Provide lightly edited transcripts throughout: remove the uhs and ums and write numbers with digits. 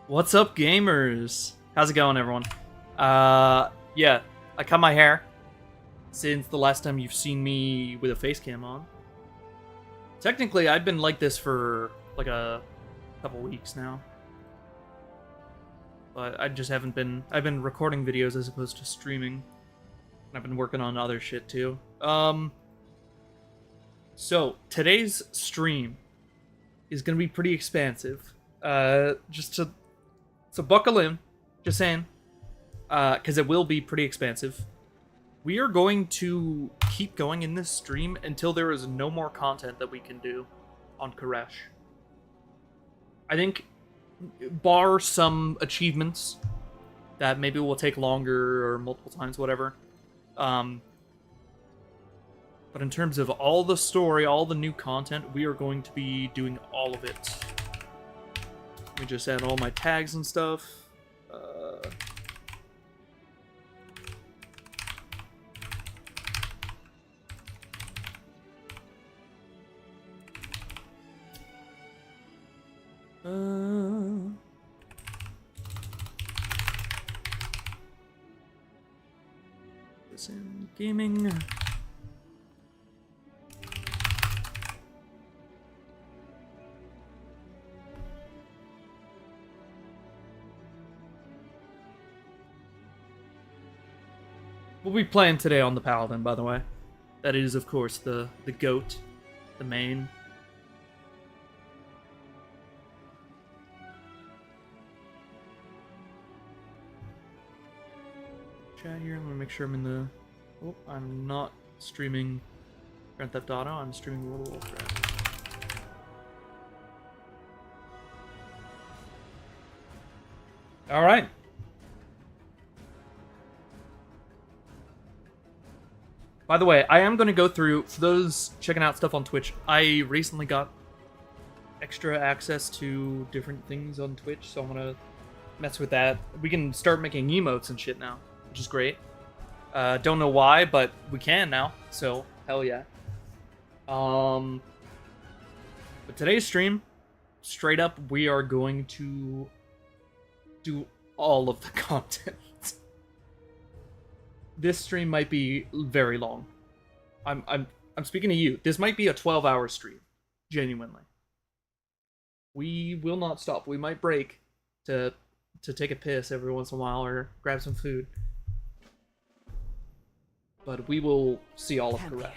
What's up, gamers? How's it going, everyone? Yeah, I cut my hair since the last time you've seen me with a face cam on. Technically, I've been like this for like a couple weeks now. But I just haven't been... I've been recording videos as opposed to streaming. And I've been working on other shit, too. So, today's stream is going to be pretty expansive. So buckle in, just saying, because it will be pretty expansive. We are going to keep going in this stream until there is no more content that we can do on Koresh. I think, bar some achievements that maybe will take longer or multiple times, whatever. But in terms of all the story, all the new content, we are going to be doing all of it. Let me just add all my tags and stuff. This in gaming. We'll be playing today on the Paladin, by the way. That is, of course, the GOAT, the main. Chat here, I'm gonna make sure I'm in the... Oh, I'm not streaming Grand Theft Auto, I'm streaming World of Warcraft. Alright. By the way, I am going to go through, for those checking out stuff on Twitch, I recently got extra access to different things on Twitch, so I'm going to mess with that. We can start making emotes and shit now, which is great. Don't know why, but we can now, so hell yeah. But today's stream, straight up, we are going to do all of the content. This stream might be very long. I'm speaking to you. This might be a 12-hour stream, genuinely. We will not stop. We might break to take a piss every once in a while or grab some food. But we will see all of Koresh.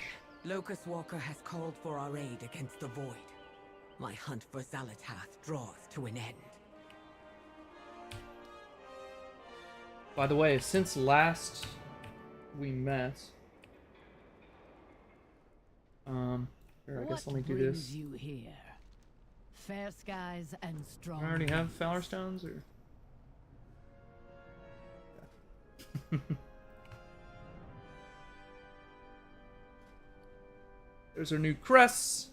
Locust Walker has called for our aid against the Void. My hunt for xal'atath draws to an end. By the way, since last we met, here, I guess let me do this. You here? Fair skies and strong. I already have Valor Stones, or there's our new crests.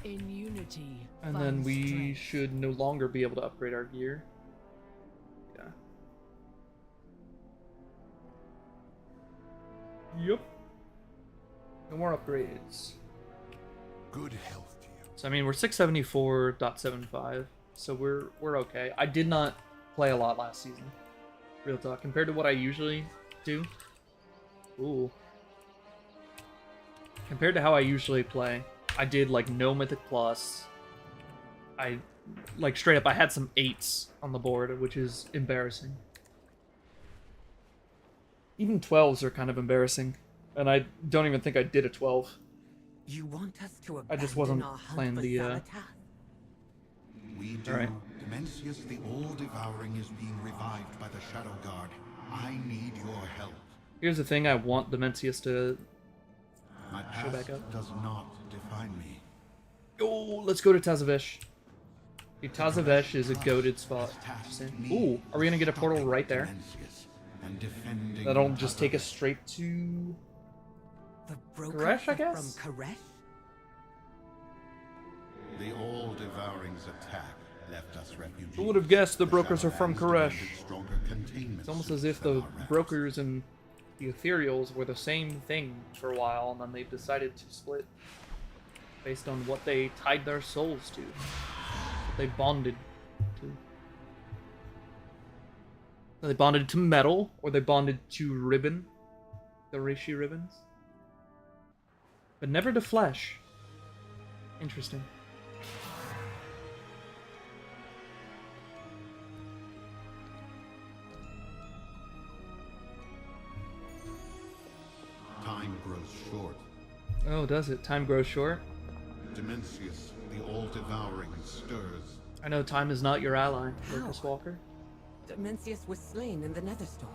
In unity. And then we should no longer be able to upgrade our gear. Yeah. Yep. No more upgrades. Good health to you. So I mean, we're 674.75, so we're okay. I did not play a lot last season. Real talk, compared to what I usually do. Ooh. Compared to how I usually play, I did like no Mythic Plus. I like straight up I had some 8s on the board, which is embarrassing. Even 12s are kind of embarrassing. And I don't even think I did a 12. You want us to I just wasn't abandon our hunt playing for the xal'atath? We do. Alright. Dimensius the All-Devouring is being revived by the Shadow Guard. I need your help. Here's the thing, I want Dimensius to My show back past up. does not define me. Oh, let's go to Tazavesh. Dude, Tazavesh is a goated spot. Ooh, are we gonna get a portal right there? That'll just take us straight to... The broker Koresh, I guess? From Koresh? The All-Devouring's attack left us refugees. Who would have guessed the brokers are from Koresh? It's It's almost as if the brokers and the Ethereals were the same thing for a while, and then they decided to split. based on what they tied their souls to, what they bonded to. They bonded to metal, or they bonded to ribbon, the reishi ribbons, but never to flesh. Interesting. Time grows short. Oh, does it? Time grows short? Dimensius, the all-devouring, stirs. I know time is not your ally, Lucas Walker. Dimensius was slain in the Netherstorm,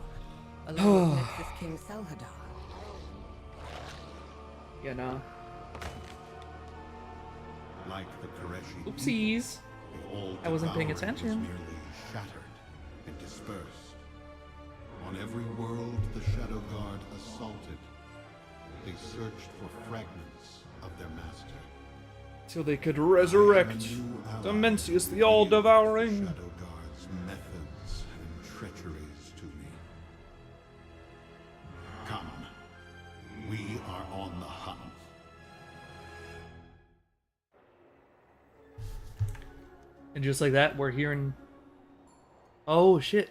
along with Nexus King xal'atath. Yeah, no. Like the Koreshi. Oopsies. The all I wasn't paying devouring attention. was merely shattered and dispersed. On every world the Shadow Guard assaulted, they searched for fragments of their master. So they could resurrect I am a new ally Dimensius the for All-Devouring. the Shadow Guard's methods and treacheries to me. Come, we are on the hunt. And just like that, we're hearing... Oh, shit.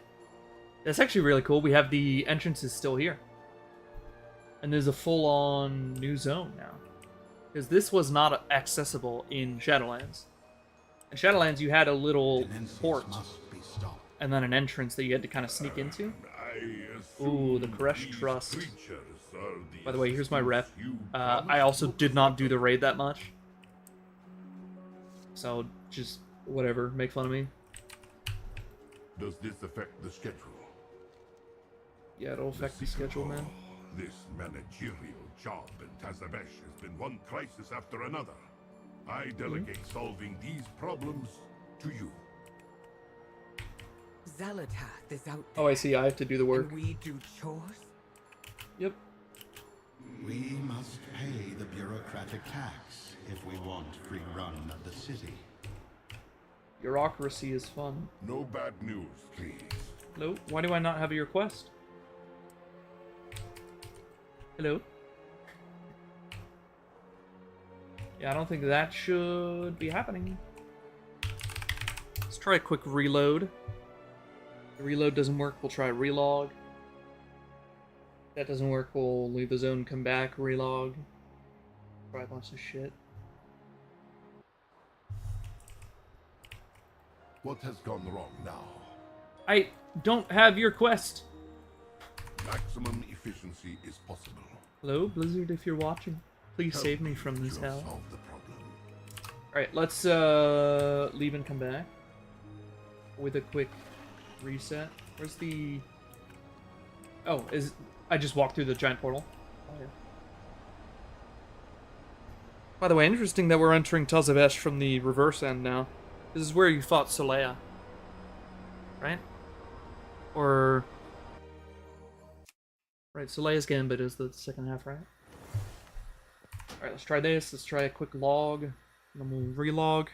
That's actually really cool. We have the entrances still here. And there's a full-on new zone now. Because this was not accessible in Shadowlands. In Shadowlands, you had a little Dimensius port, must be stopped. and then an entrance that you had to kind of sneak into. Ooh, the Koresh Trust. By the way, here's my rep. I also did not do the raid that much. So, just whatever, make fun of me. Does this affect the schedule? Yeah, it'll affect the schedule, man. This managerial job in Tazabesh has been one crisis after another. I delegate solving these problems to you. Xal'atath is out Oh, I see, I have to do the work. and we do chores? Yep. We must pay the bureaucratic tax if we want free run of the city. Bureaucracy is fun. No bad news, please. Hello? Why do I not have your quest? Hello? Yeah, I don't think that should be happening. Let's try a quick reload. If the reload doesn't work, we'll try relog. If that doesn't work, we'll leave the zone, come back, relog. Try a bunch of shit. What has gone wrong now? I don't have your quest. Maximum efficiency is possible. Hello, Blizzard, if you're watching. Please Help save me from this to hell. solve the problem. Alright, let's leave and come back. With a quick reset. Where's the... Oh, I just walked through the giant portal. Oh, yeah. By the way, interesting that we're entering Tazavesh from the reverse end now. This is where you fought Solea. Right? Or... Right, Solea's Gambit is the second half, right? Alright, let's try this. Let's try a quick log. And then we'll relog.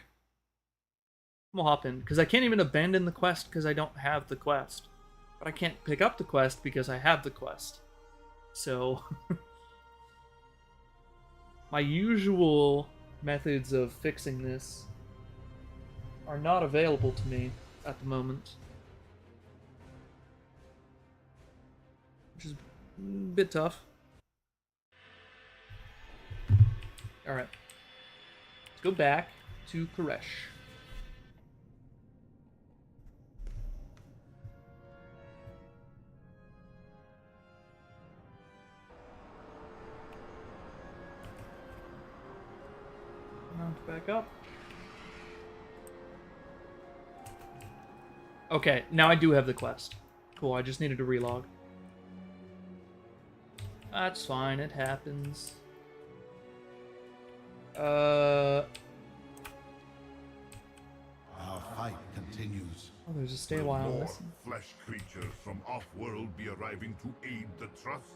We'll hop in. Because I can't even abandon the quest because I don't have the quest. But I can't pick up the quest because I have the quest. So... my usual methods of fixing this are not available to me at the moment. Which is a bit tough. Alright. Let's go back to Koresh. Mount back up. Okay, now I do have the quest. Cool, I just needed to relog. That's fine, it happens. Our fight continues. Oh, there's a stay Will while more missing. flesh creatures from off-world be arriving to aid the Trust?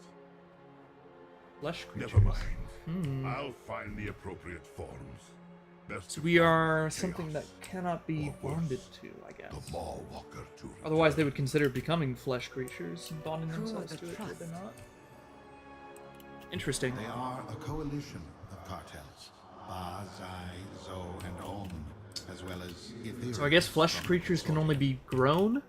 Flesh creatures. Never mind. I'll find the appropriate forms. Best So to we find are chaos, something that cannot be or worse, bonded to, I The guess. Maw Walker to Otherwise, they would consider becoming flesh creatures and bonding Who are themselves the to it, would they Trust? not? Interesting. They are a coalition of cartels, Ba, Zai, Zo, and Om, as well as ethereal. So I guess flesh creatures can only be grown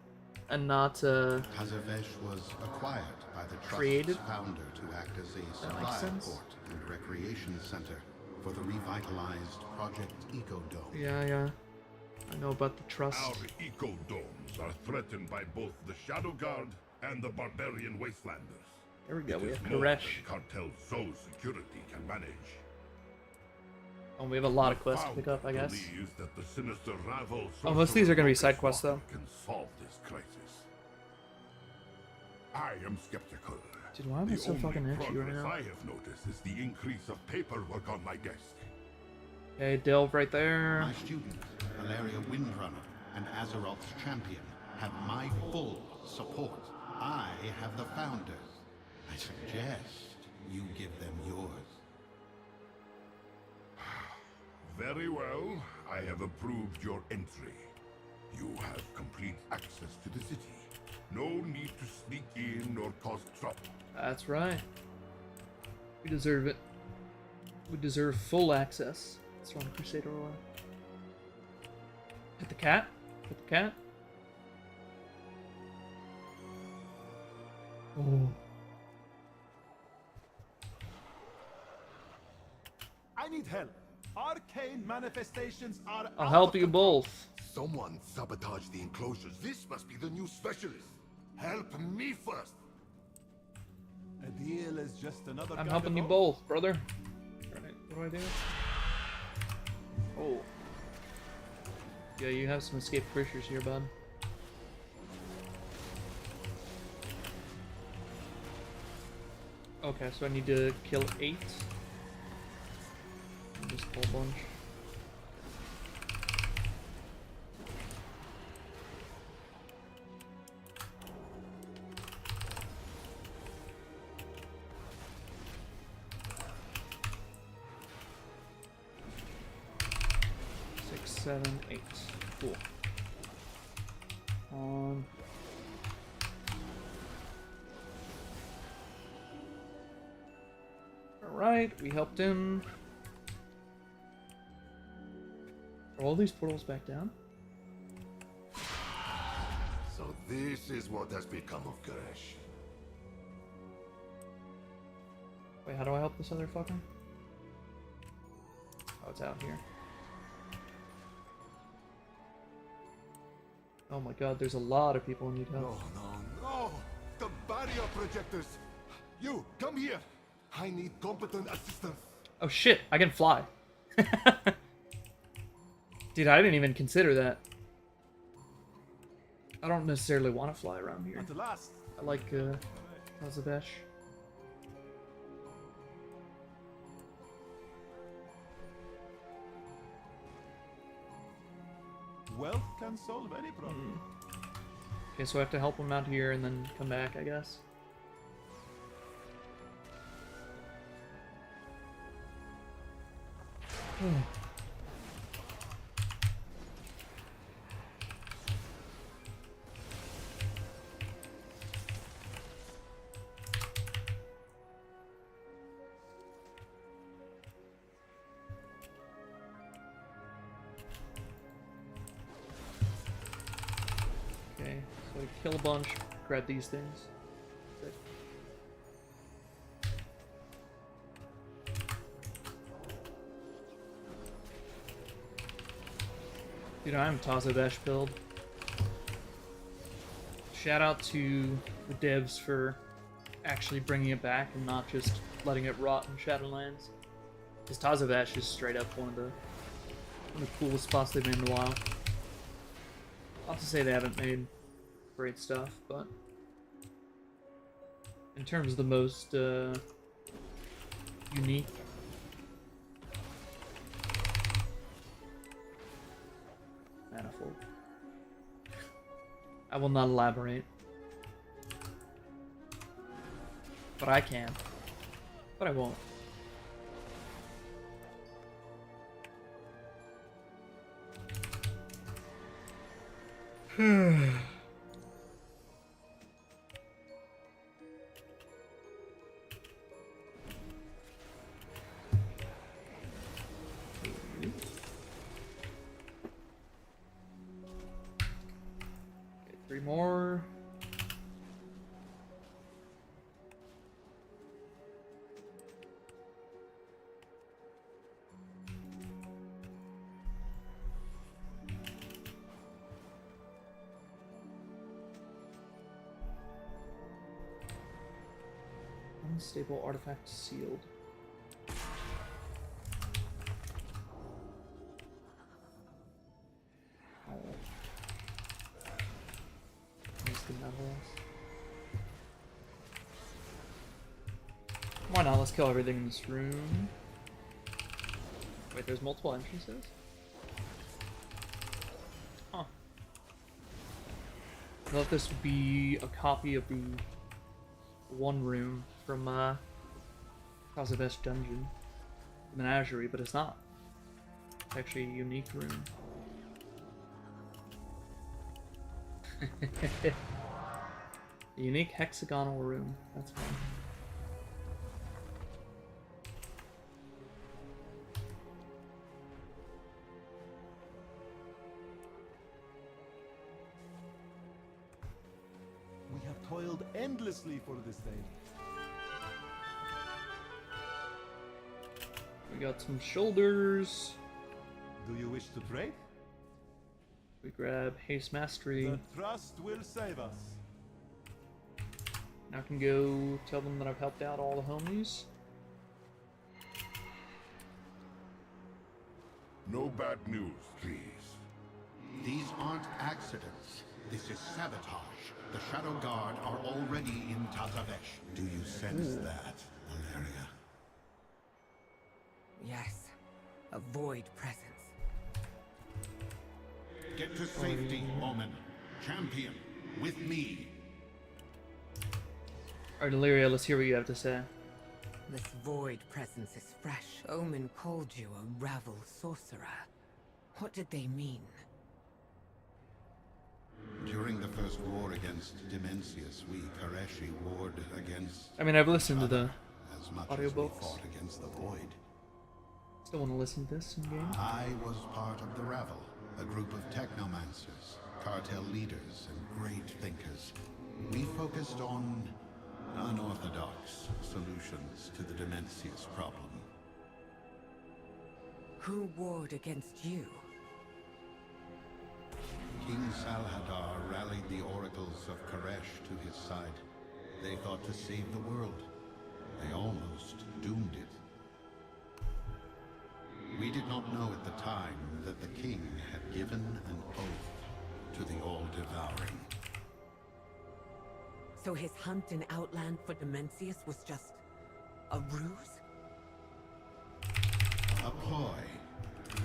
and not Tazavesh was acquired by the created? Trust's founder to act as a That makes supply sense. port and recreation center for the revitalized Project Ecodome. Yeah. I know about the trust. Our eco-domes are threatened by both the Shadow Guard and the barbarian wastelanders. There we go. We It have is more Koresh. than Cartel Zo's security can manage. Oh, we have a lot of The quests to pick up, I founder guess. believes that the sinister Ravel Oh, most of these are gonna be sorcerer side quests, though. Can solve this crisis. I am skeptical. Dude, why am I The so only fucking itchy right progress now? I have noticed is the increase of paperwork on my desk. Okay, Delve right there. My student, Valeria Windrunner, and Azeroth's champion have my full support. I have the founders. I suggest you give them yours. Very well. I have approved your entry. You have complete access to the city. No need to sneak in or cause trouble. That's right. We deserve it. We deserve full access. That's on Crusader War. Hit the cat. Hit the cat. Oh. I need help. Arcane manifestations are I'll out help of you control. both. Someone sabotaged the enclosures. This must be the new specialist. Help me first. A deal is just another I'm guy helping to you vote. both, brother. Alright, what do I do? Oh. Yeah, you have some escaped creatures here, bud. Okay, so I need to kill 8. Just a whole bunch. Six, 7, 8. Cool. Alright, we helped him. Are all these portals back down? So this is what has become of Koresh. Wait, how do I help this other fucker? Oh, it's out here. Oh my god, there's a lot of people who need help. No! The barrier projectors! You, come here! I need competent assistance. Oh shit, I can fly. Dude, I didn't even consider that. I don't necessarily want to fly around here. At last. I like, Tazavesh. Wealth can solve any problem. Okay, so I have to help him out here and then come back, I guess. Okay, so we kill a bunch, grab these things. Sick. Dude, I'm Tazavesh build. Shout out to the devs for actually bringing it back and not just letting it rot in Shadowlands. Because Tazavesh is straight up one of the coolest spots they've made in a while. Not to say they haven't made great stuff, but in terms of the most unique. Manifold. I will not elaborate. But I can. But I won't. more. Unstable artifact sealed. Why not? Let's kill everything in this room. Wait, there's multiple entrances? Huh. I thought this would be a copy of the one room from Kazavesh Dungeon, the Menagerie, but it's not. It's actually a unique room. A unique hexagonal room. That's fun. We have toiled endlessly for this day. We got some shoulders. Do you wish to trade? We grab Haste Mastery. The trust will save us. Now I can go tell them that I've helped out all the homies. No bad news, please. These aren't accidents. This is sabotage. The Shadow Guard are already in Tazavesh. Do you sense that, Valeria? Yes, a void presence. Get to safety, Omen. Champion, with me. Alright, Illyria, let's hear what you have to say. This void presence is fresh. Omen called you a Ravel sorcerer. What did they mean? During the first war against Dimensius, we Kareshi warred against... I mean, I've listened to the as much as we audiobooks. fought against the Void. Still want to listen to this in game? I was part of the Ravel, a group of technomancers, cartel leaders, and great thinkers. We focused on unorthodox solutions to the Dimensius problem. Who warred against you? King Salhadar rallied the oracles of Karesh to his side. They thought to save the world. They almost doomed it. We did not know at the time that the king had given an oath to the All-Devouring. So his hunt in Outland for Dimensius was just a ruse? A ploy.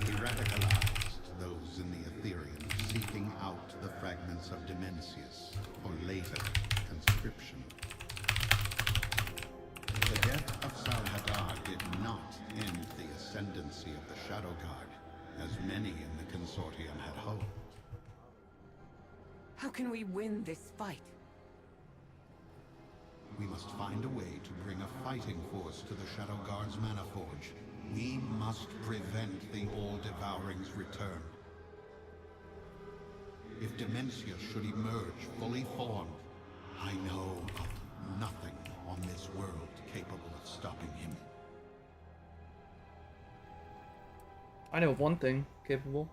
He radicalized those in the Ethereum, seeking out the fragments of Dimensius for later conscription. The death of Salhadar did not end the ascendancy of the Shadow Guard, as many in the Consortium had hoped. How can we win this fight? We must find a way to bring a fighting force to the Shadow Guard's Mana Forge. We must prevent the All-Devouring's return. If Dimensius should emerge fully formed, I know of nothing on this world capable of stopping him. I know of one thing capable.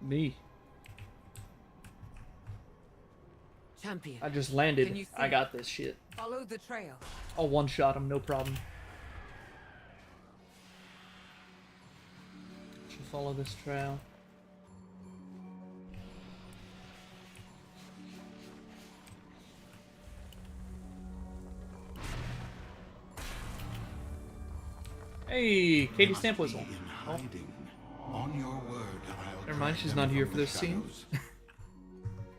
Me. Champion. I just Can landed. you I see? got this shit. Follow the trail. I'll one-shot him, no problem. Should follow this trail. Hey, Katie Must Stamp be whistle. in Oh, hiding. On your word, I'll never mind, drive she's them not here from for the this scene. shadows.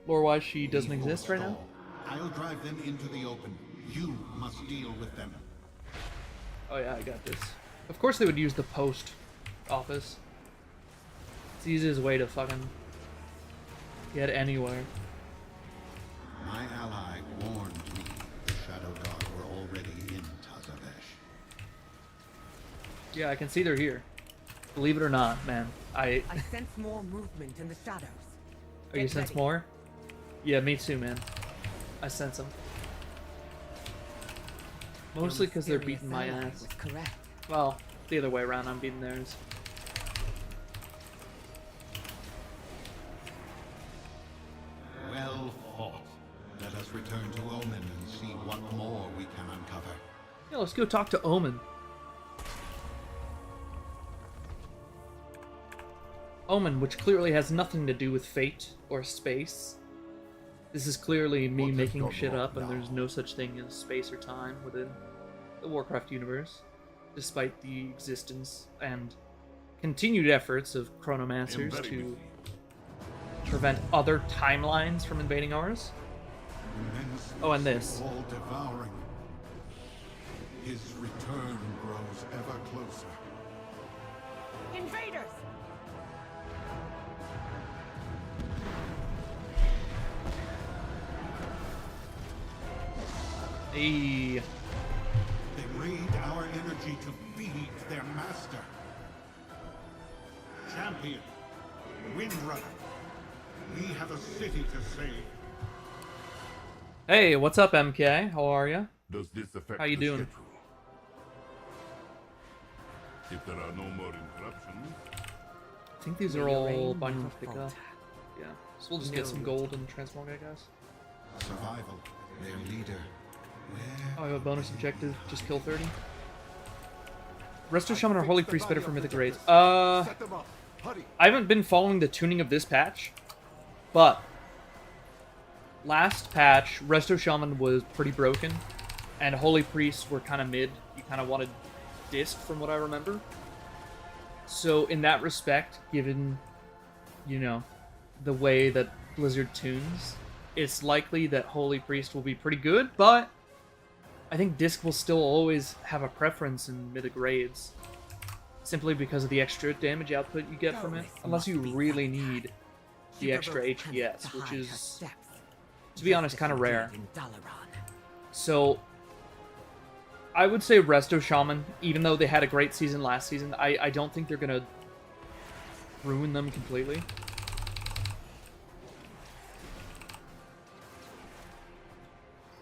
lore-wise, she doesn't We exist right now. forestall. I'll drive them into the open. You must deal with them. Oh yeah, I got this. Of course they would use the post office. It's the easiest way to fucking get anywhere. My ally warned me the Shadow Guard were already in Tazavesh. Yeah, I can see they're here. Believe it or not, man. I sense more movement in the shadows. Oh, you Get sense ready. more? Yeah, me too, man. I sense them. Mostly because they're beating my ass. Was correct. Well, the other way around, I'm beating theirs. Well fought. Let us return to Omen and see what more we can uncover. Yeah, let's go talk to Omen. Omen, which clearly has nothing to do with fate or space. This is clearly me What has making gone shit wrong up, and now? there's no such thing as space or time within the Warcraft universe, despite the existence and continued efforts of I am chronomancers very to busy. prevent other timelines from invading ours. Immense Oh, and this. all devouring. His return grows ever closer. Invaders! Hey, They raid our energy to feed their master. Champion, Windrunner, we have a city to save. hey, what's up, MK? How are you? Does this affect How you the doing? schedule? If there are no more interruptions, I think these May are your all reign binding never to pick up. falter. Yeah, so we'll just get some gold and transmog, I guess. Survival, their leader. Oh, I have a bonus objective. Just kill 30. Resto Shaman or Holy Priest better for Mythic Raids? Set them up. Hurry. I haven't been following the tuning of this patch, but last patch, Resto Shaman was pretty broken, and Holy Priests were kind of mid. You kind of wanted disc, from what I remember. So in that respect, given, you know, the way that Blizzard tunes, it's likely that Holy Priest will be pretty good, but I think disc will still always have a preference in Mythic Raids, simply because of the extra damage output you get from it, unless you really need the extra HPS, which is, to be honest, kind of rare. So I would say Resto Shaman, even though they had a great season last season, I don't think they're going to ruin them completely.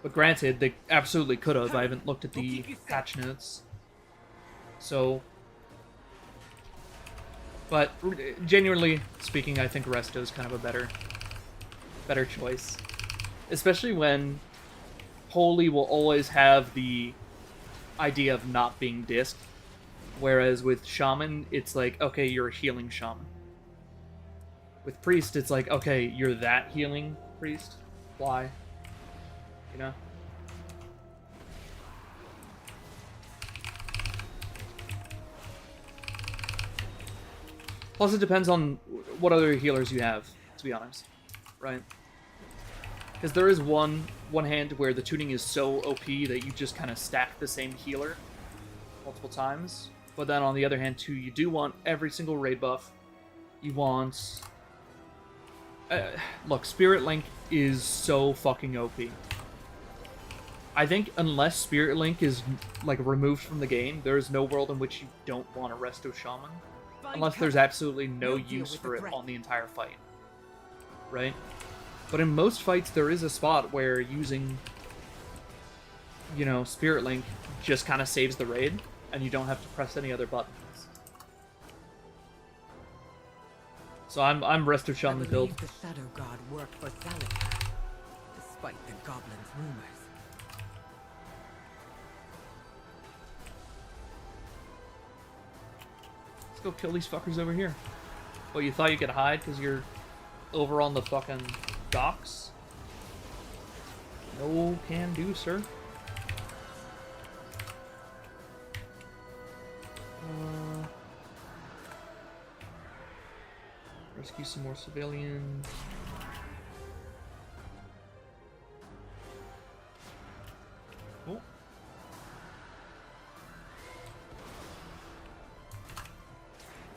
But granted, they absolutely could have. I haven't looked at the patch notes. So, but genuinely speaking, I think Resto is kind of a better choice. Especially when Holy will always have the idea of not being disc. Whereas with Shaman, it's like, okay, you're a healing Shaman. With Priest, it's like, okay, you're that healing Priest. Why? You know? Plus, it depends on what other healers you have, to be honest. Right? Because there is one hand where the tuning is so OP that you just kind of stack the same healer multiple times. But then on the other hand, too, you do want every single raid buff. You want... look, Spirit Link is so fucking OP. I think unless Spirit Link is, like, removed from the game, there is no world in which you don't want a Resto Shaman. Unless there's absolutely no use for it on the entire fight. Right? But in most fights, there is a spot where using, you know, Spirit Link just kind of saves the raid, and you don't have to press any other buttons. So I'm Resto Shaman build. The Shadow God worked for xal'atath, despite the goblin's rumors. Let's go kill these fuckers over here. Well, you thought you could hide because you're over on the fucking docks? No can do, sir. Rescue some more civilians. Oh.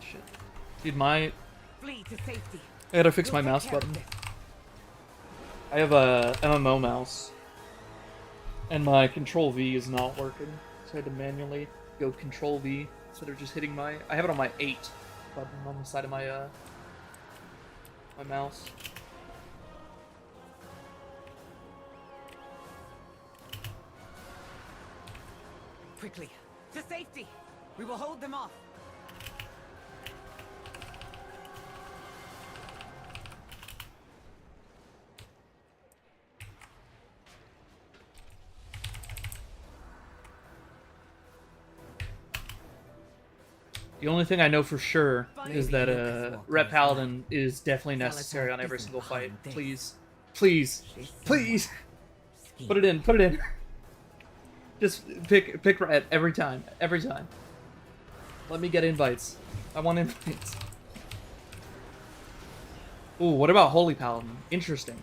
Shit. Dude, Flee to safety. I gotta fix my We'll take mouse care of button. this. I have a MMO mouse, and my Control V is not working, so I had to manually go Control V instead of just hitting my. I have it on my 8 button on the side of my my mouse. quickly. To safety! We will hold them off. The only thing I know for sure is that Ret Paladin is definitely necessary on every single fight. Please. Please. Please! Put it in. Put it in. Just pick Ret every time. Every time. Let me get invites. I want invites. Ooh, what about Holy Paladin? Interesting.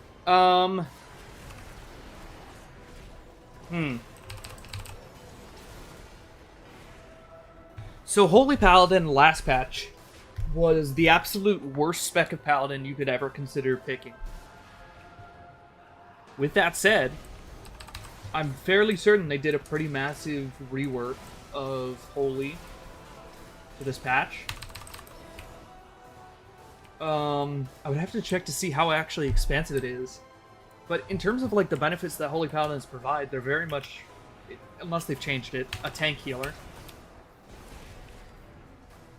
So Holy Paladin last patch was the absolute worst spec of Paladin you could ever consider picking. With that said, I'm fairly certain they did a pretty massive rework of Holy for this patch. I would have to check to see how actually expansive it is. But in terms of like the benefits that Holy Paladins provide, they're very much, unless they've changed it, a tank healer.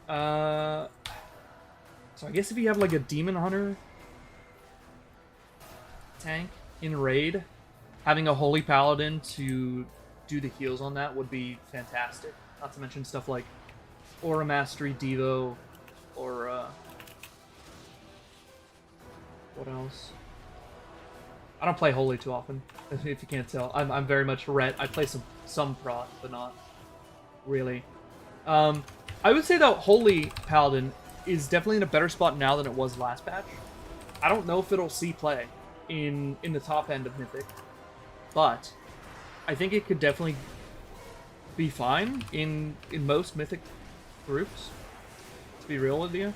So I guess if you have like a Demon Hunter tank in raid, having a Holy Paladin to do the heals on that would be fantastic. Not to mention stuff like Aura Mastery, Devo, or what else? I don't play Holy too often, if you can't tell. I'm very much Ret. I play some Prot, but not really. I would say that Holy Paladin is definitely in a better spot now than it was last patch. I don't know if it'll see play in the top end of Mythic, but I think it could definitely be fine in most Mythic groups, to be real with you.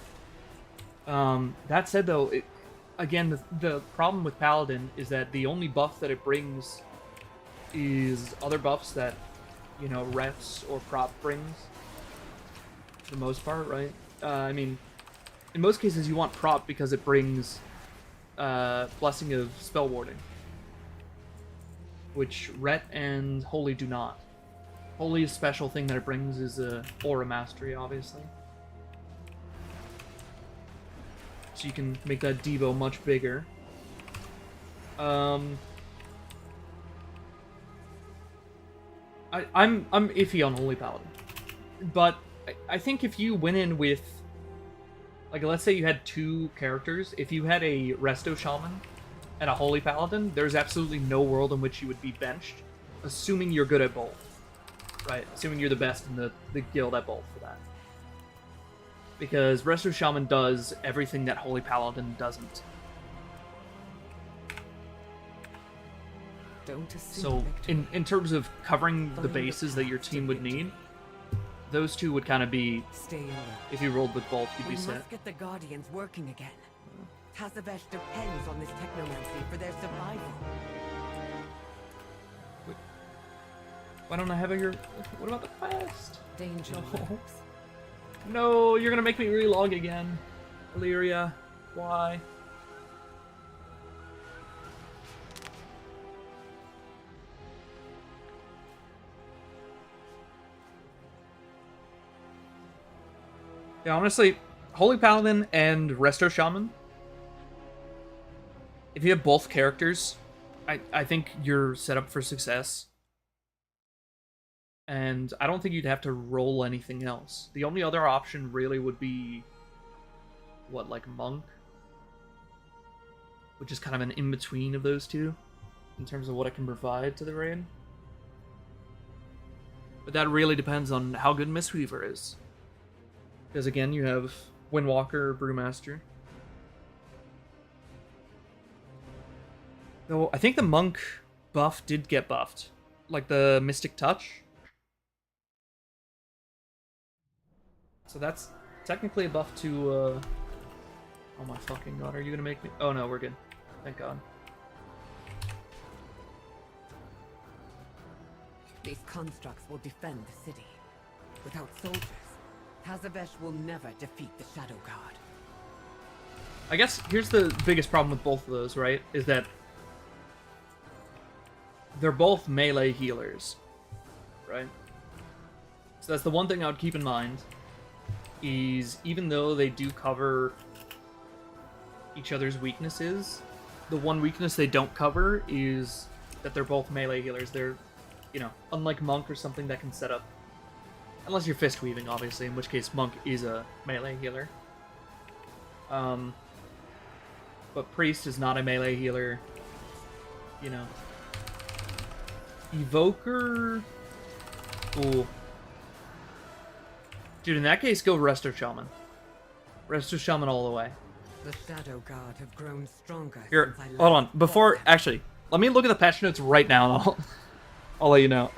That said, though, again, the problem with Paladin is that the only buff that it brings is other buffs that, you know, Refs or Prop brings, for the most part, right? I mean, in most cases you want Prop because it brings Blessing of Spell Warding, which Ret and Holy do not. Holy's special thing that it brings is Aura Mastery, obviously. So you can make that Devo much bigger. I'm iffy on Holy Paladin, but I think if you went in with, like, let's say you had two characters, if you had a Resto Shaman and a Holy Paladin, there's absolutely no world in which you would be benched, assuming you're good at both, right? Assuming you're the best in the guild at both for that. Because Resto Shaman does everything that Holy Paladin doesn't. So, in terms of covering the bases that your team would need, those two would kind of be, if you rolled with both, you'd be set. We must get the Guardians working again. Tazavesh depends on this technomancy for their survival. Wait. Why don't I have your... What about the quest? Danger lurks. No, you're gonna make me relog again. Illyria, why? Yeah, honestly, Holy Paladin and Resto Shaman, if you have both characters, I think you're set up for success. And I don't think you'd have to roll anything else. The only other option really would be, what, like Monk? Which is kind of an in-between of those two, in terms of what it can provide to the raid. But that really depends on how good Mistweaver is. Because again, you have Windwalker or Brewmaster. Though I think the Monk buff did get buffed. Like the Mystic Touch. So that's technically a buff to, oh my fucking god, are you gonna make me... Oh no, we're good. Thank god. These constructs will defend the city. Without soldiers, Tazavesh will never defeat the Shadow God. I guess here's the biggest problem with both of those, right? Is that they're both melee healers, right? So that's the one thing I would keep in mind, is even though they do cover each other's weaknesses, the one weakness they don't cover is that they're both melee healers. They're, you know, unlike Monk or something that can set up, unless you're fist weaving, obviously, in which case Monk is a melee healer. But Priest is not a melee healer, you know. Evoker... Ooh. Dude, in that case, go Resto Shaman. Resto Shaman all the way. The Shadow God have grown stronger. Here, since I hold last on. Before, fought them. actually, let me look at the patch notes right now, and I'll let you know.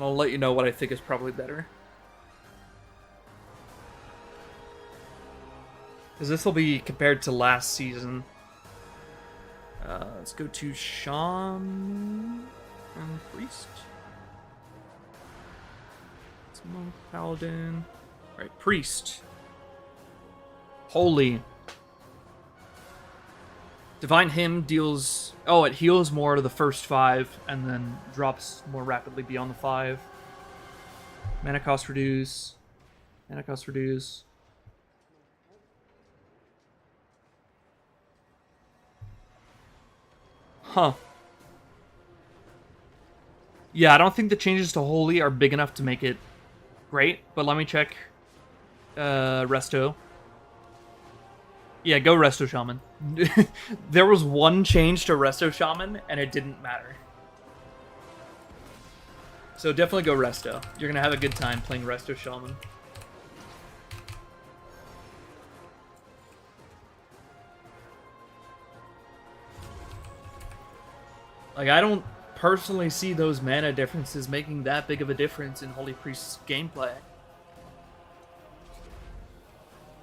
I'll let you know what I think is probably better. Because this will be compared to last season. Let's go to Shaman and Priest. It's Monk, Paladin. Alright, Priest. Holy. Divine Hymn deals... Oh, it heals more to the first 5, and then drops more rapidly beyond the 5. Mana cost reduce. Mana cost reduce. Huh. Yeah, I don't think the changes to Holy are big enough to make it great, but let me check Resto. Yeah, go Resto Shaman. There was one change to Resto Shaman, and it didn't matter. So definitely go Resto. You're gonna have a good time playing Resto Shaman. Like, I don't personally see those mana differences making that big of a difference in Holy Priest's gameplay.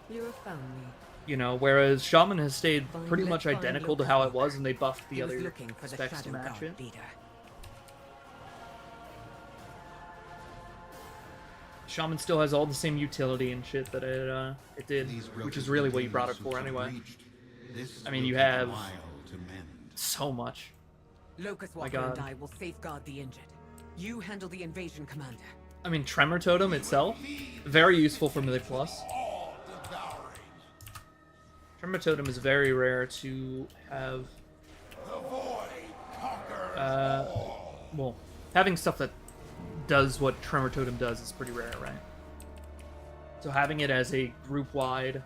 You have found me. You know, whereas Shaman has stayed Fine, pretty let's much find identical to Lucas how it Walker. was, and they buffed the He was other looking for the specs to Shadow match God it. leader. Shaman still has all the same utility and shit that it did, These which is broken really what you brought it container for suits have anyway. reached. This I mean, will you take a have while to mend. so much. Locust My Walker God. and I will safeguard the injured. You handle the invasion, Commander. I mean, Tremor Totem itself, very useful for Mythic Plus. Tremor Totem is very rare to have. Well, having stuff that does what Tremor Totem does is pretty rare, right? So having it as a group-wide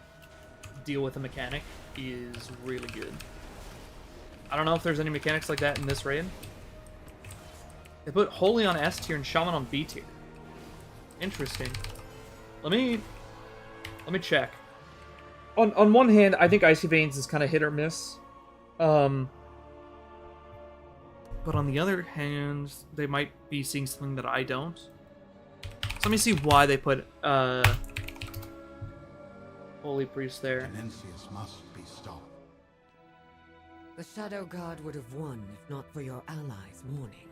deal with a mechanic is really good. I don't know if there's any mechanics like that in this raid. They put Holy on S tier and Shaman on B tier. Interesting. Let me check. On one hand, I think Icy Veins is kind of hit or miss. But on the other hand, they might be seeing something that I don't. So let me see why they put Holy Priest there. Mencius must be stopped. The Shadow God would have won if not for your allies' mourning.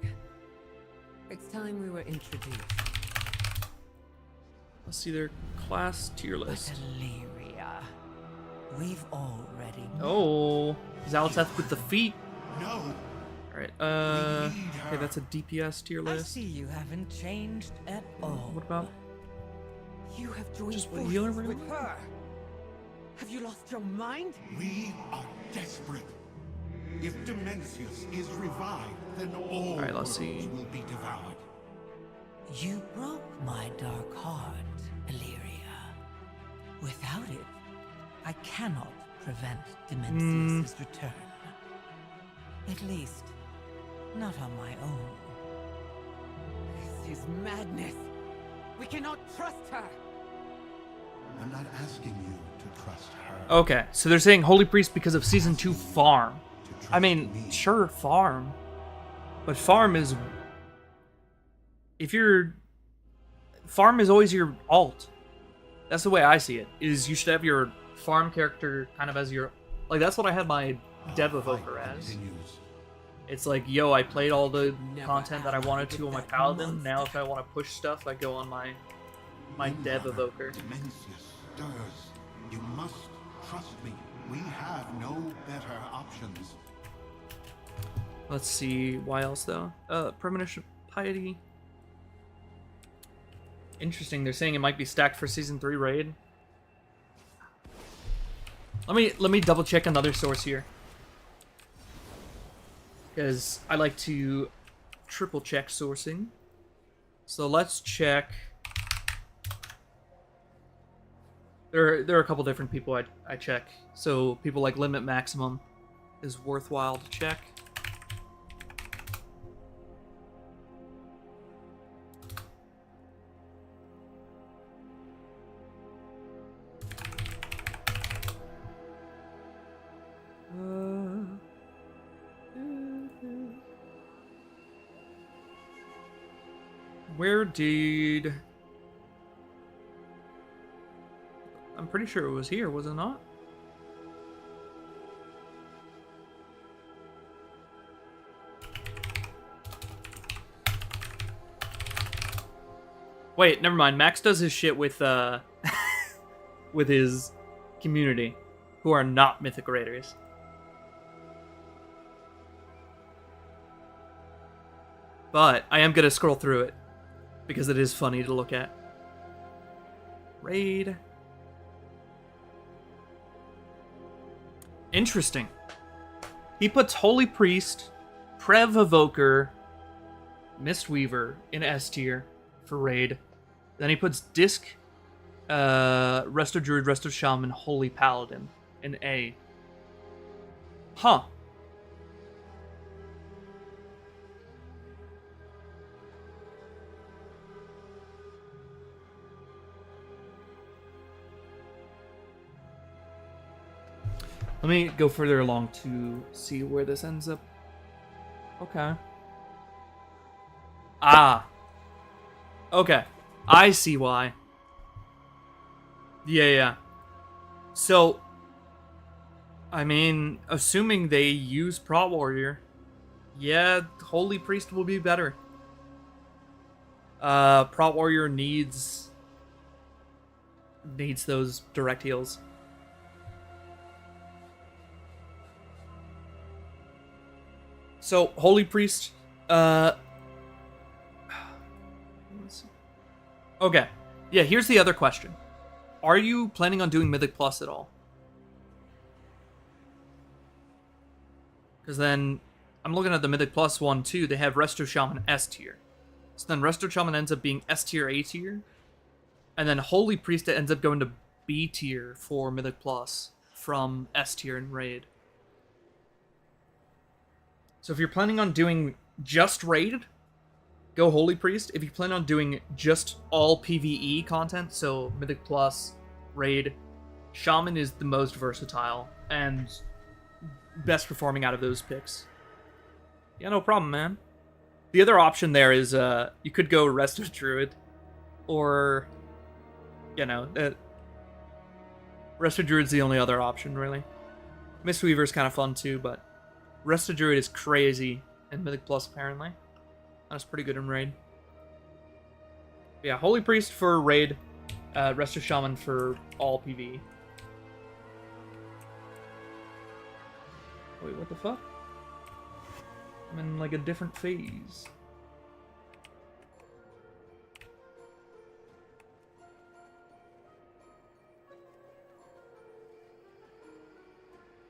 It's time we were introduced. Let's see their class tier But list. Illyria, we've already Oh, xal'atath with the feet. No! Alright, okay, that's a DPS tier I list. see you haven't changed at all. What about You have joined just forces healer with rank? her. Have you lost your mind? We are desperate. If Dimensius is revived, then all Alright, let's worlds see. will be devoured. You broke my dark heart, Illyria. Without it, I cannot prevent Dimensius' return. At least, not on my own. This is madness. We cannot trust her. I'm not asking you to trust her. Okay, so they're saying Holy Priest because of Season 2 farm. To trust I mean, me. sure, farm. But farm is... If you're... Farm is always your alt. That's the way I see it, is you should have your farm character kind of as your... Like, that's what I had my Dev Evoker Fight as. continues. It's like, yo, I played all the Never content that I wanted to on my that Paladin. monster. Now if I want to push stuff, I go on my Dev Windrunner, Evoker. Dimensius stirs. You must trust me. We have no better options. Let's see, why else though? Premonition Piety. Interesting, they're saying it might be stacked for Season 3 raid. Let me double check another source here. Because I like to triple check sourcing. So let's check. There are a couple different people I check. So people like Limit Maximum is worthwhile to check. Where did... I'm pretty sure it was here, was it not? Wait, never mind. Max does his shit with with his community, who are not mythic raiders. But I am gonna scroll through it because it is funny to look at. Raid. Interesting. He puts Holy Priest, Prev Evoker, Mistweaver in S tier for raid. Then he puts Disc, Resto Druid, Resto Shaman, Holy Paladin in A. Huh. Let me go further along to see where this ends up. Okay. Ah. Okay. I see why. Yeah. So, I mean, assuming they use Prot Warrior, yeah, Holy Priest will be better. Prot Warrior needs those direct heals. So, Holy Priest, let's see. Okay. Yeah, here's the other question. Are you planning on doing Mythic Plus at all? Because then, I'm looking at the Mythic Plus one too. They have Resto Shaman S tier. So then Resto Shaman ends up being S tier, A tier. And then Holy Priest ends up going to B tier for Mythic Plus from S tier in Raid. So if you're planning on doing just Raid, go Holy Priest. If you plan on doing just all PvE content, so Mythic Plus, Raid, Shaman is the most versatile and best performing out of those picks. Yeah, no problem, man. The other option there is you could go Resto Druid, or, you know, Resto Druid's the only other option, really. Mistweaver's kind of fun too, but Resto Druid is crazy in Mythic Plus, apparently. That's pretty good in Raid. But yeah, Holy Priest for Raid, Resto Shaman for all PvE. Wait, what the fuck? I'm in, like, a different phase.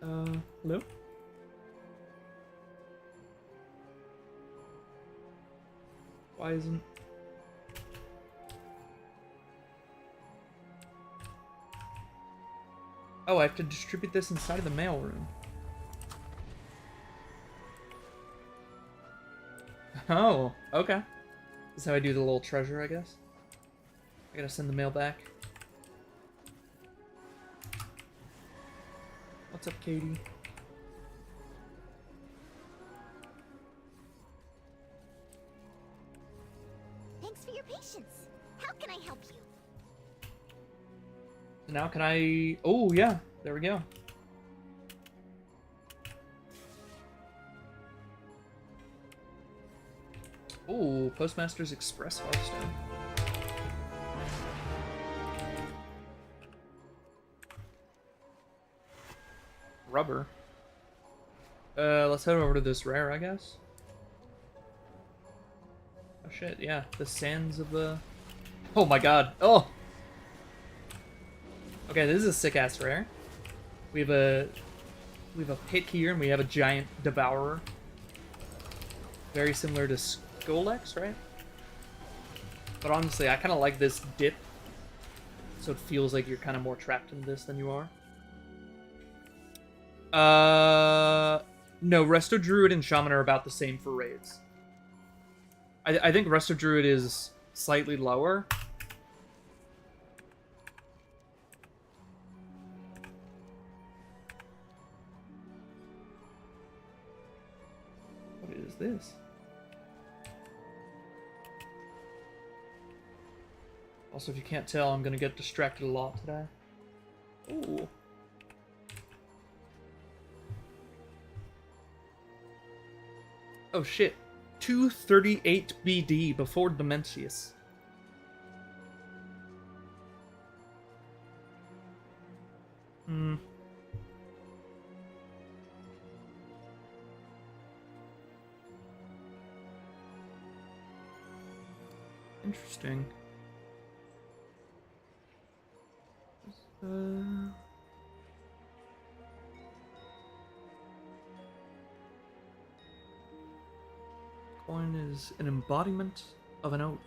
Hello? Why isn't... Oh, I have to distribute this inside of the mailroom. Oh, okay. This is how I do the little treasure, I guess. I gotta send the mail back. What's up, Katie? Thanks for your patience. How can I help you? So now can I... Oh, yeah. There we go. Oh, Postmaster's Express Hearthstone. Rubber. Let's head over to this rare, I guess. Oh shit, yeah. The sands of the... Oh my god. Oh! Okay, this is a sick-ass rare. We have a pit here, and we have a giant devourer. Very similar to Skolex, right? But honestly, I kind of like this dip. So it feels like you're kind of more trapped in this than you are. No, Resto Druid and Shaman are about the same for raids. I think Resto Druid is slightly lower. What is this? Also, if you can't tell, I'm gonna get distracted a lot today. Ooh. Oh shit. 238 BD before Dementius. Hmm. Interesting. Coin is an embodiment of an oath.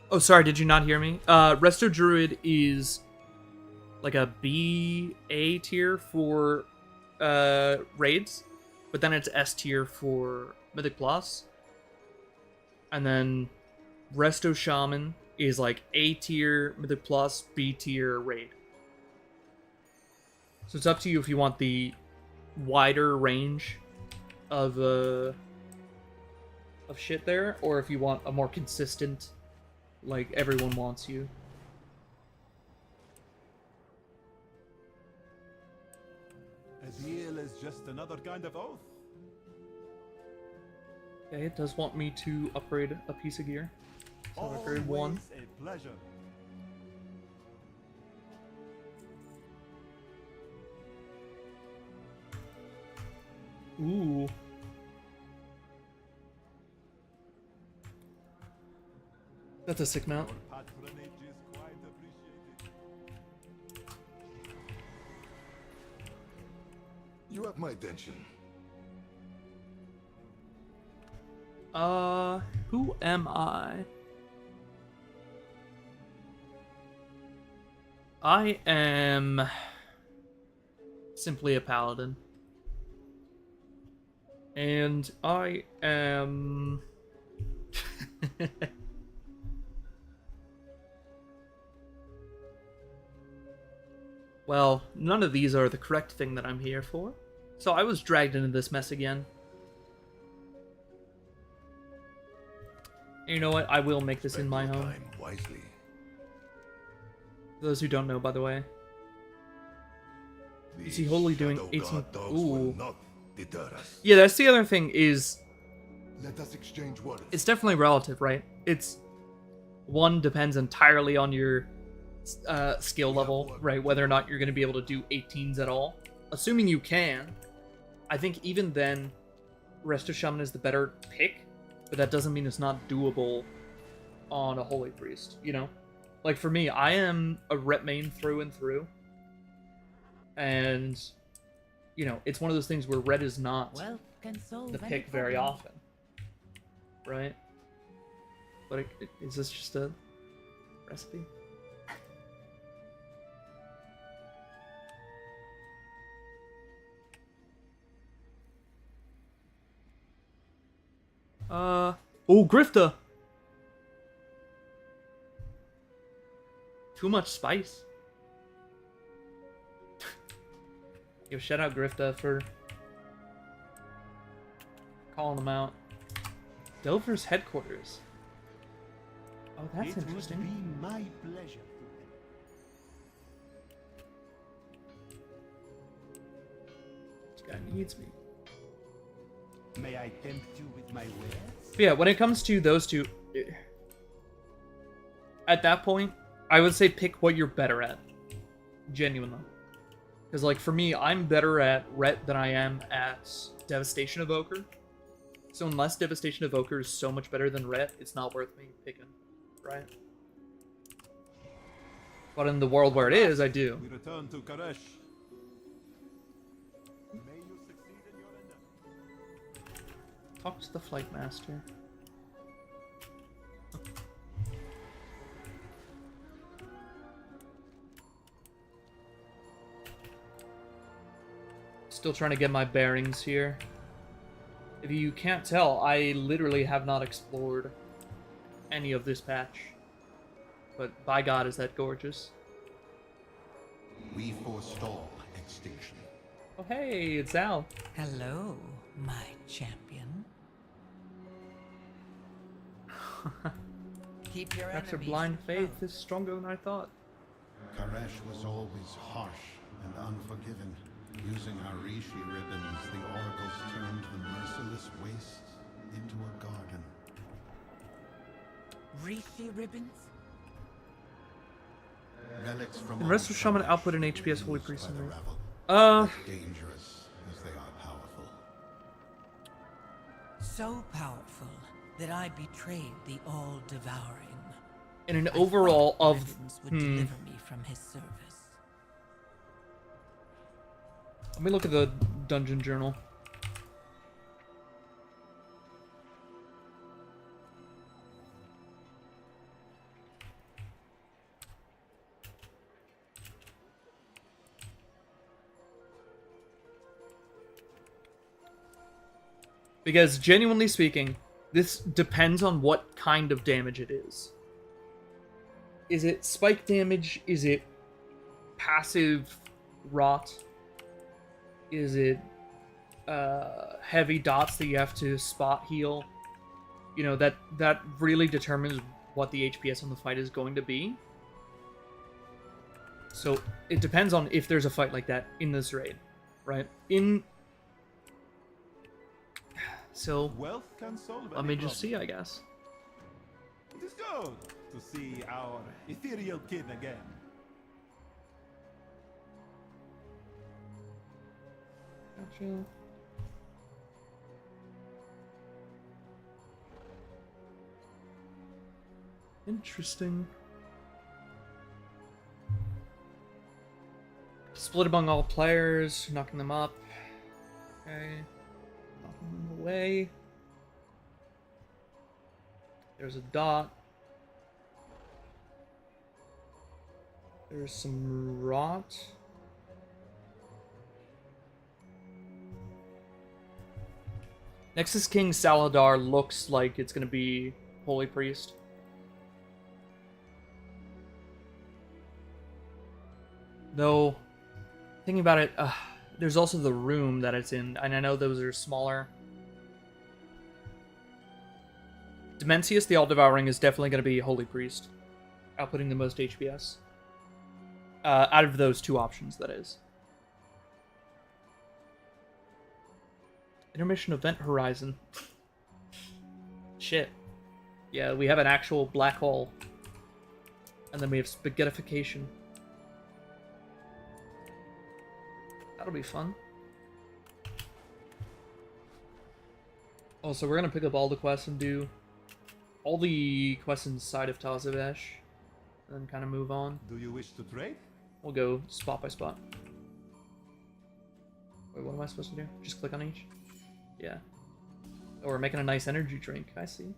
Oh, sorry, did you not hear me? Resto Druid is like a B-A tier for raids, but then it's S tier for Mythic Plus. And then Resto Shaman is like A tier Mythic Plus, B tier raid. So it's up to you if you want the wider range of shit there, or if you want a more consistent, like everyone wants you. A deal is just another kind of oath. Okay, it does want me to upgrade a piece of gear. So I upgrade one. Always a pleasure. Ooh. That's a sick mount. Your patronage is quite appreciated. You have my attention. Who am I? I am simply a paladin. And I am... Well, none of these are the correct thing that I'm here for. So I was dragged into this mess again. And you know what? I will make this in my home. Time wisely. For those who don't know, by the way. Is he wholly doing 18? Ooh. Yeah, that's the other thing is... Let us exchange words. It's definitely relative, right? It's... One depends entirely on your skill level, right? Whether or not you're going to be able to do 18s at all. Assuming you can, I think even then, Resto Shaman is the better pick, but that doesn't mean it's not doable on a Holy Priest, you know? Like for me, I am a rep main through and through, and, you know, it's one of those things where red is not the pick very often, right? But is this just a recipe? Oh, Grifter! Too much spice. Yo, shout out Grifter for calling them out. Delver's headquarters. Oh, that's interesting. It would be my pleasure to This guy needs me. May I tempt you with my wares? But yeah, when it comes to those two, at that point, I would say pick what you're better at. Genuinely. Because, like, for me, I'm better at Ret than I am at Devastation Evoker. So unless Devastation Evoker is so much better than Ret, it's not worth me picking, right? But in the world where it is, I do. We return to Karesh. May you succeed in your endeavor. Talk to the Flight Master. Still trying to get my bearings here. If you can't tell, I literally have not explored any of this patch. But by God, is that gorgeous. We forestall extinction. Oh hey, it's Al. Hello, my champion. Keep your Perhaps her enemies blind at faith bay. is stronger than I thought. Karesh was always harsh and unforgiving. Using our Rishi ribbons, the oracles turned the merciless wastes into a garden. Rishi ribbons? Relics from Can Resto old Shaman Karesh output an were HPS Holy used Priest by in the there? rabble. As dangerous as they are powerful. So powerful that I betrayed the all-devouring. In an I overall thought of ribbons would deliver me from his service. let me look at the dungeon journal. Because genuinely speaking, this depends on what kind of damage it is. Is it spike damage? Is it passive rot? Is it heavy dots that you have to spot heal? You know, that really determines what the HPS on the fight is going to be. So it depends on if there's a fight like that in this raid, right? So Wealth can solve let any me just problem. see, I guess. It is good to see our ethereal kin again. Gotcha. Interesting. Split among all players, knocking them up. Okay. Knocking them away. There's a dot. There's some rot. Nexus King Saladar looks like it's gonna be Holy Priest. Though, thinking about it, there's also the room that it's in, and I know those are smaller. Dimensius the All-Devouring is definitely going to be Holy Priest, outputting the most HPS. Out of those two options, that is. Intermission Event Horizon. Shit. Yeah, we have an actual black hole. And then we have spaghettification. That'll be fun. Oh, so we're gonna pick up all the quests and do all the quests inside of Tazavesh, and then kind of move on. Do you wish to trade? We'll go spot by spot. Wait, what am I supposed to do? Just click on each? Yeah. Oh, we're making a nice energy drink. I see.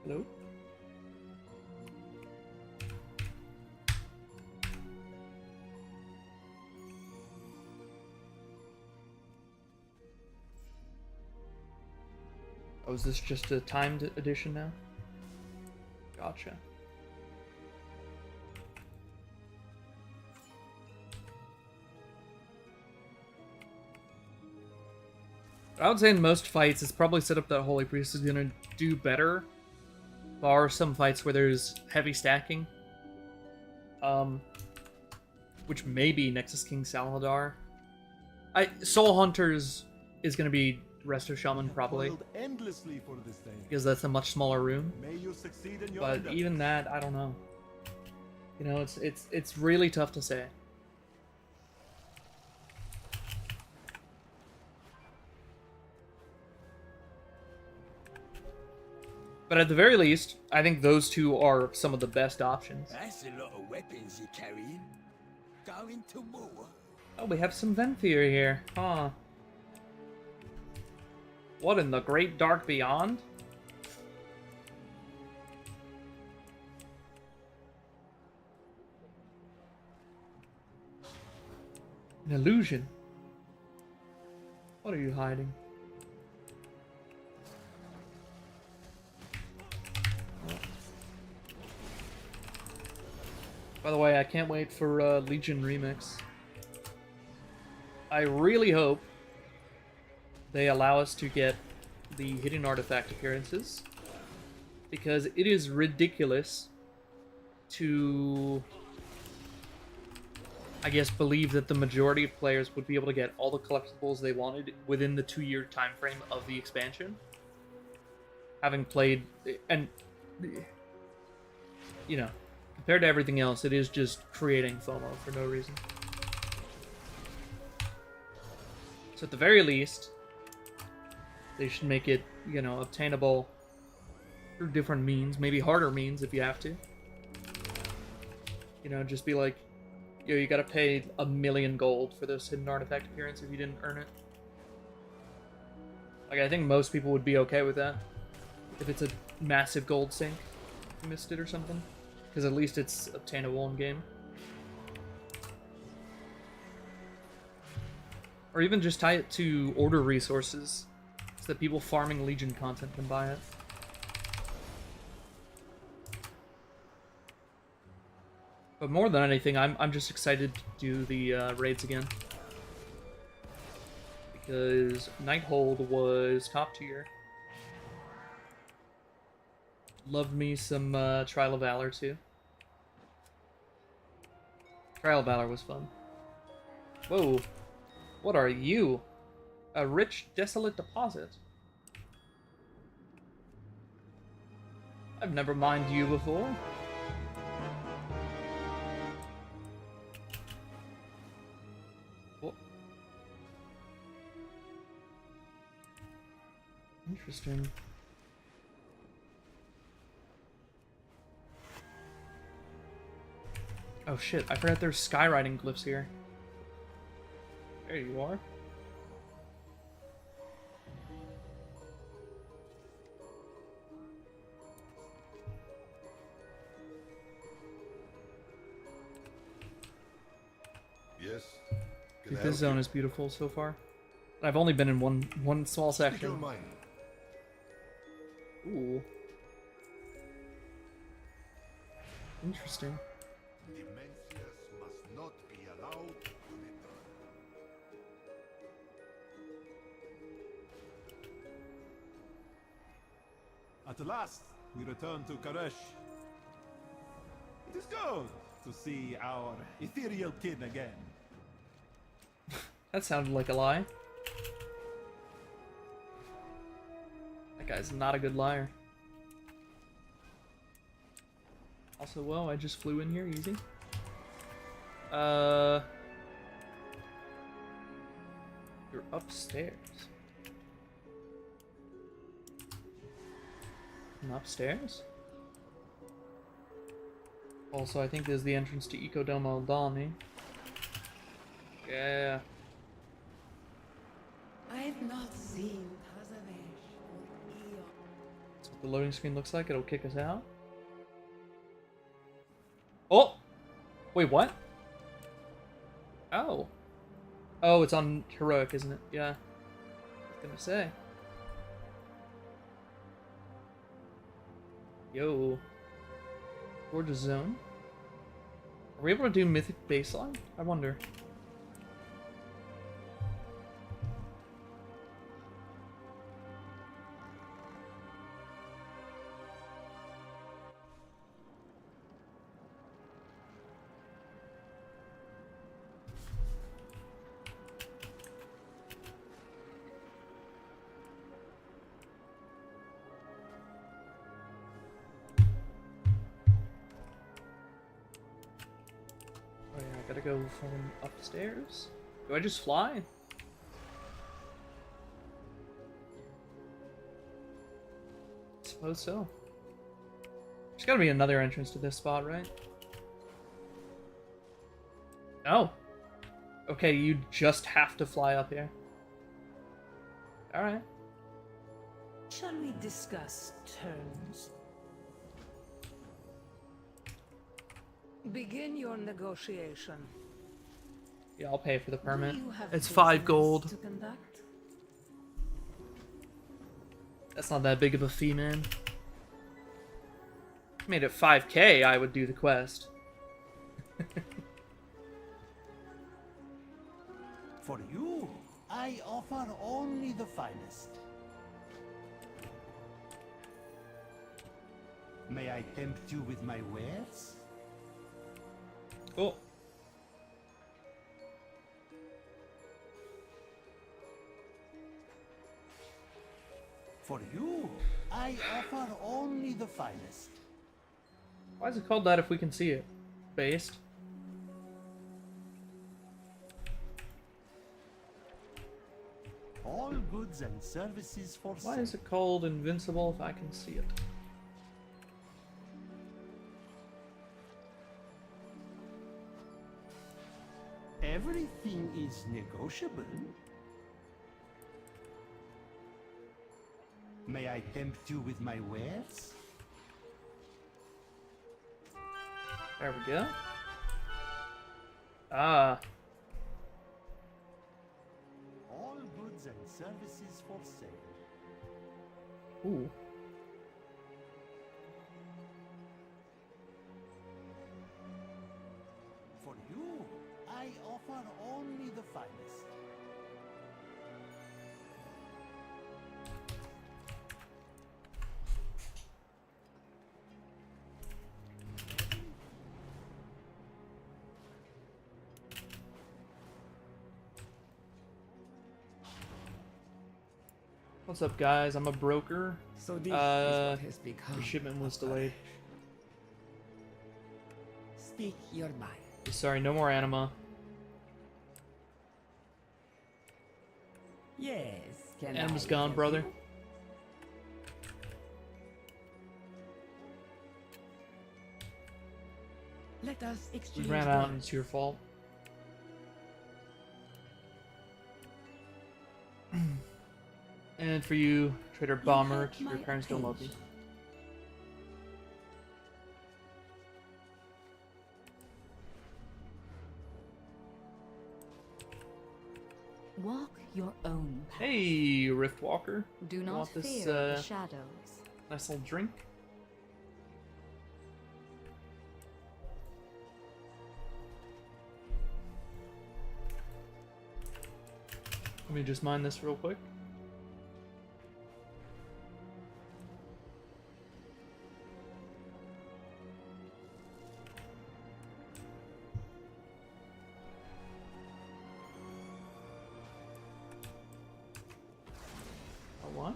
Hello? Oh, is this just a timed edition now? Gotcha. I would say in most fights, it's probably set up that Holy Priest is going to do better. Bar some fights where there's heavy stacking. Which may be Nexus King Saladar. Soul Hunters is going to be Resto Shaman probably, Toiled endlessly for this day. because that's a much smaller room. May you succeed in your But endeavors. even that, I don't know. You know, it's really tough to say. But at the very least, I think those two are some of the best options. That's a lot of weapons you're carrying. Going to war? Oh, we have some Venthyr here. Huh. What in the great dark beyond? An illusion. What are you hiding? By the way, I can't wait for Legion Remix. I really hope they allow us to get the hidden artifact appearances, because it is ridiculous to, I guess, believe that the majority of players would be able to get all the collectibles they wanted within the 2-year time frame of the expansion. Having played, and you know, compared to everything else, it is just creating FOMO for no reason. So at the very least, they should make it, you know, obtainable through different means, maybe harder means if you have to. You know, just be like, yo, you gotta pay 1,000,000 gold for this hidden artifact appearance if you didn't earn it. Like, I think most people would be okay with that. If it's a massive gold sink, if you missed it or something. Because at least it's obtainable in game. Or even just tie it to order resources, so that people farming Legion content can buy it. But more than anything, I'm just excited to do the raids again. Because Nighthold was top tier. Loved me some Trial of Valor too. Trial of Valor was fun. Whoa. What are you? A rich, desolate deposit. I've never mined you before. What? Interesting. Oh shit, I forgot there's skywriting glyphs here. There you are. Yes. I think this zone is beautiful so far. I've only been in one small section. Ooh. Interesting. Demencius must not be allowed to return. At last, we return to Karesh. It is good to see our ethereal kin again. That sounded like a lie. That guy's not a good liar. Also, whoa, I just flew in here easy. You're upstairs. I'm upstairs? Also, I think this is the entrance to Ecodome Aldani. Yeah. I've not seen Tazavesh for eons. That's what the loading screen looks like. It'll kick us out. Oh! Wait, what? Oh. Oh, it's on Heroic, isn't it? Yeah. I was gonna say. Yo. Gorgeous zone. Are we able to do Mythic Baseline? I wonder. Gotta go from upstairs. Do I just fly? Suppose so. There's gotta be another entrance to this spot, right? Oh. Okay, you just have to fly up here. Alright. Shall we discuss terms? Begin your negotiation. Yeah, I'll pay for the permit. Do you have It's 5 business gold. to conduct? That's not that big of a fee, man. Made it 5k, I would do the quest. For you, I offer only the finest. May I tempt you with my wares? Cool. For you, I offer only the finest. Why is it called that if we can see it? Based. All goods and services for Why sale. is it called invincible if I can see it? Everything is negotiable. May I tempt you with my wares? There we go. Ah. All goods and services for sale. Ooh. For you, I offer only the finest. What's up, guys? I'm a broker. So this is Uh, what has become. The shipment was of delayed. courage. Speak your mind. Sorry, no more anima. Yes, can Anima's I gone, help brother. you? Let us We exchange ran out and words. it's your fault. And for you, Trader Bomber, have your my parents don't love you. attention. Walk your own path. Hey, Riftwalker. Do not want this, fear the shadows. Nice little drink. Let me just mine this real quick. What?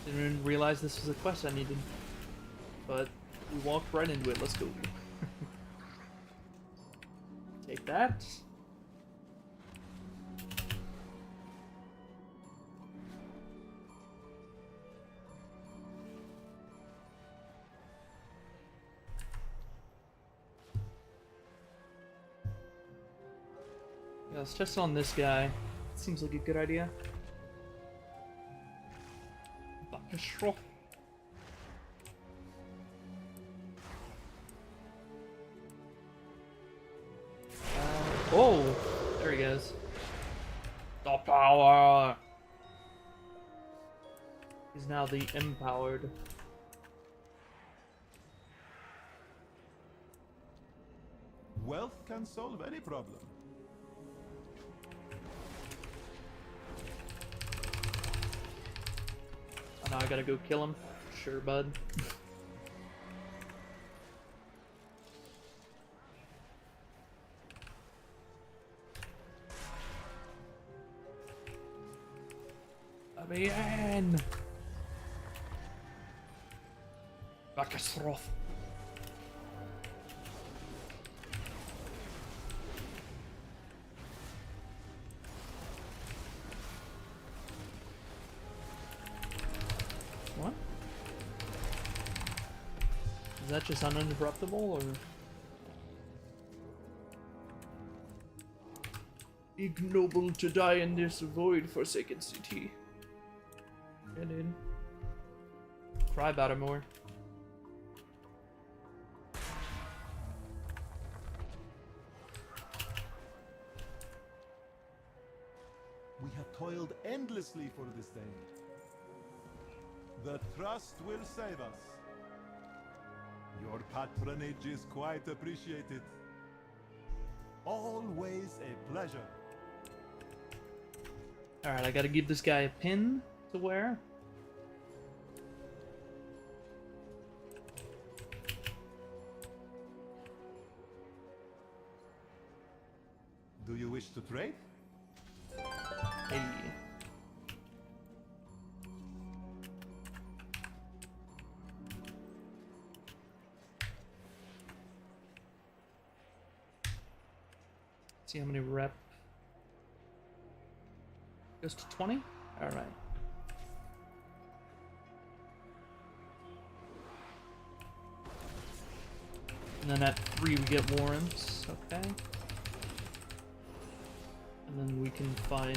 Didn't even realize this was a quest I needed. But we walked right into it. Let's go. Take that. Yeah, let's test on this guy. Seems like a good idea. Bakashro. Oh, there he goes. The power. He's now the empowered. Wealth can solve any problem. Oh, now I gotta go kill him. Sure, bud. Bien. Bakasroth. Is that just uninterruptible, or? Ignoble to die in this void-forsaken city. Get in. Cry about it more. We have toiled endlessly for this day. The trust will save us. Your patronage is quite appreciated. Always a pleasure. Alright, I gotta give this guy a pin to wear. Do you wish to trade? Hey. See how many rep goes to 20? Alright. And then at 3 we get warrants, okay. And then we can find,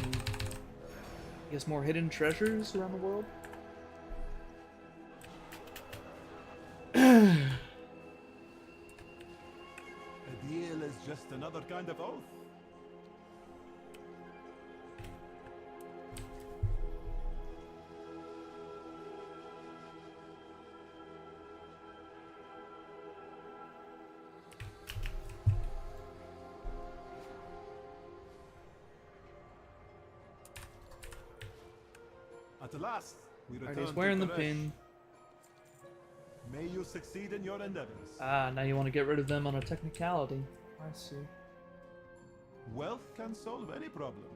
I guess, more hidden treasures around the world. A deal is just another kind of oath. At last, we return Alright, he's to wearing the Koresh. pin. May you succeed in your endeavors. Ah, now you want to get rid of them on a technicality. I see. Wealth can solve any problem.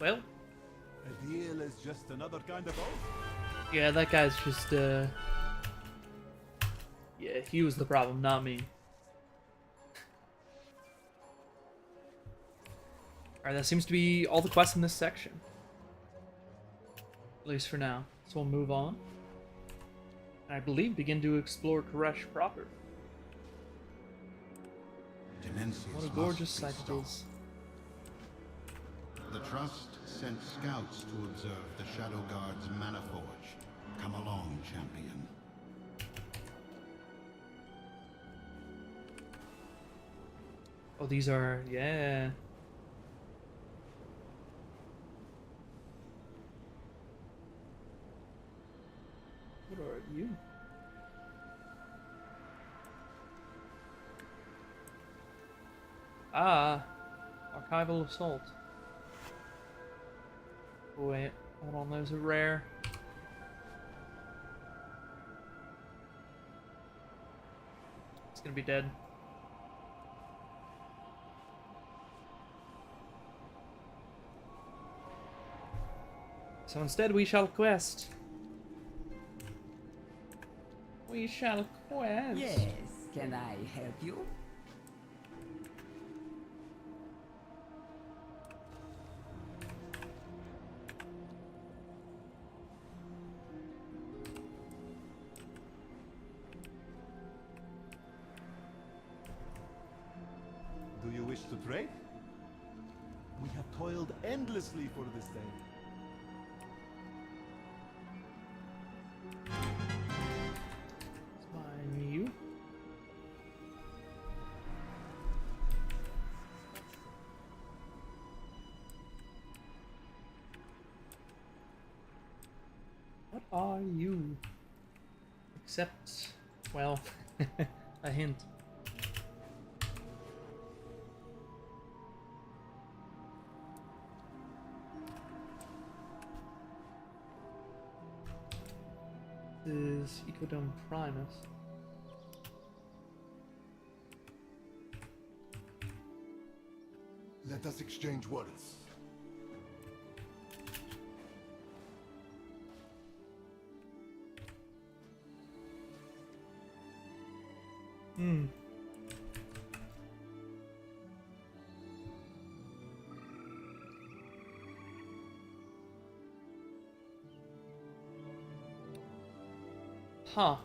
Well, A deal is just another kind of oath. yeah, that guy's just, yeah, he was the problem, not me. Alright, that seems to be all the quests in this section. At least for now. So we'll move on. And I believe begin to explore Koresh proper. Dimensius What a must gorgeous be sight it stopped. is. The Trust sent scouts to observe the Shadow Guard's Mana Forge. Come along, champion. Oh, these are, yeah. What are you? Ah, Archival Assault. Oh, wait, hold on, those are rare. It's gonna be dead. So instead we shall quest. We shall quest. Yes, can I help you? Do you wish to trade? We have toiled endlessly for this day. It's mine, you. What are you? Except, well, a hint. This is Ecodome Primus. Let us exchange words. Hmm. Huh.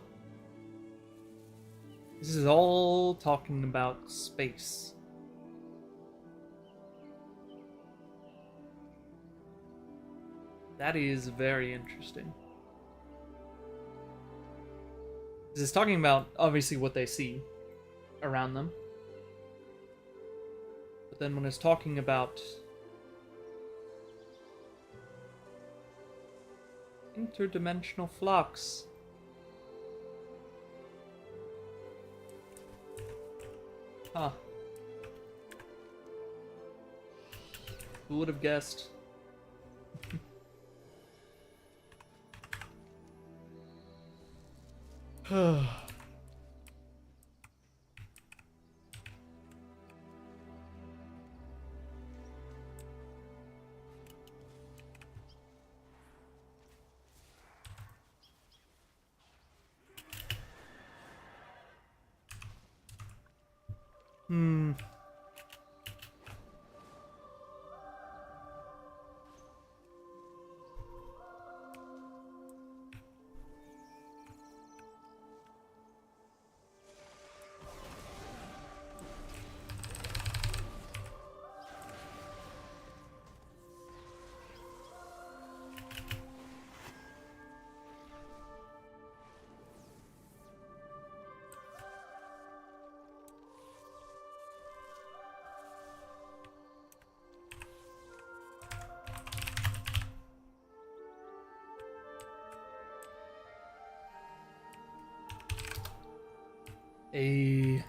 This is all talking about space. That is very interesting. This is talking about, obviously, what they see around them. But then when it's talking about interdimensional flux. Huh. Who would have guessed? Hmm. A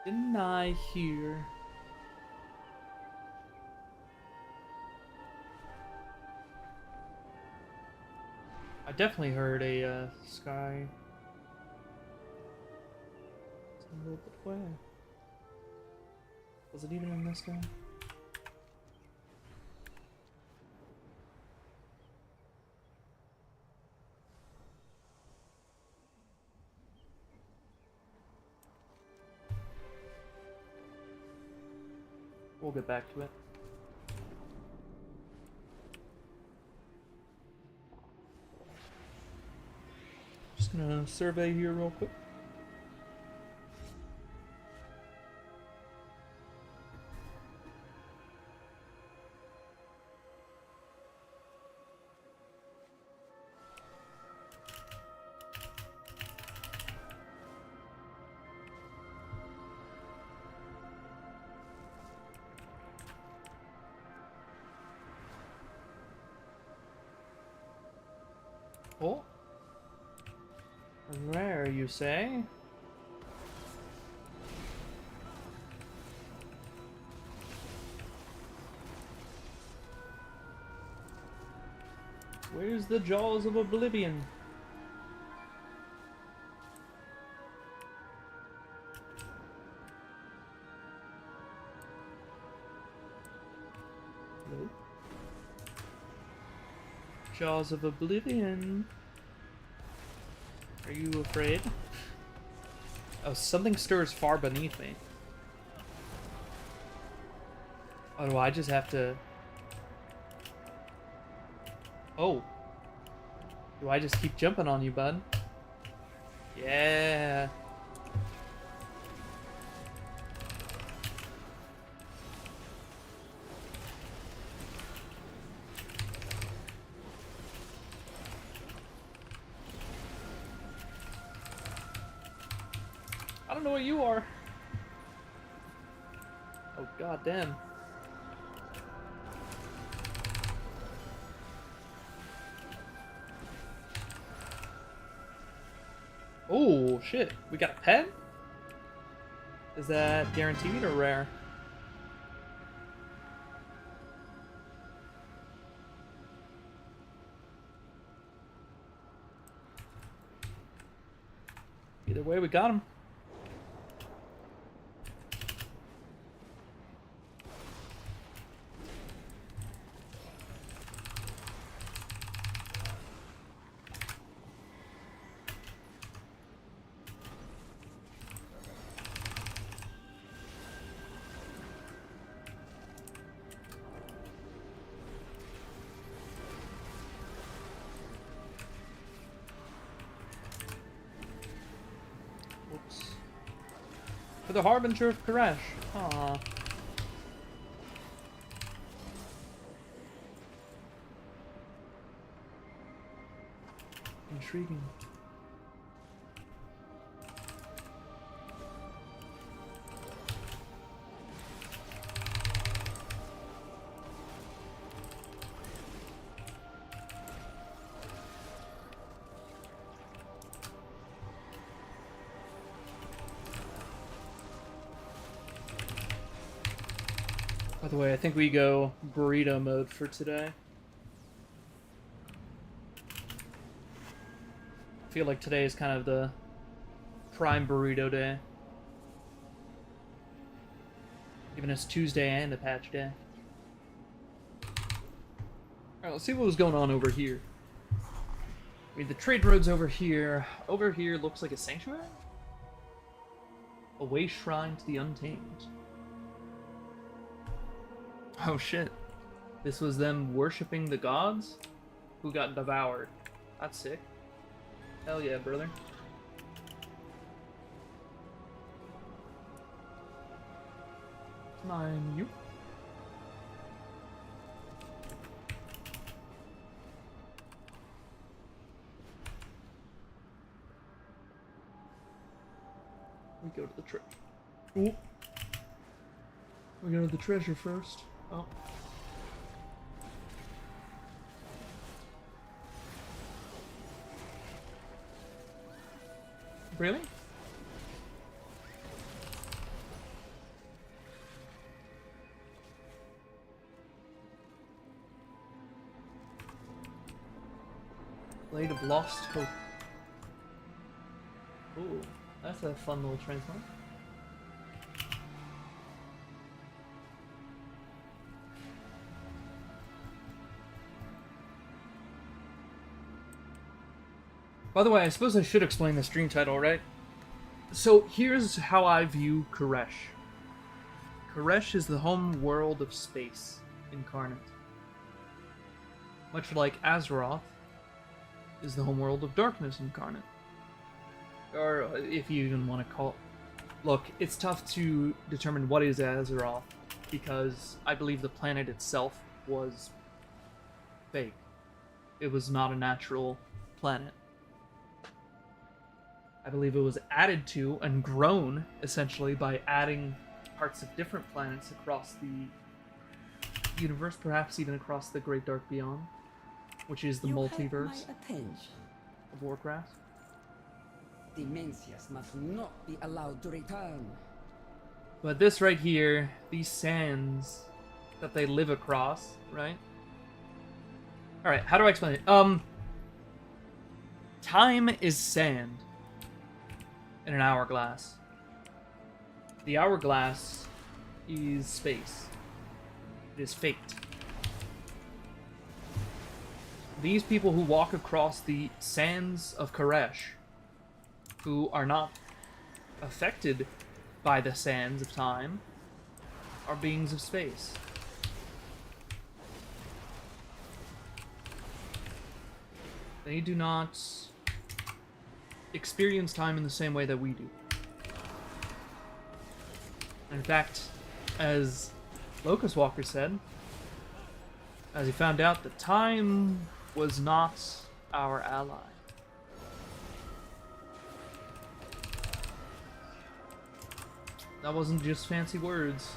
didn't I hear? I definitely heard a sky symbol, but where? Was it even in this game? We'll get back to it. Just gonna survey here real quick. Oh. Rare, you say? Where's the jaws of oblivion? Hello? Jaws of oblivion. Are you afraid? Oh, something stirs far beneath me. Oh, do I just have to... Oh. Do I just keep jumping on you, bud? Yeah. I don't know what you are. Oh, goddamn. Oh, shit. We got a pet? Is that guaranteed or rare? Either way, we got him. For the Harbinger of Koresh. Aww. Intriguing. By the way, I think we go burrito mode for today. I feel like today is kind of the prime burrito day. Even it's Tuesday and a patch day. Alright, let's see what was going on over here. I mean, the trade road's over here. Over here looks like a sanctuary? A way shrine to the untamed. Oh shit. This was them worshipping the gods who got devoured. That's sick. Hell yeah, brother. Mine you. We go to the treasure. Ooh. We go to the treasure first. Oh. Really? Blade of Lost Hope. Ooh, that's a fun little transmog. By the way, I suppose I should explain the stream title, right? So here's how I view Koresh. Koresh is the home world of space incarnate. Much like Azeroth is the home world of darkness incarnate. Or if you even want to call it. Look, it's tough to determine what is Azeroth because I believe the planet itself was fake. It was not a natural planet. I believe it was added to and grown, essentially, by adding parts of different planets across the universe, perhaps even across the Great Dark Beyond, which is the multiverse of Warcraft. Demencias must not be allowed to return. But this right here, these sands that they live across, right? Alright, how do I explain it? Time is sand in an hourglass. The hourglass is space. It is fate. These people who walk across the sands of Koresh, who are not affected by the sands of time, are beings of space. They do not experience time in the same way that we do. In fact, as Locust Walker said, as he found out that time was not our ally. That wasn't just fancy words.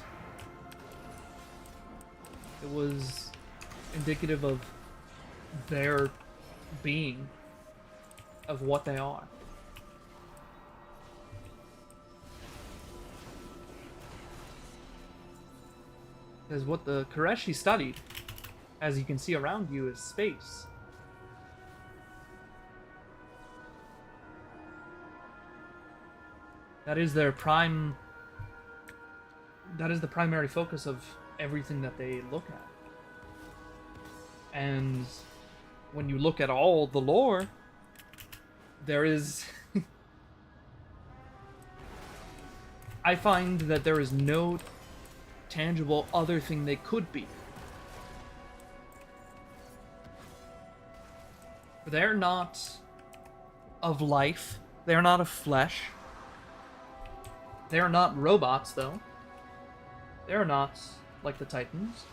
It was indicative of their being, of what they are. Because what the Koreshi studied, as you can see around you, is space. That is their prime... That is the primary focus of everything that they look at. And when you look at all the lore, there is... I find that there is no tangible other thing they could be. They're not of life. They're not of flesh. They're not robots, though. They're not like the Titans.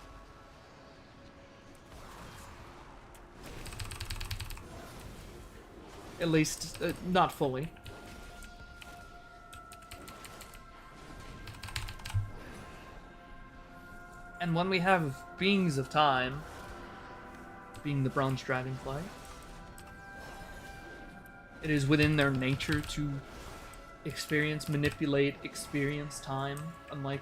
At least, not fully. And when we have beings of time, being the bronze dragonfly, it is within their nature to manipulate, experience time, unlike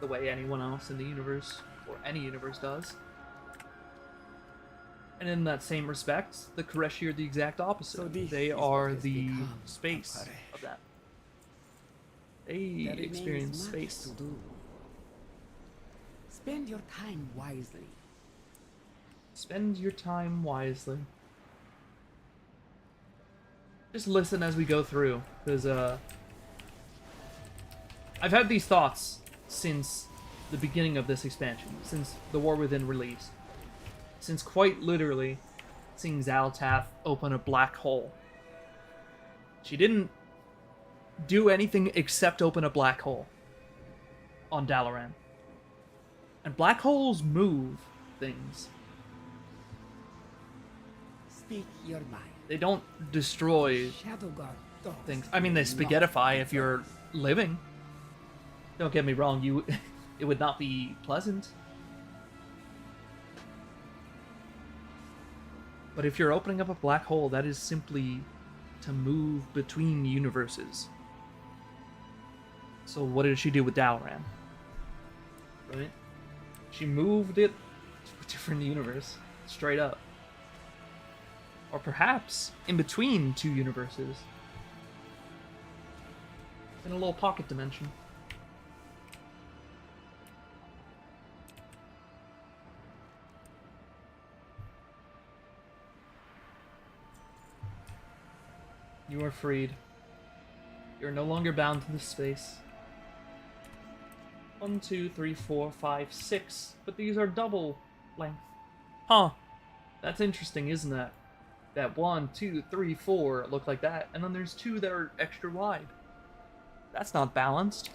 the way anyone else in the universe, or any universe, does. And in that same respect, the Koreshi are the exact opposite. So they are the space of that. They experience space. Spend your time wisely. Spend your time wisely. Just listen as we go through, because I've had these thoughts since the beginning of this expansion, since the War Within release. Since quite literally seeing xal'atath open a black hole. She didn't do anything except open a black hole on Dalaran. And black holes move things. Speak your mind. They don't destroy things. I mean, they spaghettify if you're living. Don't get me wrong, it would not be pleasant. But if you're opening up a black hole, that is simply to move between universes. So what did she do with Dalaran? Right? She moved it to a different universe, straight up. Or perhaps in between two universes. In a little pocket dimension. You are freed. You are no longer bound to this space. 1, 2, 3, 4, 5, 6. But these are double length. Huh. That's interesting, isn't it? That 1, 2, 3, 4 look like that. And then there's 2 that are extra wide. That's not balanced.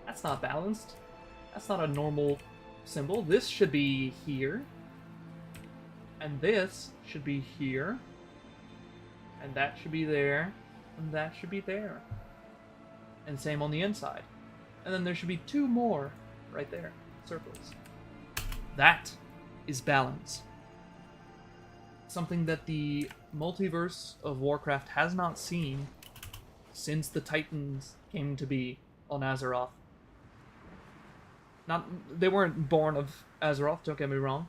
That's not balanced. That's not a normal symbol. This should be here. And this should be here. And that should be there. And that should be there. And same on the inside. And then there should be 2 more right there. Circles. That is balance. Something that the multiverse of Warcraft has not seen since the Titans came to be on Azeroth. They weren't born of Azeroth, don't get me wrong.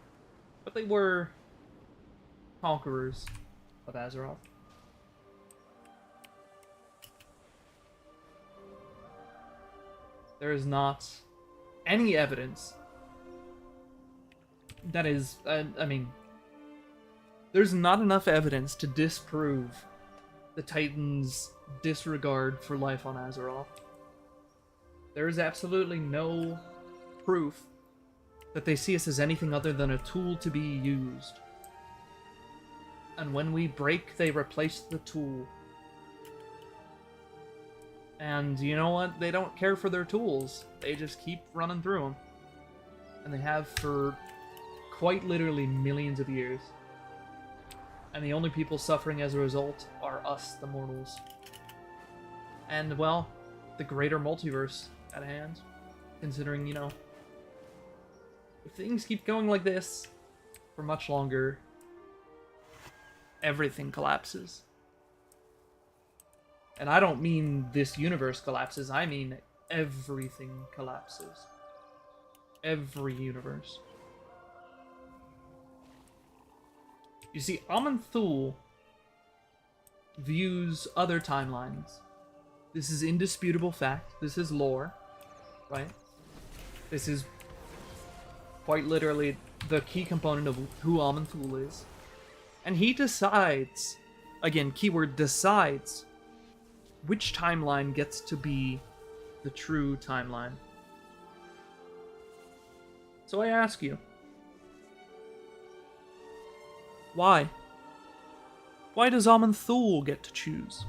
But they were conquerors of Azeroth. There is not any evidence that is, I mean, there's not enough evidence to disprove the Titans' disregard for life on Azeroth. There is absolutely no proof that they see us as anything other than a tool to be used. And when we break, they replace the tool. And you know what? They don't care for their tools. They just keep running through them. And they have for quite literally millions of years. And the only people suffering as a result are us, the mortals. And, well, the greater multiverse at hand. Considering, you know, if things keep going like this for much longer, everything collapses. And I don't mean this universe collapses, I mean everything collapses. Every universe. You see, Aman'Thul views other timelines This is indisputable fact. This is lore, right? This is quite literally the key component of who Aman'Thul is. And he decides, again, keyword decides, which timeline gets to be the true timeline. So I ask you, why? Why does Aman'Thul get to choose?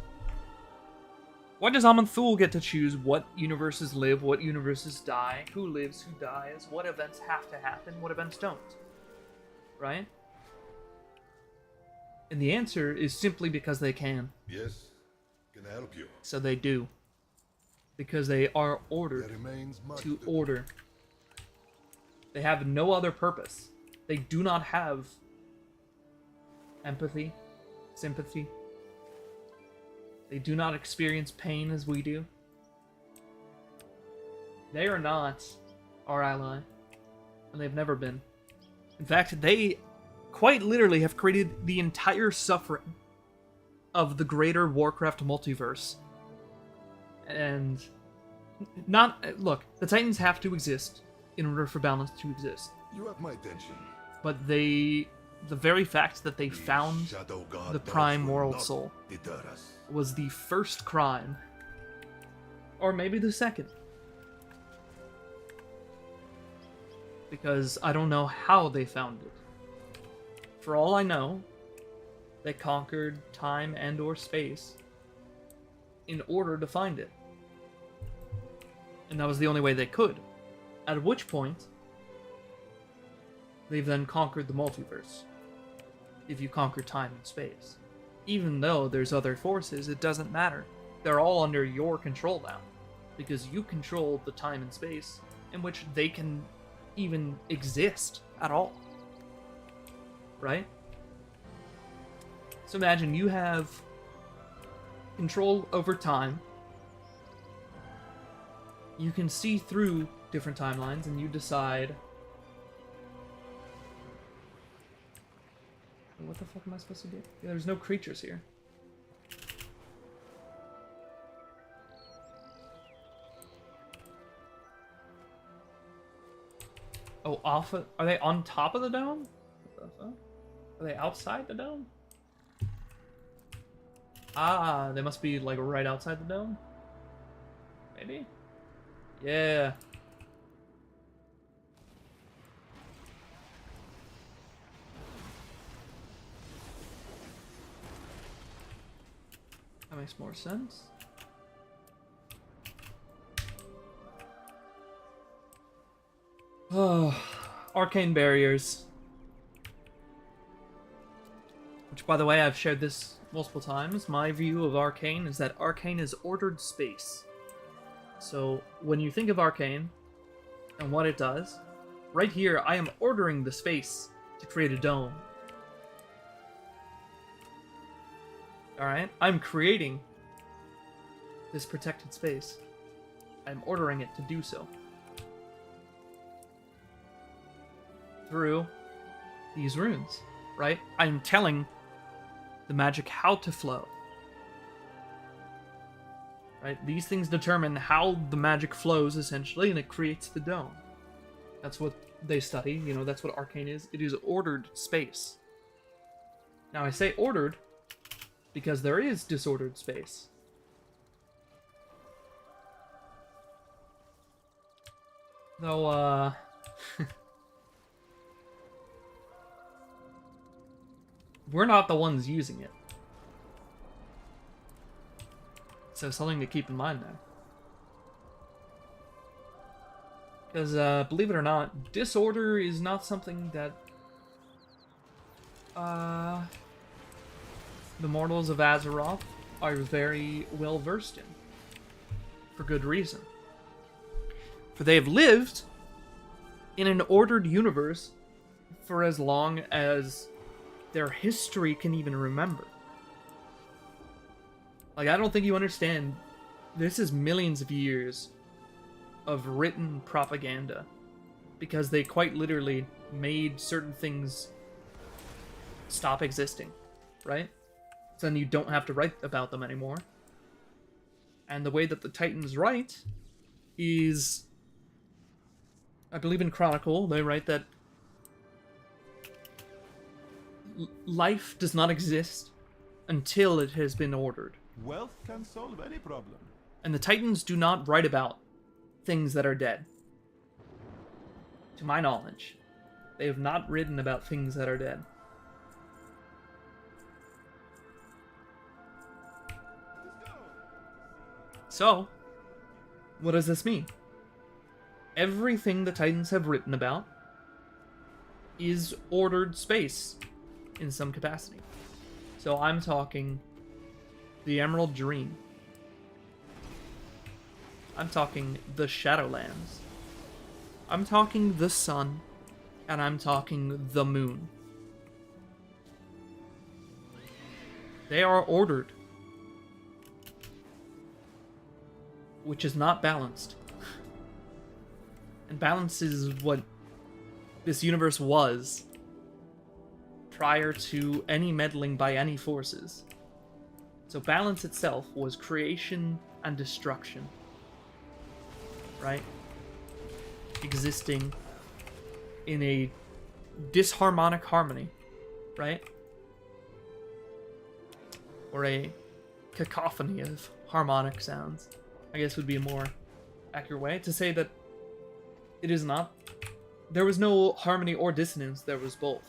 Why does Aman'Thul get to choose what universes live, what universes die, who lives, who dies, what events have to happen, what events don't? Right? And the answer is simply because they can. Yes, can I help you? So they do. Because they are ordered to order. They have no other purpose. They do not have empathy, sympathy. They do not experience pain as we do. They are not our ally, and they've never been. In fact, they quite literally have created the entire suffering of the greater Warcraft multiverse. And look, the Titans have to exist in order for balance to exist. You have my attention. But the very fact that they found the Prime World Soul was the first crime, or maybe the second. Because I don't know how they found it. For all I know, they conquered time and or space in order to find it. And that was the only way they could. At which point, they've then conquered the multiverse. If you conquer time and space. Even though there's other forces, it doesn't matter. They're all under your control now. Because you control the time and space in which they can even exist at all. Right? So imagine you have control over time. You can see through different timelines and you decide, what the fuck am I supposed to do? Yeah, there's no creatures here. Oh, are they on top of the dome? What the fuck? Are they outside the dome? Ah, they must be like right outside the dome? Maybe? Yeah. That makes more sense. Oh, arcane barriers. Which, by the way, I've shared this multiple times. My view of arcane is that arcane is ordered space. So, when you think of arcane and what it does, right here, I am ordering the space to create a dome. Alright? I'm creating this protected space. I'm ordering it to do so. Through these runes, right? I'm telling the magic how to flow. Right? These things determine how the magic flows, essentially, and it creates the dome. That's what they study, you know, that's what arcane is. It is ordered space. Now, I say ordered because there is disordered space. Though, we're not the ones using it. So something to keep in mind there. Because, believe it or not, disorder is not something that the mortals of Azeroth are very well versed in. For good reason. For they have lived in an ordered universe for as long as their history can even remember. Like, I don't think you understand. This is millions of years of written propaganda. Because they quite literally made certain things stop existing. Right? So then you don't have to write about them anymore. And the way that the Titans write is, I believe in Chronicle, they write that life does not exist until it has been ordered. Wealth can solve any problem. And the Titans do not write about things that are dead. To my knowledge, they have not written about things that are dead. So, what does this mean? Everything the Titans have written about is ordered space in some capacity. So I'm talking the Emerald Dream. I'm talking the Shadowlands. I'm talking the sun, and I'm talking the moon. They are ordered, which is not balanced. And balance is what this universe was prior to any meddling by any forces. So balance itself was creation and destruction, right? Existing in a disharmonic harmony, right? Or a cacophony of harmonic sounds, I guess would be a more accurate way to say that it is not. There was no harmony or dissonance, there was both.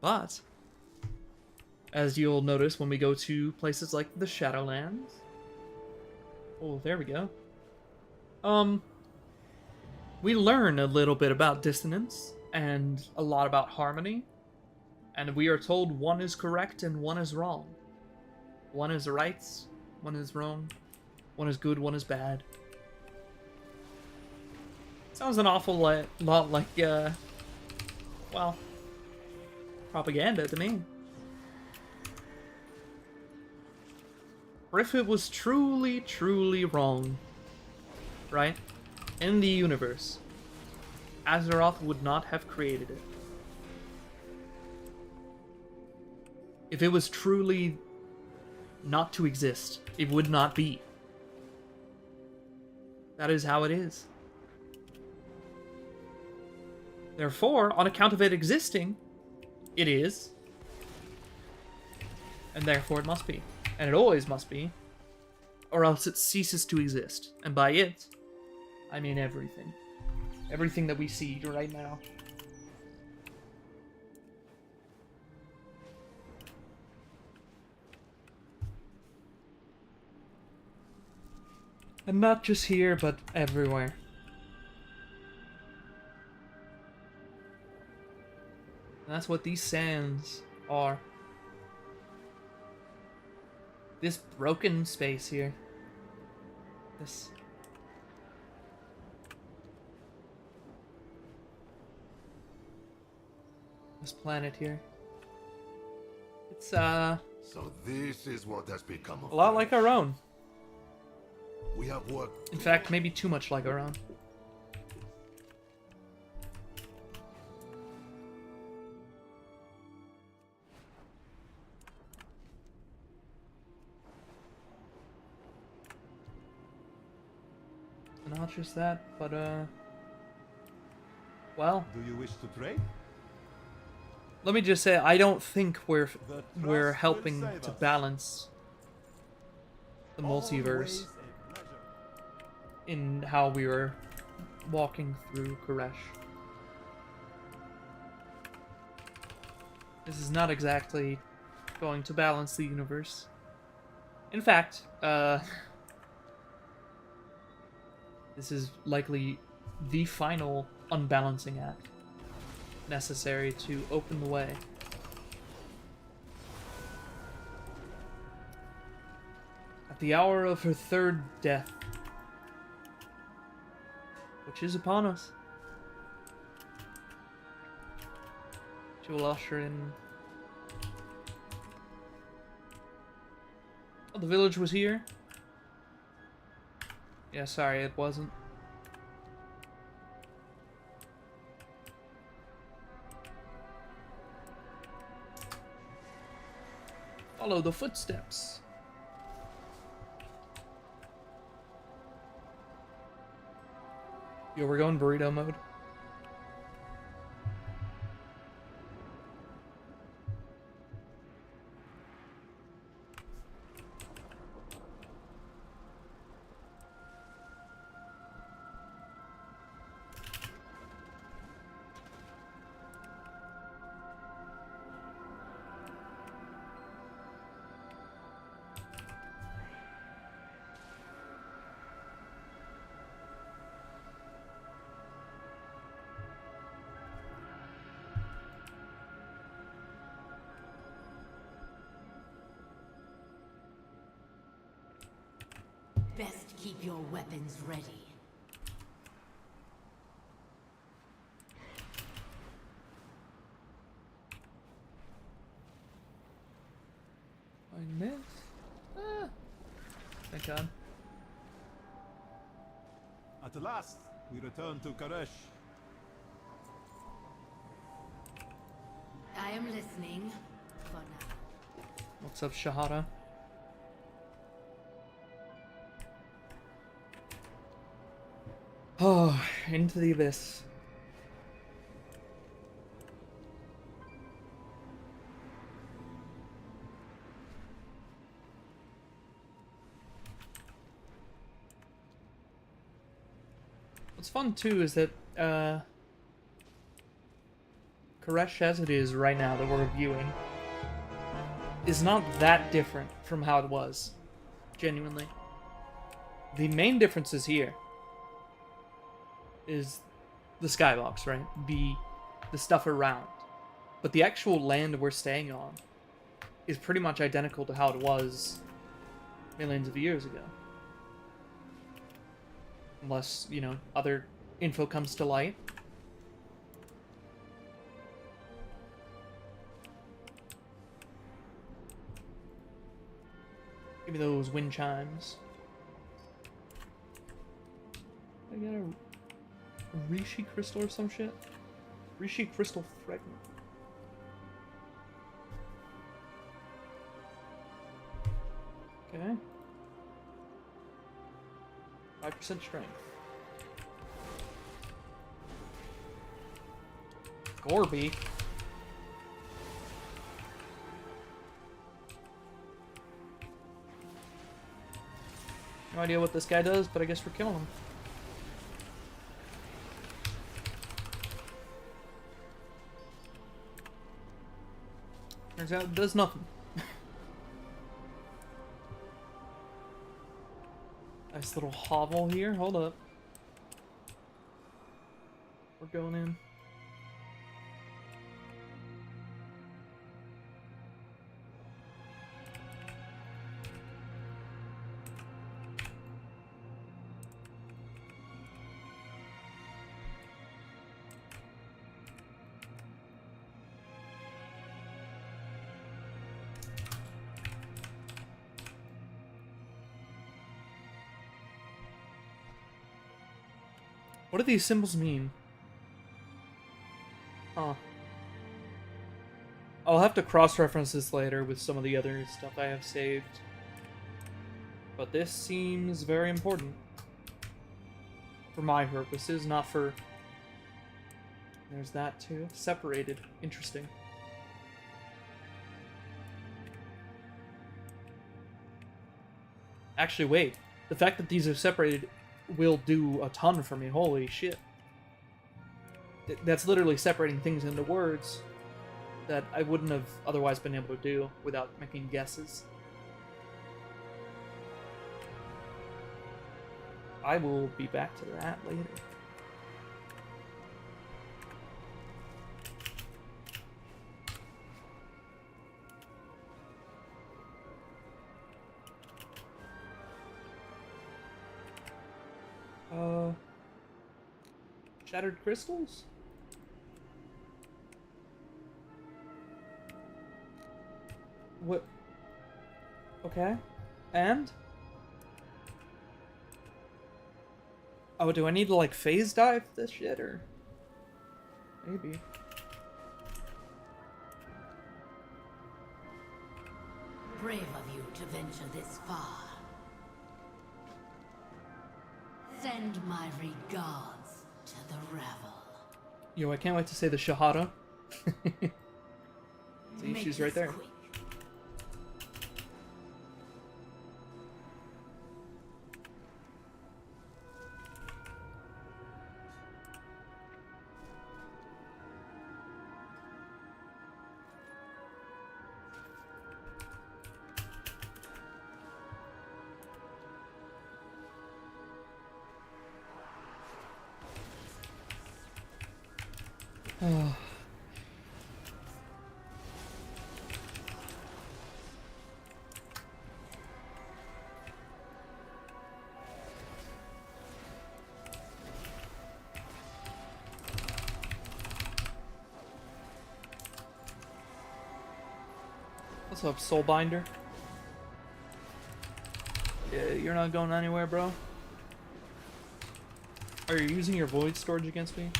But, as you'll notice when we go to places like the Shadowlands... Oh, there we go. We learn a little bit about dissonance, and a lot about harmony, and we are told one is correct and one is wrong. One is right, one is wrong, one is good, one is bad. Sounds an awful lot like, well, propaganda to me. Or if it was truly, truly wrong, right, in the universe, Azeroth would not have created it. If it was truly not to exist, it would not be. That is how it is. Therefore, on account of it existing, it is. And therefore it must be. And it always must be. Or else it ceases to exist. And by it, I mean everything. Everything that we see right now. And not just here, but everywhere. And that's what these sands are. This broken space here. This planet here. It's So this is what has become of a lot like our own. We have work. In fact, maybe too much like our own. Not just that, but well, Do you wish to trade? let me just say I don't think we're will helping save to us. balance the multiverse Always a pleasure. in how we were walking through Koresh. This is not exactly going to balance the universe. In fact, this is likely the final unbalancing act necessary to open the way. At the hour of her third death, which is upon us, she will usher in... Oh, the village was here? Yeah, sorry, it wasn't. Follow the footsteps. Yo, we're going burrito mode. Best keep your weapons ready. I missed. Ah. Thank God. At last, we return to Karesh. I am listening for now. What's up, Shahada? Oh, into the abyss. What's fun too is that Koresh as it is right now that we're reviewing is not that different from how it was. Genuinely. The main differences here is the skybox, right? The stuff around. But the actual land we're staying on is pretty much identical to how it was millions of years ago. Unless, you know, other info comes to light. Give me those wind chimes. I got a Rishi crystal or some shit? Rishi crystal fragment. Okay. 5% strength. Gorby. No idea what this guy does, but I guess we're killing him. Turns out it does nothing. Nice little hovel here. Hold up. We're going in. What do these symbols mean? Huh. I'll have to cross-reference this later with some of the other stuff I have saved. But this seems very important. For my purposes, not for... There's that too. Separated. Interesting. Actually, wait. The fact that these are separated will do a ton for me. Holy shit. That's literally separating things into words that I wouldn't have otherwise been able to do without making guesses. I will be back to that later. Shattered crystals? What? Okay. And? Oh, do I need to, like, phase dive this shit, or? Maybe. Brave of you to venture this far. Send my regards to the revel. Yo, I can't wait to say the Shahada. See, Make she's right this there. quick. Oh. What's up, Soulbinder? Yeah, you're not going anywhere, bro. Are you using your void storage against me?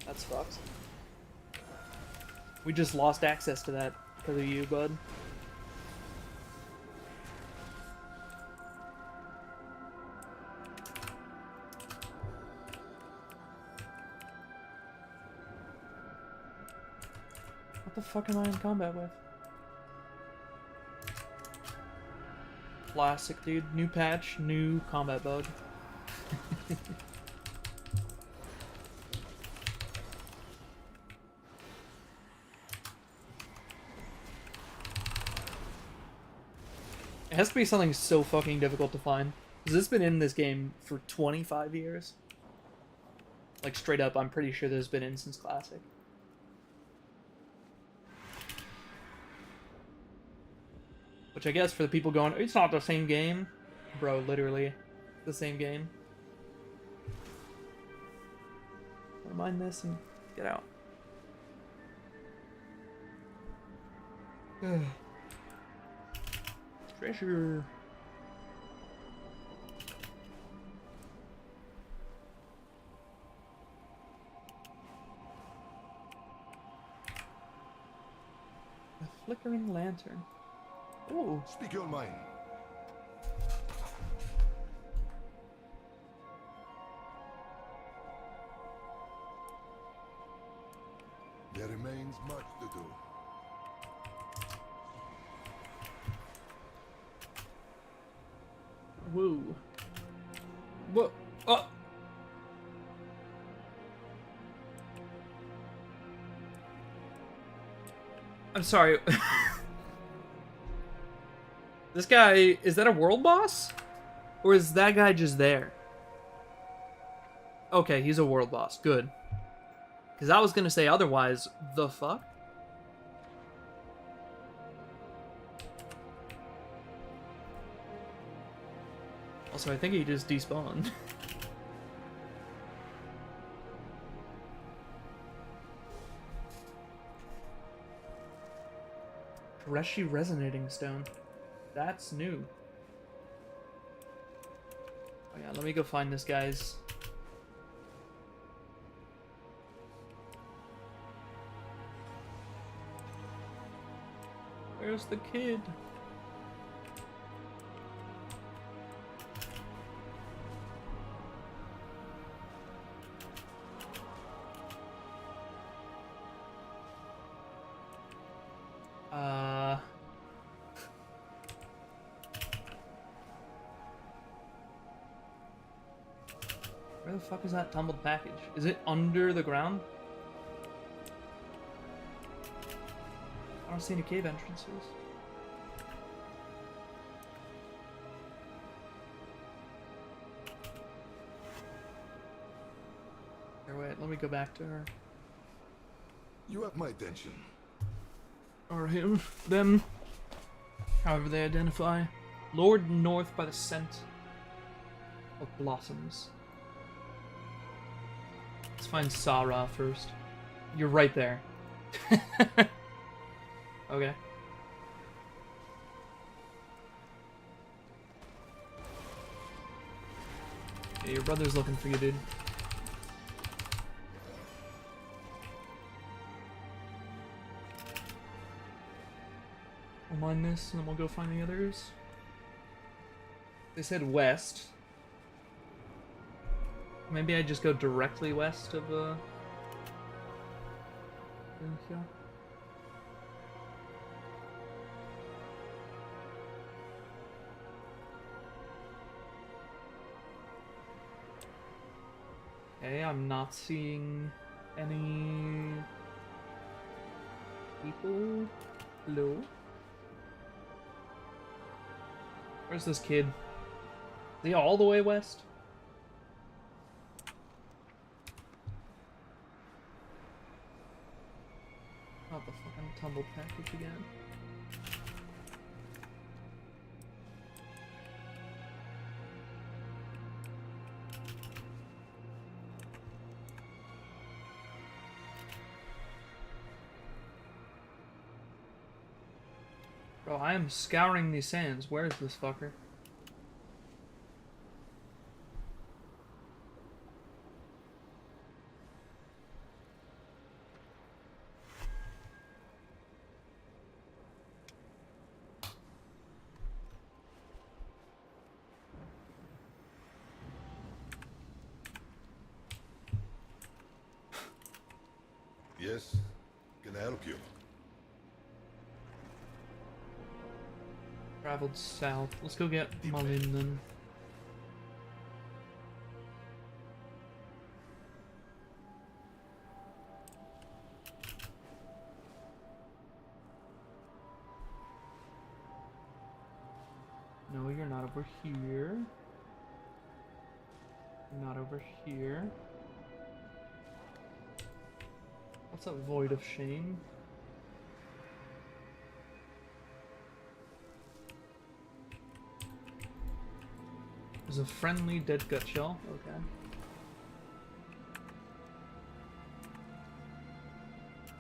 That's fucked. We just lost access to that because of you, bud. What the fuck am I in combat with? Classic, dude. New patch, new combat bug. It has to be something so fucking difficult to find. Because it's been in this game for 25 years. Like, straight up, I'm pretty sure there's been in since Classic. Which I guess for the people going, it's not the same game. Bro, literally, the same game. Wanna mine this and get out. Treasure. A flickering lantern. Oh, Speak your mind. There remains much to do. woo. Whoa. Oh. I'm sorry. This guy, is that a world boss? Or is that guy just there? Okay, he's a world boss. Good. Because I was going to say otherwise, the fuck? Also, I think he just despawned. Reshi Resonating Stone. That's new. Oh yeah, let me go find this guy's. Where's the kid? Where the fuck is that tumbled package? Is it under the ground? I don't see any cave entrances. Here, wait, let me go back to her. You have my attention. Or him, them, however they identify. Lured north by the scent of blossoms. Let's find Sarah first. You're right there. Okay. Yeah, your brother's looking for you, dude. We'll mine this and then we'll go find the others. They said west. Maybe I just go directly west of yeah. Okay, I'm not seeing any people. Hello? Where's this kid? Is he all the way west? Not the fucking tumbled package again. Bro, I am scouring these sands. Where is this fucker? Yes, can I help you? Traveled south. Let's go get Malin then. No, you're not over here. You're not over here. What's up, Void of Shame? There's a friendly dead gut shell. Okay.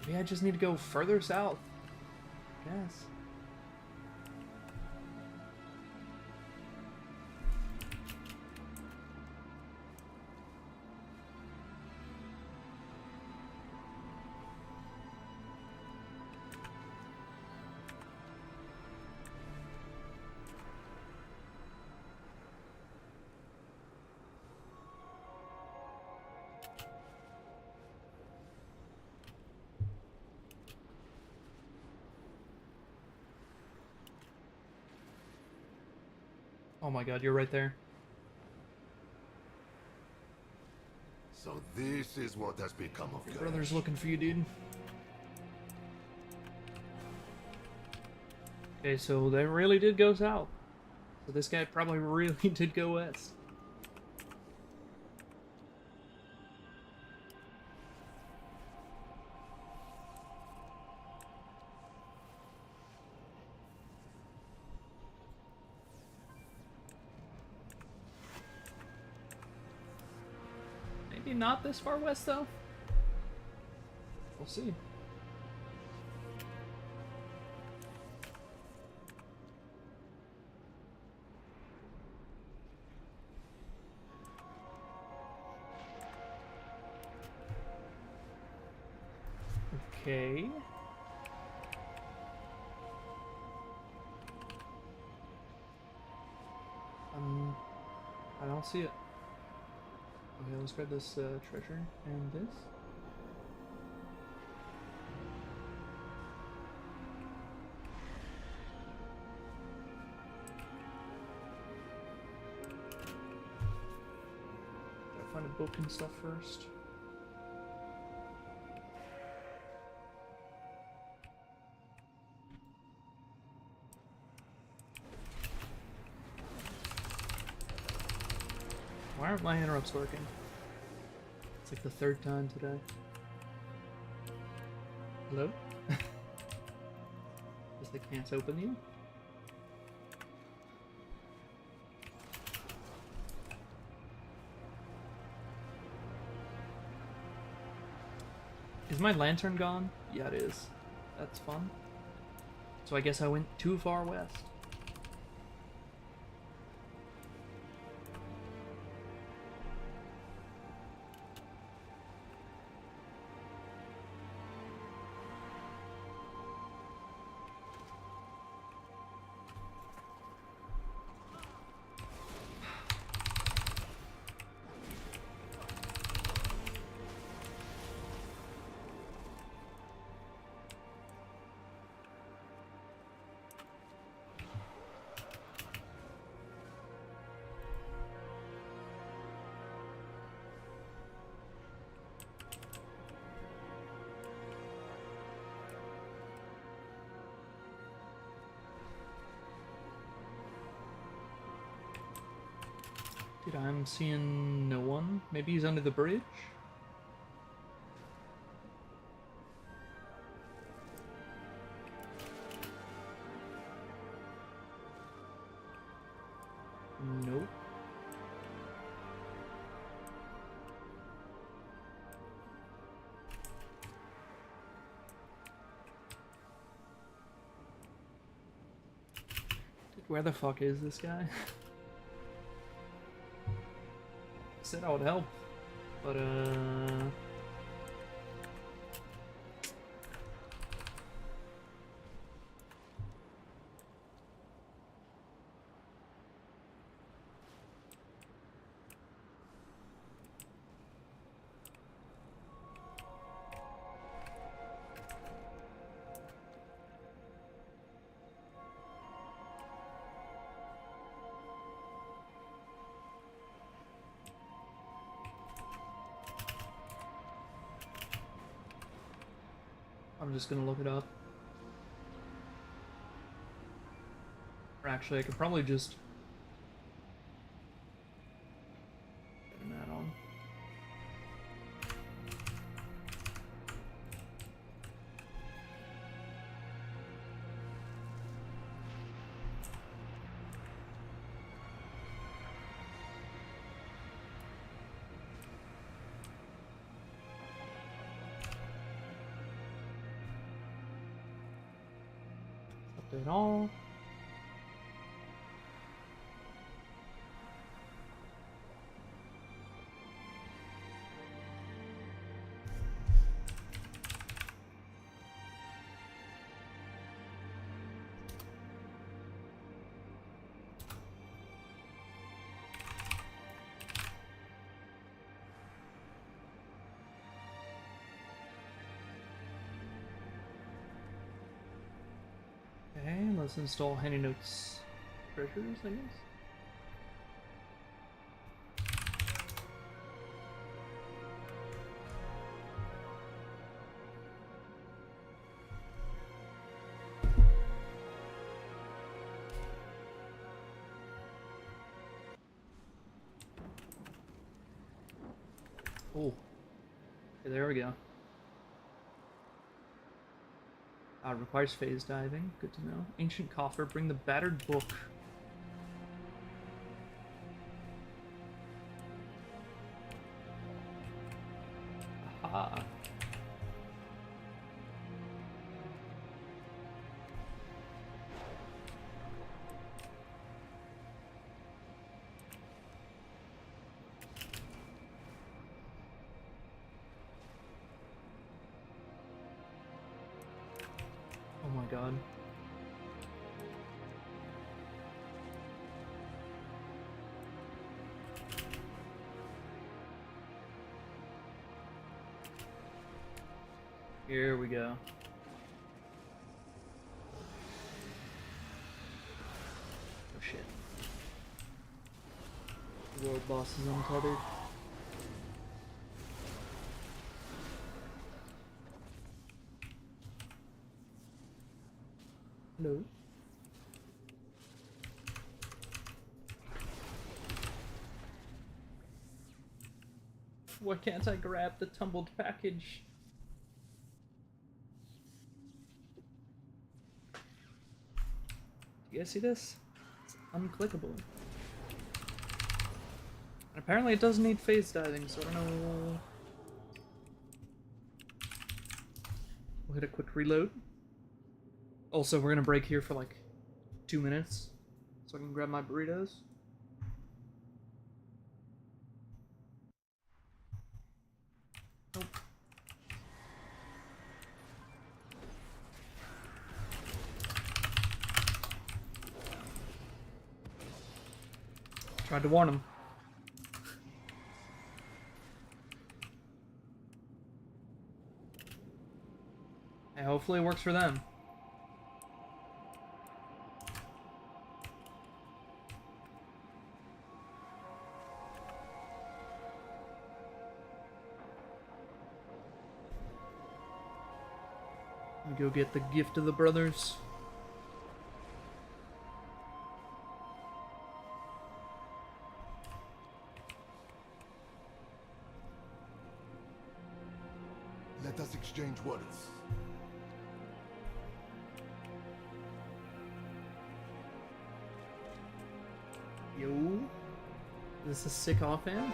Maybe I just need to go further south. Yes. Oh my god, you're right there. So this is what has become of Your Gersh. brother's looking for you, dude. Okay, so they really did go south. So this guy probably really did go west. Maybe not this far west, though. We'll see. Okay. I don't see it. Okay, let's grab this treasure and this. Gotta find a book and stuff first. Why aren't my interrupts working? It's like the third time today. Hello? Guess they can't open you? Is my lantern gone? Yeah, it is. That's fun. So I guess I went too far west. Dude, I'm seeing no one. Maybe he's under the bridge? Nope. Dude, where the fuck is this guy? Said I would help, but I'm just gonna look it up. Or actually, I could probably just turn that on. Update all. Okay, let's install Handy Notes treasures, I guess. Oh, okay, there we go. Requires phase diving. Good to know. Ancient coffer. Bring the battered book. Aha. Oh my god. Here we go. Oh shit. The world boss is untethered. Hello. Why can't I grab the tumbled package? You guys see this? It's unclickable. And apparently it doesn't need phase diving, so I don't know. We'll hit a quick reload. Also, we're gonna break here for like 2 minutes so I can grab my burritos. Nope. Tried to warn him. Hey, hopefully it works for them. Let me go get the gift of the brothers. outwards. Yo. Is this a sick offhand?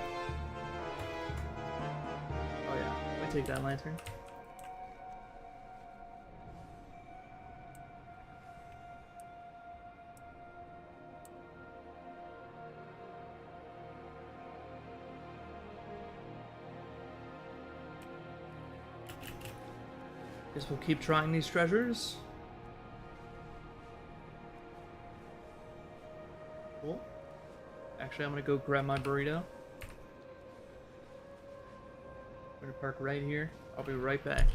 Oh yeah, I take that lantern. Guess we'll keep trying these treasures. Cool. Actually, I'm gonna go grab my burrito. I'm gonna park right here. I'll be right back.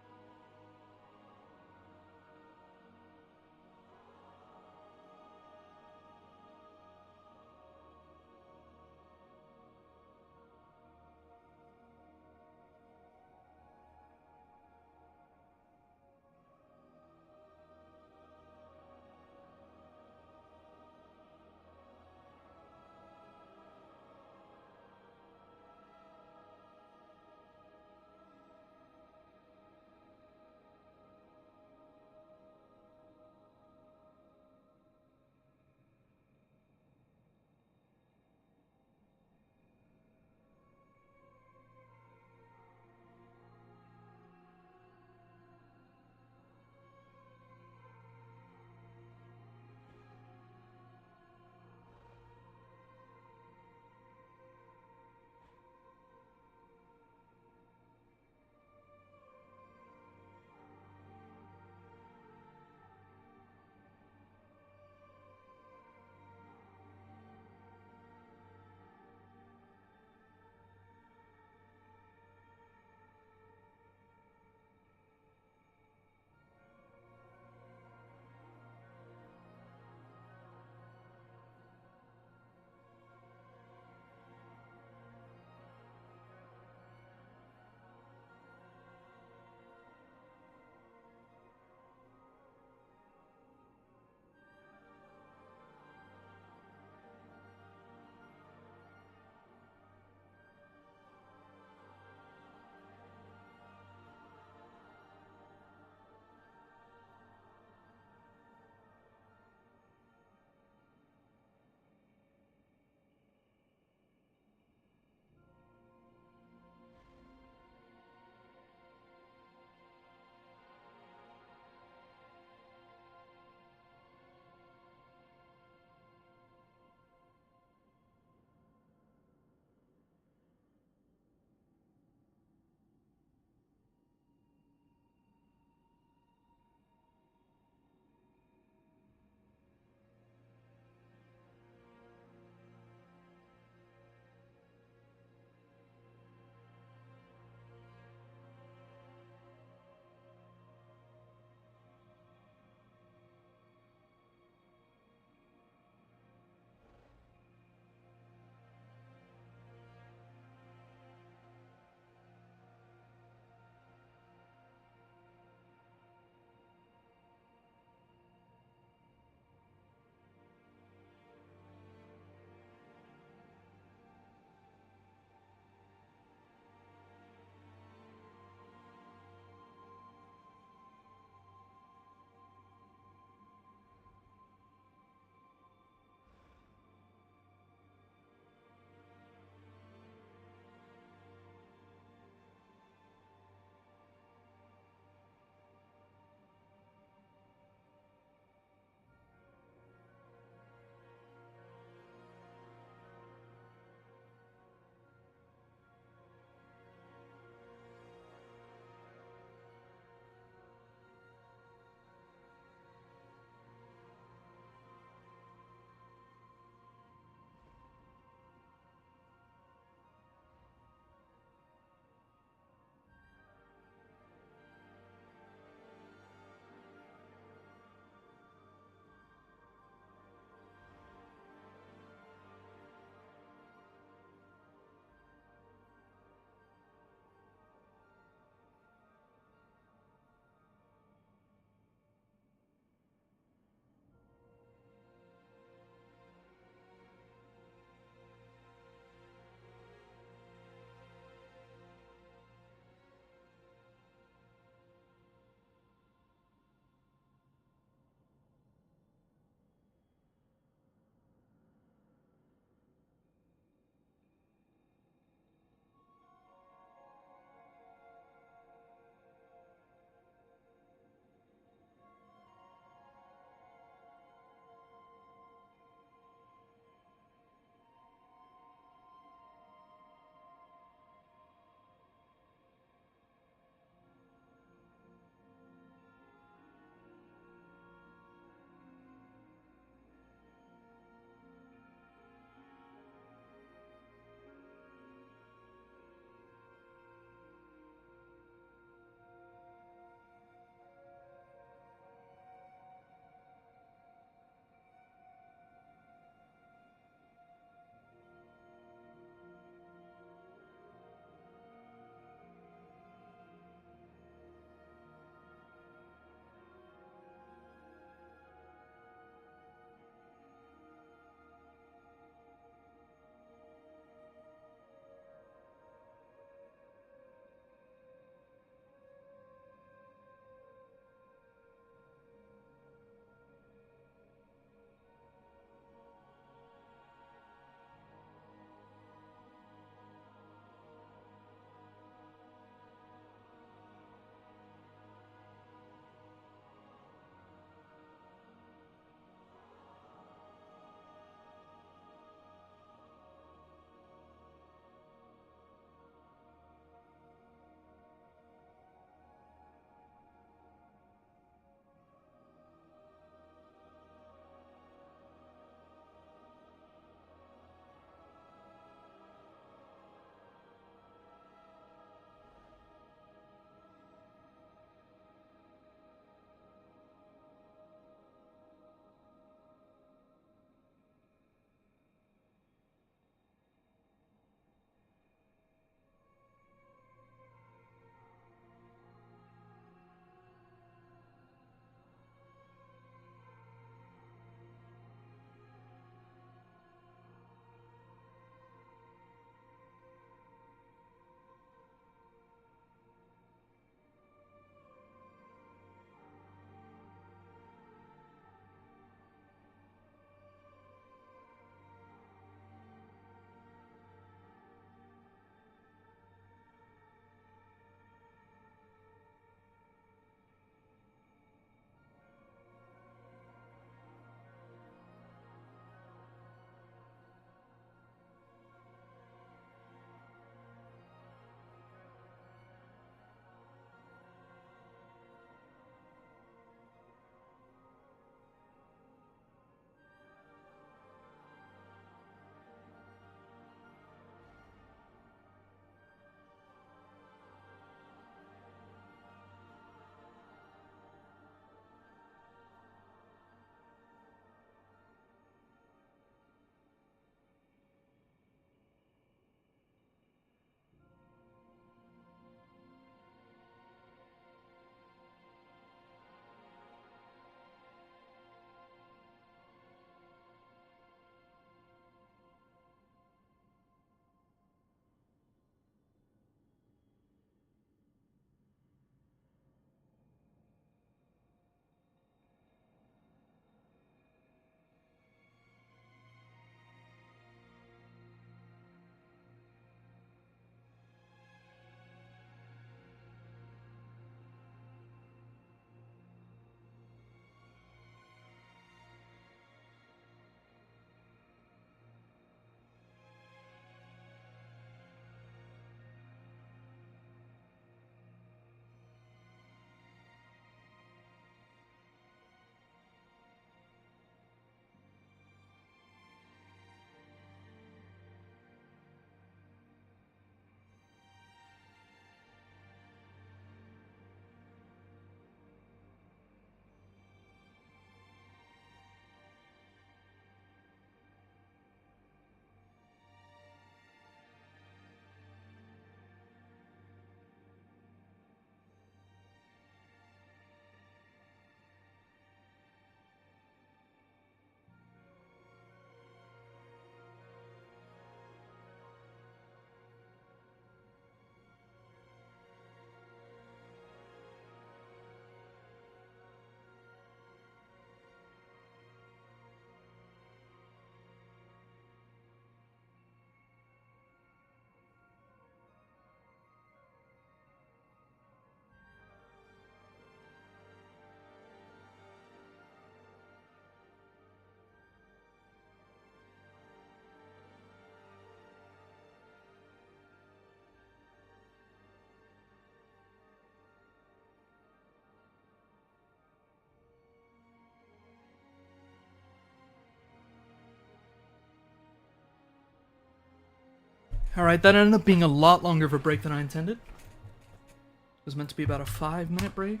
Alright, that ended up being a lot longer of a break than I intended. It was meant to be about a 5-minute break,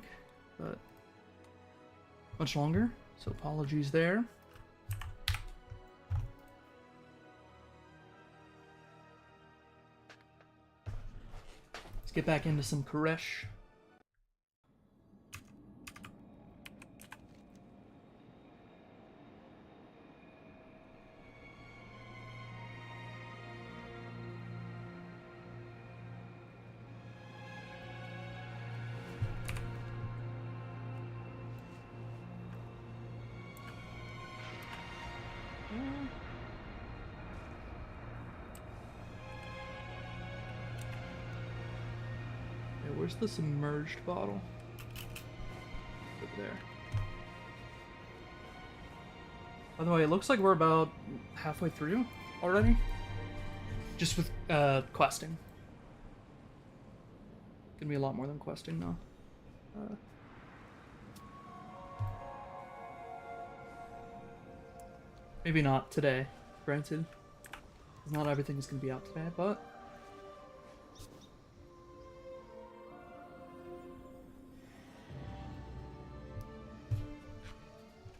but much longer, so apologies there. Let's get back into some Koresh. Where's the submerged bottle? Over there. By the way, it looks like we're about halfway through already. Just with questing. Gonna be a lot more than questing though. Maybe not today, granted. 'Cause not everything is gonna be out today, but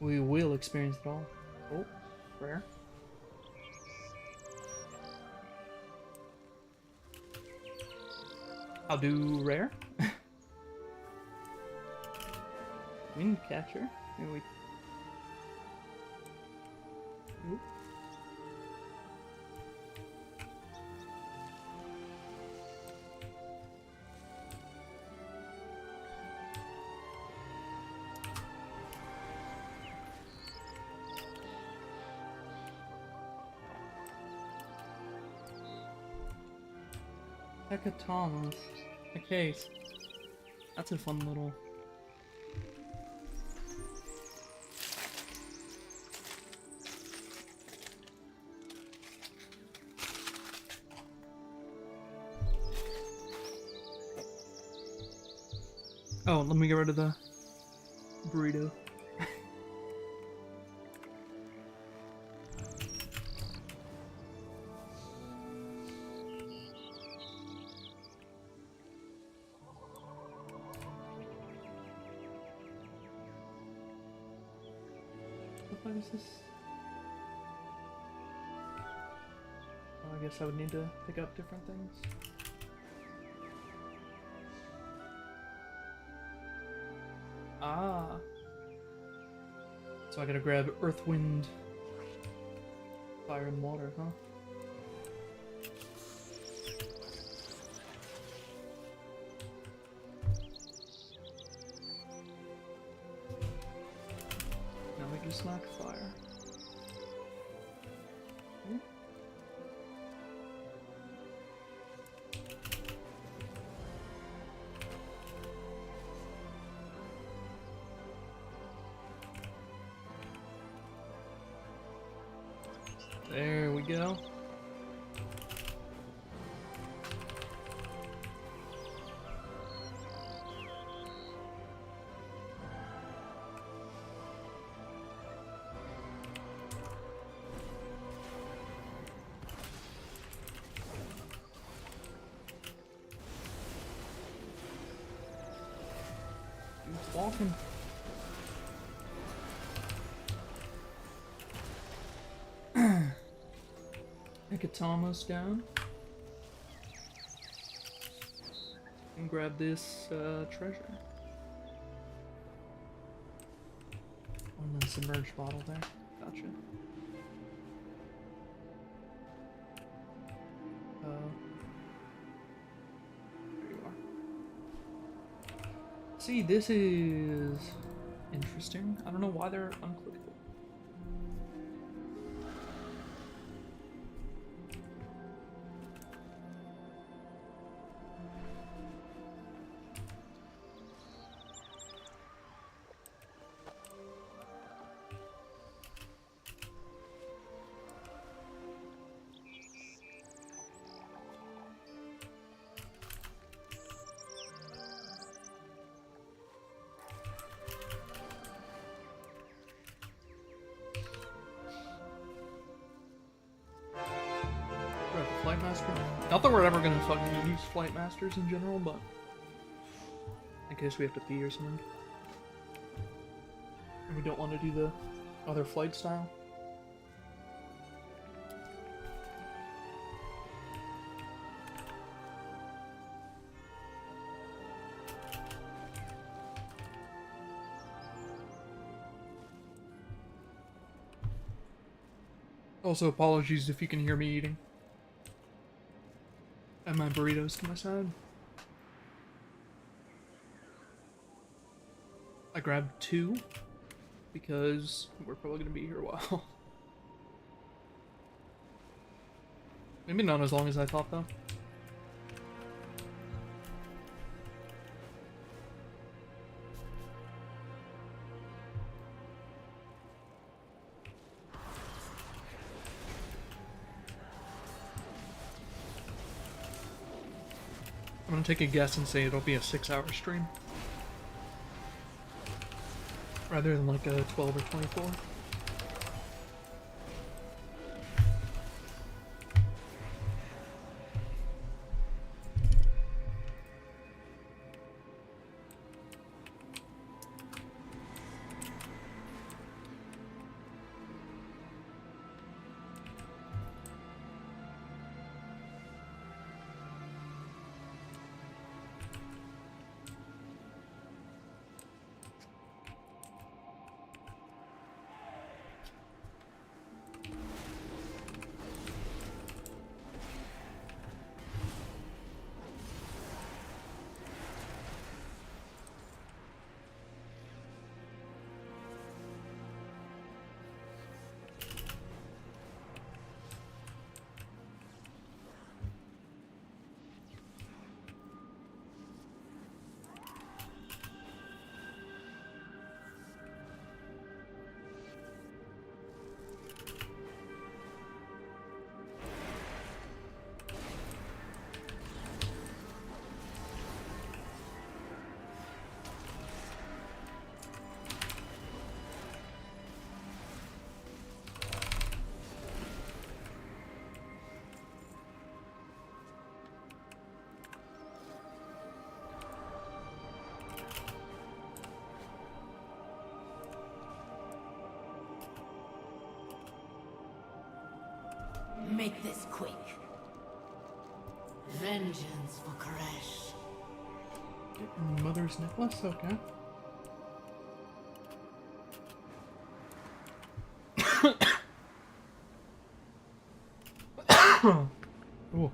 we will experience it all. Oh, rare. I'll do rare. Wind catcher. Maybe we. Ooh. Hecatomas. A case. That's a fun little... Oh, let me get rid of the burrito. What is this? Oh, I guess I would need to pick up different things. Ah. So I gotta grab earth, wind, fire, and water, huh? Now we just lack fire. Hmm? There we go. He's walking. Hecatomas down. And grab this treasure. And then submerged bottle there. Gotcha. There you are. See, this is interesting. I don't know why they're unclickable. Flight Master. Not that we're ever gonna fucking use Flight Masters in general, but in case we have to pee or something. And we don't want to do the other flight style. Also, apologies if you can hear me eating. And my burritos to my side. I grabbed 2 because we're probably gonna be here a while. Maybe not as long as I thought, though. I'm gonna take a guess and say it'll be a 6-hour stream. Rather than like a 12 or 24. Make this quick. Vengeance for Koresh. Mother's necklace? Okay. Ooh.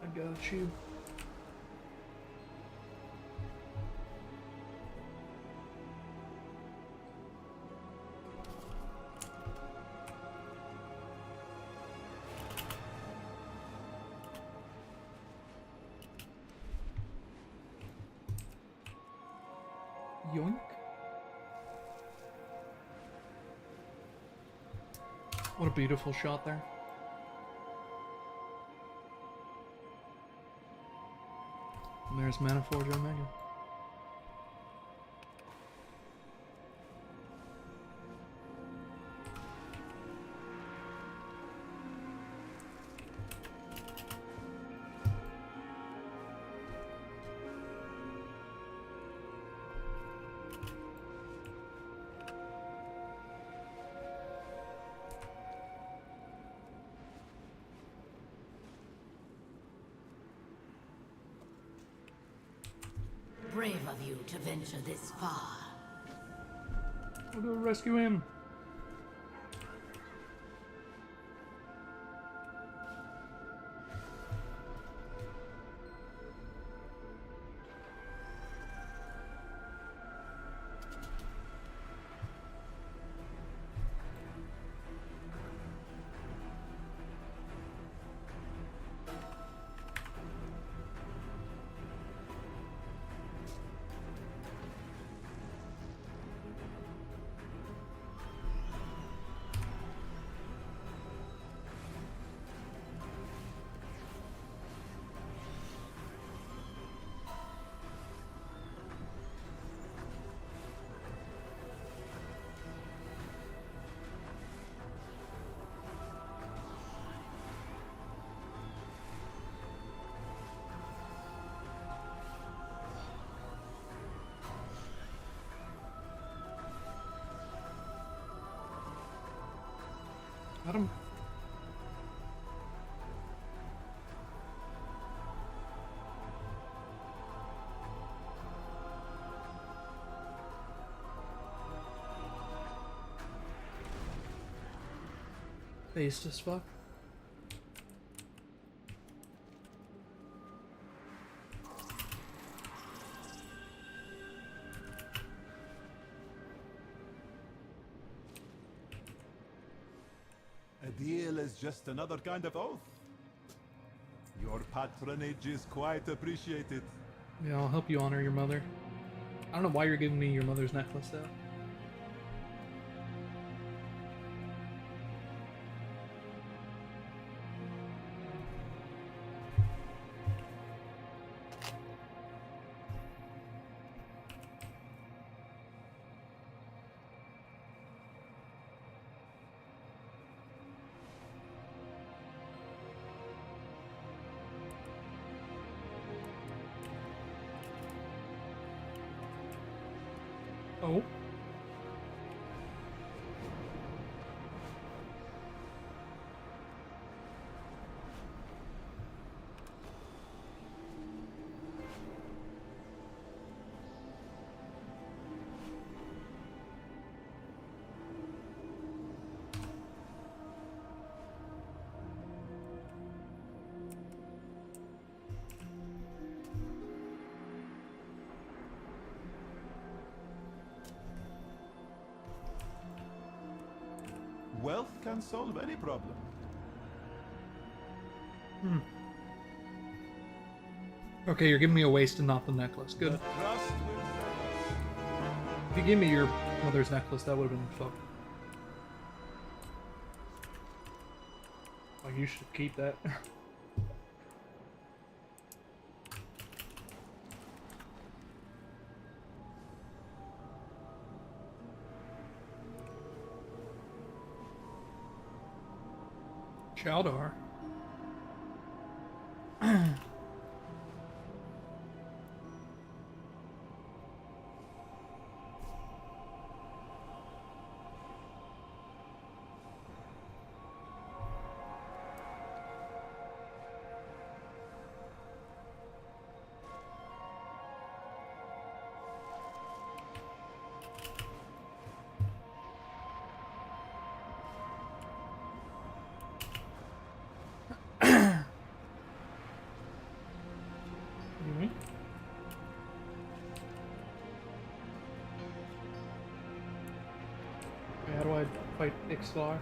I got you. Yoink. What a beautiful shot there. And there's Maniforge Omega. Brave of you to venture this far. We'll go rescue him. Got him. Based as fuck. A deal is just another kind of oath. Your patronage is quite appreciated. Yeah, I'll help you honor your mother. I don't know why you're giving me your mother's necklace though. Oh. Wealth can solve any problem. Hmm. Okay, you're giving me a waist and not the necklace. Good. The trust will serve us. If you gave me your mother's necklace, that would have been fucked. Like, you should keep that. Chaldar. How do I fight Ixalar?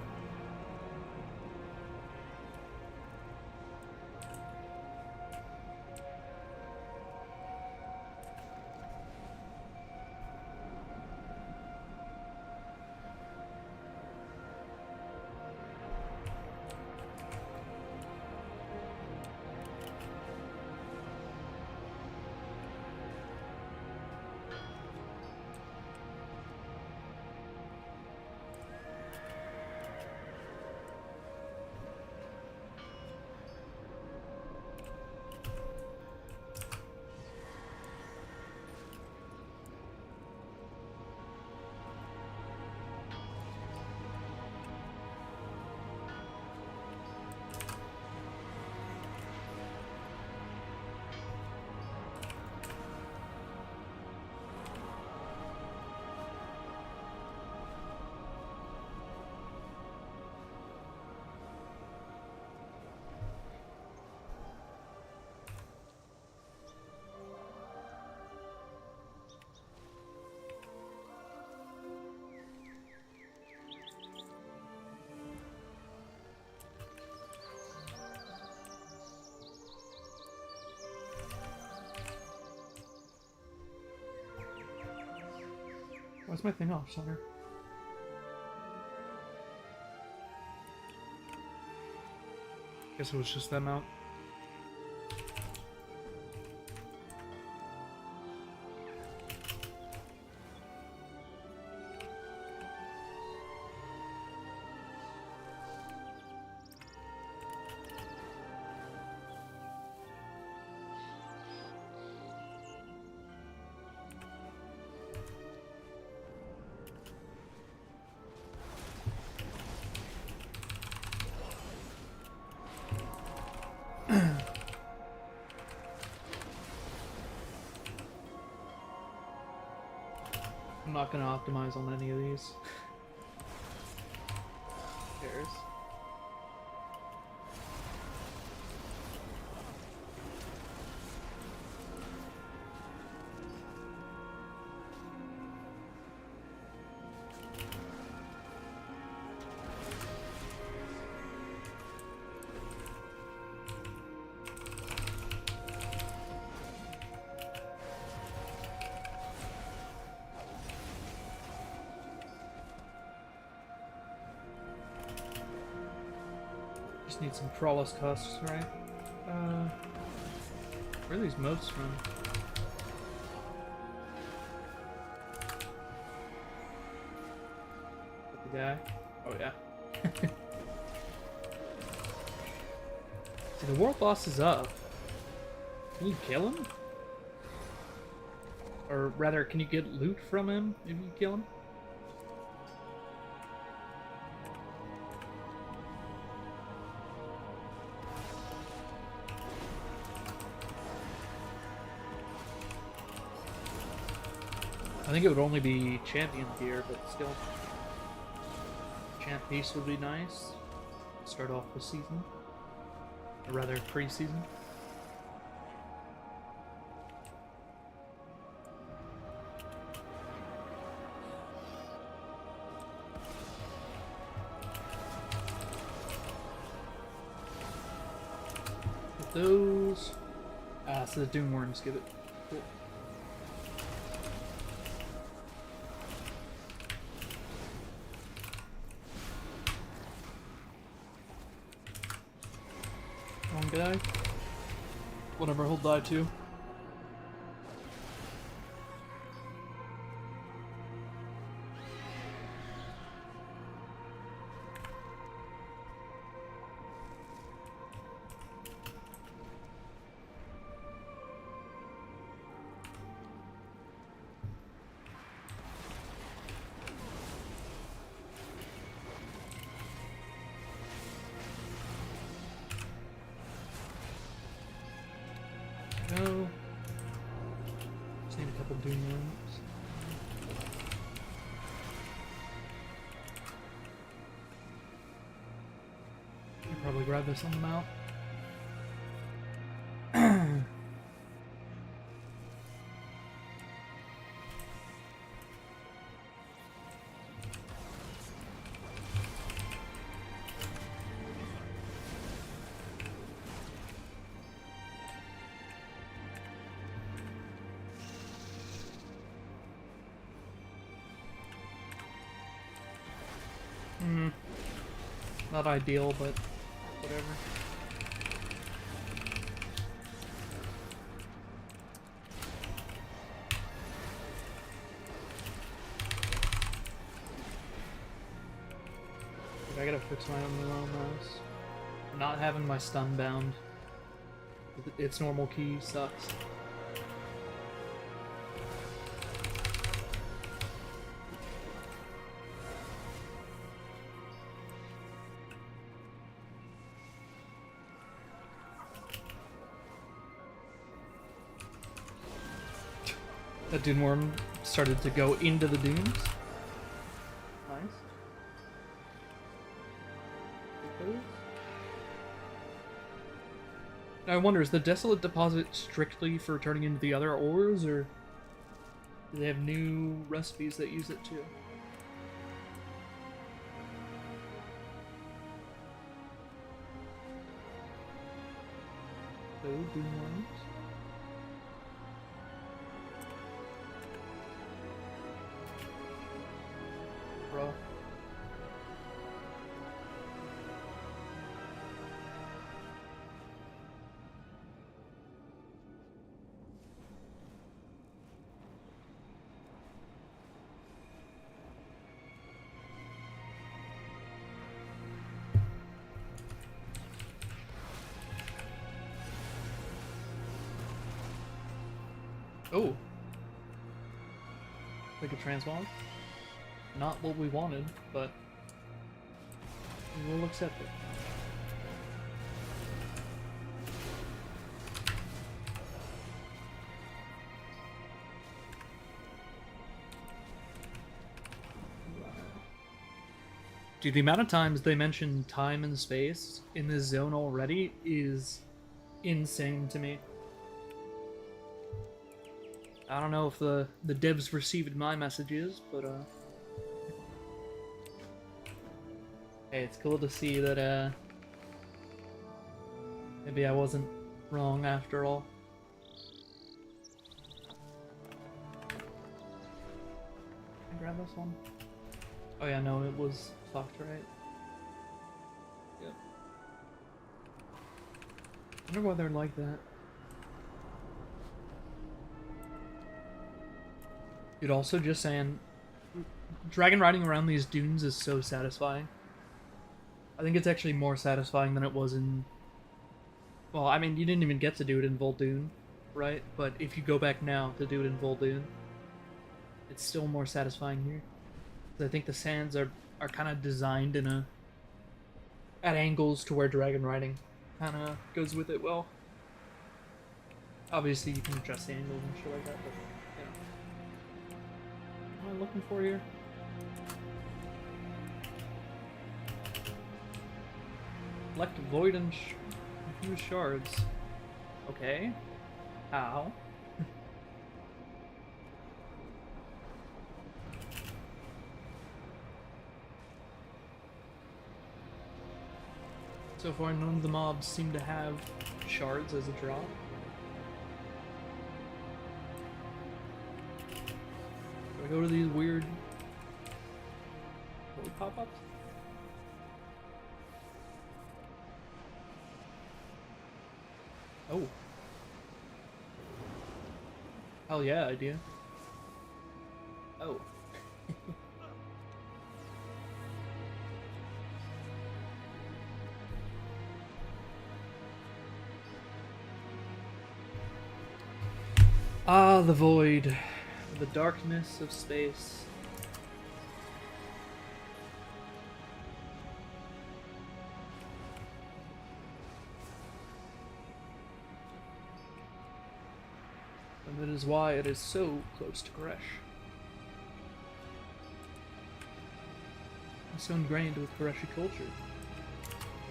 Why's my thing off, Sutter? Guess it was just that mount. I'm not gonna optimize on any of these. Who cares? Just need some Prowless costs, right? Where are these motes from? The guy? Oh yeah. See, the world boss is up. Can you kill him? Or rather, can you get loot from him if you kill him? I think it would only be champion gear, but still. Champ piece would be nice. Start off the season. Or rather, pre-season. Get those. So the Doom Worms give it. Cool. Wrong guy. Whatever, he'll die too. Go. Just need a couple Doom Worms. I'll probably grab this on the mount. Not ideal, but whatever. I gotta fix my own mouse. Not having my stun bound. Its normal key sucks. That Doom Worm started to go into the dunes. Nice. Now I wonder, is the Desolate Deposit strictly for turning into the other ores, or do they have new recipes that use it too? Oh, Doom Worms. Bro. Oh. Like a transmog? Not what we wanted, but we'll accept it. Dude, the amount of times they mention time and space in this zone already is insane to me. I don't know if the devs received my messages, but hey, it's cool to see that maybe I wasn't wrong after all. Can I grab this one? Oh yeah, no, it was fucked, right? Yep. I wonder why they're like that. Dude, also just saying, dragon riding around these dunes is so satisfying. I think it's actually more satisfying than it was in... Well, I mean, you didn't even get to do it in Vol'dun, right? But if you go back now to do it in Vol'dun, it's still more satisfying here. I think the sands are kind of designed in at angles to where dragon riding kind of goes with it well. Obviously, you can adjust the angles and shit like that, but you know. What am I looking for here? Collect void and infused shards. Okay. How? So far, none of the mobs seem to have shards as a drop. Do I go to these weird pop-ups? Oh. Hell yeah, idea. Oh. Ah, the void. The darkness of space. And that is why it is so close to Koresh. It's so ingrained with Koreshi culture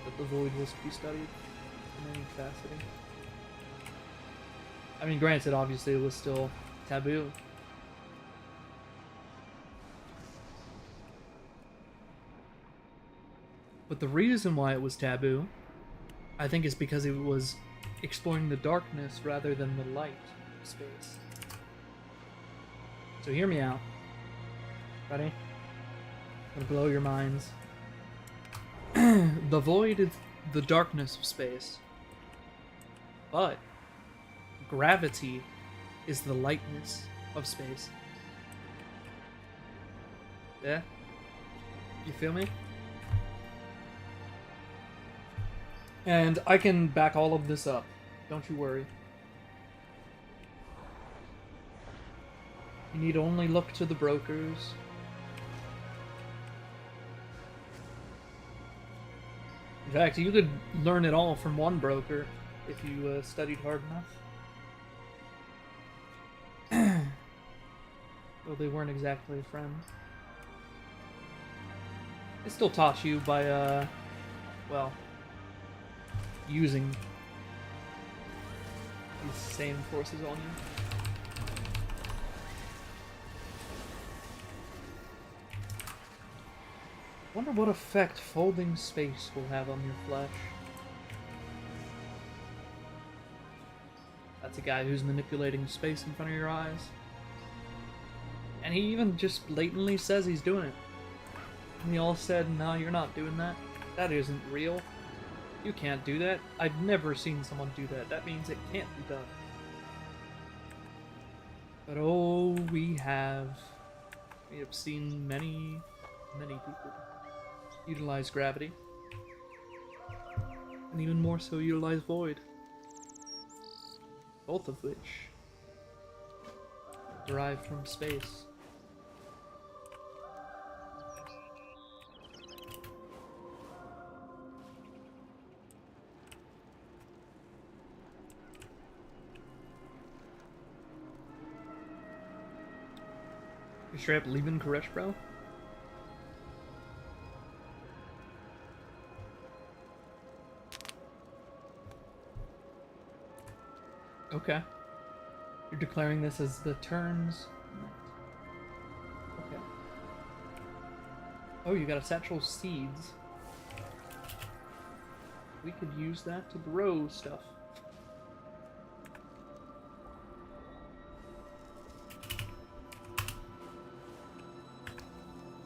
that the void was to be studied in any capacity. I mean, granted, obviously it was still taboo. But the reason why it was taboo, I think, is because it was exploring the darkness rather than the light of space. So hear me out. Ready? I'm gonna blow your minds. The void is the darkness of space. But gravity is the lightness of space. Yeah? You feel me? And I can back all of this up. Don't you worry. You need only look to the brokers. In fact, you could learn it all from one broker if you studied hard enough. Though they weren't exactly a friend. They still taught you by, well, using these same forces on you. Wonder what effect folding space will have on your flesh. That's a guy who's manipulating space in front of your eyes. And he even just blatantly says he's doing it. And they all said, no, you're not doing that. That isn't real. You can't do that. I've never seen someone do that. That means it can't be done. But oh, we have seen many people utilize gravity. And even more so utilize void. Both of which derive from space. You straight up leaving Koresh, bro? Okay. You're declaring this as the terms. Okay. Oh, you got a satchel of seeds. We could use that to grow stuff.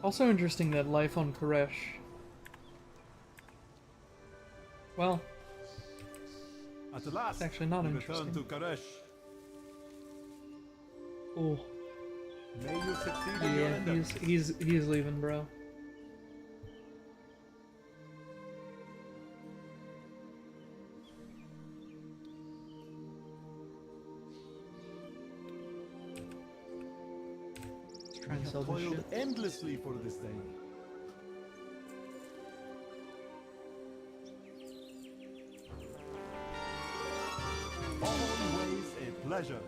Also interesting that life on Koresh. Well, At last, it's actually not we interesting. return to Karesh. Oh, May you succeed in your yeah, endeavors. he's leaving, bro. Let's try and sell this Toiled shit. endlessly for this day. Always a pleasure.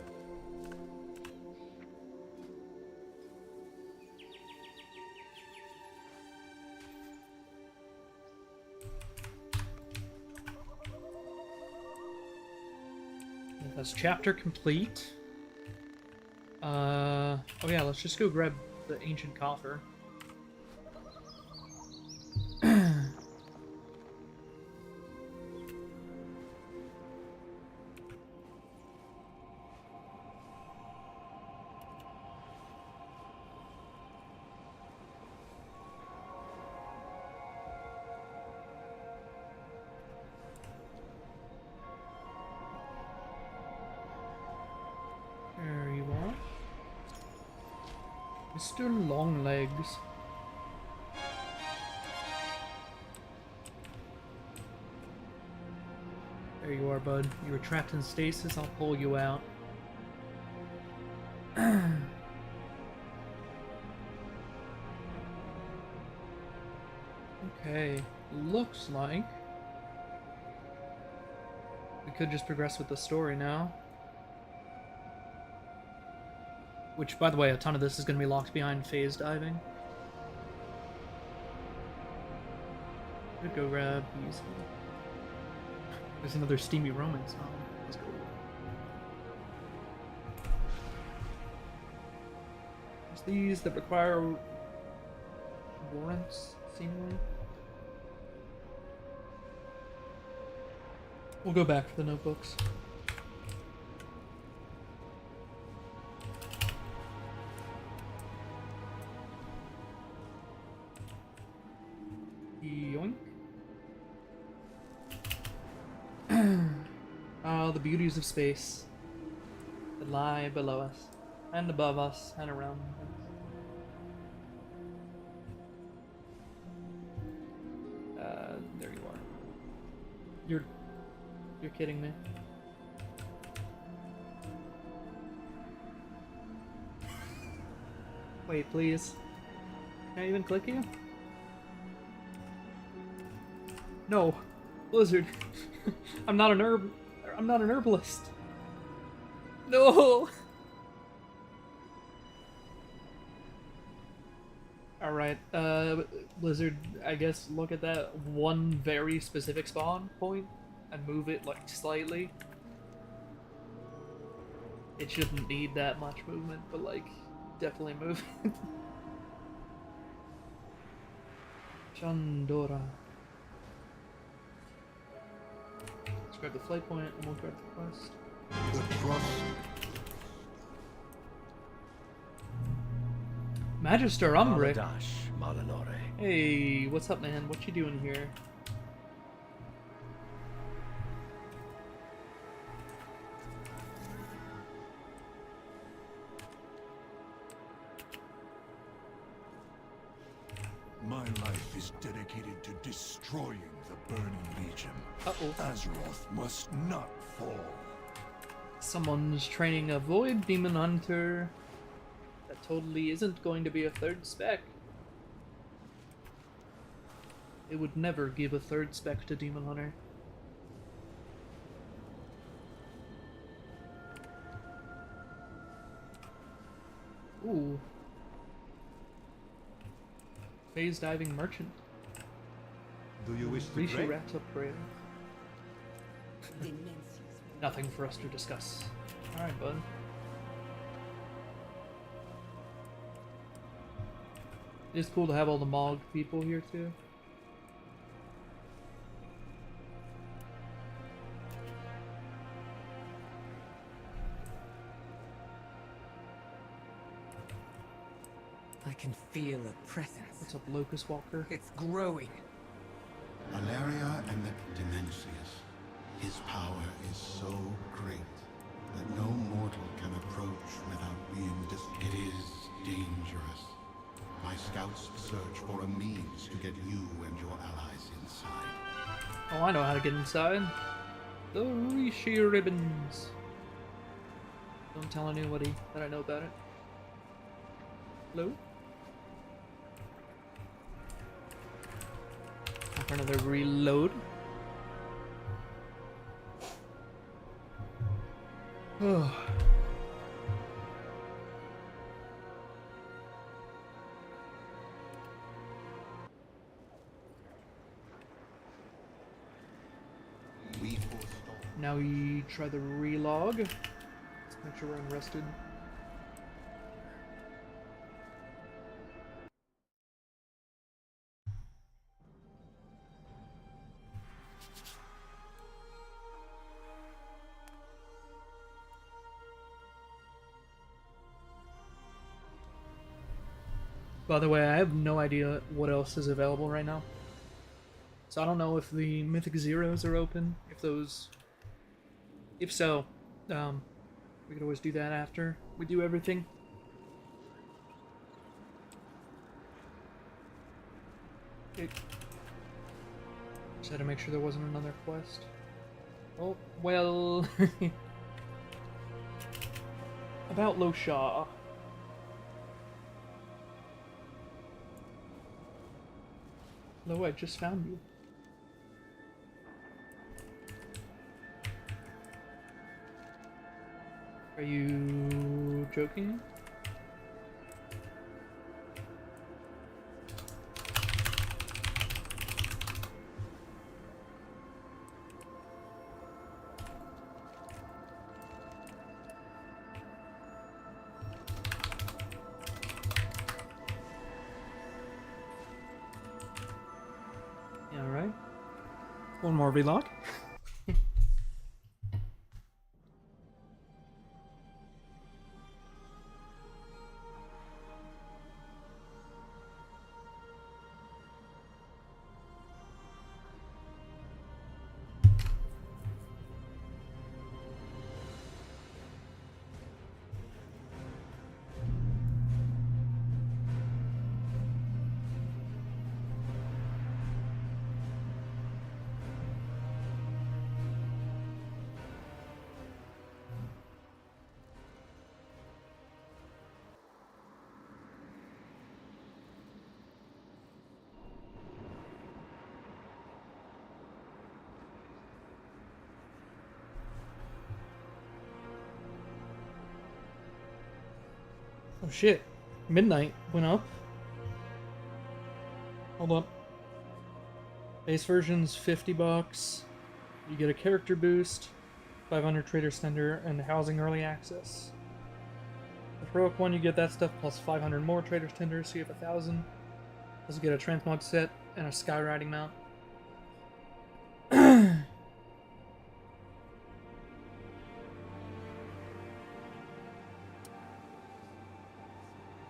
That's chapter complete. Oh yeah, let's just go grab the ancient coffer. There you are. Mr. Longlegs. There you are, bud. You were trapped in stasis, I'll pull you out. Okay, looks like we could just progress with the story now. Which, by the way, a ton of this is going to be locked behind phase diving. Could go grab these. There's another steamy romance novel. Let's go. There's these that require warrants, seemingly. We'll go back for the notebooks. Yoink. Oh, the beauties of space that lie below us, and above us, and around us. There you are. You're kidding me. Wait, please. Can I even click you? No, Blizzard. I'm not an herbalist. No. All right, Blizzard. I guess look at that one very specific spawn point and move it like slightly. It shouldn't need that much movement, but like definitely move it. Chandora. Let's grab the flight point and we'll grab the quest. The trust. Magister Umbric. Maladash, Malanore. Hey, what's up, man? What you doing here? My life is dedicated to destroying the Burning Legion. Uh-oh. Azeroth must not fall. Someone's training a Void Demon Hunter. That totally isn't going to be a third spec. It would never give a third spec to Demon Hunter. Ooh. Phase diving merchant. Do you wish to Rishi trade? Rat's upgrade. Nothing for us to discuss. Alright, bud. It's cool to have all the Mog people here too. I can feel a presence. What's up, Locust Walker? It's growing. Valeria and the Dimensius. His power is so great that no mortal can approach without being It is dangerous. My scouts search for a means to get you and your allies inside. Oh, I know how to get inside. The Rishi ribbons. Don't tell anybody that I know about it. Hello? Time for another reload. Oh. Now we try the relog. Let's make sure we're unrested. By the way, I have no idea what else is available right now. So I don't know if the Mythic Zeros are open, if those... If so, we could always do that after we do everything. Okay. Just had to make sure there wasn't another quest. Oh, well... About Losha. Lo, I just found you. Are you joking? Yeah, all right. One more vlog. Oh shit. Midnight went up. Hold up. Base version's $50. You get a character boost, 500 trader tender, and housing early access. The heroic one, you get that stuff plus 500 more trader tender, so you have 1,000. Also get a transmog set and a skyriding mount.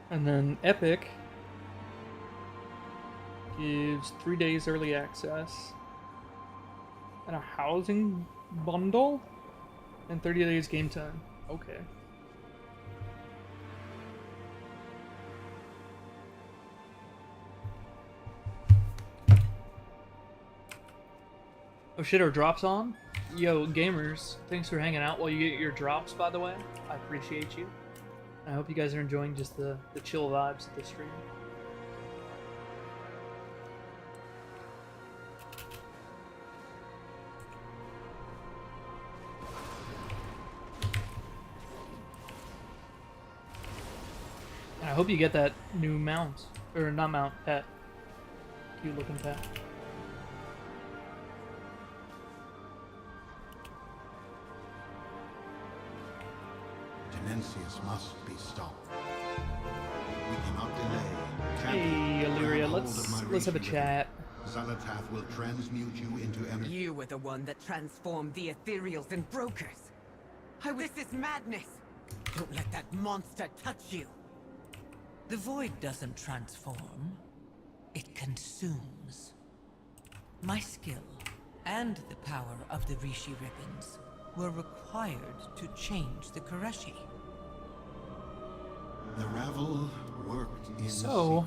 And then Epic gives 3 days early access and a housing bundle and 30 days game time. Okay. Oh shit, are drops on? Yo, gamers, thanks for hanging out while you get your drops, by the way. I appreciate you. I hope you guys are enjoying just the chill vibes of the stream. And I hope you get that new mount. Or not mount, pet. Cute looking pet. Demencius must be stopped. We cannot delay. Hey, Illyria, let's have a chat. xal'atath will transmute you into energy. You were the one that transformed the ethereals and brokers. This is madness. Don't let that monster touch you. The void doesn't transform. It consumes. My skill and the power of the Rishi ribbons were required to change the Koreshi. The Ravel worked in So,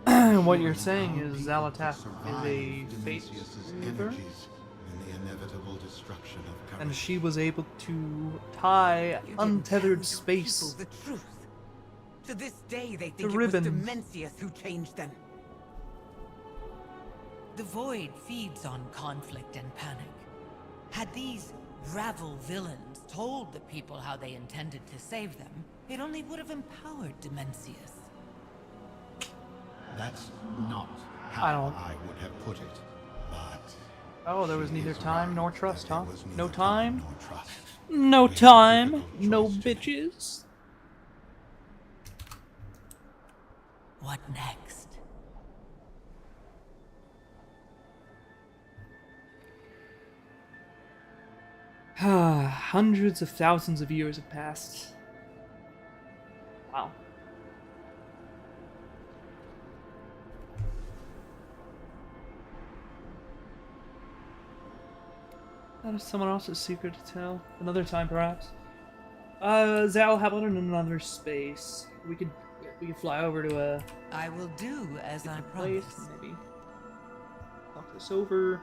secret. what you're saying is xal'atath is a fate Demencius's remover, energies in the inevitable destruction of Korea. and she was able to tie You didn't untethered tell your space. people the truth. To this day, they The think it ribbons. was Demencius who changed them. The void feeds on conflict and panic. Had these Ravel villains told the people how they intended to save them, it only would have empowered Demencius. That's not I how don't- I would have put it. But Oh, there was she neither is time right nor that trust, there huh? was No neither time? nor trust. No We had a time, difficult no choice to make. bitches. What next? Hundreds of thousands of years have passed. Wow. That is someone else's secret to tell. Another time, perhaps. Zal, how about in another space? We could fly over to a I will do as I place, promise. maybe talk this over.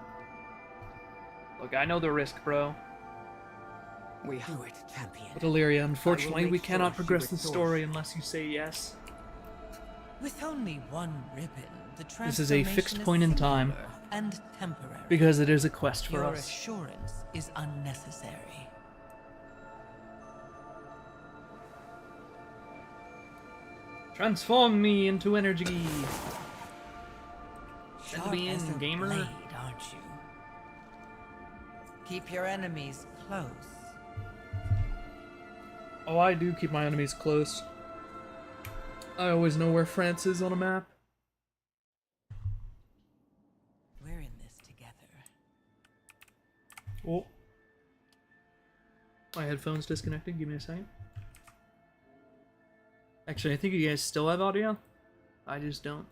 Look, I know the risk, bro. We do it, champion. But Illyria, unfortunately, make we sure cannot she progress the restores story you. unless you say yes. With only one ribbon, the This is a transformation fixed point in time. singular and temporary. Because it is a quest for Your us. assurance is unnecessary. Transform me into energy. Sharp me in, as a gamer. blade, aren't you? Keep your enemies close. Oh, I do keep my enemies close. I always know where France is on a map. We're in this together. Oh. My headphones disconnected. Give me a second. Actually, I think you guys still have audio. I just don't.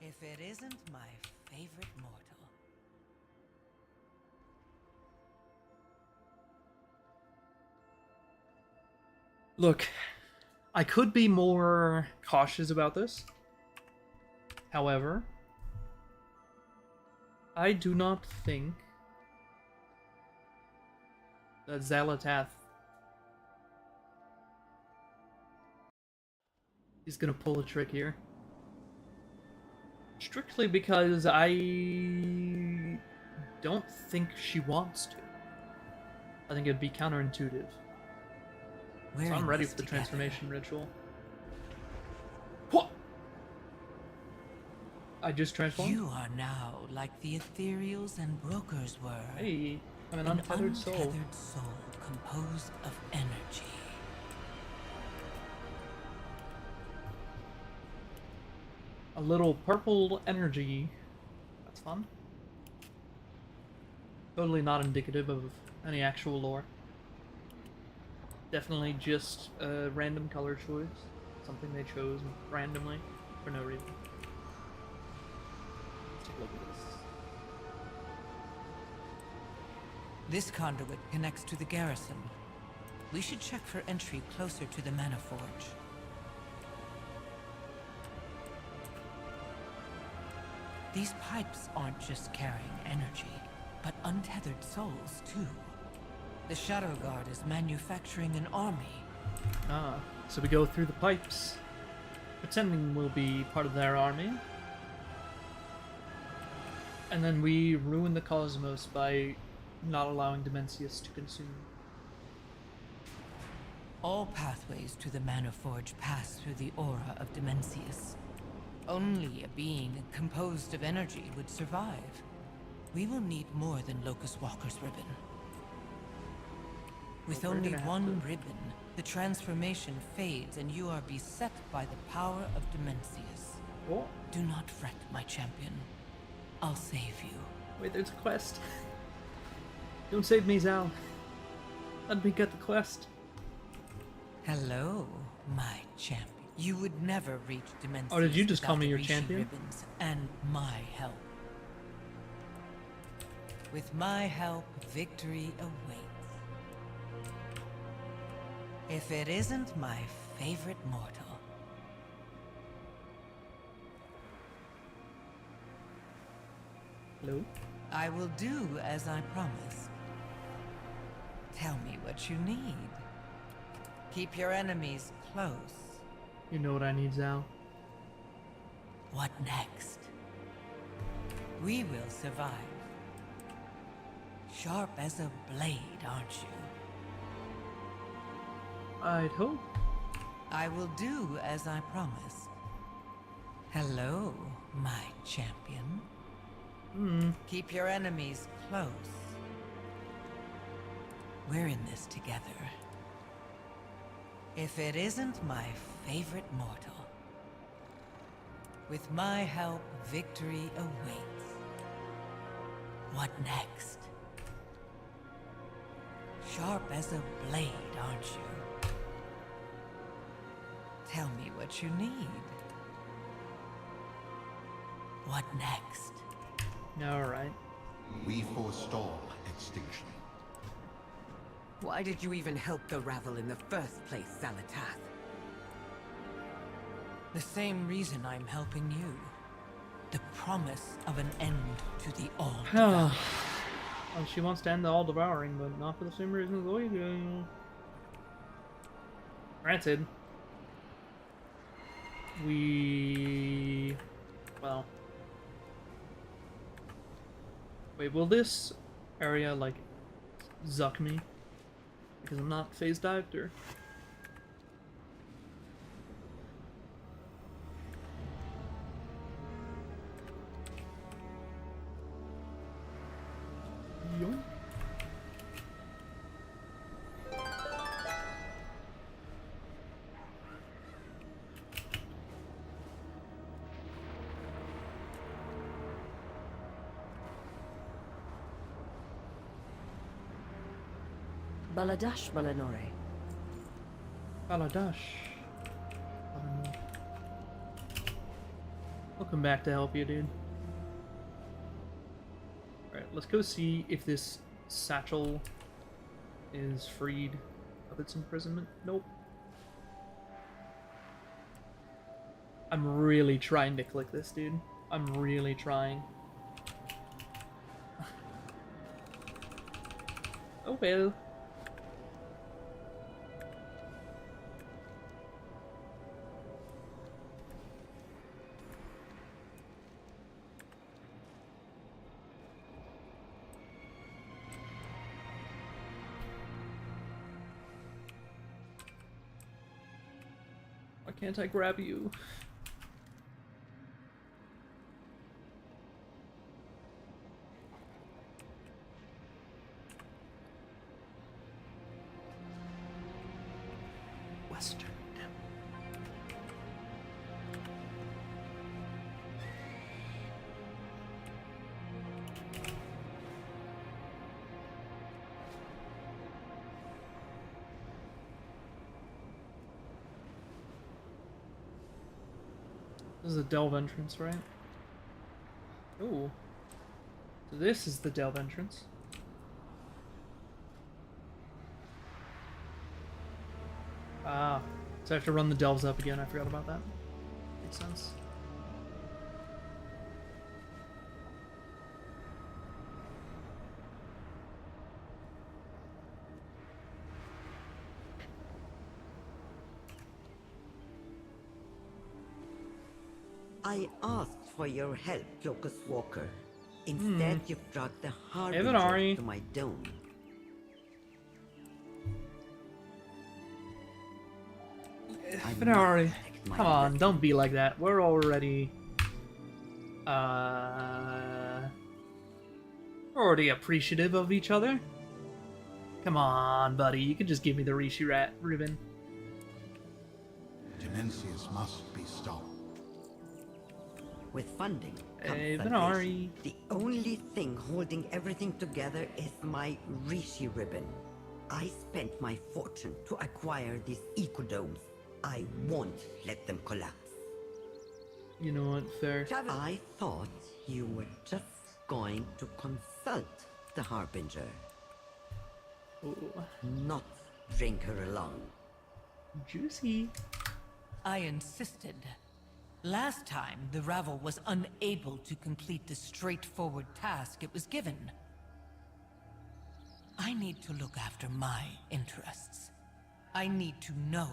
If it isn't my favorite mortal. Look, I could be more cautious about this. However, I do not think that xal'atath is gonna pull a trick here. Strictly because I don't think she wants to. I think it'd be counterintuitive. We're So I'm in ready this for the together. transformation ritual. What? I just transformed? You are now like the ethereals and brokers were. Hey, I'm an An untethered soul. untethered soul composed of energy. A little purple energy. That's fun. Totally not indicative of any actual lore. Definitely just a random color choice. Something they chose randomly for no reason. Let's take a look at this. This conduit connects to the garrison. We should check for entry closer to the Mana Forge. These pipes aren't just carrying energy, but untethered souls too. The Shadow Guard is manufacturing an army. Ah, so we go through the pipes, pretending we'll be part of their army. And then we ruin the cosmos by not allowing Demencius to consume. All pathways to the Mana Forge pass through the aura of Demencius. Only a being composed of energy would survive. We will need more than Locust Walker's ribbon. With Well, we're only gonna have one to- ribbon, The transformation fades and you are beset by the power of Dimensius. What? Do not fret, my champion. I'll save you. Wait, there's a quest. Don't save me, Zal. Let me get the quest. Hello, my champion. You would never reach Dimensius. Oh, did you just call without me the your Rishi champion? Ribbons and my help. With my help, victory awaits. If it isn't my favorite mortal. Hello? I will do as I promised. Tell me what you need. Keep your enemies close. You know what I need, Zal. What next? We will survive. Sharp as a blade, aren't you? I'd hope. I will do as I promised. Hello, my champion. Keep your enemies close. We're in this together. If it isn't my favorite mortal, with my help, victory awaits. What next? Sharp as a blade, aren't you? Tell me what you need. What next? Alright. We forestall extinction. Why did you even help the Ravel in the first place, xal'atath? The same reason I'm helping you. The promise of an end to the all-devouring. Well, she wants to end the all-devouring, but not for the same reasons we do. Granted. Well... Wait, will this area, like, zuck me? Because I'm not phase dived, or... Yoink. Baladash Balanore. Baladash. I'll come back to help you, dude. Alright, let's go see if this satchel is freed of its imprisonment. Nope. I'm really trying to click this, dude. I'm really trying. Oh well. Why can't I grab you? Western. This is a delve entrance, right? Ooh. So this is the delve entrance. Ah. So I have to run the delves up again. I forgot about that. Makes sense. I asked for your help, Locust Walker. Instead, you've brought the Evanari. harbinger to my dome. Finari, come on, don't be like that. We're already... we're already appreciative of each other. Come on, buddy. You can just give me the Rishi Rat ribbon. Dimensius must be stopped. With funding comes Hey, salvation. Venari. The only thing holding everything together is my Rishi ribbon. I spent my fortune to acquire these ecodomes. I won't let them collapse. You know what? Fair. I thought you were just going to consult the Harbinger, Ooh, not bring her along. juicy. I insisted. Last time, the Ravel was unable to complete the straightforward task it was given. I need to look after my interests. I need to know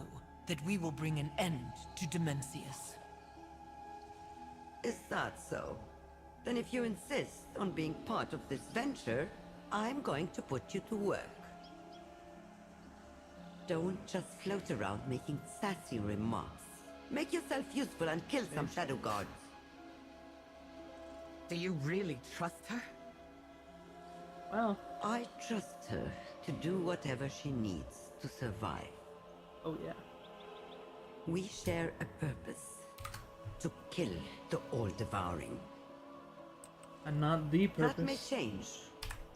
that we will bring an end to Dimensius. Is that so? Then if you insist on being part of this venture, I'm going to put you to work. Don't just float around making sassy remarks. Make yourself useful and kill some shadow guards. Do you really trust her? Well, I trust her to do whatever she needs to survive. oh yeah. We share a purpose. To kill the all-devouring. And not the purpose. That may change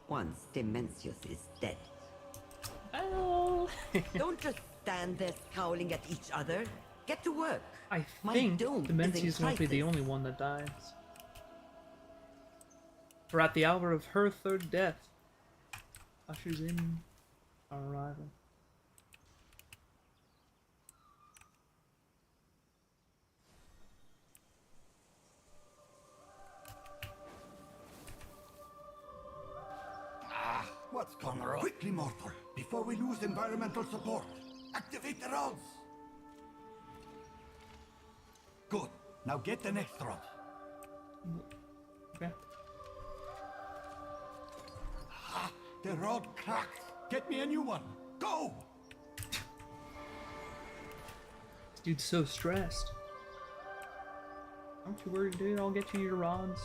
once Dimensius is dead. Well, Don't just stand there scowling at each other. Get to work. I My think dome is in Dimensius might be the crisis. only one that dies. We're at the hour of her third death. Ushers in our arrival. What's gone wrong? Quickly, mortal, before we lose environmental support. Activate the rods. Good. Now get the next rod. Okay. Ah, the rod cracked. Get me a new one. Go! This dude's so stressed. Don't you worry, dude. I'll get you your rods.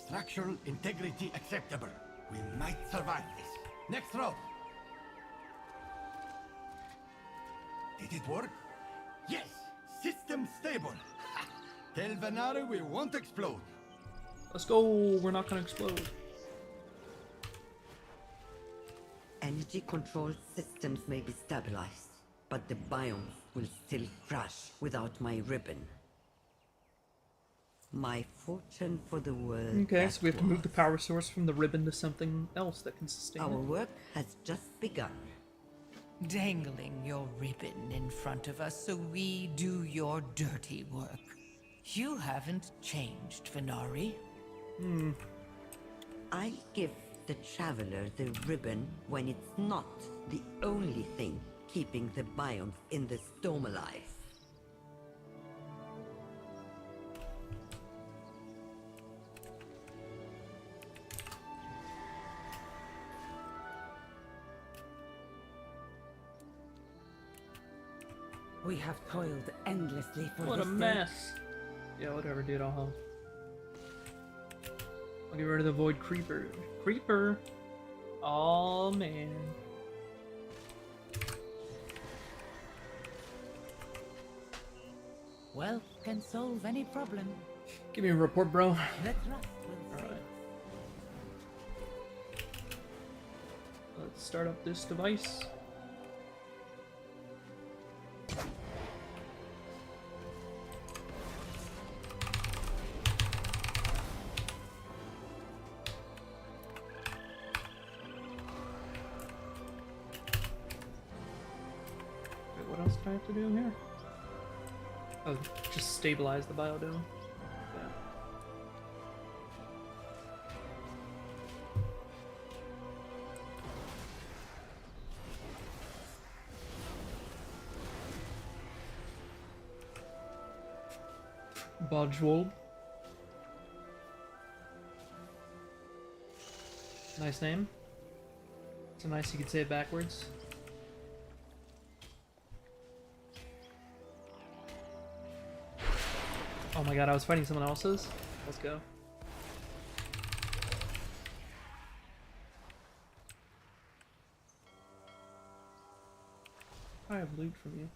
Structural integrity acceptable. We might survive this. Next rod. Did it work? Yes. System stable. Ha. Tell Venari we won't explode. Let's go. We're not gonna explode. Energy control systems may be stabilized, but the biome will still crash without my ribbon. My fortune for the world. Okay, that so we have to move the was. power source from the ribbon to something else that can sustain Our it. work has just begun. Dangling your ribbon in front of us so we do your dirty work. You haven't changed, Venari. I give the traveler the ribbon when it's not the only thing keeping the biome in this dome alive. We have toiled endlessly for What this a day. mess. Yeah, whatever, dude. I'll help. I'll get rid of the void creeper. Creeper. Oh man. Well, can solve any problem. Give me a report, bro. Let rust will Alright. Let's start up this device. Wait, what else do I have to do here? Oh, just stabilize the biodome. Yeah. Bodgewold. Nice name. So nice you could say it backwards. Oh my god, I was fighting someone else's? Let's go. I have loot from you.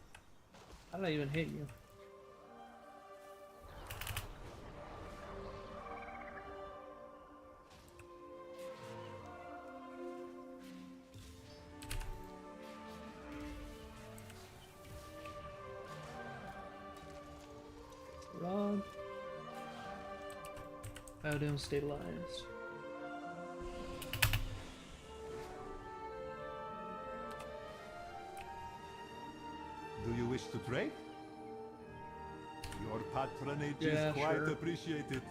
How did I even hit you? Rod. Biodome stabilized. Do you wish to trade? Your patronage Yeah, is quite sure. appreciated.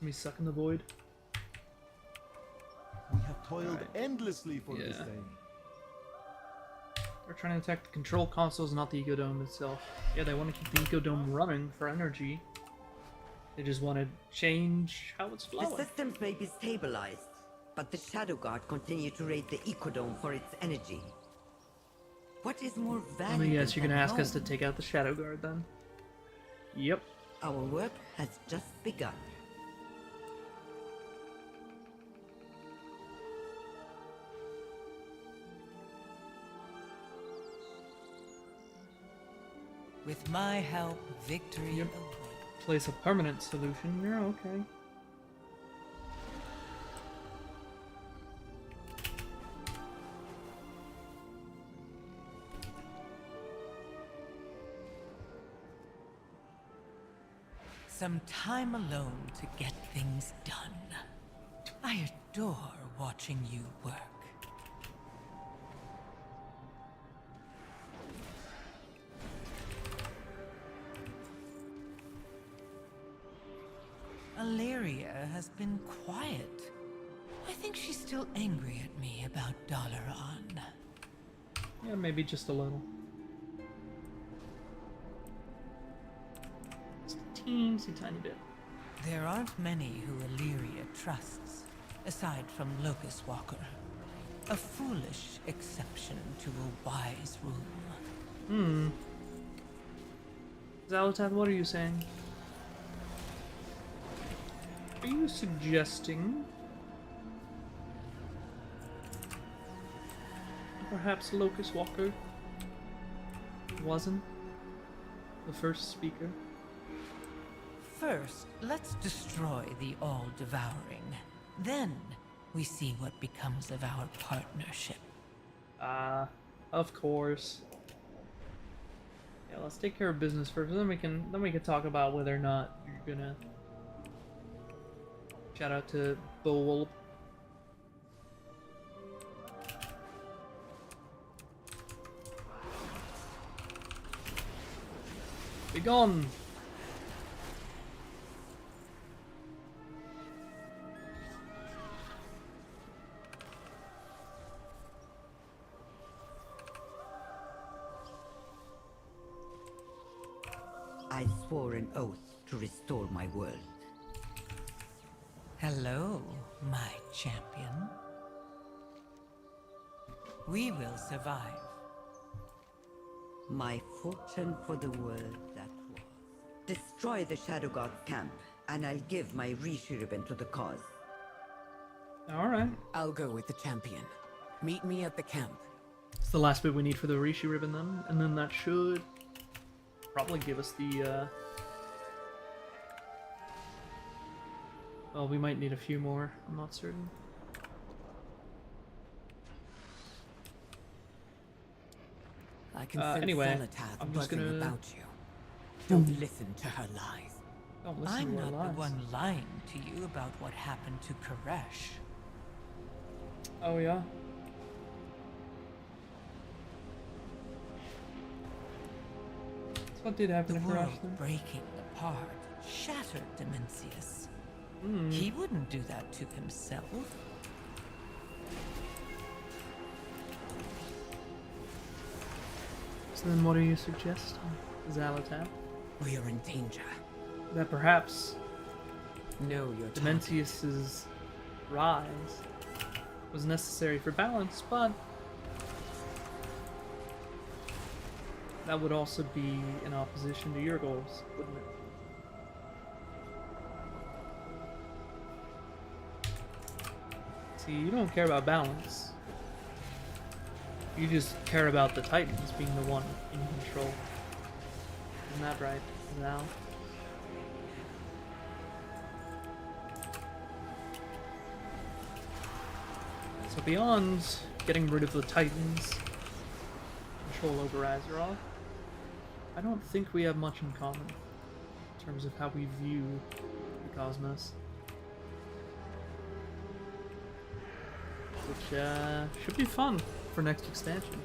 Me suck in the void. We have toiled Alright. endlessly for this Yeah. day. They're trying to attack the control consoles, not the ecodome itself. Yeah, they want to keep the ecodome running for energy. They just want to change how it's The flowing. systems may be stabilized, but the Shadow Guard continue to raid the Ecodome for its energy. What is more I valuable mean, yes, you're gonna than ask us to home? take out the Shadow Guard then. Yep. Our work has just begun. With my help, victory Yep. awaits. Place a permanent solution. Yeah, okay. Some time alone to get things done. I adore watching you work. Illyria has been quiet. I think she's still angry at me about Dalaran. Yeah, maybe just a little. Just a teensy tiny bit. There aren't many who Illyria trusts, aside from Locust Walker. A foolish exception to a wise rule. xal'atath, what are you saying? Are you suggesting perhaps Locust Walker wasn't the first speaker? First, let's destroy the All-Devouring. Then, we see what becomes of our partnership. Of course. Yeah, let's take care of business first, then we can talk about whether or not you're gonna shout out to Bowl. Be gone! I swore an oath to restore my world. Hello, my champion. We will survive. My fortune for the world that was. Destroy the Shadow Guard camp, and I'll give my Rishi ribbon to the cause. Alright. I'll go with the champion. Meet me at the camp. It's the last bit we need for the Rishi ribbon then, and then that should probably give us the, well, we might need a few more, I'm not certain. I can sense anyway, xal'atath I'm just buzzing gonna- about you. Don't listen to her lies. Don't listen I'm to our not the lies. one lying to you about what happened to Koresh. Oh yeah? So what did happen The to world Crash then? breaking apart shattered Dimensius. Hmm. He wouldn't do that to himself. So then what do you suggest, xal'atath? We are in danger. That perhaps Know your target. Dimensius's rise was necessary for balance, but that would also be in opposition to your goals, wouldn't it? See, you don't care about balance. You just care about the Titans being the one in control. Isn't that right, Zal? So beyond getting rid of the Titans, control over Azeroth, I don't think we have much in common in terms of how we view the cosmos. Which should be fun for next expansion.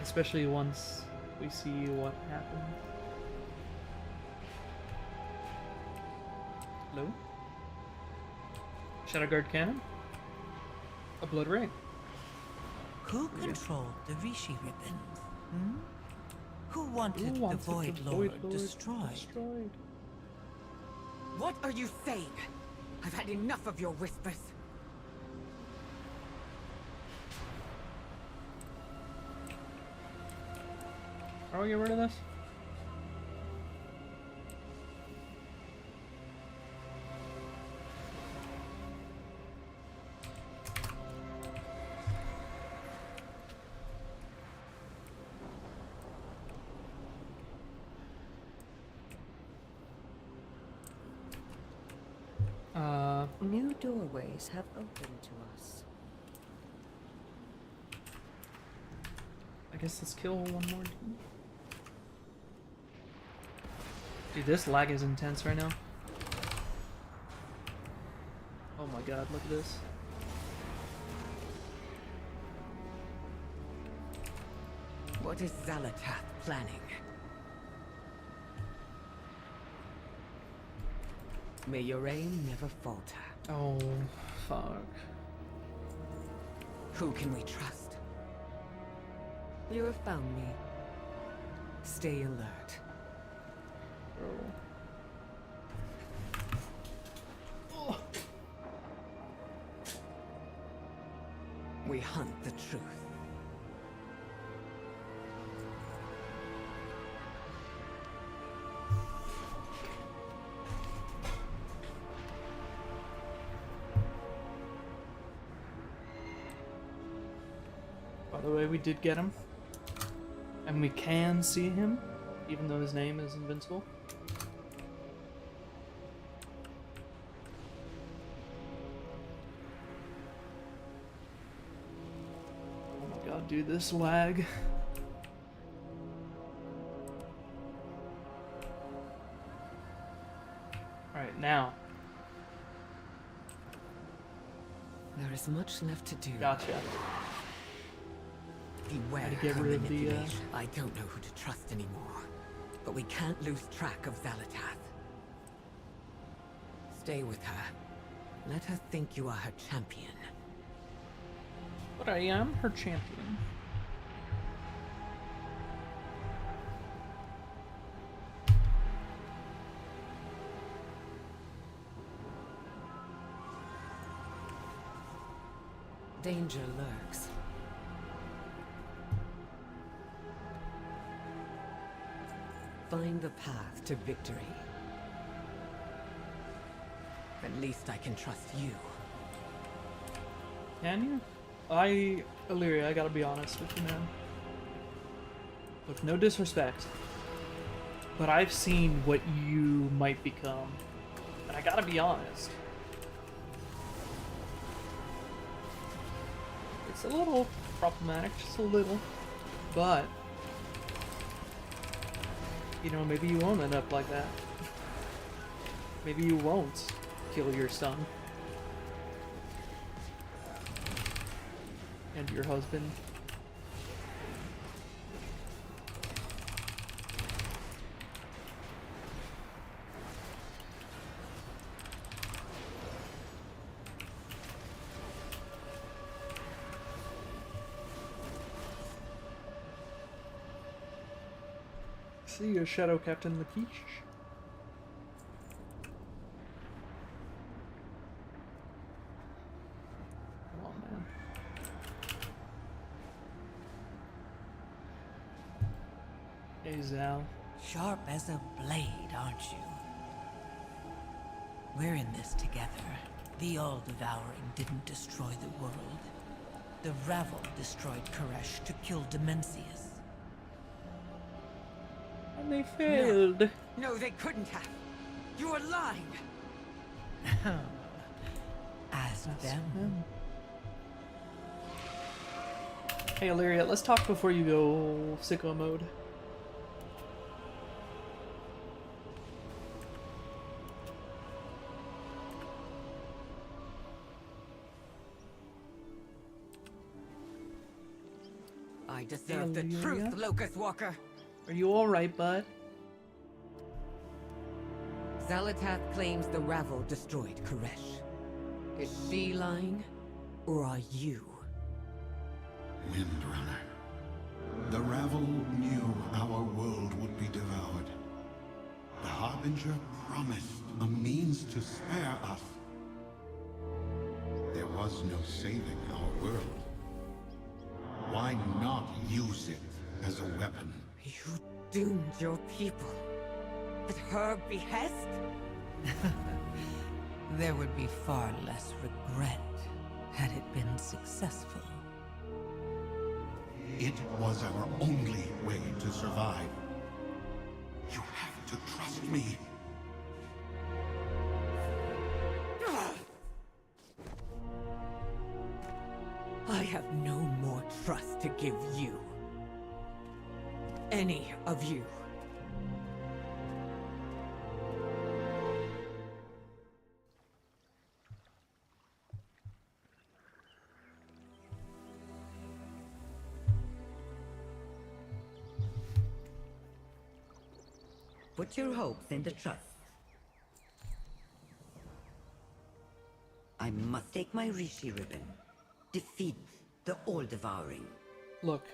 Especially once we see what happens. Hello? Shadowguard Cannon? A Blood Ring. Who controlled the Rishi ribbons? Hmm? Who wanted Who the wants Void the Lord Void Lord destroyed? What are you saying? I've had enough of your whispers. How do we get rid of this? New doorways have opened to us. I guess let's kill one more dude. Dude, this lag is intense right now. Oh my god, look at this. What is xal'atath planning? May your aim never falter. Oh, fuck. Who can we trust? You have found me. Stay alert. Oh. We hunt the truth. By the way, we did get him. And we can see him, even though his name is invincible. Oh my god, dude, this lag. Alright, now. There is much left to do. Gotcha. Beware Gotta get her rid of the, manipulation. I don't know who to trust anymore, but we can't lose track of xal'atath. Stay with her. Let her think you are her champion. But I am her champion. Danger lurks. Find the path to victory. At least I can trust you. Can you? Illyria, I gotta be honest with you, man. Look, no disrespect, but I've seen what you might become, and I gotta be honest. It's a little problematic, just a little, but, you know, maybe you won't end up like that. Maybe you won't kill your son. And your husband. See you, Shadow Captain Lakish. Come on, man. Hey, Zal. Sharp as a blade, aren't you? We're in this together. The All-Devouring didn't destroy the world. The Ravel destroyed Koresh to kill Dimensius. And they failed. No, they couldn't have. You were lying. Ask them. Hey, Illyria, let's talk before you go sicko mode. I deserve the truth, Locust Walker. Are you alright, bud? Xal'atath claims the Ravel destroyed Koresh. Is she lying? Or are you? Windrunner. The Ravel knew our world would be devoured. The Harbinger promised a means to spare us. There was no saving our world. Why not use it as a weapon? You doomed your people. At her behest? There would be far less regret had it been successful. It was our only way to survive. You have to trust me. I have no more trust to give you. Any of you. Put your hopes in the trust. I must take my Rishi ribbon. Defeat the All-Devouring. Look.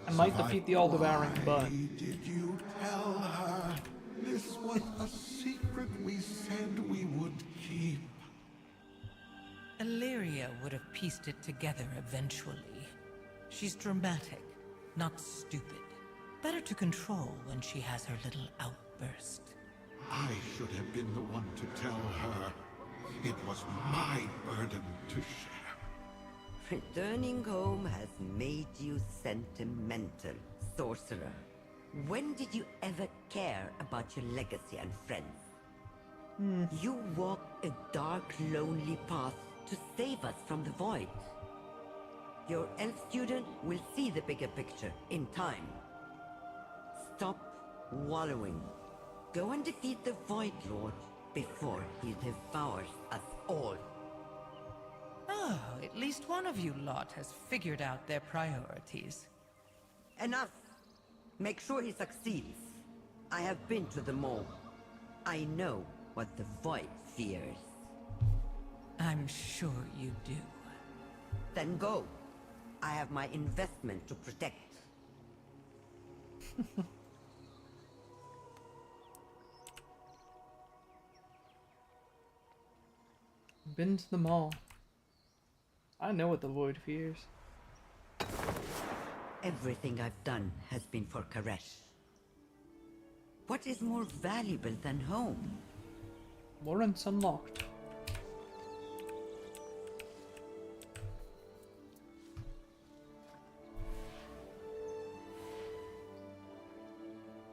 I might defeat the All-Devouring, but... Why did you tell her? This was a secret we said we would keep. Illyria would have pieced it together eventually. She's dramatic, not stupid. Better to control when she has her little outburst. I should have been the one to tell her. It was my burden to share. Returning home has made you sentimental, sorcerer. When did you ever care about your legacy and friends? You walked a dark, lonely path to save us from the void. Your elf student will see the bigger picture in time. Stop wallowing. Go and defeat the Void Lord before he devours us all. Oh, at least one of you lot has figured out their priorities. Enough! Make sure he succeeds. I have been to them all. I know what the Void fears. I'm sure you do. Then go. I have my investment to protect. Been to them all. I know what the Void fears. Everything I've done has been for Koresh. What is more valuable than home? Lawrence unlocked.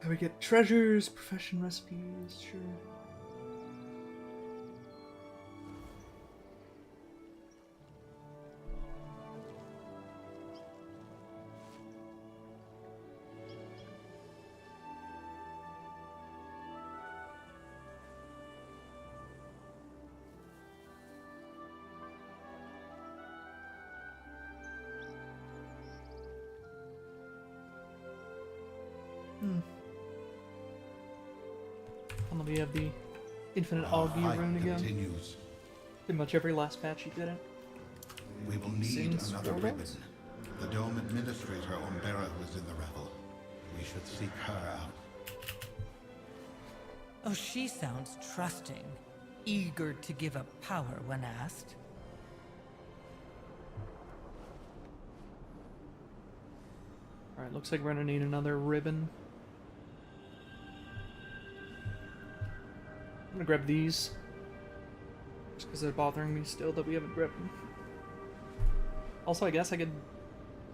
We get treasures, profession recipes, sure. We have the infinite Augie rune again. Continues. Pretty much every last patch you did it. We will need Since another Warlords? ribbon. The Dome Administrator Umbera was in the revel. We should seek her out. Oh, she sounds trusting, eager to give up power when asked. Alright, looks like we're gonna need another ribbon. I'm gonna grab these. Just because they're bothering me still that we haven't grabbed them. Also, I guess I could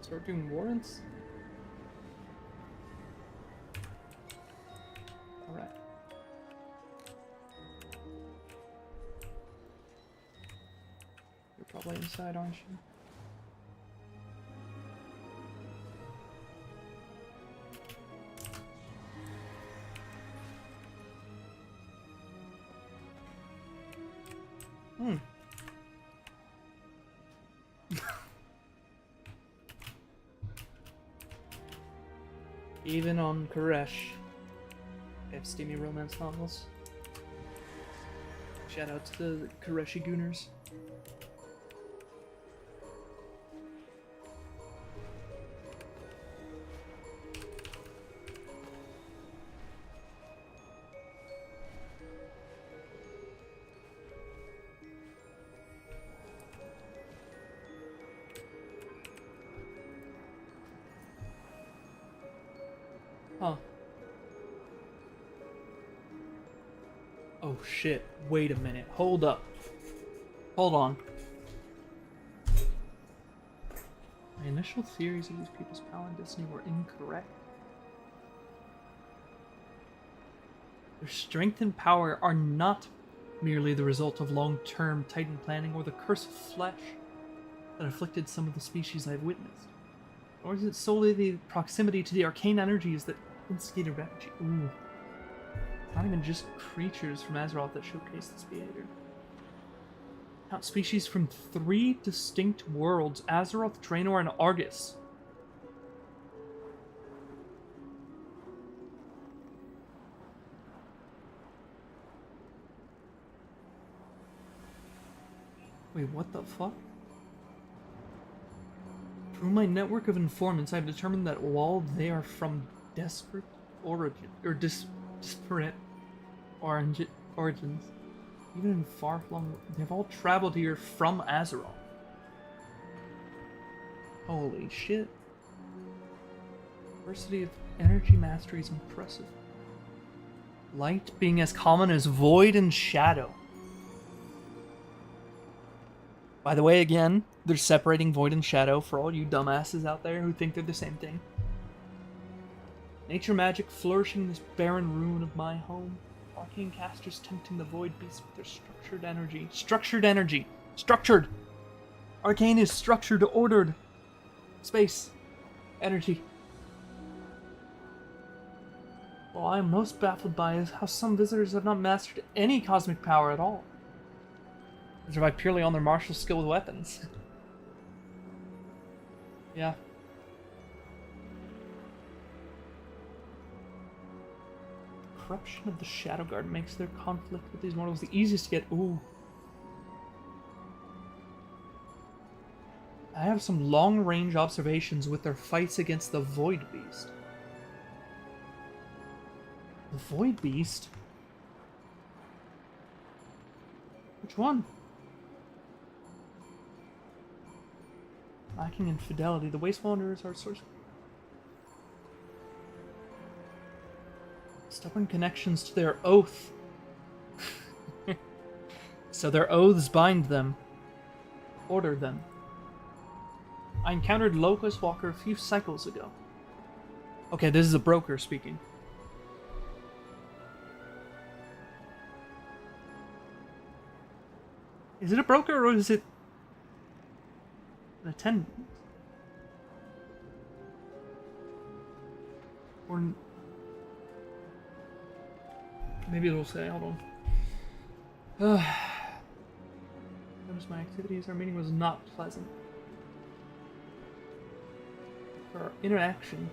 start doing warrants. Alright. You're probably inside, aren't you? Even on Koresh, they have steamy romance novels. Shout out to the Koreshi Gooners. Huh. Oh shit, wait a minute, hold up. Hold on. My initial theories of these people's power and destiny were incorrect. Their strength and power are not merely the result of long-term Titan planning or the curse of flesh that afflicted some of the species I've witnessed. Or is it solely the proximity to the arcane energies that instigated refugee? Ooh. Not even just creatures from Azeroth that showcase this behavior. Count species from 3 distinct worlds: Azeroth, Draenor, and Argus. Wait, what the fuck? Through my network of informants, I have determined that while they are from disparate origins, even in far-flung, they've all traveled here from Azeroth. Holy shit. Diversity of energy mastery is impressive. Light being as common as void and shadow. By the way, again, they're separating void and shadow for all you dumbasses out there who think they're the same thing. Nature magic flourishing in this barren ruin of my home. Arcane casters tempting the void beast with their structured energy. Structured energy! Structured! Arcane is structured, ordered. Space. Energy. What I am most baffled by is how some visitors have not mastered any cosmic power at all. They survive purely on their martial skill with weapons. Yeah. The corruption of the Shadow Guard makes their conflict with these mortals the easiest to get. Ooh. I have some long-range observations with their fights against the Void Beast. The Void Beast? Which one? Lacking in fidelity, the Waste Wanderers are source. Stubborn connections to their oath. So their oaths bind them. Order them. I encountered Locust Walker a few cycles ago. Okay, this is a broker speaking. Is it a broker or is it an attendant? Or maybe it'll say, hold on. Notice my activities. Our meeting was not pleasant. For our interaction.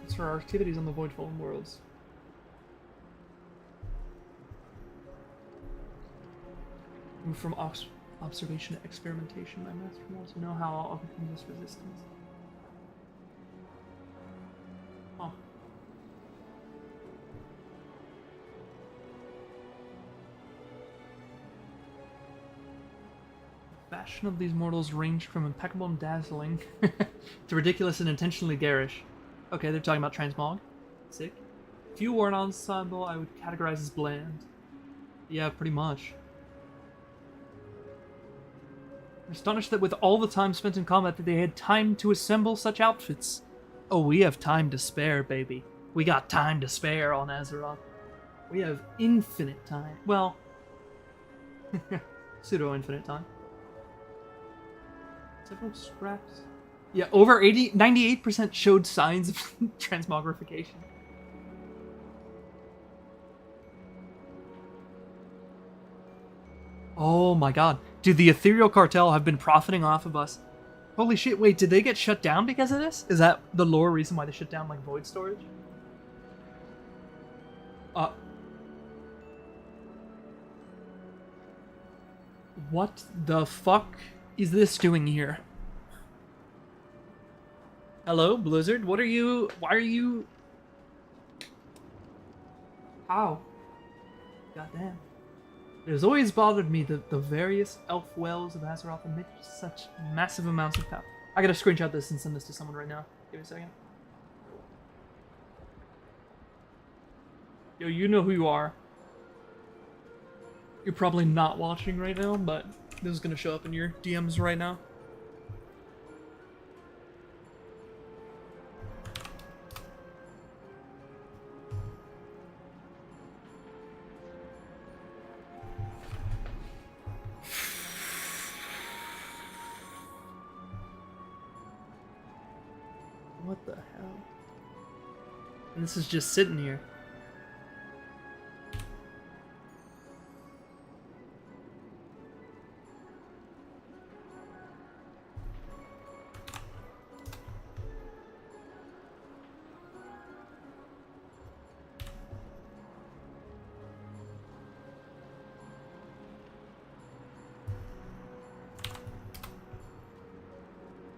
It's for our activities on the Voidfallen Worlds. Move from observation to experimentation. My master wants to know how I'll overcome this resistance. fashion of these mortals ranged from impeccable and dazzling to ridiculous and intentionally garish. Okay, they're talking about transmog. Sick. If you wore an ensemble, I would categorize as bland. Yeah, pretty much. I'm astonished that with all the time spent in combat that they had time to assemble such outfits. Oh, we have time to spare, baby. We got time to spare on Azeroth. We have infinite time. Well, pseudo-infinite time. Several scraps. Yeah, over 98% showed signs of transmogrification. Oh my god. Dude, the Ethereal Cartel have been profiting off of us. Holy shit, wait, did they get shut down because of this? Is that the lore reason why they shut down, like, Void Storage? What the fuck is this doing here? Hello, Blizzard? What are you... Why are you... How? Goddamn. It has always bothered me that the various elf wells of Azeroth emit such massive amounts of power. I gotta screenshot this and send this to someone right now. Give me a second. Yo, you know who you are. You're probably not watching right now, but this is gonna show up in your DMs right now. What the hell? And this is just sitting here.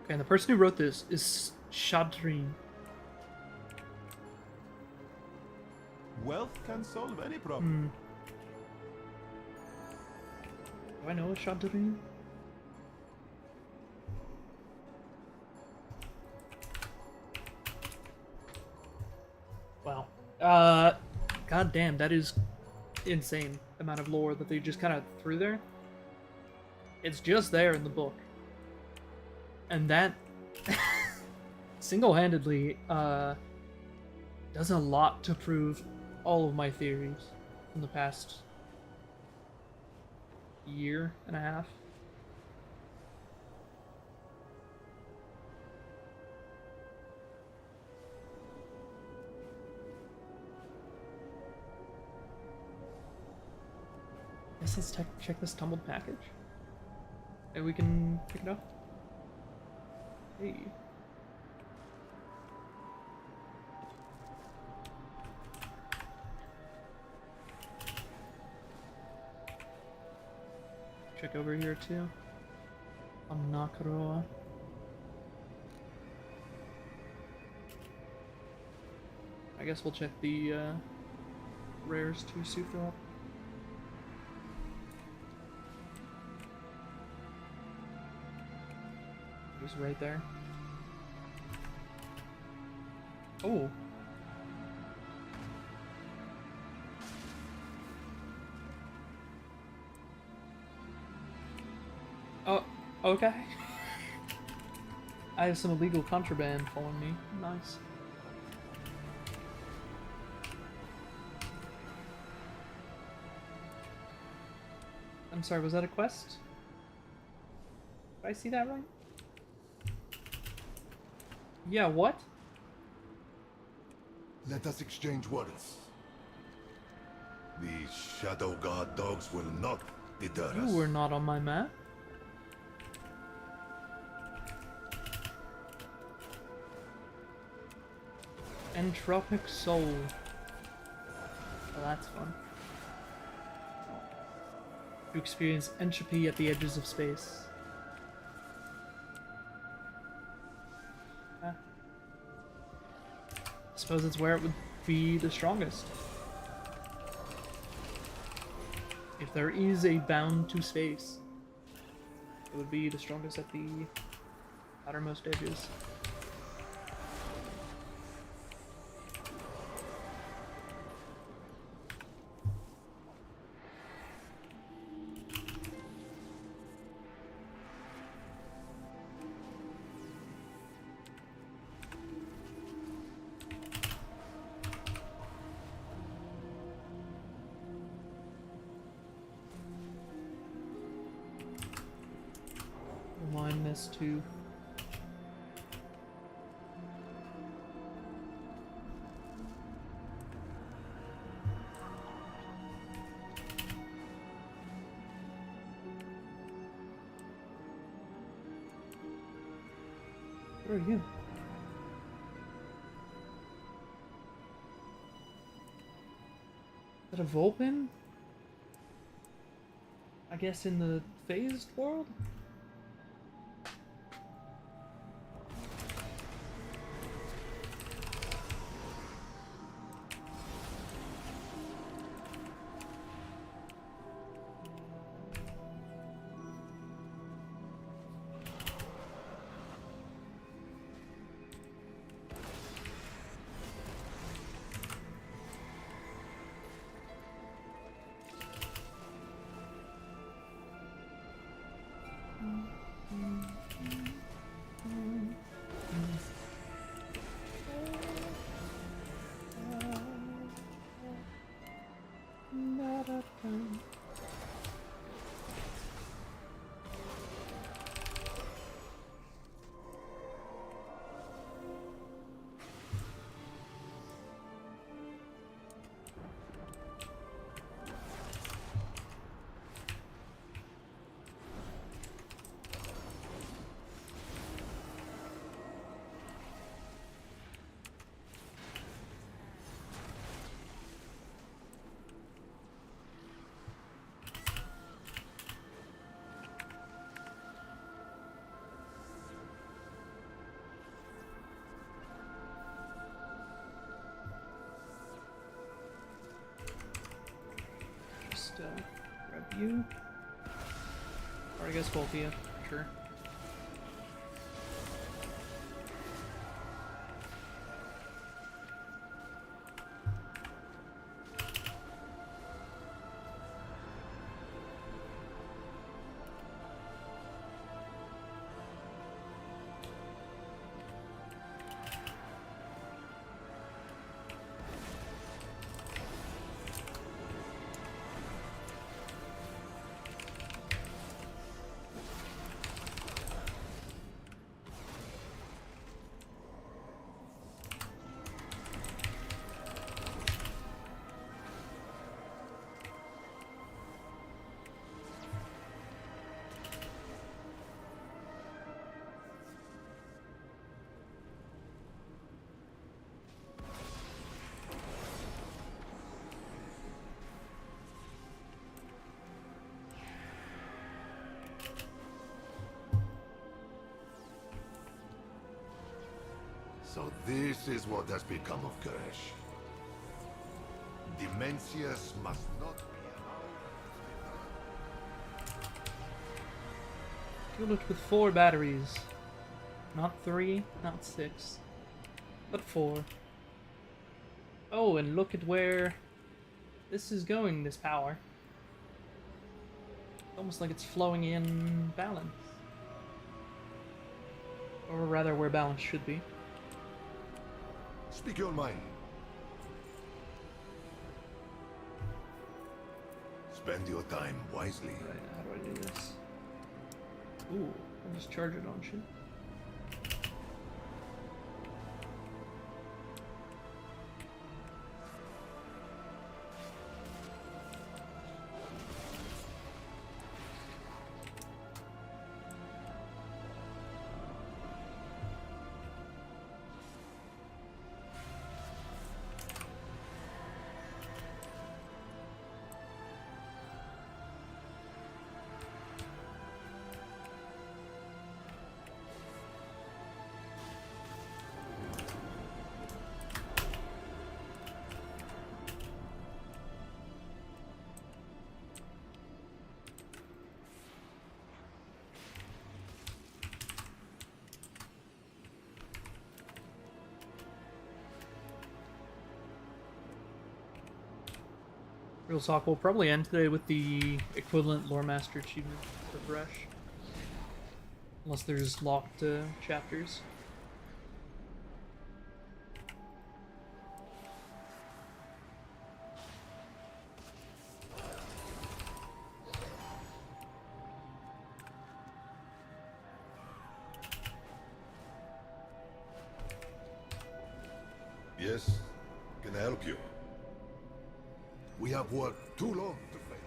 Okay, and the person who wrote this is Shadreen. Wealth can solve any problem. Do I know a Shadreen? Wow. God damn, that is insane amount of lore that they just kind of threw there. It's just there in the book. And that single-handedly does a lot to prove all of my theories from the past year and a half. Guess let's check this tumbled package. Maybe we can pick it up. Hey. Check over here too. On Nakaroa. I guess we'll check the rares too, Sufra. Just right there. Oh. Oh, okay. I have some illegal contraband following me. Nice. I'm sorry, was that a quest? Did I see that right? Yeah, what? Let us exchange words. These Shadow God dogs will not deter us. You were not on my map. Entropic Soul. Well, that's fun. You experience entropy at the edges of space. I suppose it's where it would be the strongest. If there is a bound to space. It would be the strongest at the outermost edges. Mine this too. Where are you? Is that a Vulpin? I guess in the phased world? Grab you. Or I guess both of you. Sure. So this is what has become of Koresh. Demencius must not be allowed. Fuel it with 4 batteries. Not 3, not 6, but 4. Oh, and look at where this is going, this power. Almost like it's flowing in balance. Or rather, where balance should be. Speak your mind. Spend your time wisely. Right, how do I do this? Ooh, I'll just charge it on shit. Real talk, we'll probably end today with the equivalent Lore Master achievement for Thresh. Unless there's locked chapters. Yes, can I help you? We have worked too long to fail.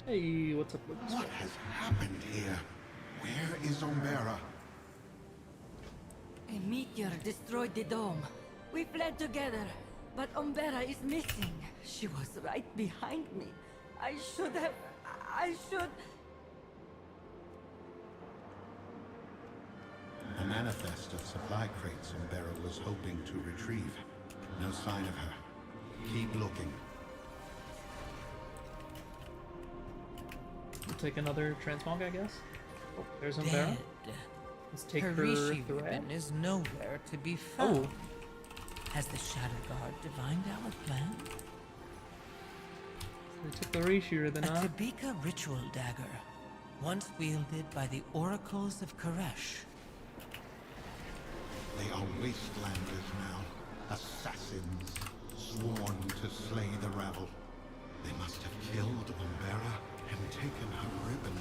Hey, what's up, Lucas? What has happened here? Where is Umbera? A meteor destroyed the dome. We fled together, but Umbera is missing. She was right behind me. I should... The manifest of supply crates Umbera was hoping to retrieve. No sign of her. Keep looking. We'll take another transmog, I guess. Oh, there's Umbera. Let's take her Rishi thread. ribbon is nowhere to be found. Oh. Has the Shadow Guard divined our plan? We took the Rishi ribbon, A huh? Tabika ritual dagger, once wielded by the oracles of Koresh. They are wastelanders now. Assassins. Sworn to slay the rabble. They must have killed Umbera and taken her ribbon.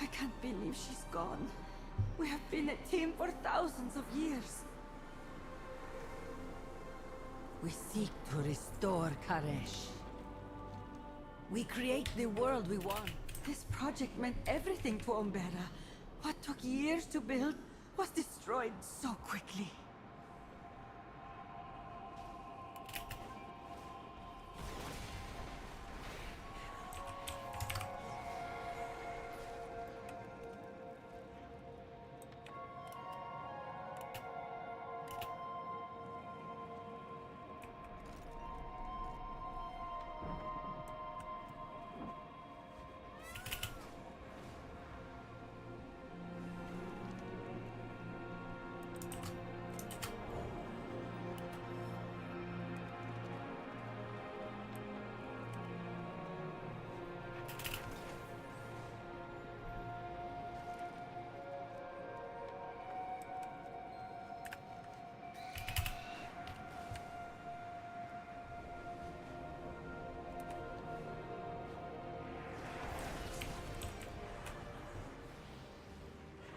I can't believe she's gone. We have been a team for thousands of years. We seek to restore Karesh. We create the world we want. This project meant everything to Umbera. What took years to build was destroyed so quickly.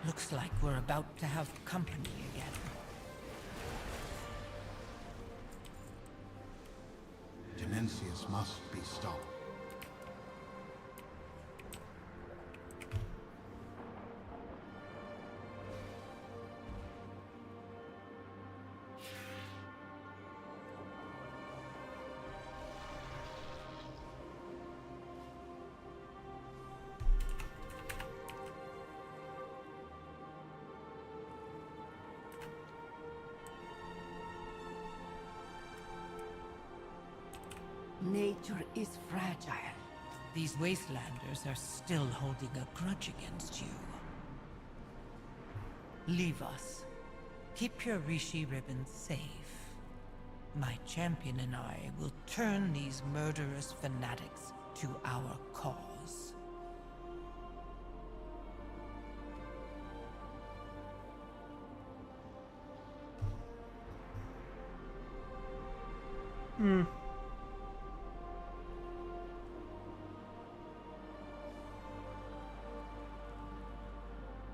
Looks like we're about to have company again. Dimensius must be stopped. Nature is fragile. These wastelanders are still holding a grudge against you. Leave us. Keep your Rishi ribbons safe. My champion and I will turn these murderous fanatics to our cause.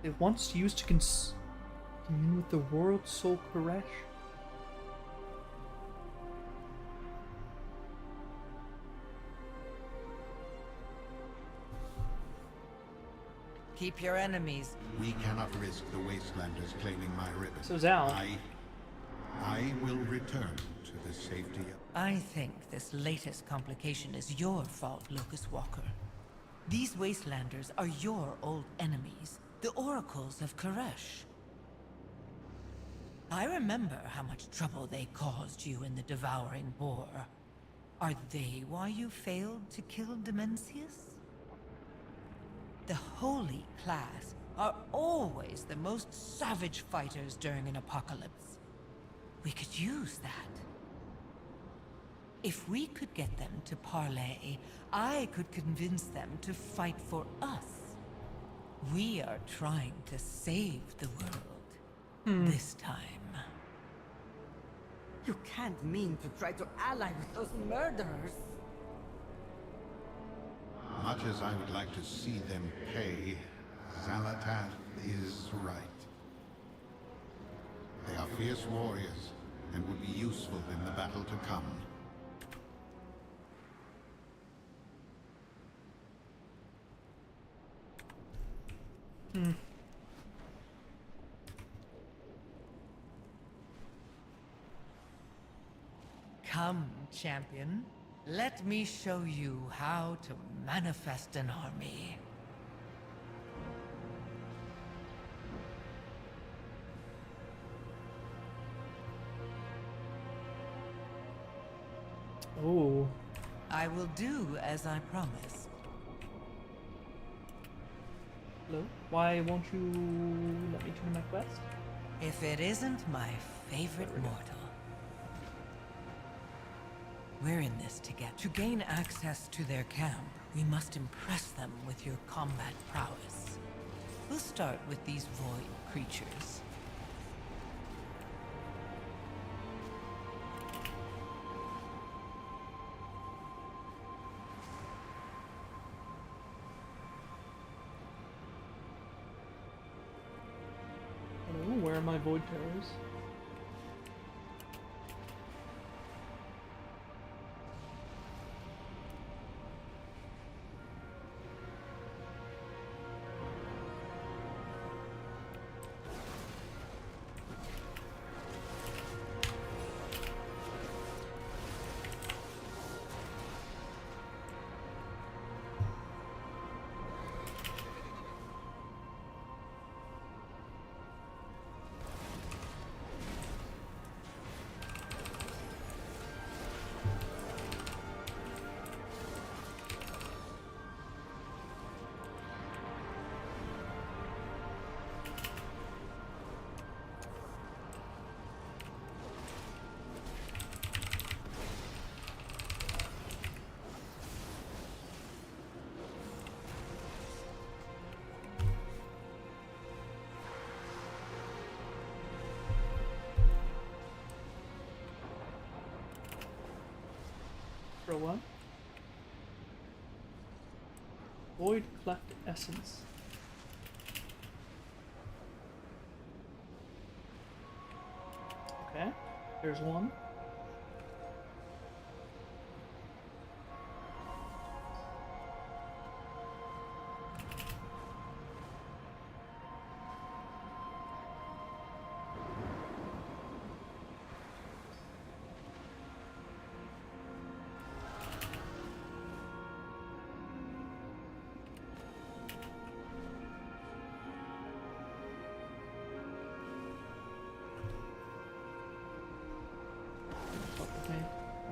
It wants used to commune with the world soul Koresh. Keep your enemies. We cannot risk the Wastelanders claiming my ribbon. So Zal. I will return to the safety of... I think this latest complication is your fault, Locust Walker. These Wastelanders are your old enemies, the Oracles of Koresh. I remember how much trouble they caused you in the Devouring Boar. Are they why you failed to kill Demencius? The Holy Class are always the most savage fighters during an apocalypse. We could use that. If we could get them to parley, I could convince them to fight for us. We are trying to save the world. This time. You can't mean to try to ally with those murderers. Much as I would like to see them pay, xal'atath is right. They are fierce warriors, and would be useful in the battle to come. Come, champion. Let me show you how to manifest an army. Oh. I will do as I promised. Hello? Why won't you let me turn my quest? If it isn't my favorite mortal. We're in this together. To gain access to their camp, we must impress them with your combat prowess. We'll start with these void creatures. Hello, where are my void terrors? For what? Void Cleft Essence. Okay, there's one.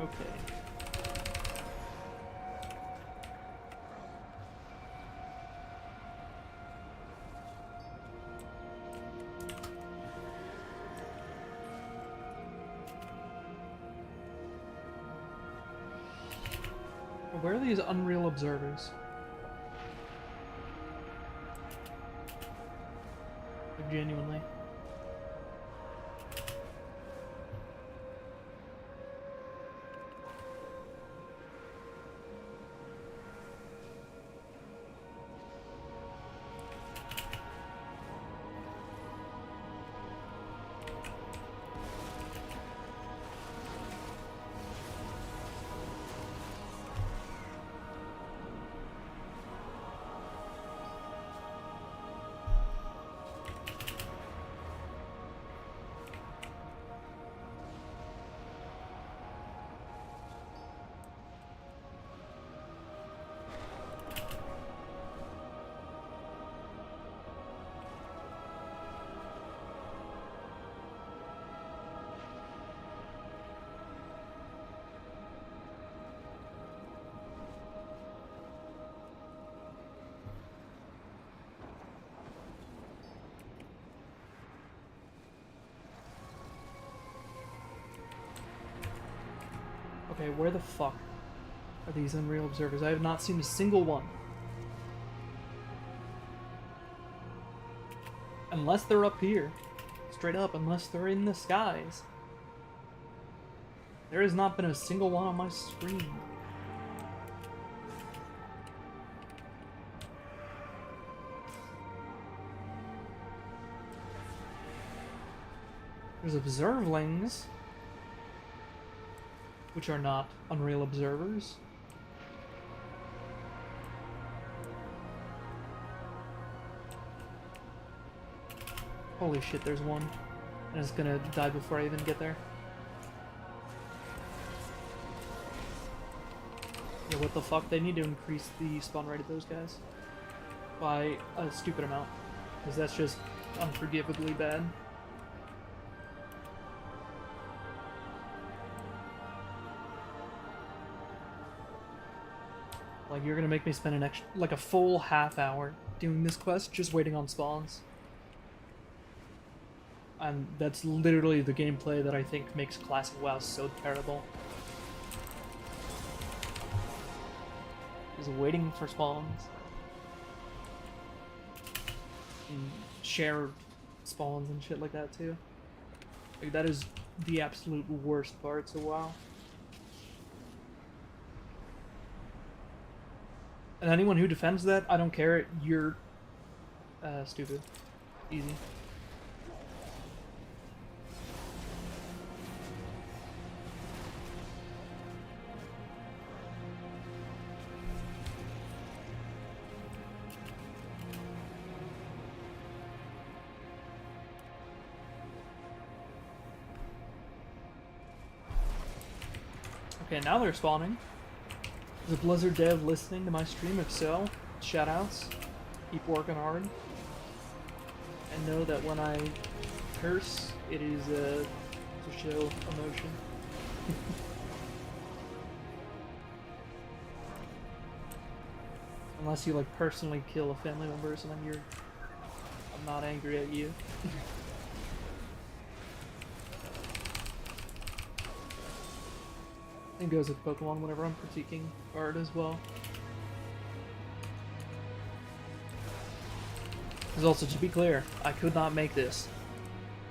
Okay. Where are these Unreal Observers? Like, genuinely. Okay, where the fuck are these Unreal Observers? I have not seen a single one. Unless they're up here. Straight up, unless they're in the skies. There has not been a single one on my screen. There's observelings, which are not Unreal Observers. Holy shit, there's one. And it's gonna die before I even get there. Yeah, what the fuck? They need to increase the spawn rate of those guys by a stupid amount. Because that's just unforgivably bad. Like, you're gonna make me spend an extra, like, a full half hour doing this quest just waiting on spawns. And that's literally the gameplay that I think makes Classic WoW so terrible. Is waiting for spawns. And share spawns and shit like that too. Like, that is the absolute worst parts of WoW. And anyone who defends that, I don't care, you're stupid. Easy. Okay, now they're spawning. Is a Blizzard dev listening to my stream? If so, shoutouts. Keep working hard. And know that when I curse, it is to show emotion. Unless you, like, personally kill a family member or something, I'm not angry at you. It goes with Pokemon whenever I'm critiquing art as well. Because also, to be clear, I could not make this.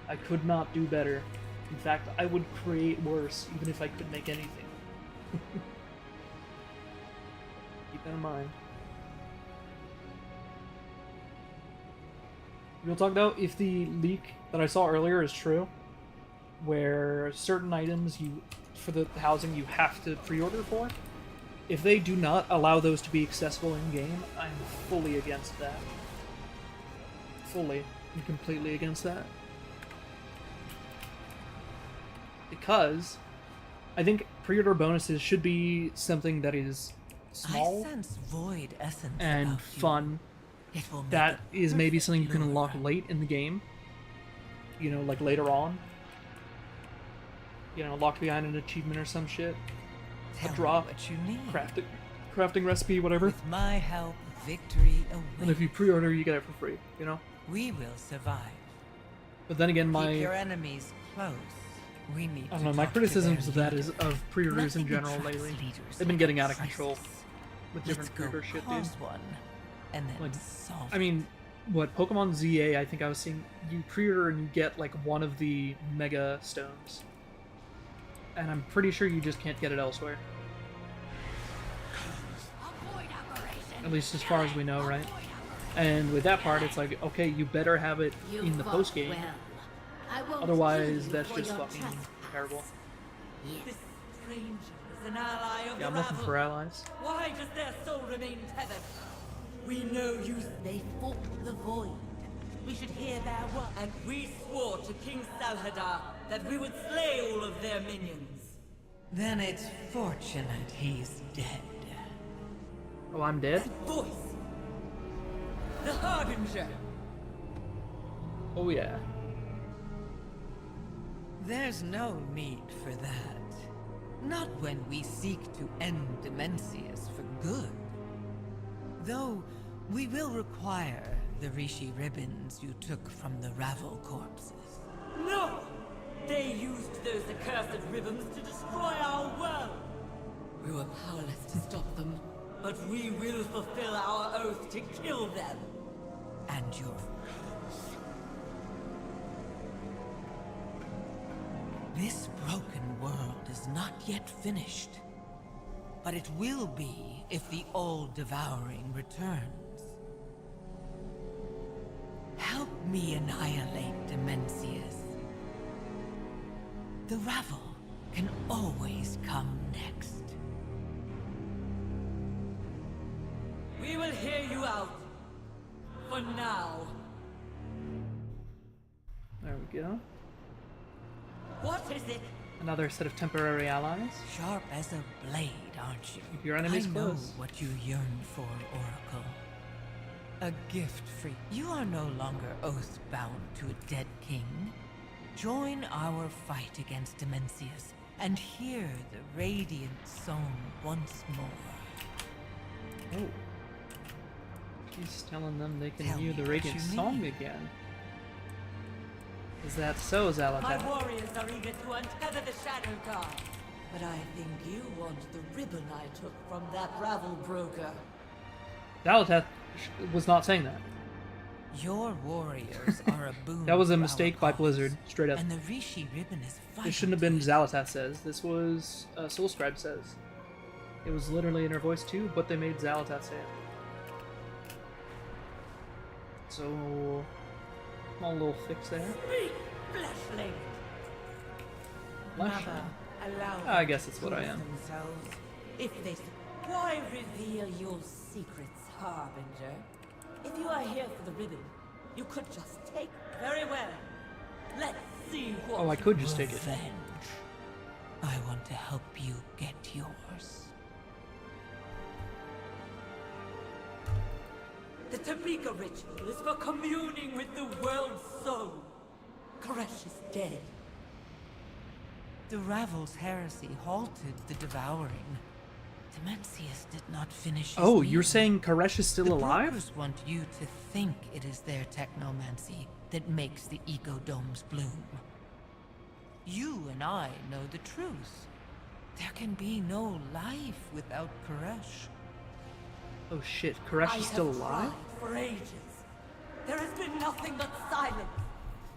I could not do better. In fact, I would create worse, even if I could make anything. Keep that in mind. We'll talk about if the leak that I saw earlier is true, where certain items for the housing you have to pre-order for. If they do not allow those to be accessible in-game, I'm fully against that. Fully and completely against that. Because I think pre-order bonuses should be something that is small I sense void essence and about fun. You. It will make That is maybe something you can lure. unlock late in the game. You know, like later on. You know, locked behind an achievement or some shit. Tell A drop, me what you need. crafting recipe, whatever. With my help, victory awaits. And if you pre-order, you get it for free, you know? We will survive. But then again, Keep your enemies close. We need I don't to know, my talk to criticisms their of that leader. is of pre-orders in Nothing general attracts lately. leaders They've been like getting a out of control crisis. with Let's different go pre-order shit, dude. pause one and then Like, solve I mean, what, Pokemon ZA, I think I was seeing, you pre-order and you get, like, one of the Mega Stones. And I'm pretty sure you just can't get it elsewhere. At least as far as we know, right? And with that part, it's like, okay, you better have it in the post-game. Otherwise, that's just fucking terrible. This stranger is an ally of Yeah, I'm the looking rabble. for allies. Why does their soul remain tethered? We know you. They fought the void. We should hear their word. And we swore to King Salhadar that we would slay all of their minions. Then it's fortunate he's dead. Oh, I'm dead? Voice! The Harbinger! Oh, yeah. There's no need for that. Not when we seek to end Demencius for good. Though, we will require the Rishi ribbons you took from the Ravel corpses. No! They used those accursed ribbons to destroy our world! We were powerless to stop them, but we will fulfill our oath to kill them! And your... This broken world is not yet finished. But it will be if the All Devouring returns. Help me annihilate Demencius. The Ravel can always come next. We will hear you out. For now. There we go. What is it? Another set of temporary allies. Sharp as a blade, aren't you? Keep your enemies I know close. what you yearn for, Oracle. A gift for you. You are no longer oath-bound to a dead king. Join our fight against Demencius and hear the radiant song once more. Oh. He's telling them they can Tell hear me the what Radiant you Song need. again. Is that so, My xal'atath? warriors are eager to untether the Shadow God. But I think you want the ribbon I took from that Ravel broker. xal'atath was not saying that. Your warriors are a boon. That was a to our mistake by cause, Blizzard, straight up. And the Rishi ribbon is vital. This shouldn't have been xal'atath says. This was Soulscribe says. It was literally in her voice too, but they made xal'atath say it. So, small little fix there. Speak, fleshling! Fleshling? Mother, allow I them guess to that's what I prove am. Themselves. If they... Why reveal your secrets, Harbinger? If you are here for the ribbon, you could just take... Very well. Let's see what... Oh, I could just take it. Revenge. I want to help you get yours. The Tamika ritual is for communing with the world's soul. Koresh is dead. The Ravel's heresy halted the devouring. Demencius did not finish his Oh, meal. you're saying Koresh is still The alive? brokers want you to think it is their technomancy that makes the ecodomes bloom. You and I know the truth. There can be no life without Koresh. Oh shit, Koresh is still alive? For ages. There has been nothing but silence.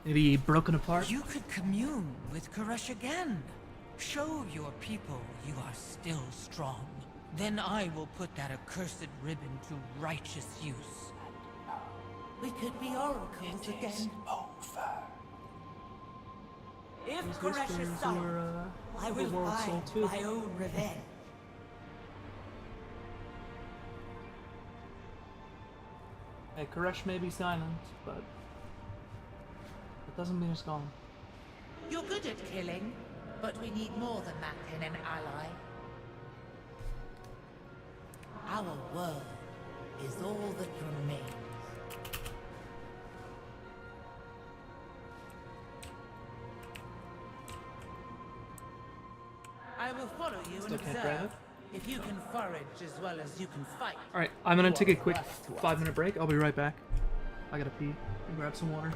Maybe broken apart? You could commune with Koresh again. Show your people you are still strong. Then I will put that accursed ribbon to righteous use. We could be oracles again. If These Koresh is whispers silent, were, I the will world soul find too. my own revenge. Hey, Koresh may be silent, but it doesn't mean it's gone. You're good at killing, but we need more than that in an ally. Our world is all that remains. I will follow you Still and can't grab observe. If you can forage as well as you can fight. Alright, I'm gonna you take a are quick worth to us. 5-minute break. I'll be right back. I gotta pee and grab some water.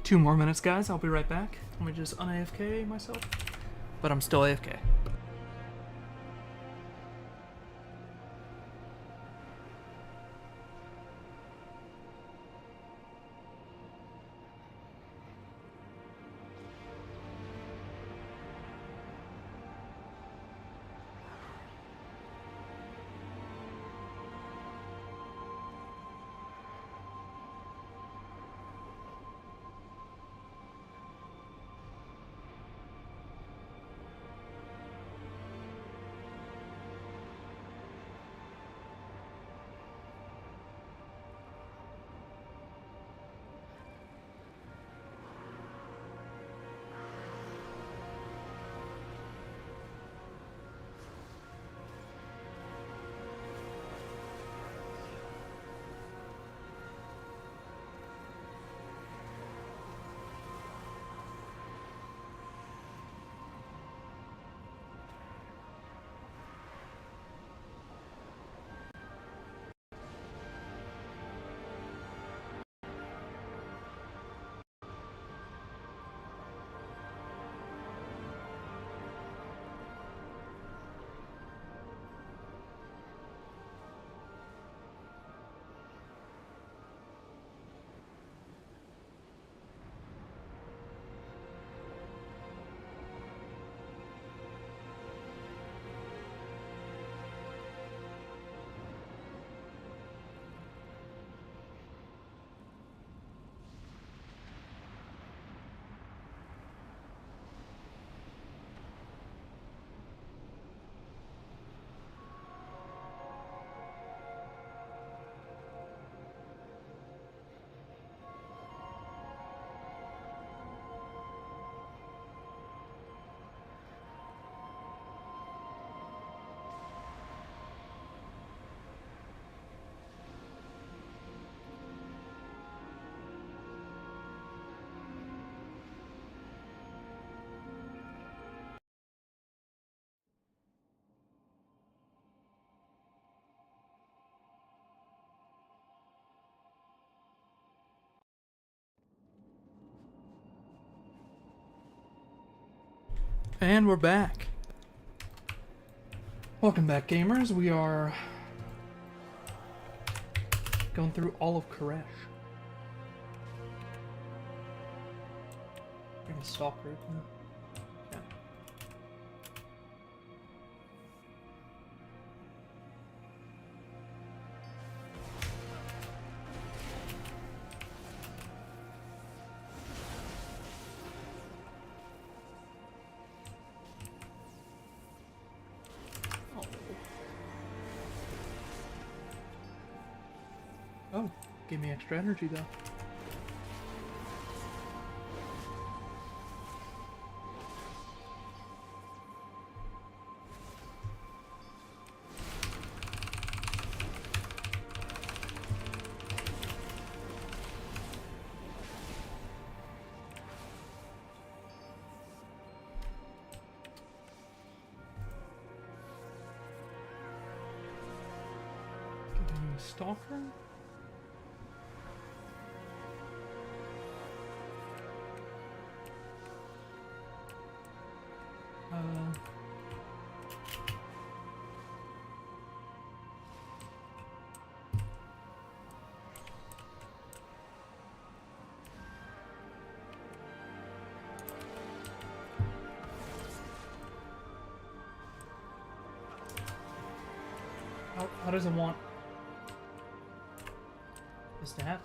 2 more minutes, guys. I'll be right back. Let me just un-AFK myself. But I'm still AFK. And we're back. Welcome back, gamers. We are going through all of Koresh. Bring a stalker. Okay. Oh, gave me extra energy though. Stalker? How does it want this to happen?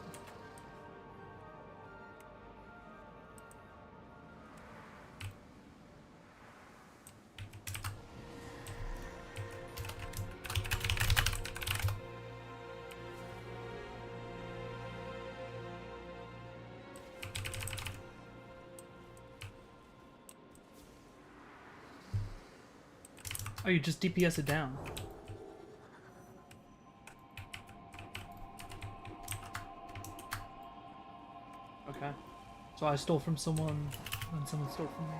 Oh, you just DPS it down. Okay. So I stole from someone, and someone stole from me.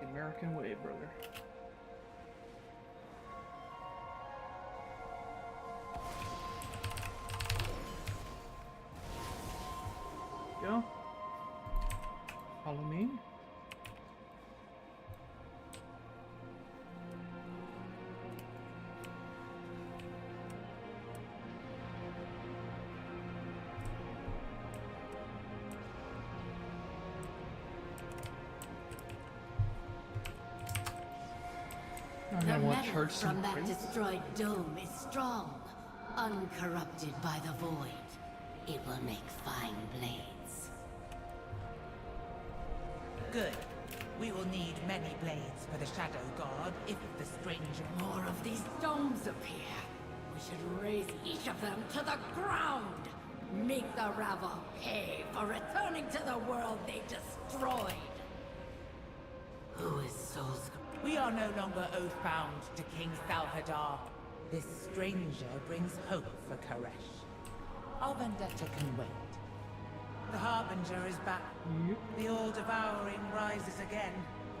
The American way, brother. Go. I want metal charged from that crazy. destroyed dome is strong, uncorrupted by the void. It will make fine blades. Good. We will need many blades for the Shadow God if the stranger... More of these domes appear. We should raise each of them to the ground. Make the rabble pay for returning to the world they destroyed. Who is Soul's... We are no longer oath-bound to King Salhadar. This stranger brings hope for Koresh. Our vendetta can wait. The Harbinger is back. The all-devouring rises again.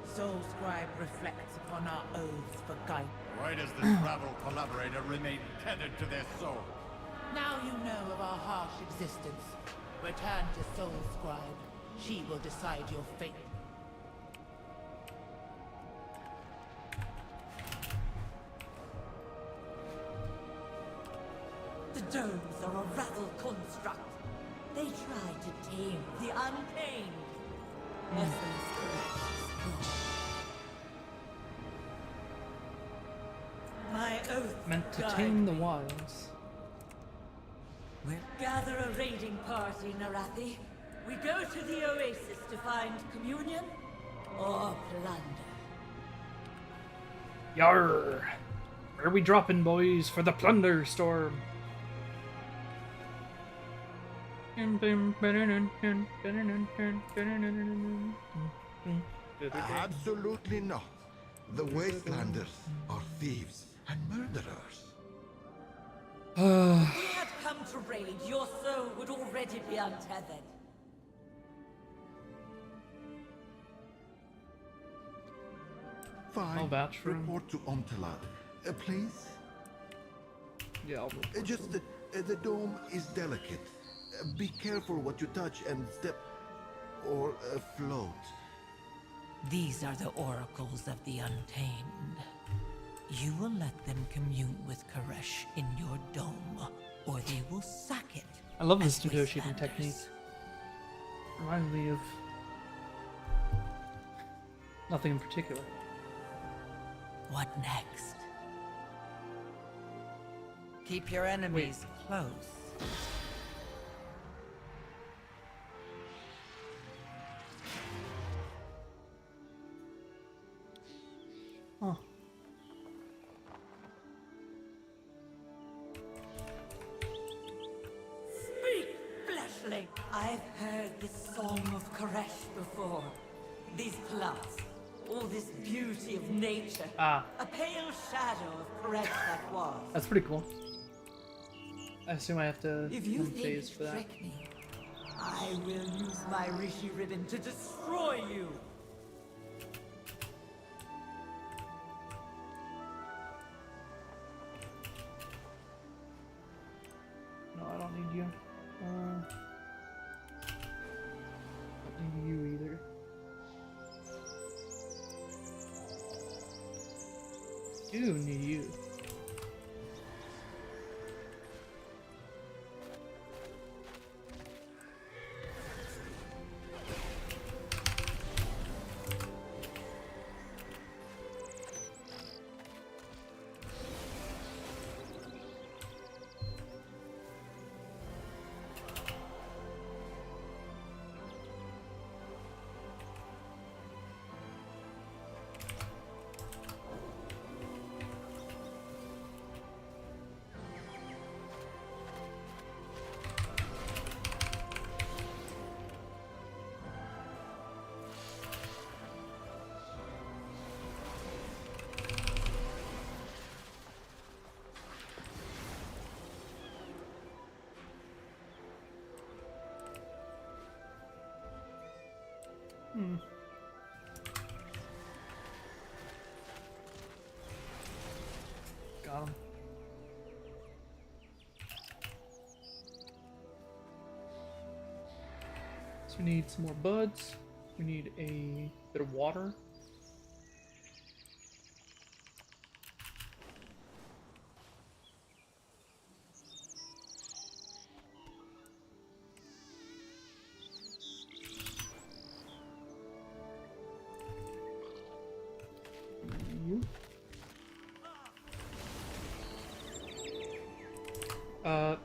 Soul Scribe reflects upon our oaths for guidance. Why does this rabble collaborator remain tethered to their soul? Now you know of our harsh existence. Return to Soul Scribe. She will decide your fate. The domes are a rabble construct. They try to tame the untamed. Merciless Koresh. My oath Meant to guide tame the me. wilds. We'll gather a raiding party, Narathi. We go to the oasis to find communion or plunder. Yarr! Where are we dropping, boys, for the plunder storm? Absolutely not. The Wastelanders are thieves and murderers. If we had come to raid, your soul would already be untethered. Fine. I'll vouch for him. Report to Omtalad, please. Yeah, I'll report Just to him. the dome is delicate. Be careful what you touch and step or float. These are the oracles of the Untamed. You will let them commune with Koresh in your dome, or they will sack it. I love this as negotiating Wastelanders. technique. Reminds me of nothing in particular. What next? Keep your enemies close. Huh. Speak, fleshling! I've heard this song of Koresh before. These plants, all this beauty of nature. Ah. A pale shadow of Koresh that was. That's pretty cool. I assume I have to If you think phase you for that. trick me, I will use my Rishi ribbon to destroy you. No, I don't need you. Don't need you either. Do need you. Got him. So we need some more buds. We need a bit of water. You. Okay.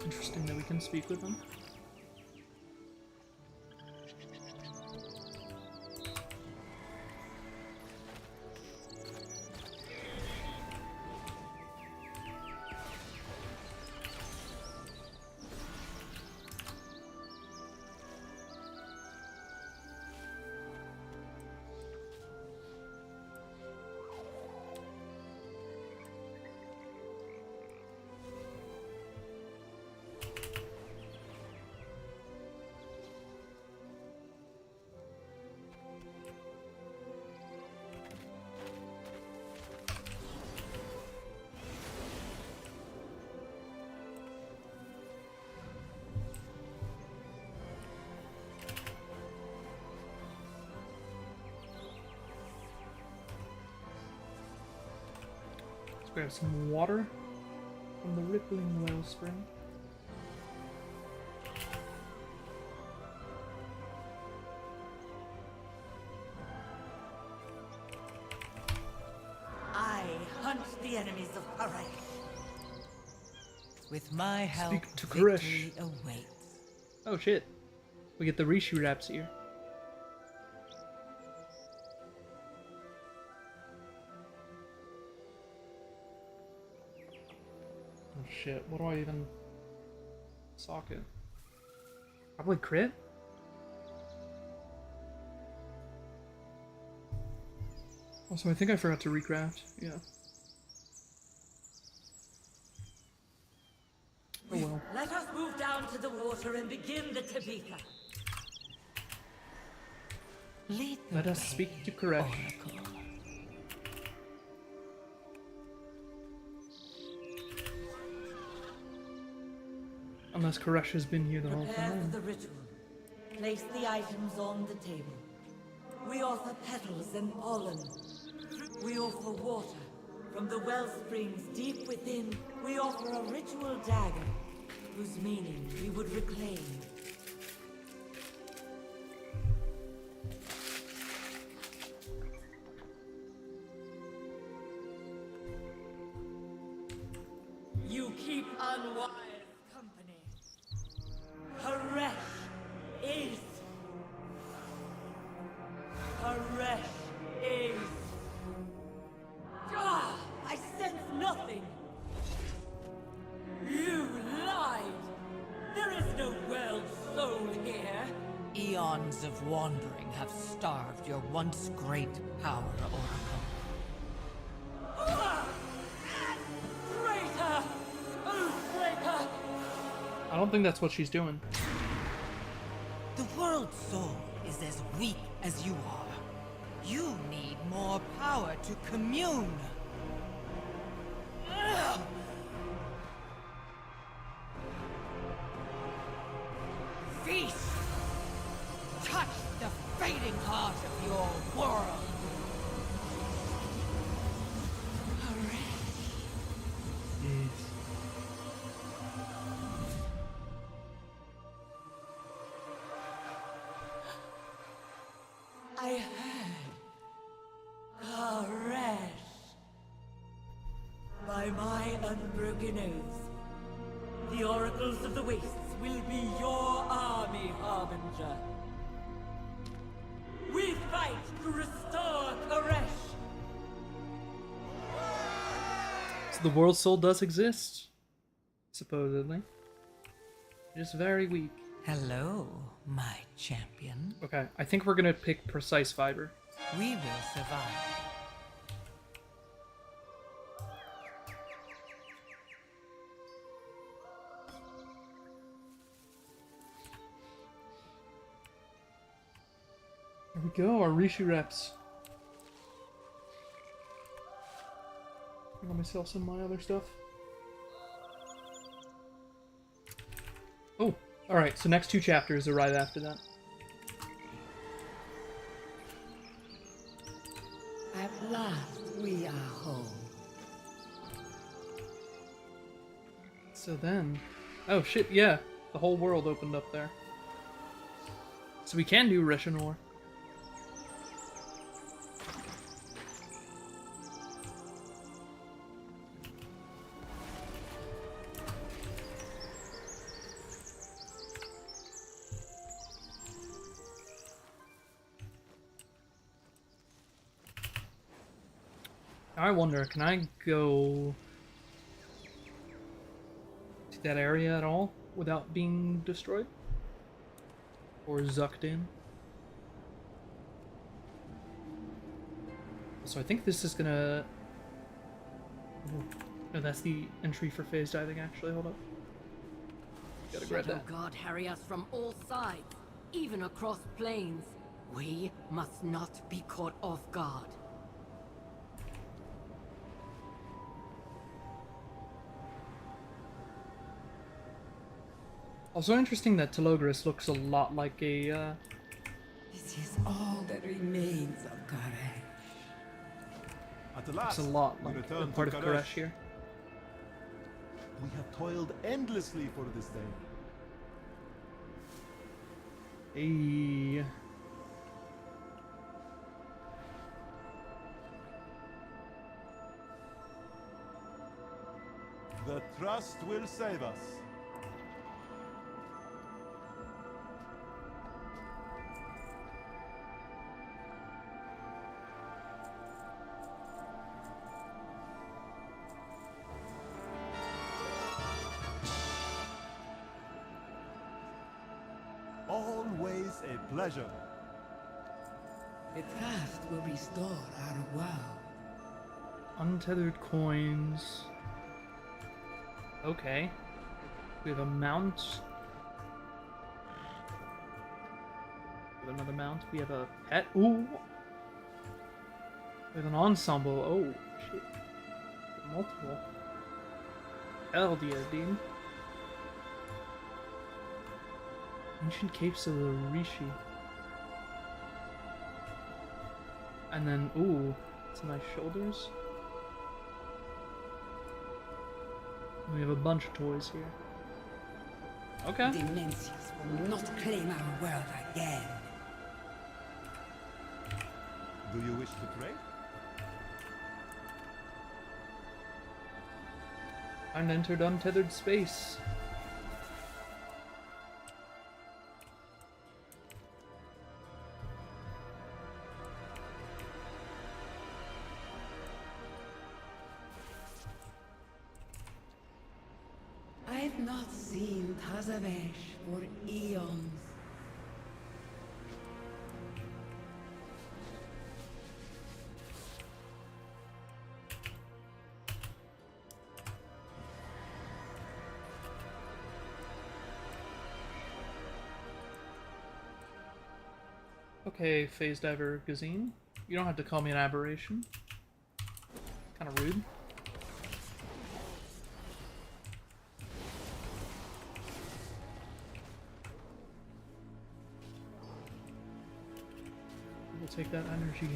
Interesting that we can speak with them. Let's grab some water from the rippling wellspring. I hunt the enemies of Koresh. With my help, Speak to victory Koresh. awaits. Oh shit. We get the Rishi wraps here. Oh shit, what do I even socket? Probably crit? Also, I think I forgot to recraft. Yeah. Oh well. Let us move down to the water and begin the Tabitha. Lead the Let us way, speak to Koresh. Oracle. Unless Koresh has been here the whole Prepare for time. the ritual. Place the items on the table. We offer petals and pollen. We offer water. From the well springs deep within, we offer a ritual dagger, whose meaning we would reclaim. You keep unwise company. Koresh is. Koresh is. Ah! I sense nothing! You lied! There is no world soul here! Eons of wandering have starved your once great power, Oracle. Ah! Traitor! Oathbreaker! I don't think that's what she's doing. The world soul is as weak as you are. You need more power to commune. Ugh. Feast! Touch the fading heart of your world! I heard Koresh. By my unbroken oath, the oracles of the wastes will be your army, Harbinger. We fight to restore Koresh. So the world soul does exist, supposedly. Just very weak. Hello, my champion. Okay, I think we're gonna pick Precise Fiber. We will survive. There we go, our Rishi reps. Let me sell some of my other stuff. Oh, alright, so next two chapters are right after that. At last, we are home. So then... Oh shit, yeah. The whole world opened up there. So we can do Reshinor. I wonder, can I go to that area at all without being destroyed? Or zucked in? So I think this is gonna... Oh, no, that's the entry for phase diving, actually. Hold up. Gotta grab Shadow that. God harry us from all sides, even across planes. We must not be caught off guard. Also interesting that Telogris looks a lot like a, This is all that remains of Karesh. At looks last, a lot we like a return part to of Karesh. Karesh here. We have toiled endlessly for this day. Hey. The trust will save us. Always a pleasure. The trust will restore our WoW. Untethered coins. Okay. We have a mount. We have another mount. We have a pet. Ooh! We have an ensemble. Oh, shit. Multiple. Hell yeah, dude. Ancient Capes of the Rishi. And then, ooh, some nice shoulders. We have a bunch of toys here. Okay. The Mencius will not claim our world again. Do you wish to trade? And entered untethered space. I've not seen Tazavesh for eons. Okay, Phase Diver Gazine. You don't have to call me an aberration. Kind of rude. We'll take that energy.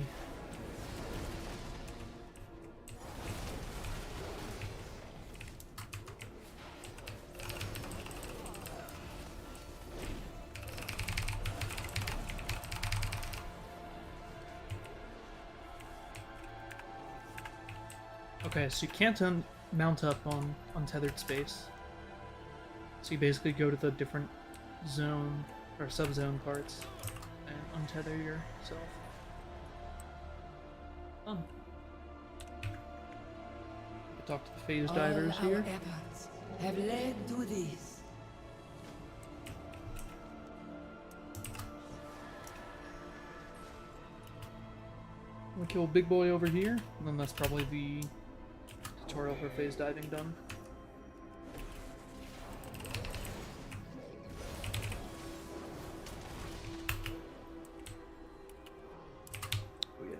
Okay, so you can't mount up on untethered space. So you basically go to the different zone or sub-zone parts and untether yourself. Done. Talk to the phase divers All here. our efforts have led to this. We'll kill Big Boy over here, and then that's probably the tutorial for phase diving done. Oh yeah.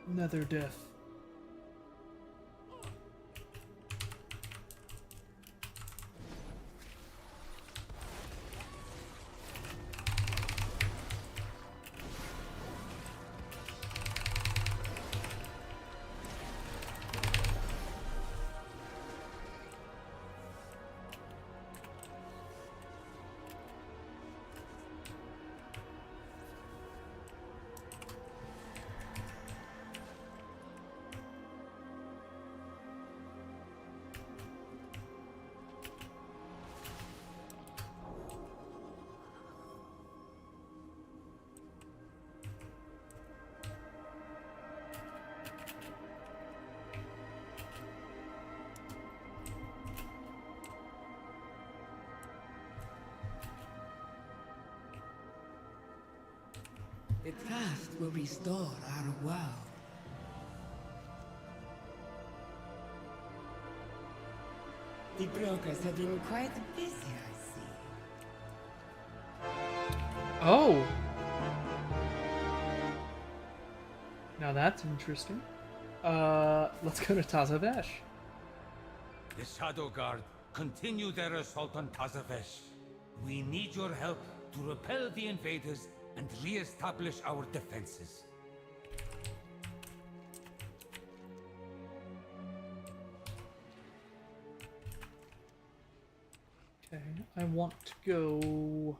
Nether Death. The trust will restore our world. The brokers have been quite busy, I see. Oh! Now that's interesting. Let's go to Tazavesh. The Shadow Guard continue their assault on Tazavesh. We need your help to repel the invaders and re-establish our defenses. Okay, I want to go...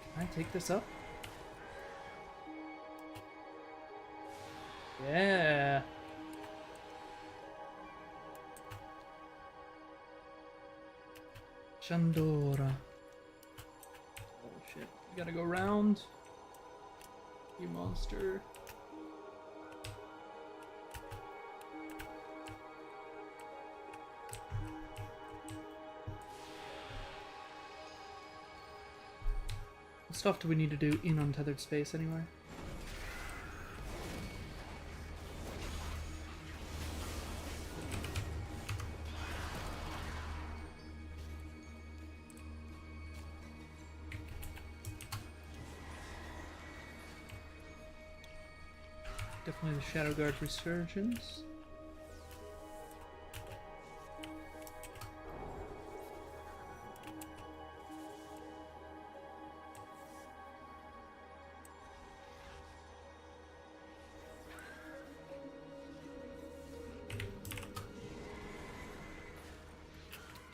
Can I take this up? Yeah. Chandora. Oh shit. You gotta go around. You monster. What stuff do we need to do in untethered space anyway? Definitely the Shadow Guard Resurgence.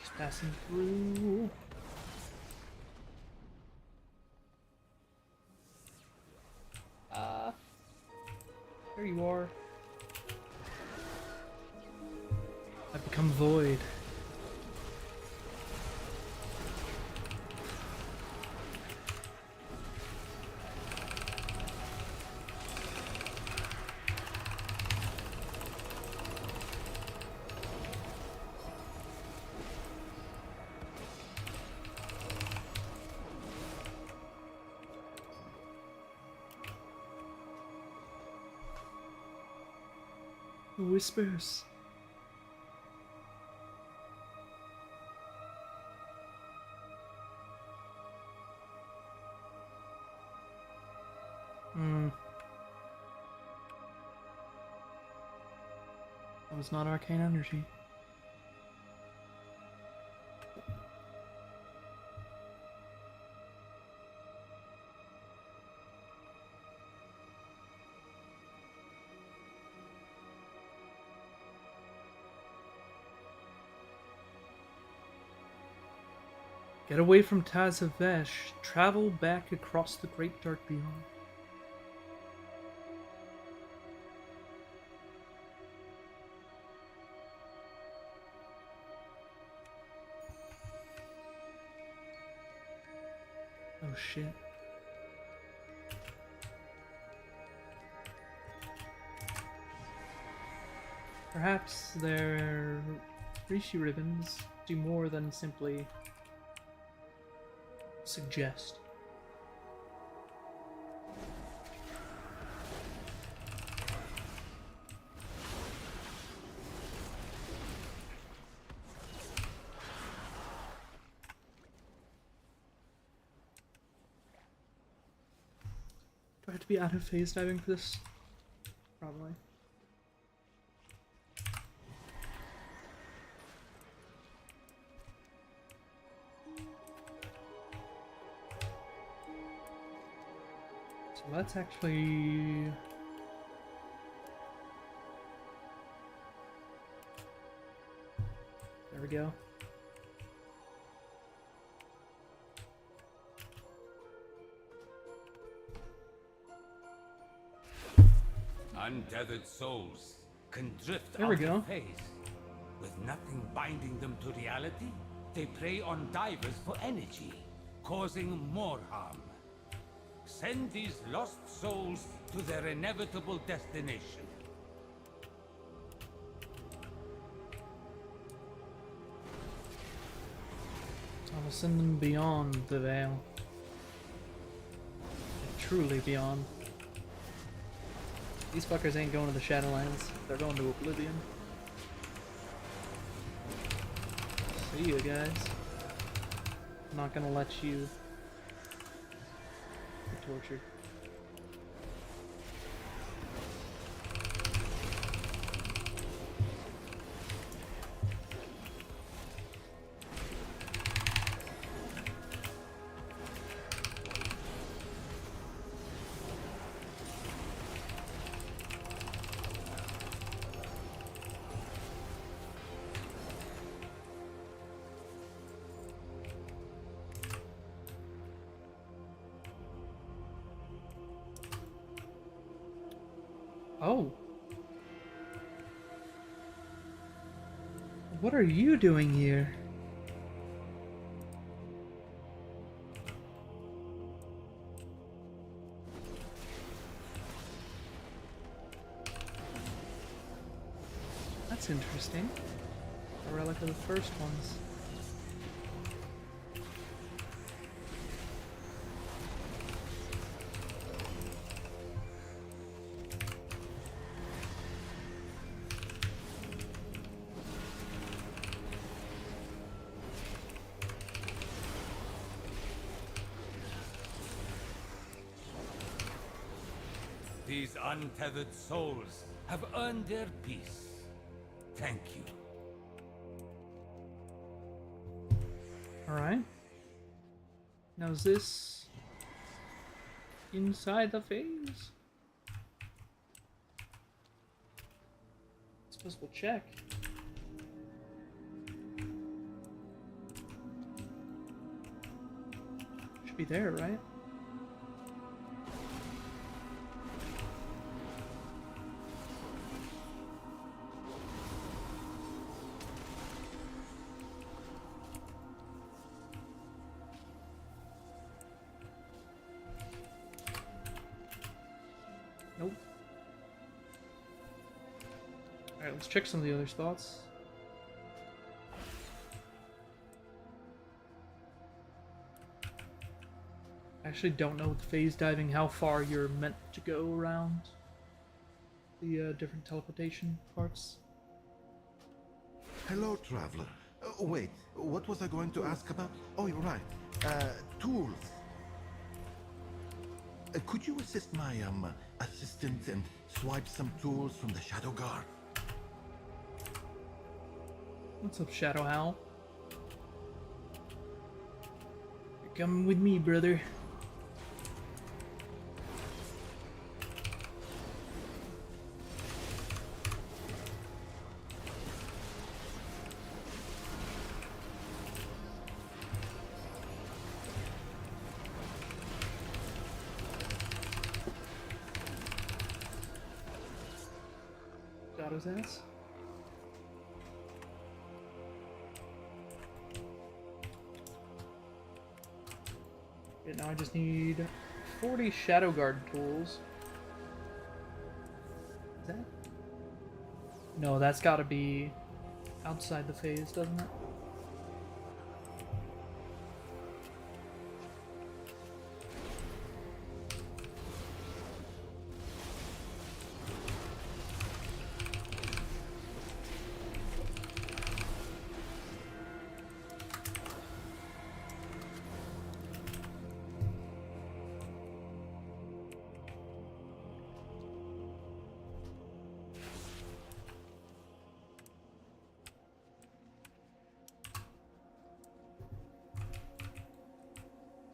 Just passing through. There you are. I've become void. Whispers. That was not arcane energy. Get away from Tazavesh. Travel back across the Great Dark Beyond. Oh shit. Perhaps their Rishi ribbons do more than simply suggest. Do I have to be out of phase diving for this? Probably. Let's actually... There we go. Untethered souls can drift There out we go. of phase. With nothing binding them to reality, they prey on divers for energy, causing more harm. Send these lost souls to their inevitable destination. I will send them beyond the veil. And truly beyond. These fuckers ain't going to the Shadowlands. They're going to Oblivion. See you guys. I'm not gonna let you be tortured. Oh. What are you doing here? That's interesting. A relic of the first ones. These untethered souls have earned their peace. Thank you. Alright. Now is this inside the phase? I suppose we'll check. Should be there, right? Nope. Alright, let's check some of the other spots. I actually don't know with phase diving how far you're meant to go around the different teleportation parts. Hello, traveler. Wait, what was I going to ask about? Oh, you're right. Tools. Could you assist my assistant and swipe some tools from the Shadow Guard? What's up, Shadow Howl? You're coming with me, brother. Got his ass. Okay, now I just need 40 Shadow Guard tools. Is that? No, that's gotta be outside the phase, doesn't it?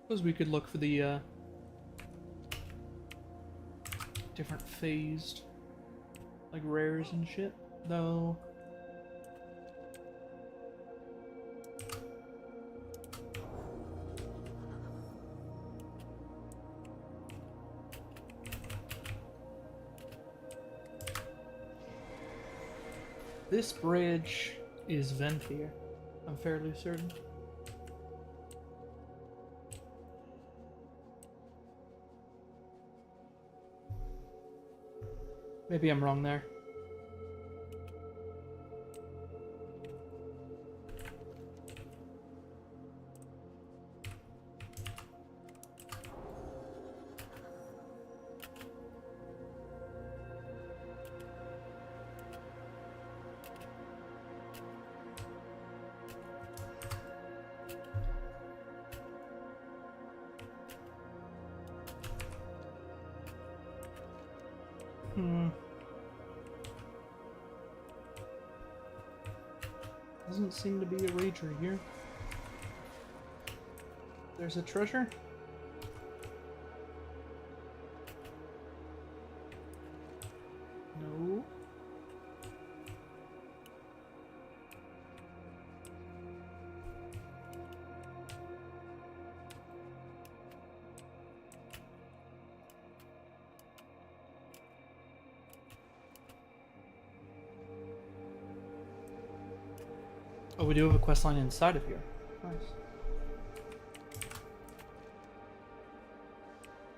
Suppose we could look for the different phased, like rares and shit, though. This bridge is Venthyr, I'm fairly certain. Maybe I'm wrong there. Doesn't seem to be a rager here. There's a treasure? No. Oh, we do have a quest line inside of here. Nice.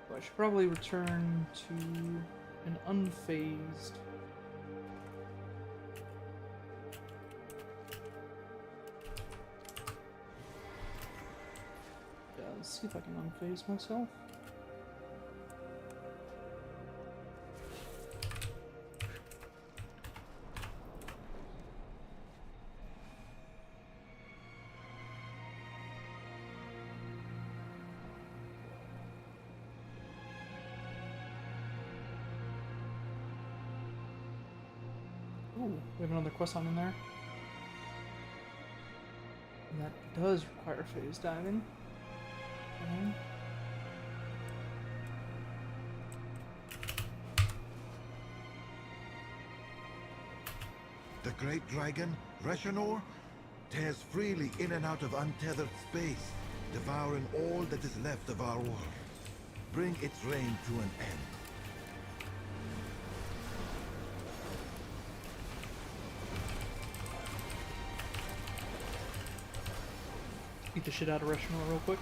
So I should probably return to an unfazed. Yeah, let's see if I can unfaze myself. Ooh, we have another quest line in there. And that does require phase diving. Okay. The great dragon, Reshanor, tears freely in and out of untethered space, devouring all that is left of our world. Bring its reign to an end. Beat the shit out of Reshanor real quick.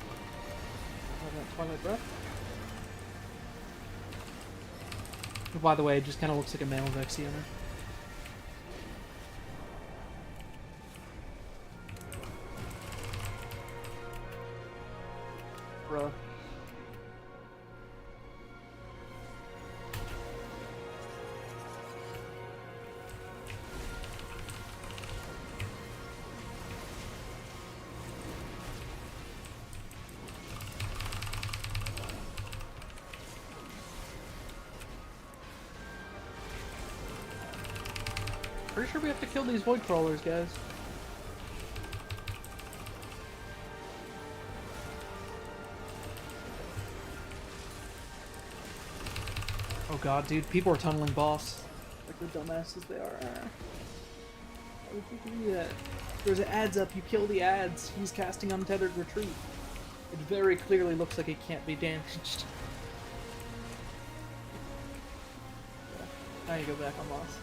That Twilight Breath. Oh, by the way, it just kind of looks like a male Vexianer. Bruh. Pretty sure we have to kill these void crawlers, guys. Oh god, dude, people are tunneling boss. Like the dumbasses they are. Why would you do that? There's ads up, you kill the ads. He's casting Untethered Retreat. It very clearly looks like it can't be damaged. Now you go back on boss.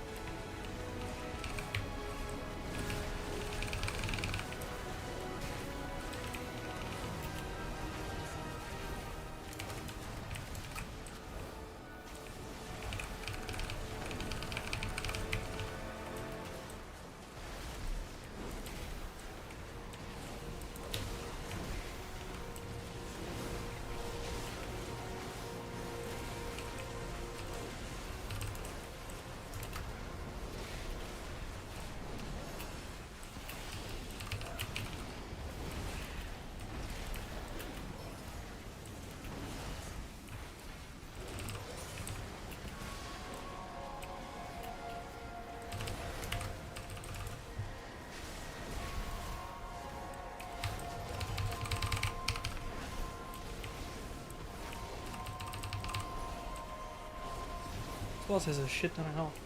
Boss has a shit ton of health.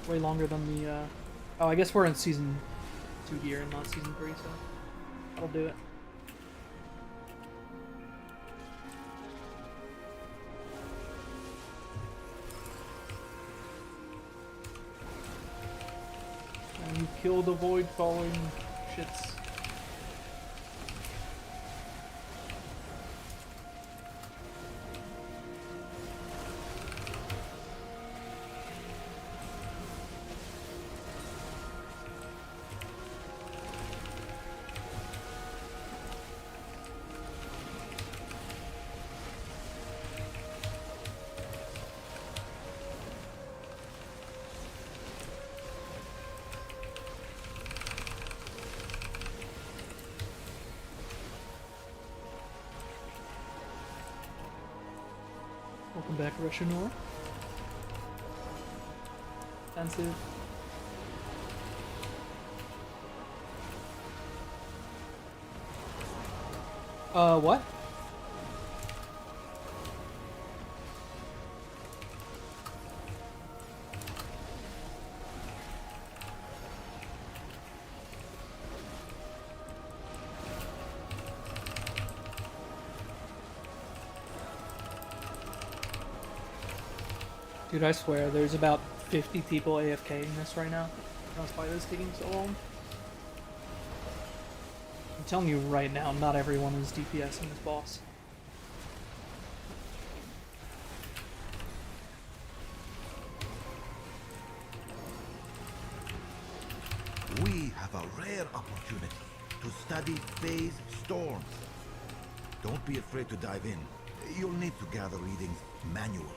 Way longer than the, Oh, I guess we're in Season 2 here and not Season 3, so... that'll do it. And you kill the void falling shits. Welcome back, Reshanor. defensive. What? Dude, I swear, there's about 50 people AFK in this right now. That's why this is taking so long. I'm telling you right now, not everyone is DPS in this boss. We have a rare opportunity to study phase storms. Don't be afraid to dive in. You'll need to gather readings manually.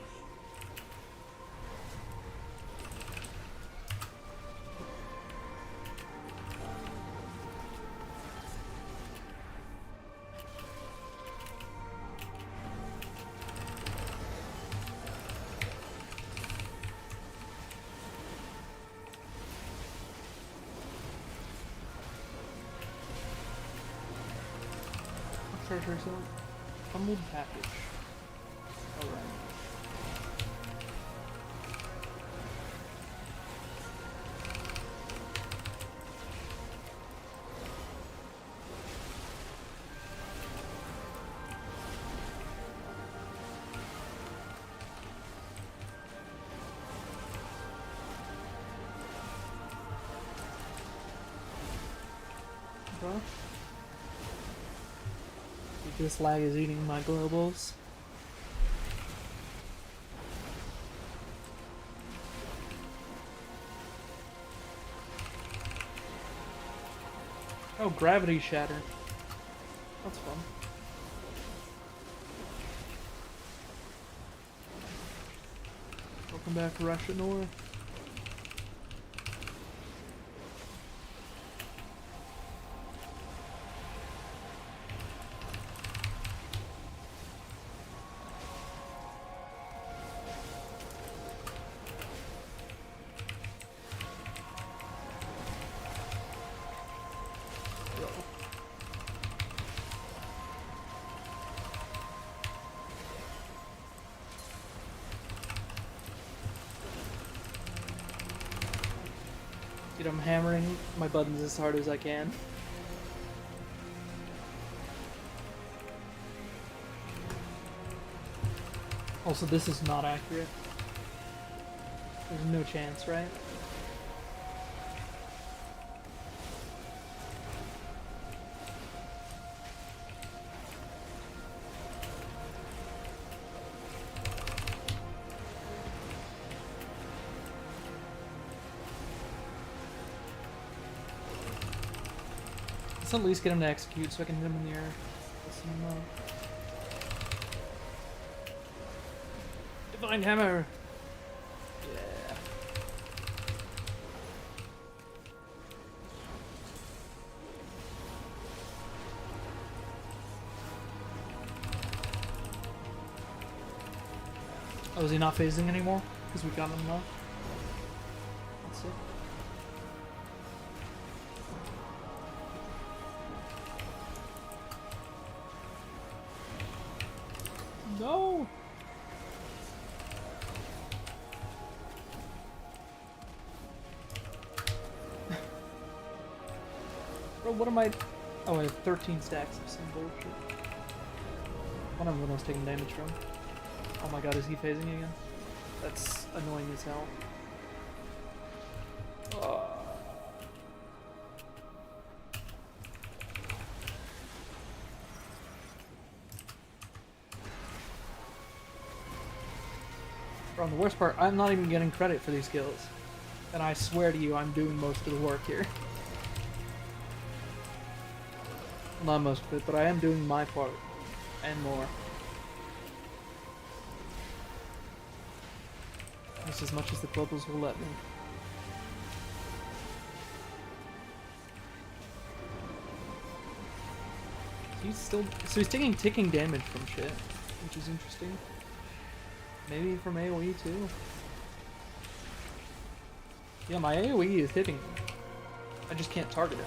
Treasure zone. Humbled package. Alright. Brush. This lag is eating my globals. Oh, gravity shatter. That's fun. Welcome back, Rushanor. Dude, I'm hammering my buttons as hard as I can. Also, this is not accurate. There's no chance, right? Let's at least get him to execute so I can hit him in the air. Divine Hammer! Yeah. Oh, is he not phasing anymore? Because we got him now? Let's see. No! Bro, what am I... Oh, I have 13 stacks of some bullshit. One of them I was taking damage from. Oh my god, is he phasing again? That's annoying as hell. Bro, the worst part, I'm not even getting credit for these kills. And I swear to you, I'm doing most of the work here. Well, not most of it, but I am doing my part. And more. Just as much as the globals will let me. He's still... So he's taking ticking damage from shit, which is interesting. Maybe from AoE too. Yeah, my AoE is hitting him. I just can't target him.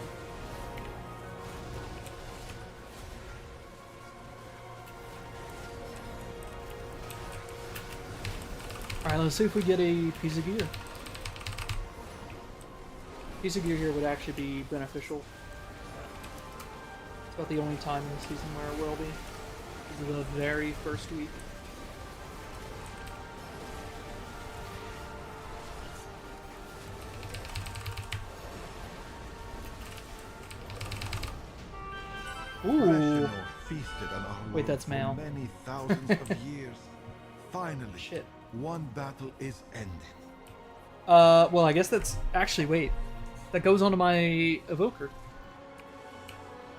Alright, let's see if we get a piece of gear. Piece of gear here would actually be beneficial. It's about the only time in the season where it will be. This is the very first week. Ooh. Feasted on our Wait, that's for Mal. many thousands of years. Finally, shit. One battle is ended. Well, I guess that's actually wait. That goes onto my evoker.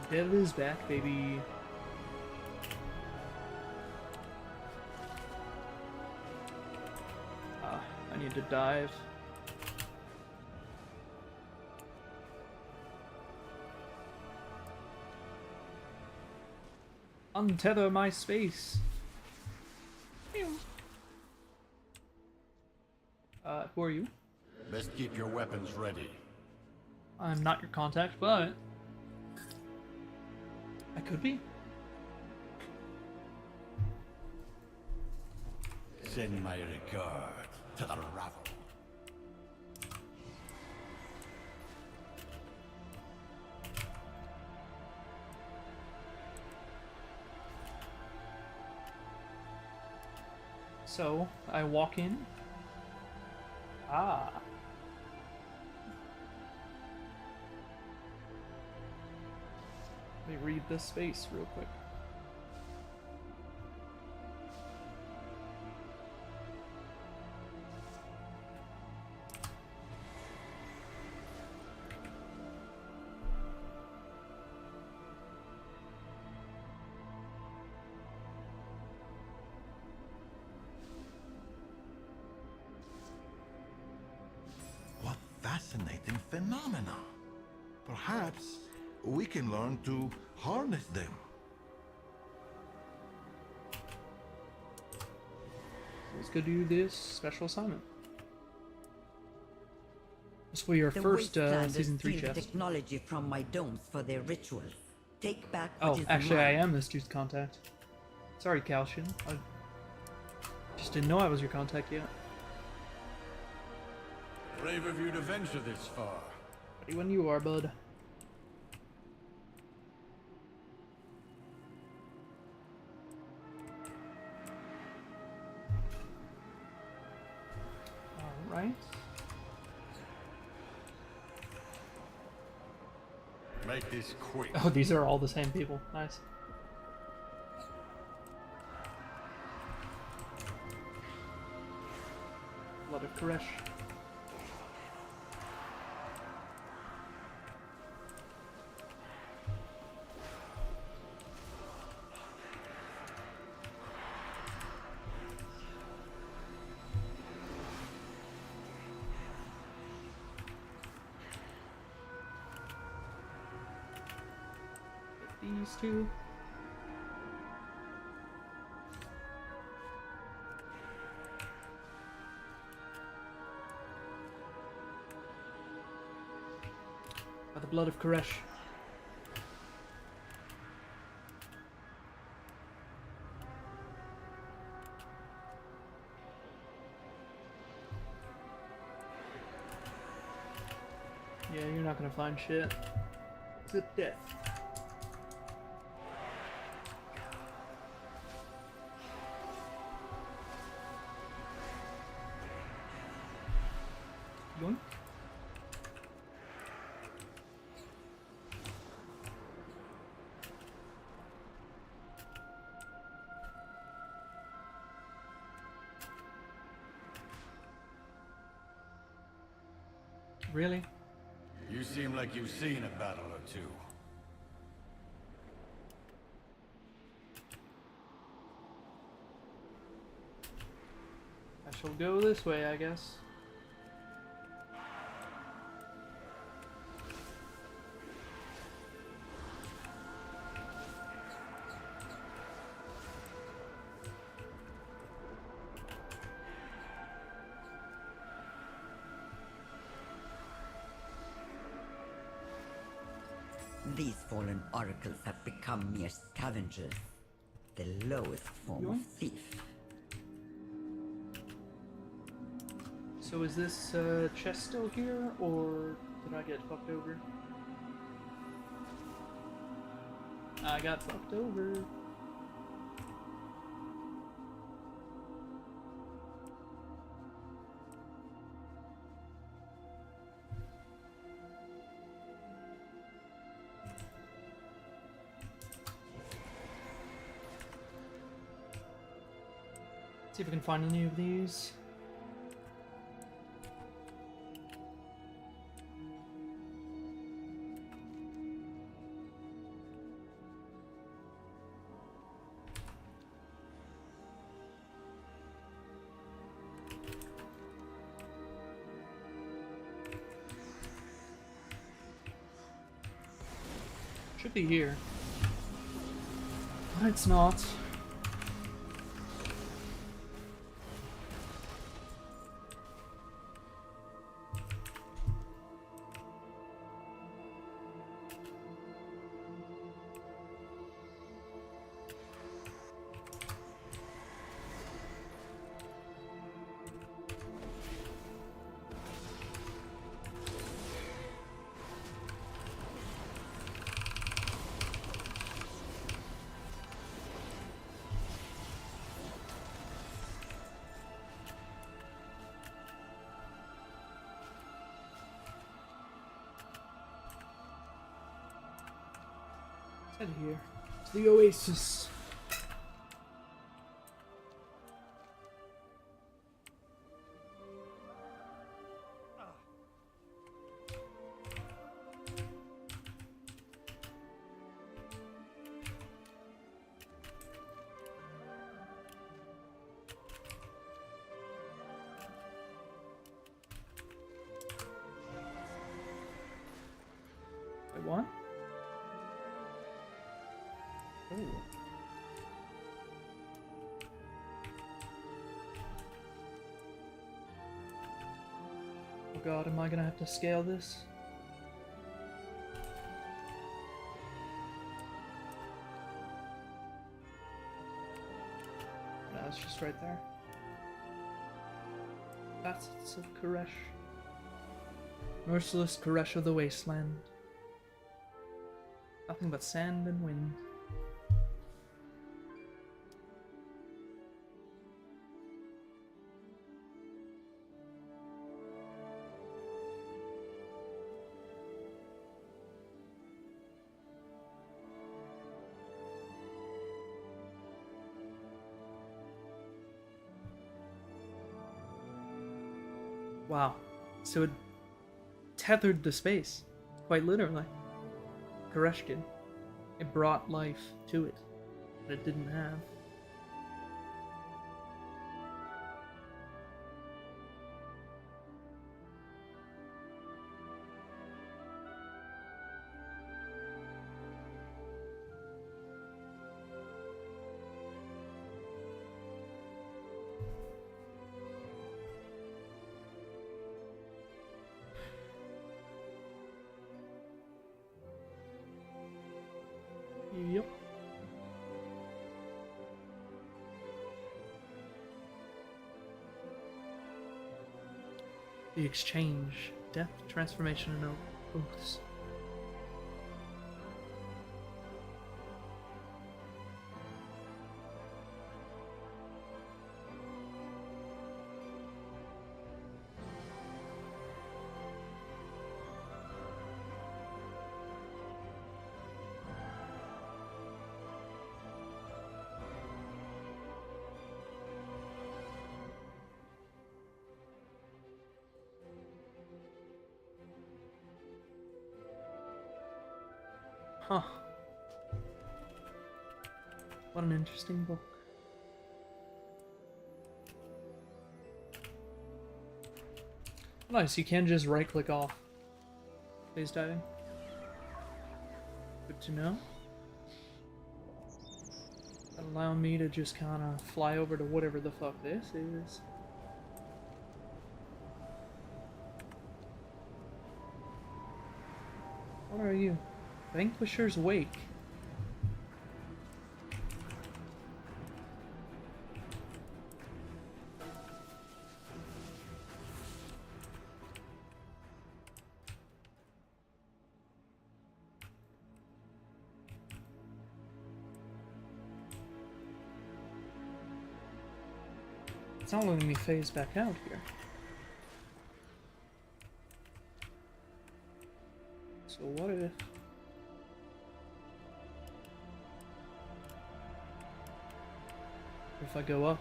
Dev is back, baby. I need to dive. Untether my space. Who are you? Best keep your weapons ready. I'm not your contact, but I could be. Send my regard to the rabble. So, I walk in. Ah. Let me read this space real quick. What fascinating phenomena. Perhaps we can learn to harness them. Let's go do this special assignment. This will be our The first Wastelanders season 3 steal chest. technology from my domes for their rituals. Take back what Oh, is actually, I mine. am this dude's contact. Sorry, Calcium. I just didn't know I was your contact yet. Brave of you to venture this far. Ready when you are, bud. Alright. Make this quick. Oh, these are all the same people. Nice. Blood of Koresh. These two. By the blood of Koresh. Yeah, you're not gonna find shit. It's a death. Yoink. Really? You seem like you've seen a battle or two. I shall go this way, I guess. These fallen oracles have become mere scavengers. The lowest form of thief. So is this chest still here, or did I get fucked over? I got fucked over. See if we can find any of these. Should be here. But it's not. Head here to the oasis. Wait, what? Oh. Oh god, am I gonna have to scale this? No, it's just right there. Facets of Koresh. Merciless Koresh of the Wasteland. Nothing but sand and wind. Wow. So it tethered to space, quite literally. Koreshkin. It brought life to it that it didn't have. Yep. The exchange, death, transformation, and oaths. Huh. What an interesting book. Nice, you can just right click off phase diving. Good to know. Allow me to just kind of fly over to whatever the fuck this is. What are you? Vanquisher's Wake. It's not letting me phase back out here. So what if I go up?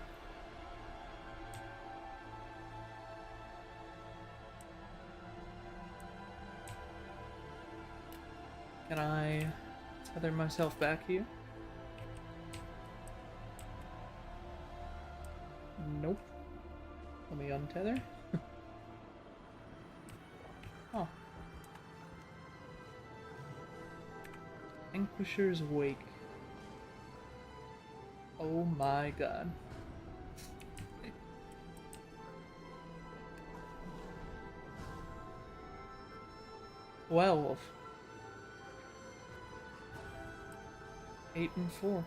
Can I tether myself back here? Nope. Let me untether. Oh. Vanquisher's Wake. Oh my god. 12. 8 and 4.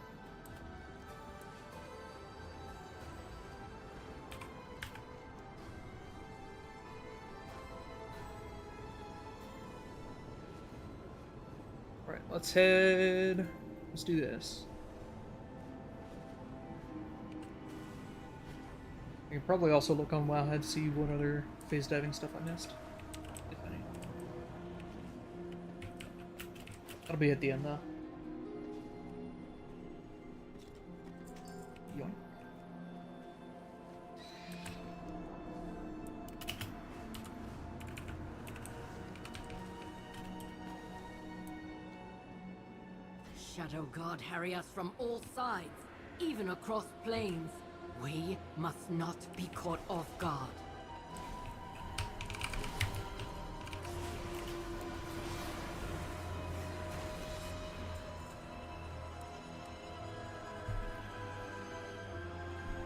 Alright, let's head. Let's do this. I can probably also look on Wowhead to see what other phase diving stuff I missed. If any. That'll be at the end though. Yoink. Shadow God harry us from all sides, even across plains. We must not be caught off guard.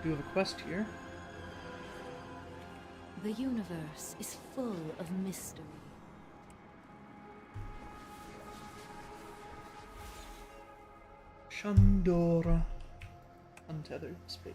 Do have a quest here. The universe is full of mystery. Shandora. Untethered space.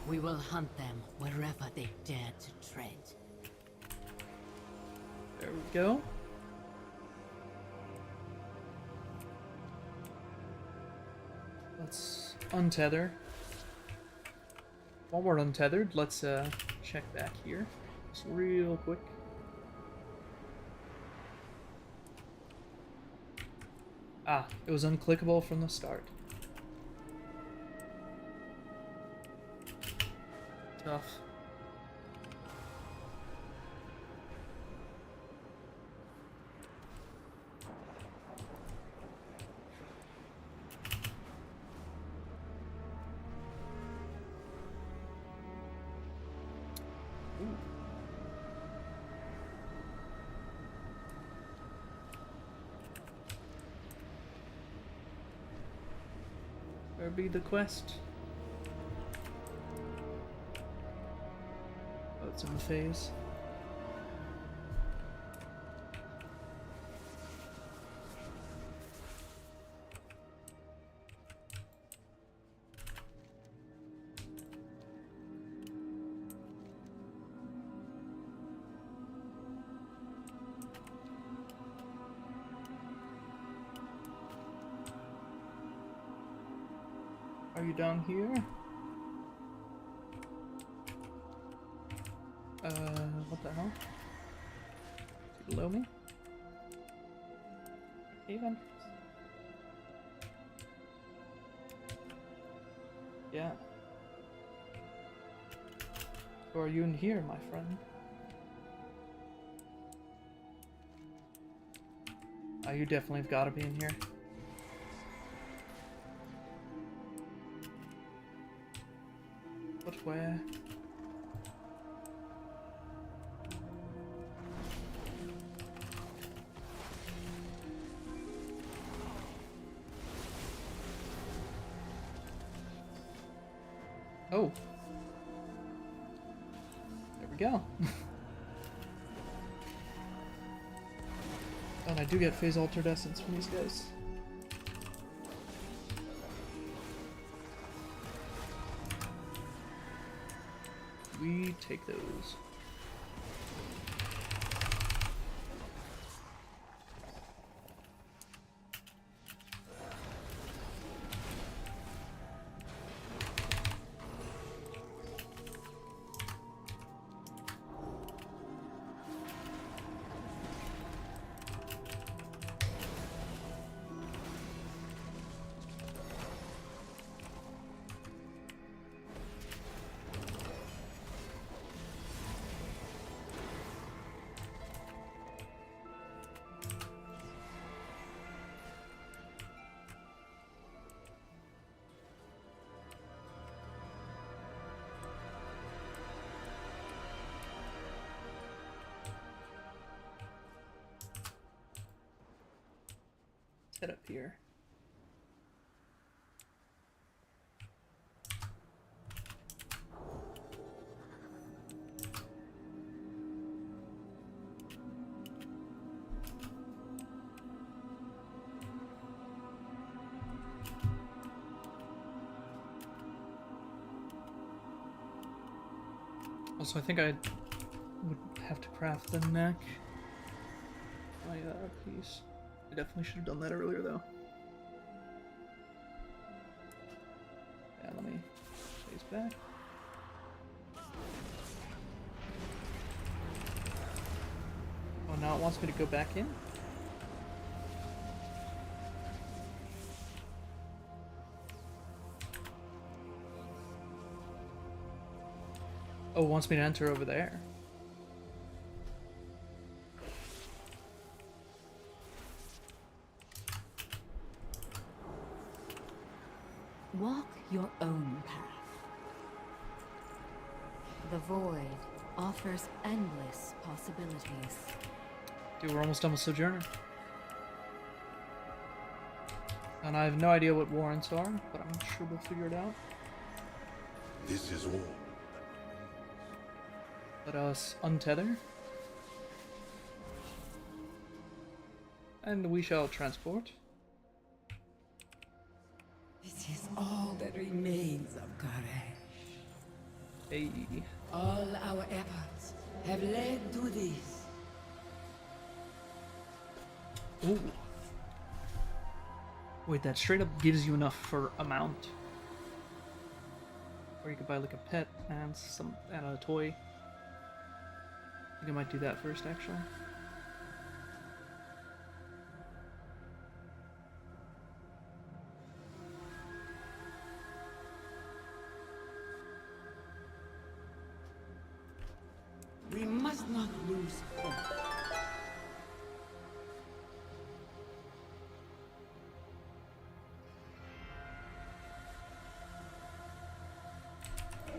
We will hunt them wherever they dare to tread. There we go. Let's untether. While we're untethered, let's check back here. Just real quick. Ah, it was unclickable from the start. Tough. Ooh. be the quest. Oh, it's in the phase. Are you down here? What the hell? Is he below me? Even? Yeah. So are you in here, my friend? Oh, you definitely have got to be in here. But where? Oh. There we go. And I do get phase altered essence from these guys. We take those. Head up here. Also, I think I would have to craft the neck. My piece. I definitely should have done that earlier, though. Yeah, let me phase back. Oh, now it wants me to go back in? Oh, it wants me to enter over there. Walk your own path. The void offers endless possibilities. Dude, we're almost done with Sojourner. And I have no idea what warrants are, but I'm sure we'll figure it out. This is all. Let us untether. And we shall transport. This is all that remains of Karesh. Hey. All our efforts have led to this. Ooh. Wait, that straight up gives you enough for a mount. Or you could buy like a pet and a toy. I think I might do that first, actually. We must not lose hope.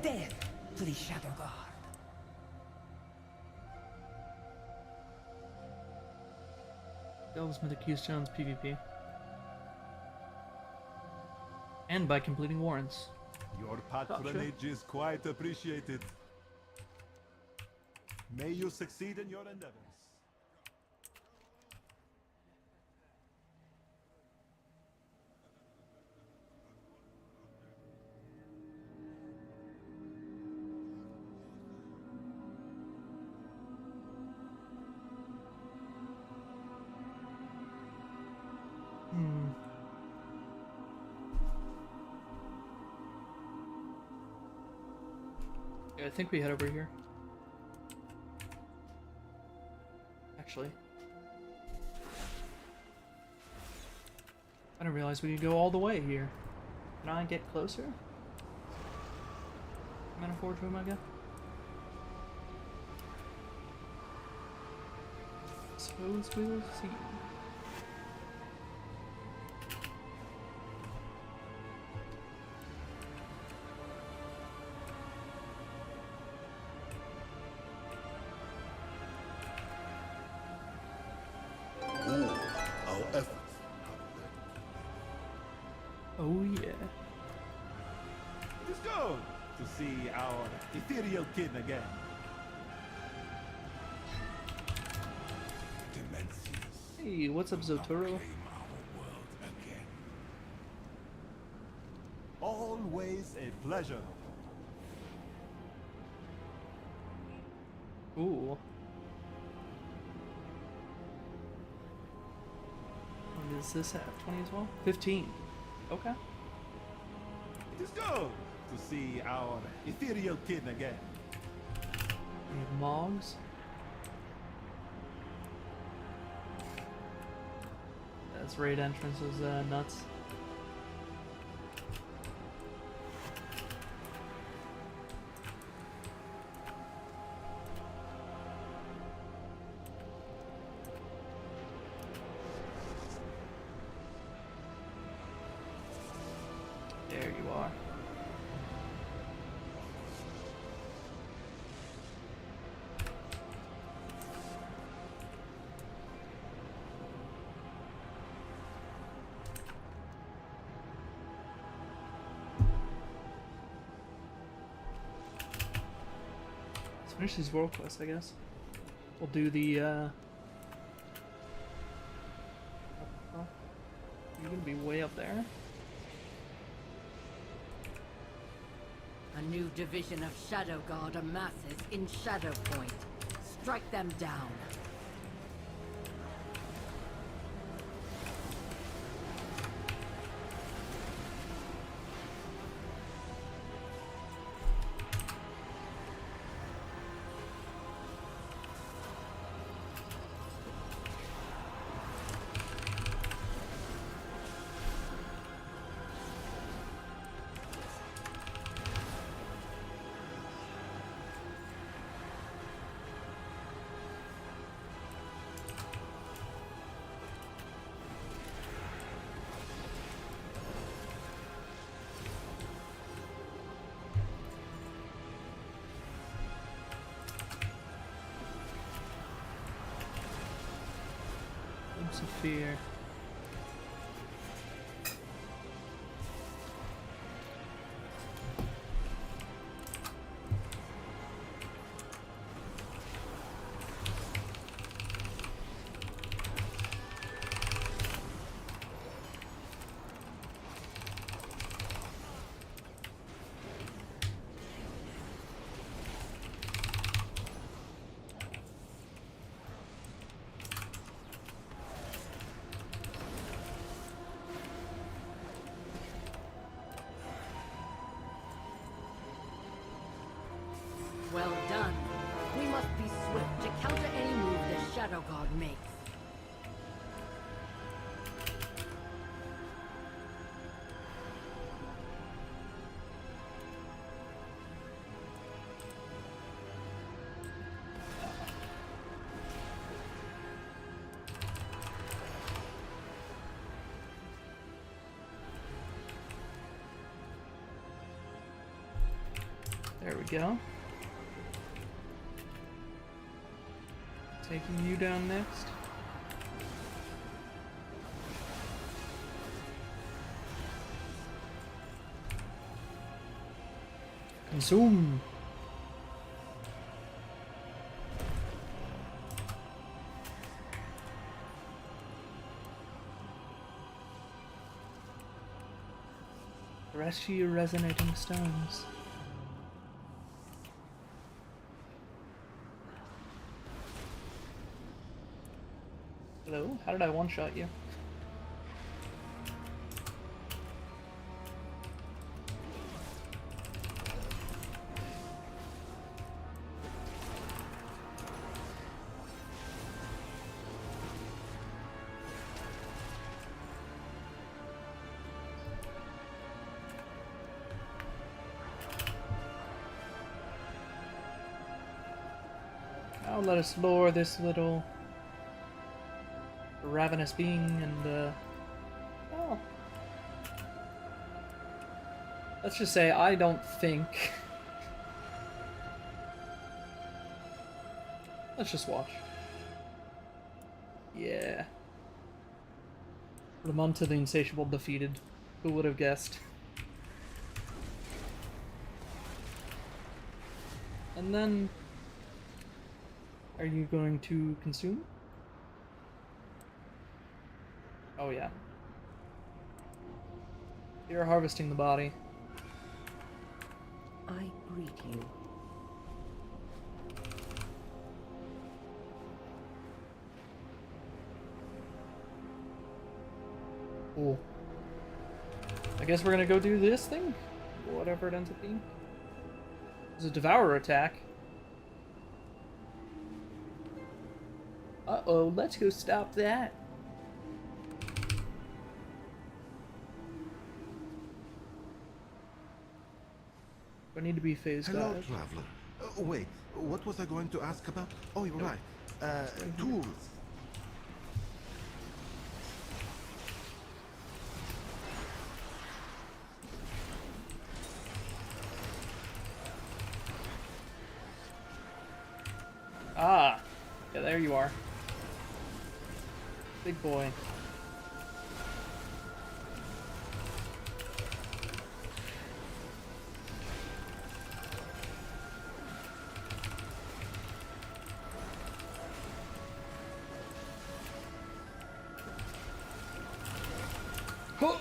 Death to the Shadow Guard. Delves Mythic Keystones PvP. And by completing warrants. Your patronage is quite appreciated. May you succeed in your endeavors. Yeah, I think we head over here. Actually. I didn't realize we could go all the way here. Can I get closer? Maniforge room, I guess? Suppose we'll see. Our efforts. Oh yeah. It is good to see our ethereal kin again. Hey, what's up, Zotoro? Always a pleasure. Ooh. What does this have? 20 as well? 15. Okay. It is good to see our ethereal kin again. We have Mogs. That's raid entrance was nuts. There you are. Let's finish these world quests, I guess. We'll do the, oh, you're gonna be way up there. A new division of Shadow Guard amasses in Shadow Point. Strike them down. Of fear. Well done. We must be swift to counter any move the Shadow Guard makes. There we go. Taking you down next. Consume. Rescue resonating stones. Hello? How did I one-shot you? Now let us lure this little ravenous being and, well, let's just say I don't think. Let's just watch. Yeah. Ramonta the Insatiable defeated. Who would have guessed? And then, are you going to consume? Oh yeah. You're harvesting the body. I greet you. Cool. I guess we're gonna go do this thing? Whatever it ends up being. There's a Devourer attack. Uh-oh, let's go stop that. I need to be phased Hello, out. traveler. Wait, what was I going to ask about? Oh, you're right. Tools. Ah, yeah, there you are. Big boy. Huh.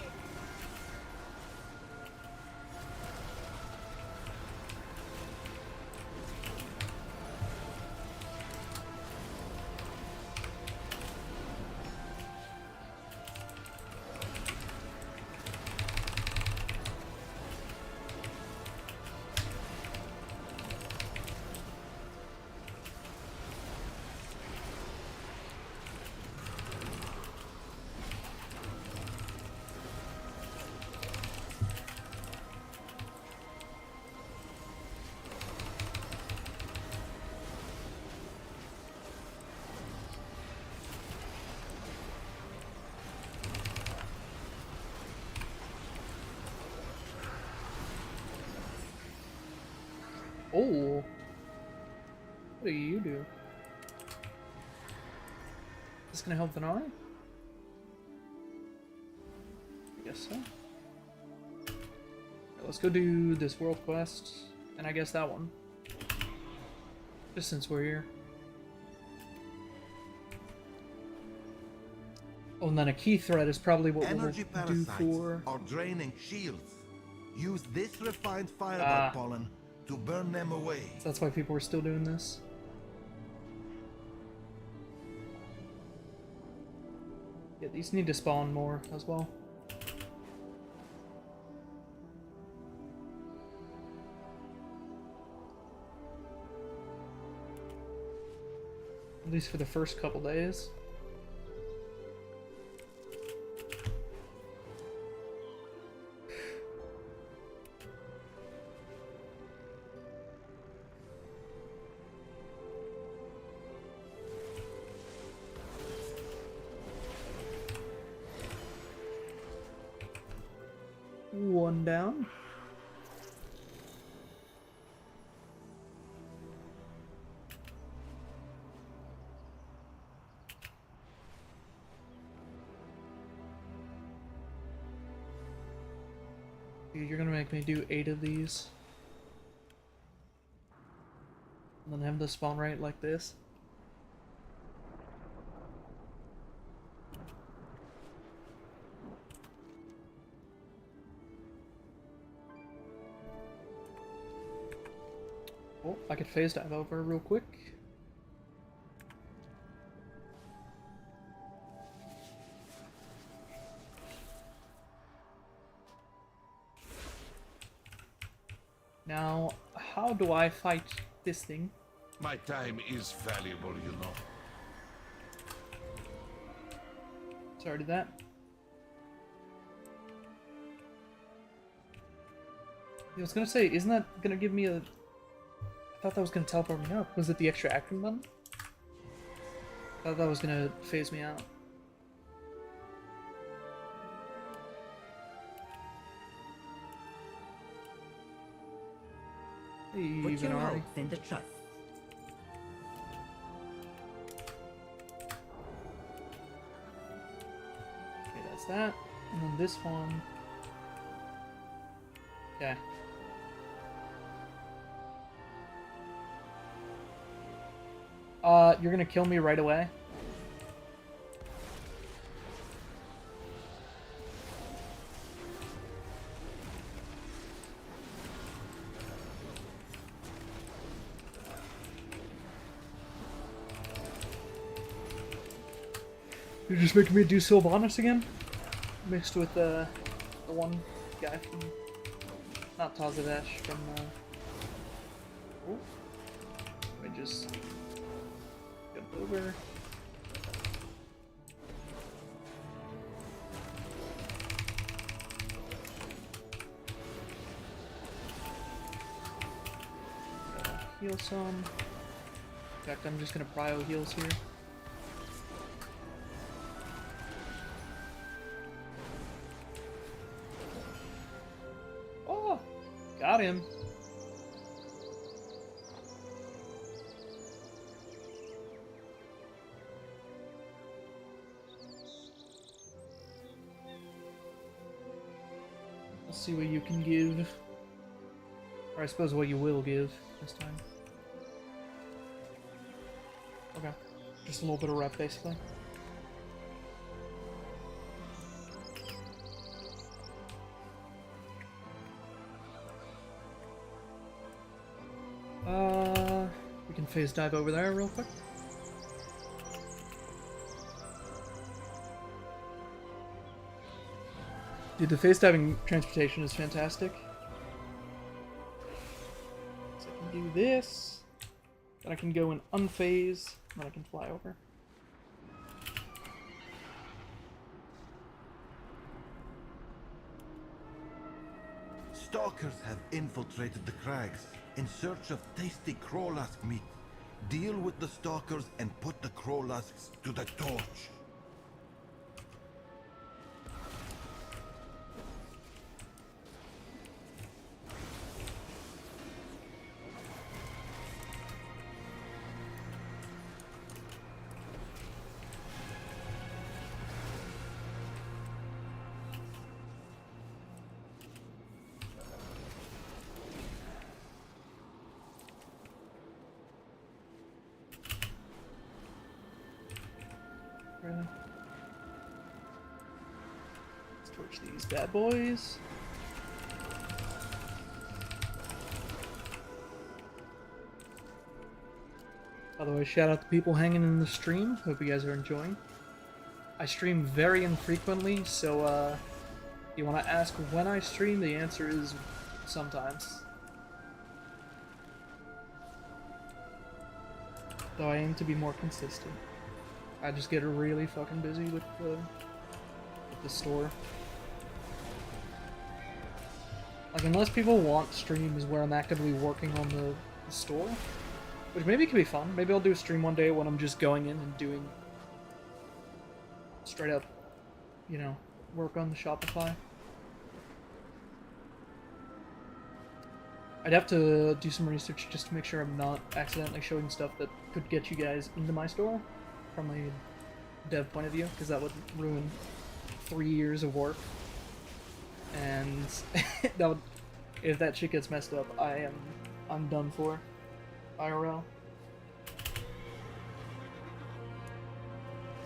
Oh. What do you do? Is this gonna help Venari? I guess so. Okay, let's go do this world quest, and I guess that one. Just since we're here. Oh, and then a key thread is probably what Energy we'll do for... are draining shields. Use this refined fireball pollen to burn them away. So that's why people are still doing this. Yeah, these need to spawn more as well. At least for the first couple days. One down. Dude, you're gonna make me do 8 of these. and have the spawn rate like this. Oh, I could phase dive over real quick. Now, how do I fight this thing? My time is valuable, you know. Sorry to that. I was gonna say, isn't that gonna give me a... I thought that was gonna teleport me up. Was it the extra action button? I thought that was gonna phase me out. Hey, Put your Venari. hopes in the trust. Okay, that's that. And then this one. Okay. You're gonna kill me right away? You're just making me do Sylvanas again? Mixed with the one guy from... Not Tazavesh, from... Oh. I just... Jump over. Heal some. In fact, I'm just gonna prio heals here. Oh! Got him! Let's see what you can give. Or I suppose what you will give this time. Okay. Just a little bit of rep, basically. We can phase dive over there real quick. Dude, the phase diving transportation is fantastic. So I can do this, then I can go in unphase, then I can fly over. Stalkers have infiltrated the crags in search of tasty Krolask meat. Deal with the stalkers and put the Krolasks to the torch. Really? Let's torch these bad boys. By the way, shout out to people hanging in the stream. Hope you guys are enjoying. I stream very infrequently, so you want to ask when I stream, the answer is sometimes. Though I aim to be more consistent. I just get really fucking busy with the store. Like, unless people want streams where I'm actively working on the store, which maybe could be fun. Maybe I'll do a stream one day when I'm just going in and doing straight up, you know, work on the Shopify. I'd have to do some research just to make sure I'm not accidentally showing stuff that could get you guys into my store from a dev point of view, because that would ruin 3 years of work. And that would, if that shit gets messed up, I'm done for. IRL.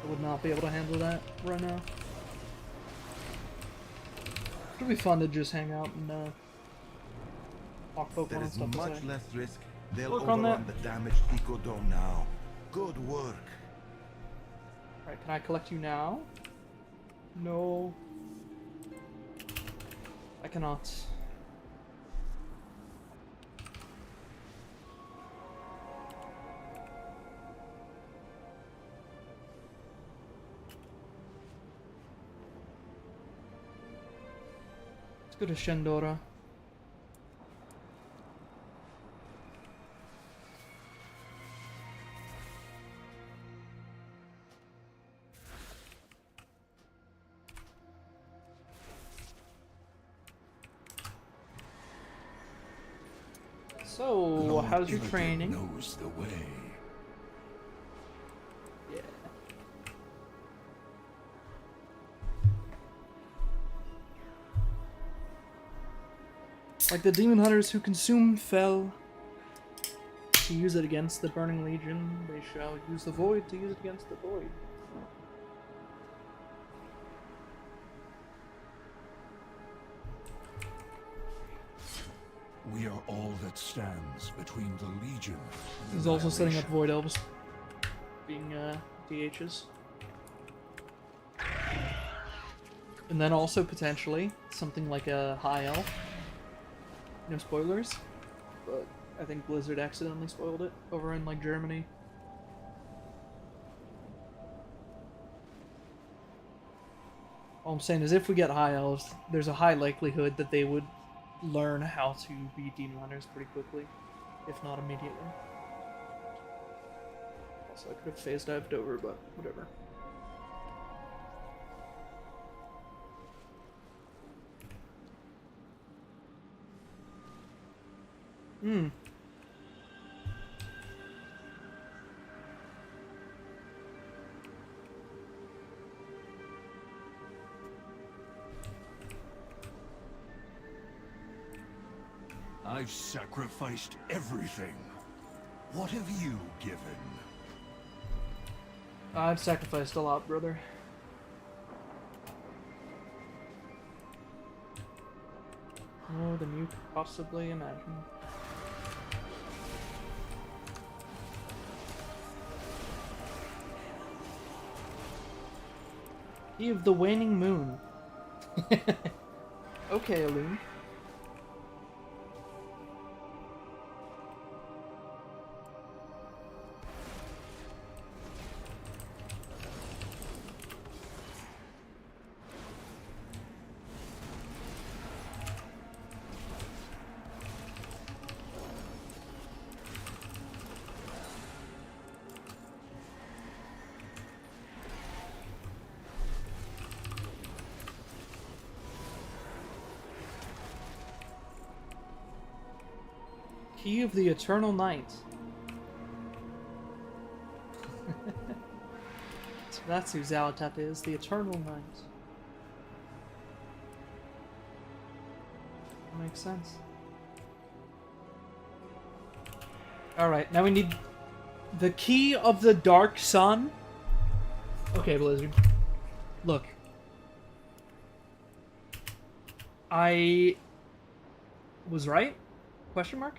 I would not be able to handle that right now. It'd be fun to just hang out and talk Pokemon There and is stuff to much say. less risk. They'll Work on overrun that. the damaged Ecodome now. Good work. Alright, can I collect you now? No. I cannot. Let's go to Shendora. So, Lord how's your Illidan training? knows the way. Yeah. Like the demon hunters who consumed fell to use it against the Burning Legion, they shall use the void to use it against the void. We are all that stands between the Legion and He's also setting up annihilation. void elves being DHs. And then also potentially something like a high elf. No spoilers, but I think Blizzard accidentally spoiled it over in like Germany. All I'm saying is if we get high elves, there's a high likelihood that they would learn how to be demon hunters pretty quickly, if not immediately. Also, I could have phase dived over, but whatever. Hmm. I've sacrificed everything. What have you given? I've sacrificed a lot, brother. More than you could possibly imagine. Key of the Waning Moon. Okay, Alune. Key of the Eternal Night. So that's who xal'atath is, the Eternal Night. That makes sense. Alright, now we need the Key of the Dark Sun. Okay, Blizzard. Look. I was right? Question mark?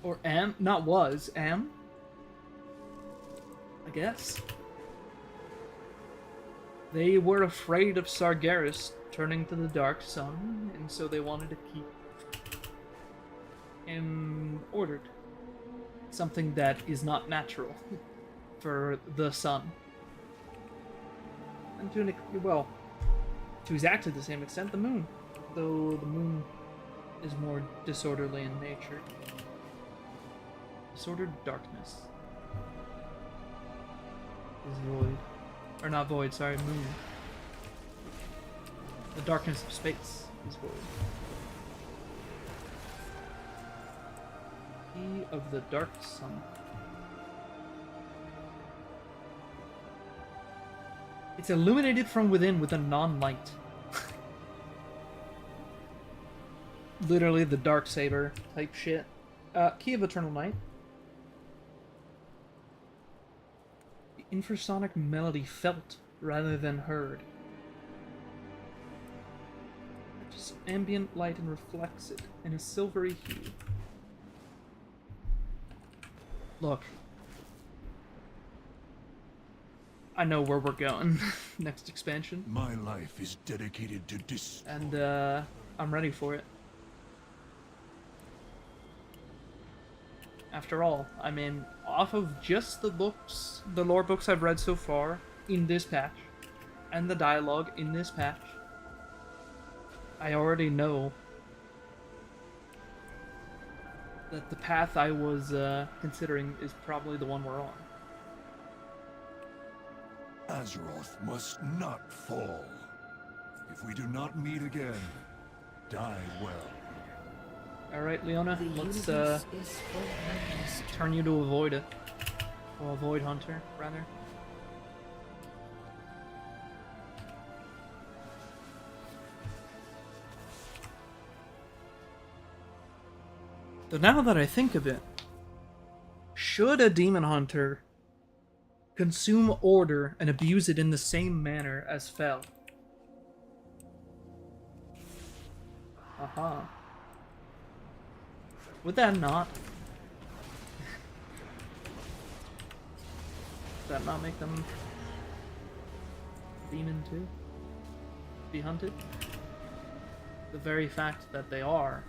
Or am? Not was, am? I guess. They were afraid of Sargeras turning to the Dark Sun, and so they wanted to keep him ordered. Something that is not natural for the sun. And to well, to exactly the same extent, the moon. Though the moon is more disorderly in nature. Disordered darkness is void. Or not void, sorry, moon. The darkness of space is void. Key of the Dark Sun. It's illuminated from within with a non-light. Literally the Dark Saber type shit. Key of Eternal Night. Infrasonic melody felt rather than heard. Just ambient light and reflects it in a silvery hue. Look. I know where we're going. Next expansion. My life is dedicated to this. And, I'm ready for it. After all, I mean, off of just the books, the lore books I've read so far in this patch, and the dialogue in this patch, I already know that the path I was considering is probably the one we're on. Azeroth must not fall. If we do not meet again, die well. Alright, Leona, let's turn you to a void. Or a void hunter, rather. So now that I think of it, should a demon hunter consume order and abuse it in the same manner as Fel? Aha. Would that not? Would that not make them demon too? Be hunted? The very fact that they are.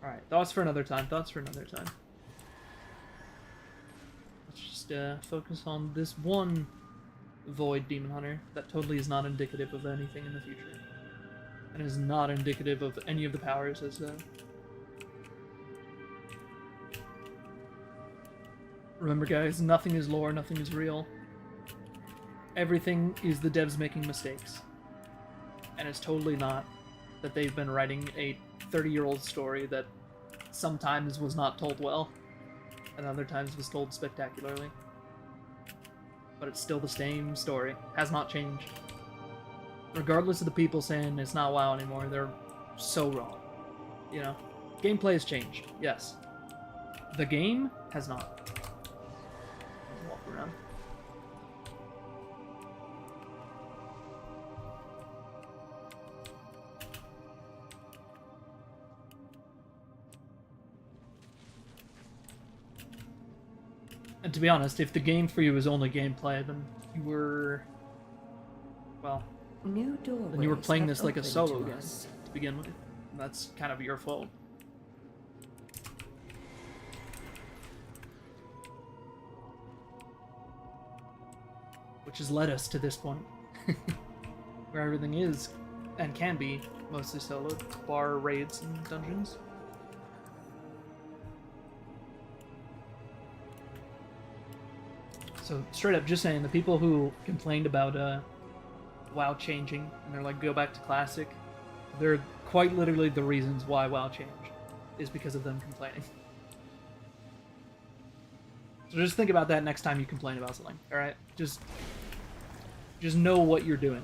Alright, thoughts for another time, thoughts for another time. Let's just focus on this one void demon hunter that totally is not indicative of anything in the future. And is not indicative of any of the powers as Remember guys, nothing is lore, nothing is real. Everything is the devs making mistakes. And it's totally not that they've been writing a 30-year-old story that sometimes was not told well, and other times was told spectacularly. But it's still the same story. Has not changed. Regardless of the people saying it's not WoW anymore, they're so wrong. You know? Gameplay has changed, yes. The game has not. Let's walk around. And to be honest, if the game for you is only gameplay, then you were... well... New then you were playing this like a solo game us. to begin with. And that's kind of your fault. Which has led us to this point. Where everything is, and can be, mostly solo, bar raids and dungeons. So, straight up, just saying, the people who complained about WoW changing, and they're like, go back to Classic, they're quite literally the reasons why WoW changed, is because of them complaining. So just think about that next time you complain about something, alright? Just know what you're doing.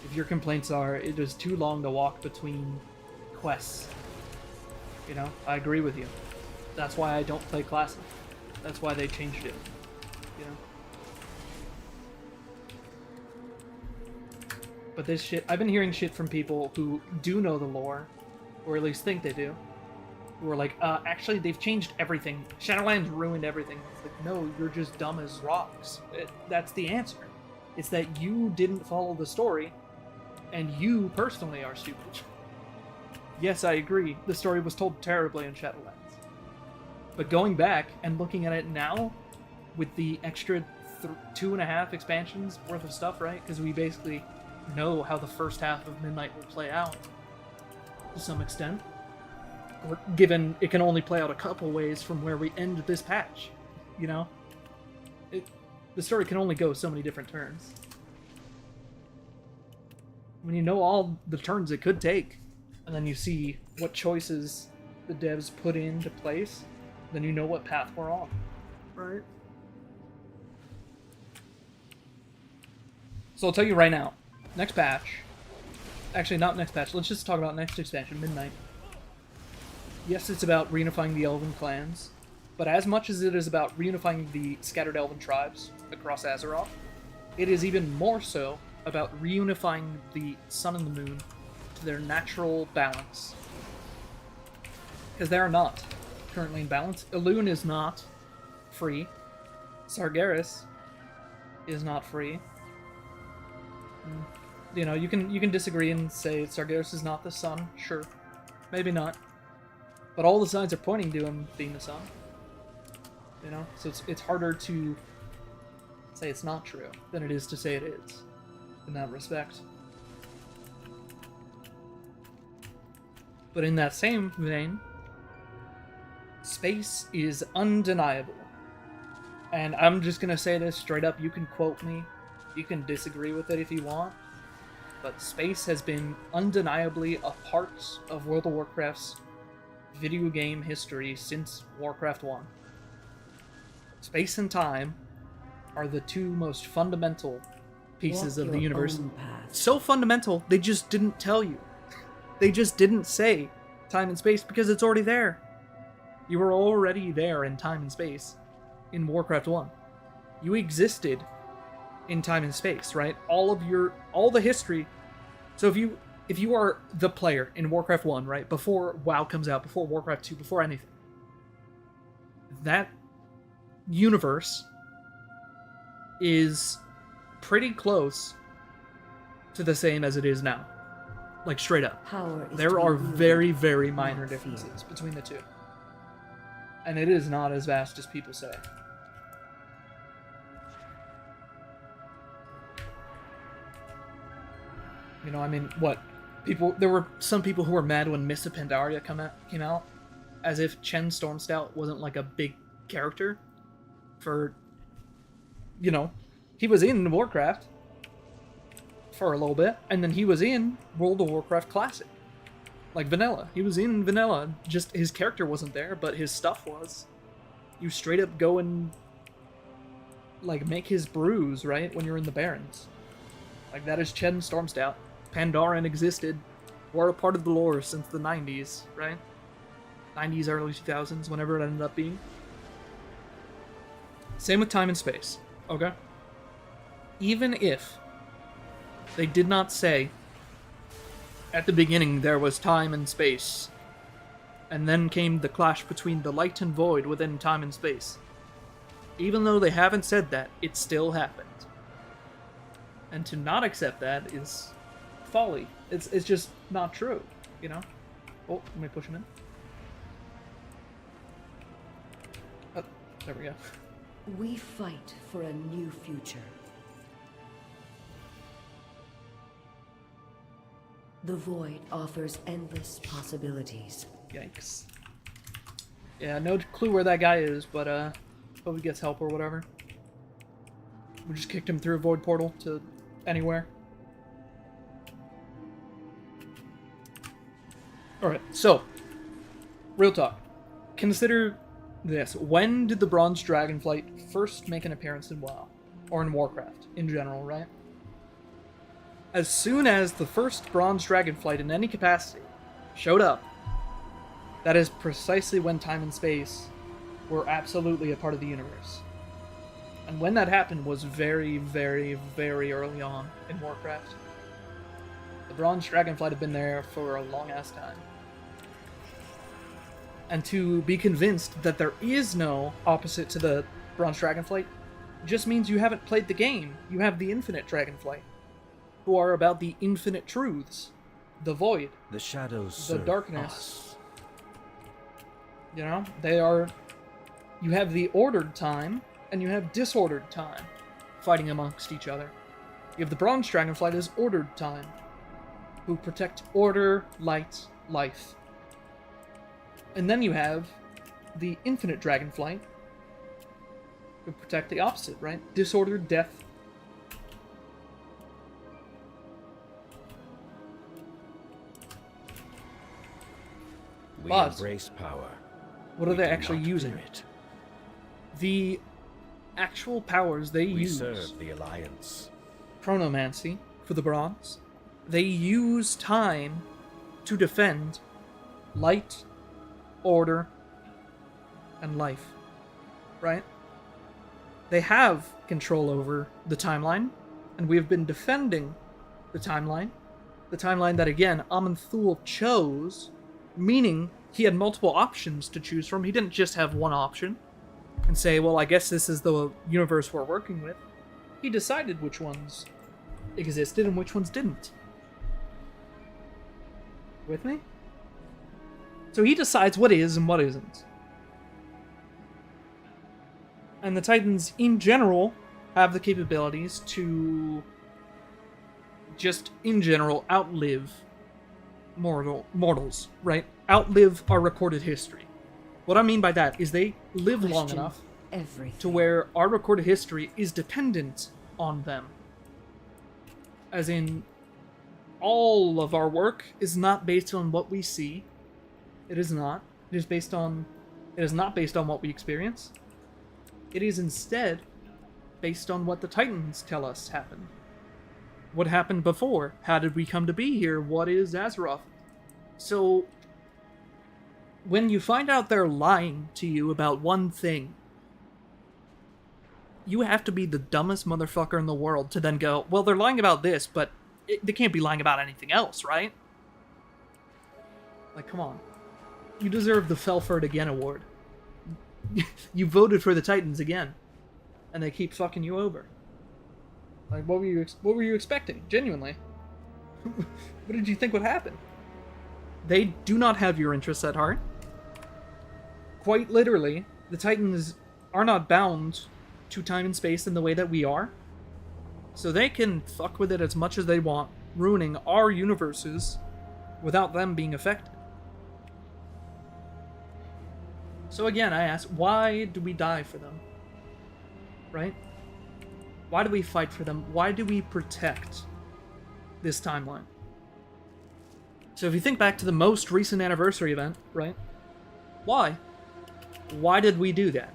If your complaints are, it is too long to walk between quests, you know, I agree with you. That's why I don't play Classic. That's why they changed it, you know? But this shit, I've been hearing shit from people who do know the lore, or at least think they do, who are like, actually they've changed everything. Shadowlands ruined everything. It's like, no, you're just dumb as rocks. That's the answer. It's that you didn't follow the story, and you personally are stupid. Yes, I agree, the story was told terribly in Shadowlands. But going back and looking at it now, with the extra 2.5 expansions worth of stuff, right? Because we basically know how the first half of Midnight will play out, to some extent. Or given it can only play out a couple ways from where we end this patch, you know? The story can only go so many different turns. When you know all the turns it could take, and then you see what choices the devs put into place, then you know what path we're on, right? So I'll tell you right now, next patch, actually not next patch, let's just talk about next expansion, Midnight. Yes, it's about reunifying the elven clans, but as much as it is about reunifying the scattered elven tribes across Azeroth, it is even more so about reunifying the sun and the moon to their natural balance. Because they are not currently in balance. Elune is not free. Sargeras is not free. You know, you can disagree and say Sargeras is not the sun. Sure. Maybe not. But all the signs are pointing to him being the sun. You know? So it's harder to say it's not true than it is to say it is, in that respect. But in that same vein, space is undeniable. And I'm just gonna say this straight up, you can quote me, you can disagree with it if you want, but space has been undeniably a part of World of Warcraft's video game history since Warcraft 1. Space and time are the two most fundamental pieces of the universe. So fundamental, they just didn't tell you. They just didn't say time and space because it's already there. You were already there in time and space in Warcraft 1. You existed in time and space, right? All the history. So if you are the player in Warcraft 1, right, before WoW comes out, before Warcraft 2, before anything, that universe is pretty close to the same as it is now. Like, straight up. There are very, very minor differences between the two. And it is not as vast as people say. You know, I mean, what? There were some people who were mad when Mists of Pandaria came out, as if Chen Stormstout wasn't like a big character for, you know, he was in Warcraft for a little bit, and then he was in World of Warcraft Classic. Like Vanilla. He was in Vanilla, just his character wasn't there, but his stuff was. You straight up go and, like, make his brews, right, when you're in the Barrens. Like, that is Chen Stormstout. Pandaren existed, were a part of the lore since the 90s, right? 90s, early 2000s, whenever it ended up being. Same with time and space, okay? Even if they did not say, at the beginning there was time and space, and then came the clash between the light and void within time and space. Even though they haven't said that, it still happened. And to not accept that is folly. It's just not true, you know? Oh, let me push him in. Oh, there we go. We fight for a new future. The void offers endless possibilities. Yikes. Yeah, no clue where that guy is, but hope he gets help or whatever. We just kicked him through a void portal to anywhere. Alright, so, real talk. Consider this. When did the Bronze Dragonflight first make an appearance in WoW? Or in Warcraft, in general, right? As soon as the first Bronze Dragonflight in any capacity showed up, that is precisely when time and space were absolutely a part of the universe. And when that happened was very, very, very early on in Warcraft. The Bronze Dragonflight had been there for a long-ass time. And to be convinced that there is no opposite to the Bronze Dragonflight just means you haven't played the game. You have the Infinite Dragonflight, who are about the infinite truths, the void, the shadows, the darkness. You know, they are. You have the ordered time, and you have disordered time, fighting amongst each other. You have the Bronze Dragonflight as ordered time, who protect order, light, life. And then you have the Infinite Dragonflight, who protect the opposite, right? Disordered, death. We embrace power. What are they actually using? The actual powers they use. We serve the Alliance. Chronomancy for the Bronze. They use time to defend light order, and life, right? They have control over the timeline, and we have been defending the timeline that, again, Aman'Thul chose, meaning he had multiple options to choose from. He didn't just have one option and say, well, I guess this is the universe we're working with. He decided which ones existed and which ones didn't. With me? So he decides what is and what isn't. And the Titans, in general, have the capabilities to just, in general, outlive mortals, right? Outlive our recorded history. What I mean by that is they live long enough to where our recorded history is dependent on them. As in, all of our work is not based on what we see. It is not. It is not based on what we experience. It is instead based on what the Titans tell us happened. What happened before? How did we come to be here? What is Azeroth? So, when you find out they're lying to you about one thing, you have to be the dumbest motherfucker in the world to then go, well, they're lying about this, but they can't be lying about anything else, right? Like, come on. You deserve the Fell for It Again award. You voted for the Titans again, and they keep fucking you over. Like, what were you expecting? Genuinely. What did you think would happen? They do not have your interests at heart. Quite literally, the Titans are not bound to time and space in the way that we are. So they can fuck with it as much as they want, ruining our universes without them being affected. So again, I ask, why do we die for them? Right? Why do we fight for them? Why do we protect this timeline? So if you think back to the most recent anniversary event, right? Why? Why did we do that?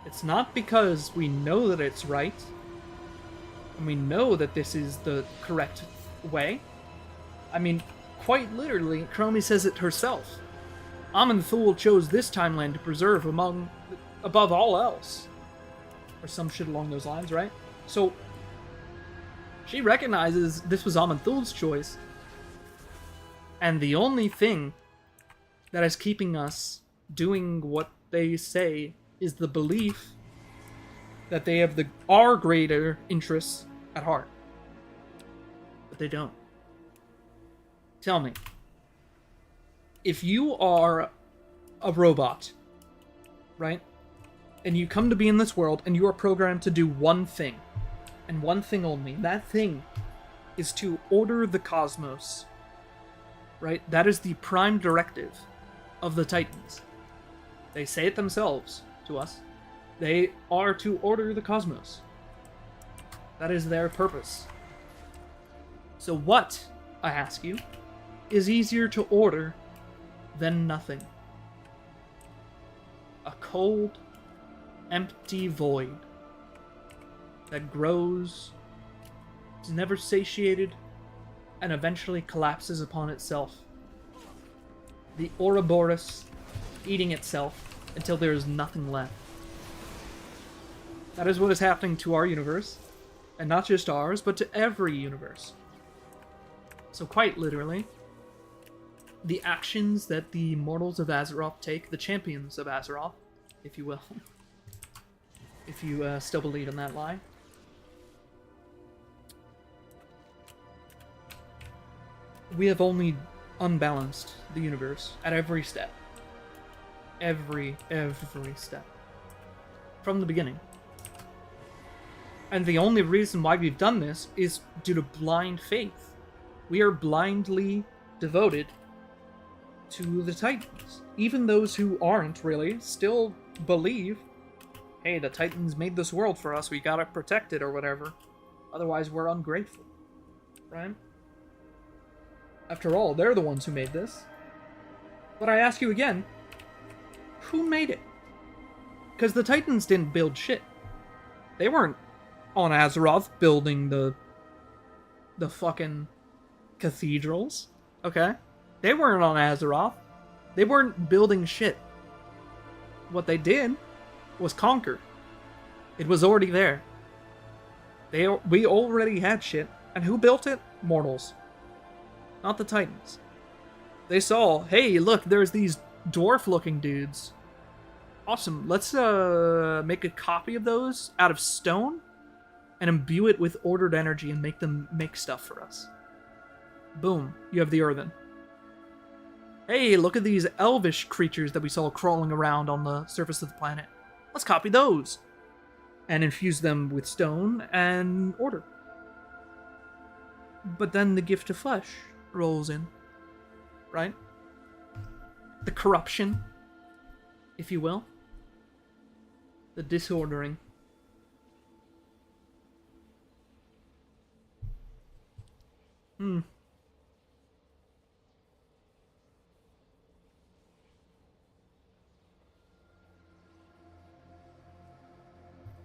It's not because we know that it's right, and we know that this is the correct way. I mean, quite literally, Chromie says it herself. Aman'Thul chose this timeline to preserve above all else. Or some shit along those lines, right? So, she recognizes this was Aman'Thul's choice. And the only thing that is keeping us doing what they say is the belief that they have our greater interests at heart. But they don't. Tell me, if you are a robot, right? And you come to be in this world and you are programmed to do one thing, and one thing only. That thing is to order the cosmos, right? That is the prime directive of the Titans. They say it themselves to us. They are to order the cosmos. That is their purpose. So what, I ask you, is easier to order than nothing? A cold, empty void that grows, is never satiated, and eventually collapses upon itself. The Ouroboros eating itself until there is nothing left. That is what is happening to our universe, and not just ours, but to every universe. So quite literally, the actions that the mortals of Azeroth take, the champions of Azeroth, if you will, if you still believe in that lie, we have only unbalanced the universe at every step. Every step. From the beginning. And the only reason why we've done this is due to blind faith. We are blindly devoted to the Titans. Even those who aren't really still believe, hey, the Titans made this world for us, we gotta protect it or whatever. Otherwise we're ungrateful. Right? After all, they're the ones who made this. But I ask you again, who made it? Because the Titans didn't build shit. They weren't on Azeroth building the fucking cathedrals, okay? They weren't on Azeroth. They weren't building shit. What they did was conquer. It was already there. We already had shit. And who built it? Mortals. Not the Titans. They saw, hey, look, there's these dwarf-looking dudes. Awesome. Let's make a copy of those out of stone and imbue it with ordered energy and make them make stuff for us. Boom. You have the earthen. Hey, look at these elvish creatures that we saw crawling around on the surface of the planet. Let's copy those and infuse them with stone and order. But then the gift of flesh rolls in, right? The corruption, if you will. The disordering.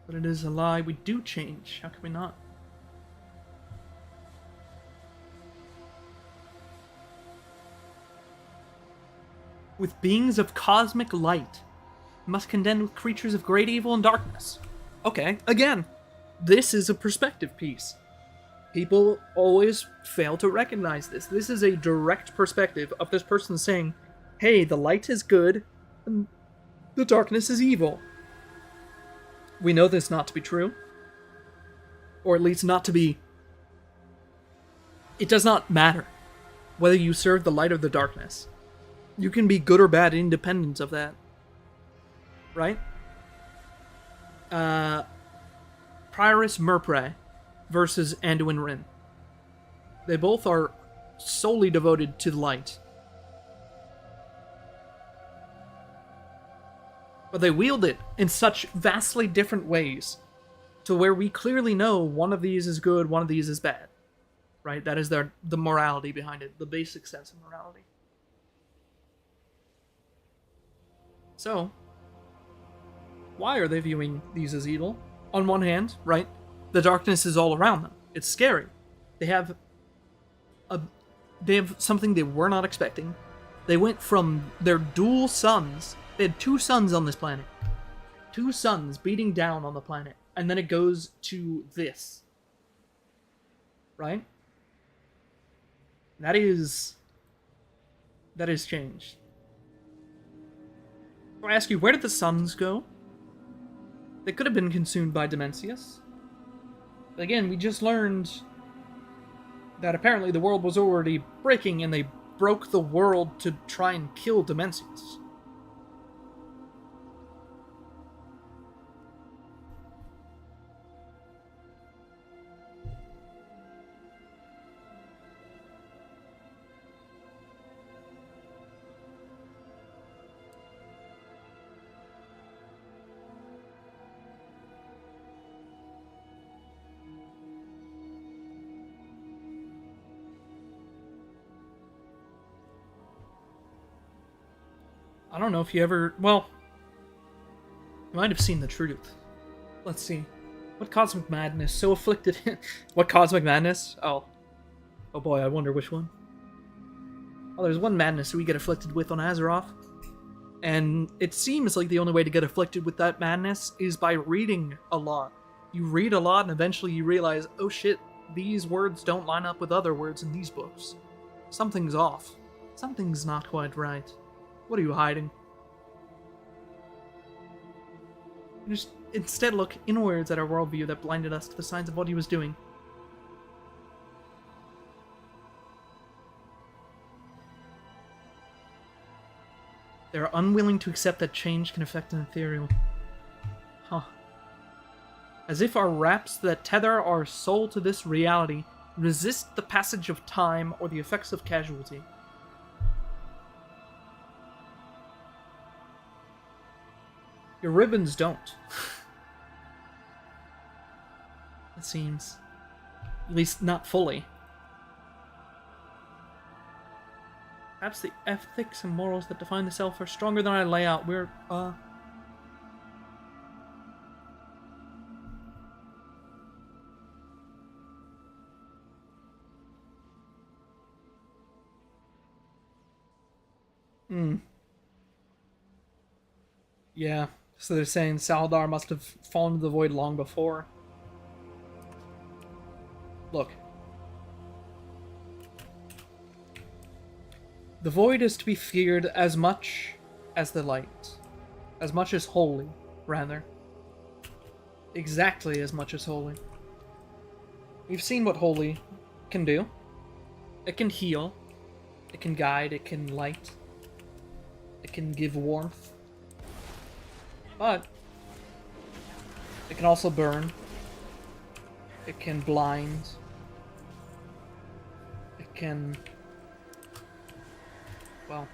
But it is a lie. We do change. How can we not? With beings of cosmic light, must contend with creatures of great evil and darkness. Okay, again, this is a perspective piece. People always fail to recognize this. This is a direct perspective of this person saying, hey, the light is good, and the darkness is evil. We know this not to be true. Or at least not to be... It does not matter whether you serve the light or the darkness. You can be good or bad independent of that. Right? Prioress Murpray versus Anduin Wrynn. They both are solely devoted to the light. But they wield it in such vastly different ways to where we clearly know one of these is good, one of these is bad. Right? That is the morality behind it, the basic sense of morality. So, why are they viewing these as evil? On one hand, right, the darkness is all around them. It's scary. They have something they were not expecting. They went from their dual suns. They had 2 suns on this planet. 2 suns beating down on the planet. And then it goes to this. Right? That is change. I ask you, where did the suns go? They could have been consumed by Dimensius. But again, we just learned that apparently the world was already breaking and they broke the world to try and kill Dimensius. I don't know if you ever... Well, you might have seen the truth. Let's see. What cosmic madness so afflicted... What cosmic madness? Oh. Oh boy, I wonder which one. Oh, there's one madness we get afflicted with on Azeroth. And it seems like the only way to get afflicted with that madness is by reading a lot. You read a lot and eventually you realize, oh shit, these words don't line up with other words in these books. Something's off. Something's not quite right. What are you hiding? Just instead look inwards at our worldview that blinded us to the signs of what he was doing. They are unwilling to accept that change can affect an ethereal. Huh. As if our wraps that tether our soul to this reality resist the passage of time or the effects of casualty. Your ribbons don't. It seems. At least not fully. Perhaps the ethics and morals that define the self are stronger than I lay out. We're, Hmm. Yeah. So they're saying Saldar must have fallen to the void long before. Look. The void is to be feared as much as the light. As much as holy, rather. Exactly as much as holy. We've seen what holy can do. It can heal. It can guide. It can light. It can give warmth. But it can also burn. It can blind. It can, well,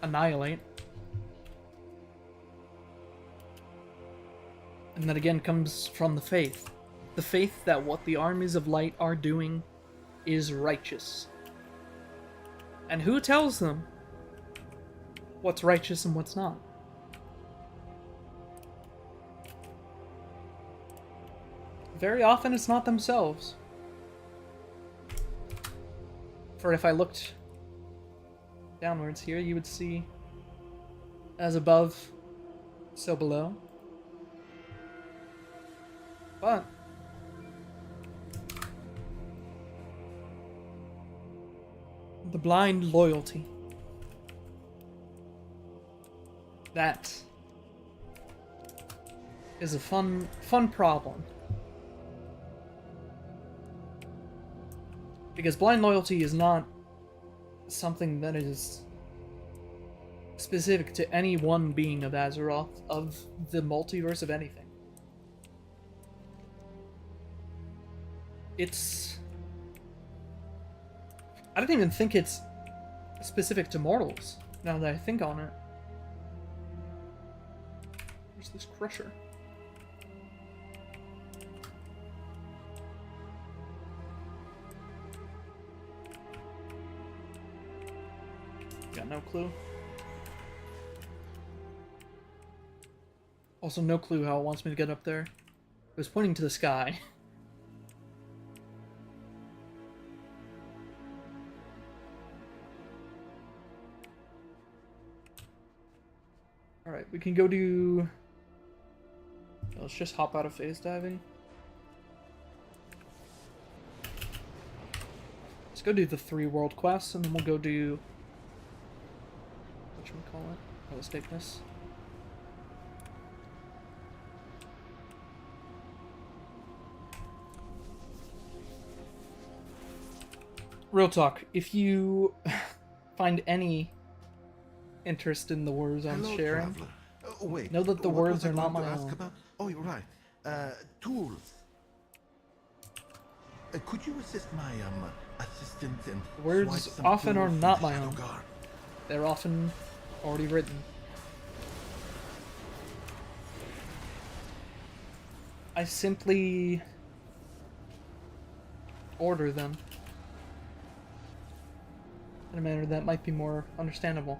annihilate. And that again comes from the faith. The faith that what the armies of light are doing is righteous. And who tells them what's righteous and what's not? Very often it's not themselves. For if I looked downwards here, you would see as above, so below. But the blind loyalty, that is a fun problem. Because blind loyalty is not something that is specific to any one being of Azeroth, of the multiverse, of anything. I don't even think it's specific to mortals, now that I think on it. Where's this crusher? Got no clue. Also, no clue how it wants me to get up there. It was pointing to the sky. Alright, we can go do... Let's just hop out of phase diving. Let's go do the 3 world quests, and then we'll go do... whatchamacallit? Oh, let's take this. Real talk, if you find any interest in the words I'm sharing, wait, know that the what words was I are not going my to ask own. about? Oh, you're right. Tools. Could you assist my assistant and The words swipe some often tools are from not the my Shadow own. Guard? They're often already written. I simply order them in a manner that might be more understandable.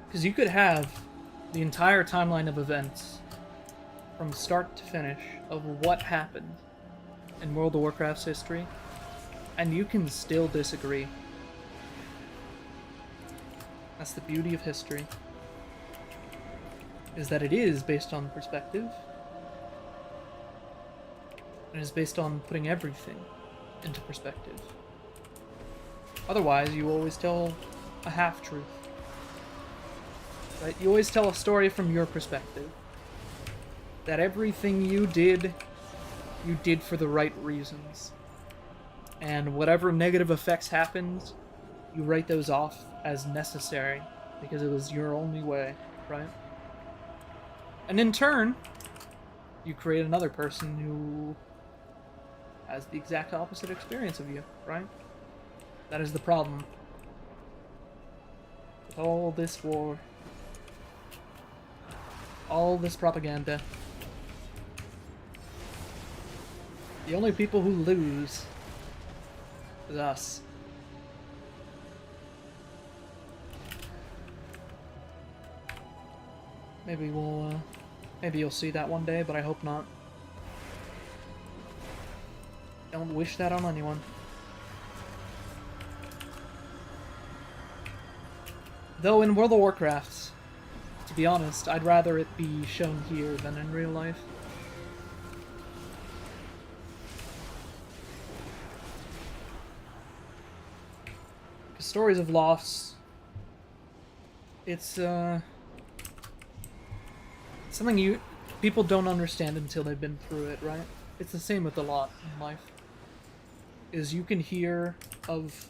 Because you could have the entire timeline of events from start to finish of what happened in World of Warcraft's history, and you can still disagree. That's the beauty of history, is that it is based on perspective, and is based on putting everything into perspective. Otherwise, you always tell a half-truth. Right? You always tell a story from your perspective. That everything you did for the right reasons. And whatever negative effects happened, you write those off as necessary because it was your only way, right? And in turn, you create another person who has the exact opposite experience of you, right? That is the problem with all this war. All this propaganda. The only people who lose is us. Maybe we'll, maybe you'll see that one day, but I hope not. Don't wish that on anyone. Though in World of Warcraft, to be honest, I'd rather it be shown here than in real life. Stories of loss, it's something people don't understand until they've been through it, right? It's the same with a lot in life. Is you can hear of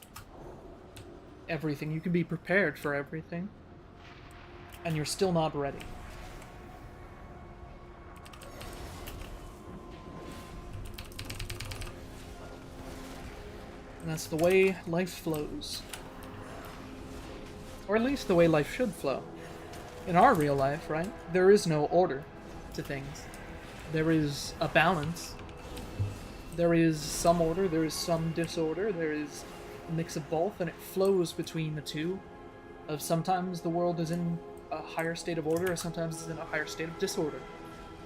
everything, you can be prepared for everything, and you're still not ready. And that's the way life flows. Or at least the way life should flow. In our real life, right, there is no order to things. There is a balance. There is some order, there is some disorder, there is a mix of both, and it flows between the two. Of sometimes the world is in a higher state of order, or sometimes it's in a higher state of disorder.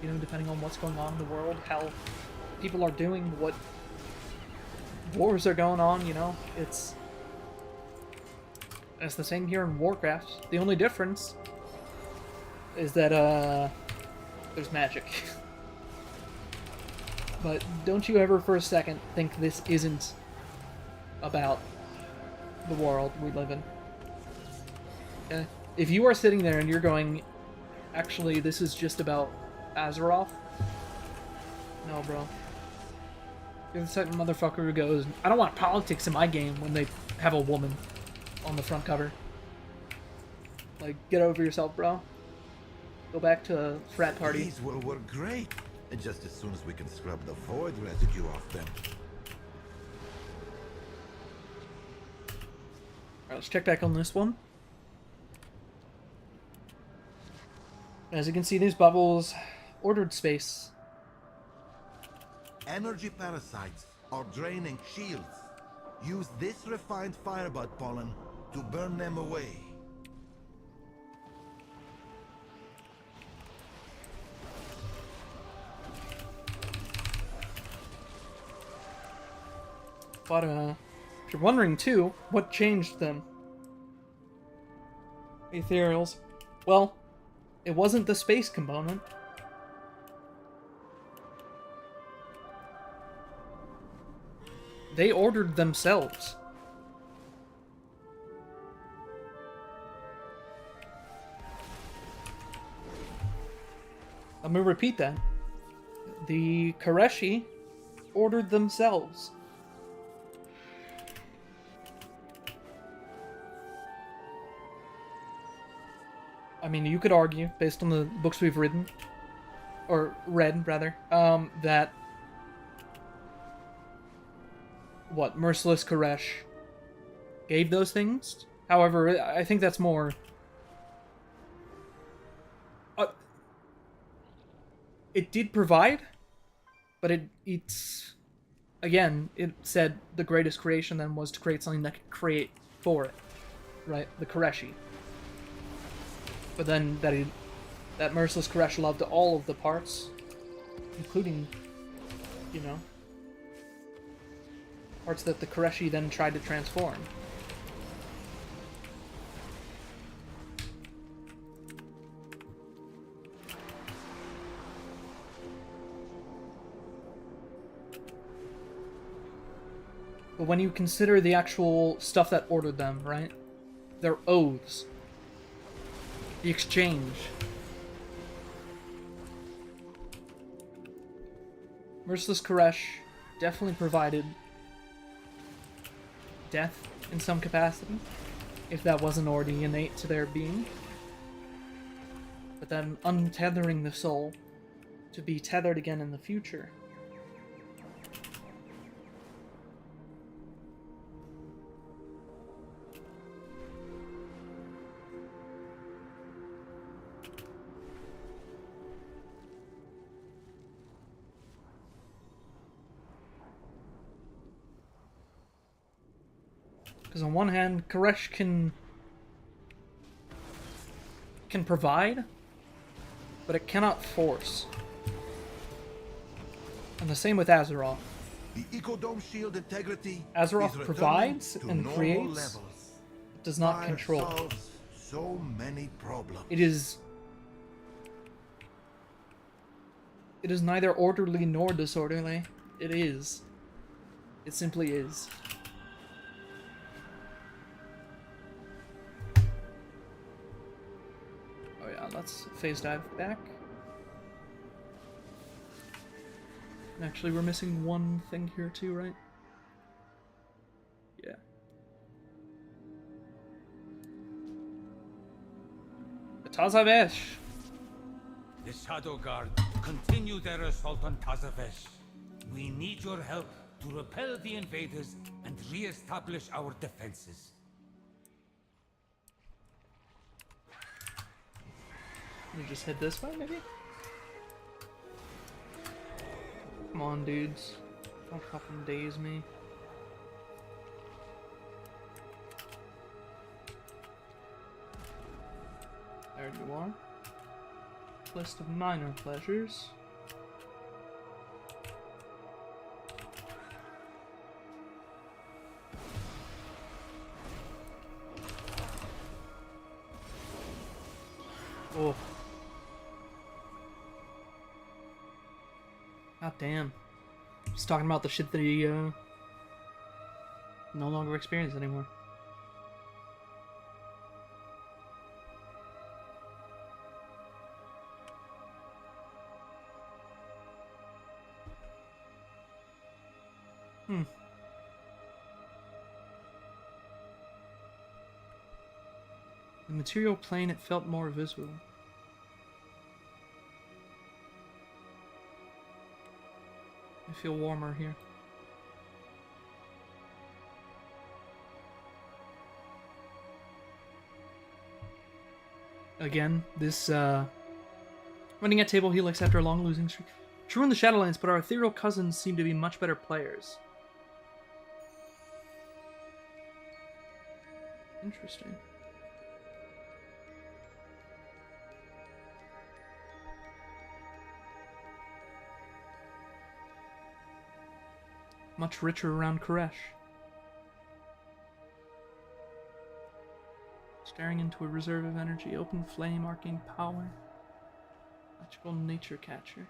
You know, depending on what's going on in the world, how people are doing, what wars are going on, you know, it's the same here in Warcraft. The only difference is that there's magic. But don't you ever for a second think this isn't about the world we live in. Okay? If you are sitting there and you're going, actually this is just about Azeroth, no bro. You're the second motherfucker who goes, I don't want politics in my game when they have a woman on the front cover. Like, get over yourself, bro. Go back to a frat party. These will work great. And just as soon as we can scrub the void residue off them. Alright, let's check back on this one. As you can see, these bubbles ordered space. Energy parasites are draining shields. Use this refined firebud pollen to burn them away. But, if you're wondering too, what changed them? Ethereals. Well, it wasn't the space component. They ordered themselves. I'm gonna repeat that. The Koreshi ordered themselves. I mean, you could argue, based on the books we've read, rather, that what Merciless Koresh gave those things. However, I think that's more. It did provide, but it's again, it said the greatest creation then was to create something that could create for it, right? The Koreshi. But then that Merciless Koresh loved all of the parts, including, you know, parts that the Koreshi then tried to transform. But when you consider the actual stuff that ordered them, right? Their oaths. The exchange. Merciless Koresh definitely provided death in some capacity, if that wasn't already innate to their being. But then untethering the soul to be tethered again in the future. Because on one hand, Koresh can provide, but it cannot force. And the same with Azeroth. The Ecodome shield integrity Azeroth is returning provides to and normal creates, levels. does not Fire control. solves so many problems. It is neither orderly nor disorderly. It is. It simply is. Oh yeah, let's phase dive back. Actually, we're missing one thing here too, right? Yeah. Tazavesh! The Shadow Guard continue their assault on Tazavesh. We need your help to repel the invaders and re-establish our defenses. We just head this way, maybe? Come on, dudes. Don't fucking daze me. There you are. List of minor pleasures. Oh. God damn. Just talking about the shit that he, no longer experiences anymore. The material plane, it felt more visible. I feel warmer here. Again, this, running at table helix after a long losing streak. True in the Shadowlands, but our ethereal cousins seem to be much better players. Interesting. Much richer around Koresh. Staring into a reserve of energy, open flame, arcane power. Magical nature catcher.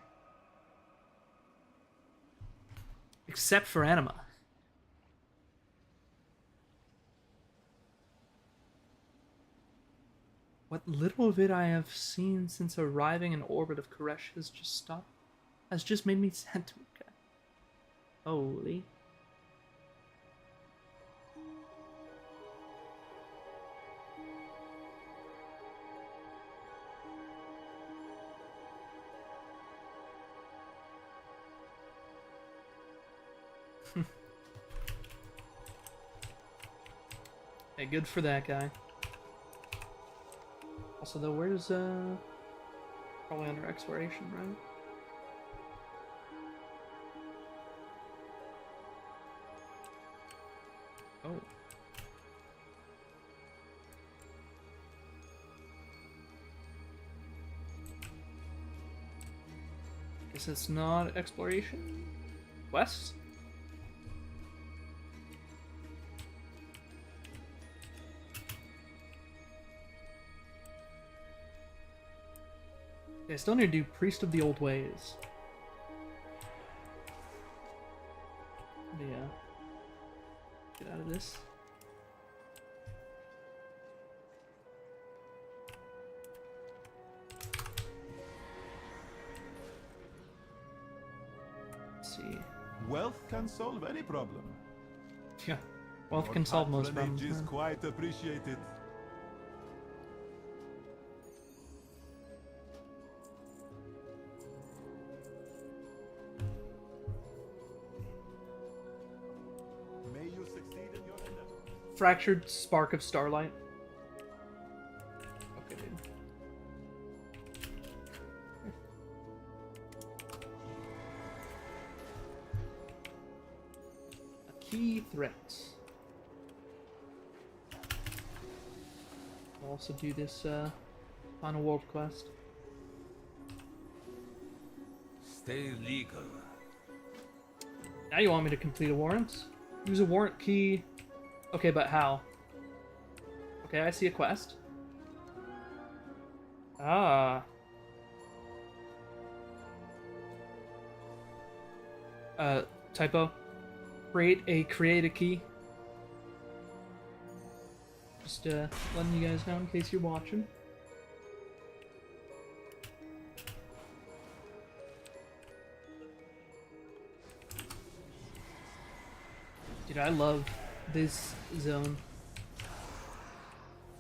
Except for anima. What little of it I have seen since arriving in orbit of Koresh has just made me sentimental. Holy. Hey, good for that guy. Also though, where's probably under exploration, right? Oh. Guess it's not exploration? West? Okay, I still need to do Priest of the Old Ways. Yeah. Get out of this. Let's see. Wealth can solve any problem. Yeah, wealth can solve most problems. Patronage is quite appreciated. Fractured spark of starlight. Okay, dude. A key threat. I'll also do this final world quest. Stay legal. Now you want me to complete a warrant? Use a warrant key. Okay, but how? Okay, I see a quest. Ah. Typo. Create a key. Just letting you guys know in case you're watching. Dude, I love this zone.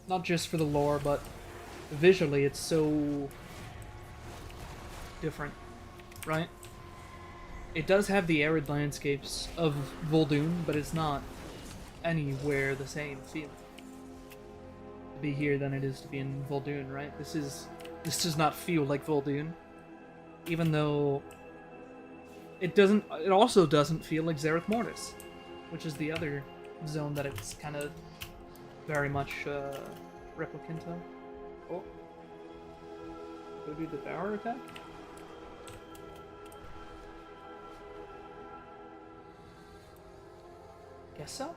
Not just for the lore, but visually it's so different, right? It does have the arid landscapes of Vol'dun, but it's not anywhere the same feeling to be here than it is to be in Vol'dun, right? This does not feel like Vol'dun, even though it also doesn't feel like Zereth Mortis, which is the other zone that it's kind of very much replicant of. Oh. Go do the power attack? Guess so?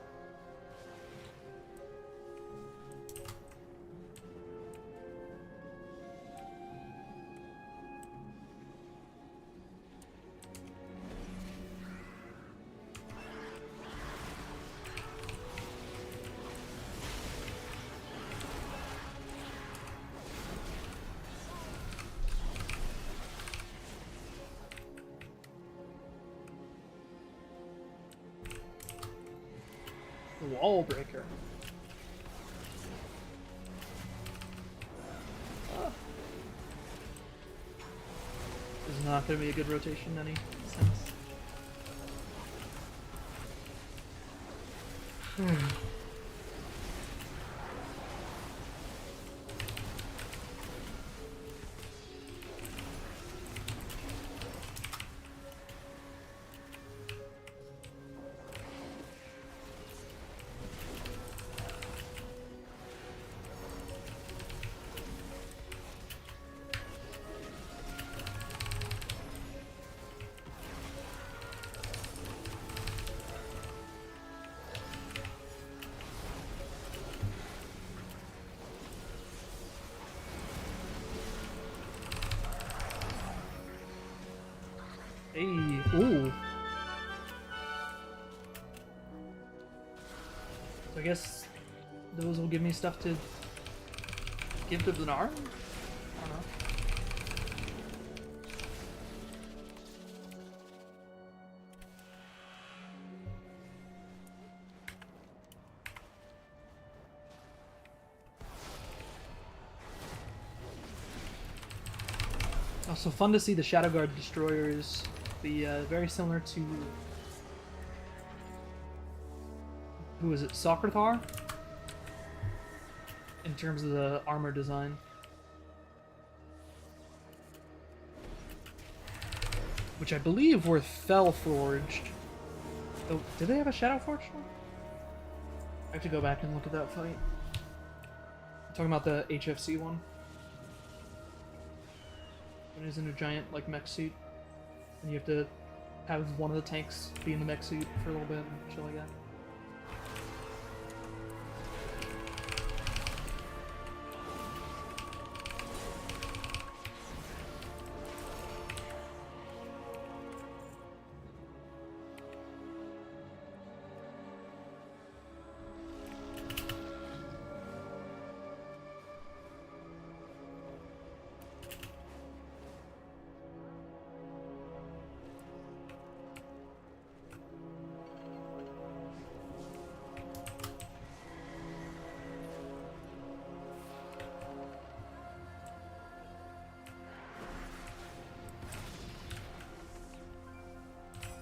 Wall breaker. This is not going to be a good rotation in any sense. Hey, ooh. So I guess those will give me stuff to give to Blennar? I don't know. Also fun to see the Shadow Guard destroyers be very similar to, who is it, xal'atath? In terms of the armor design. Which I believe were Fel forged. Oh, did they have a Shadow Forged one? I have to go back and look at that fight. I'm talking about the HFC one. When he's in a giant, like, mech suit. And you have to have one of the tanks be in the mech suit for a little bit and shit like that.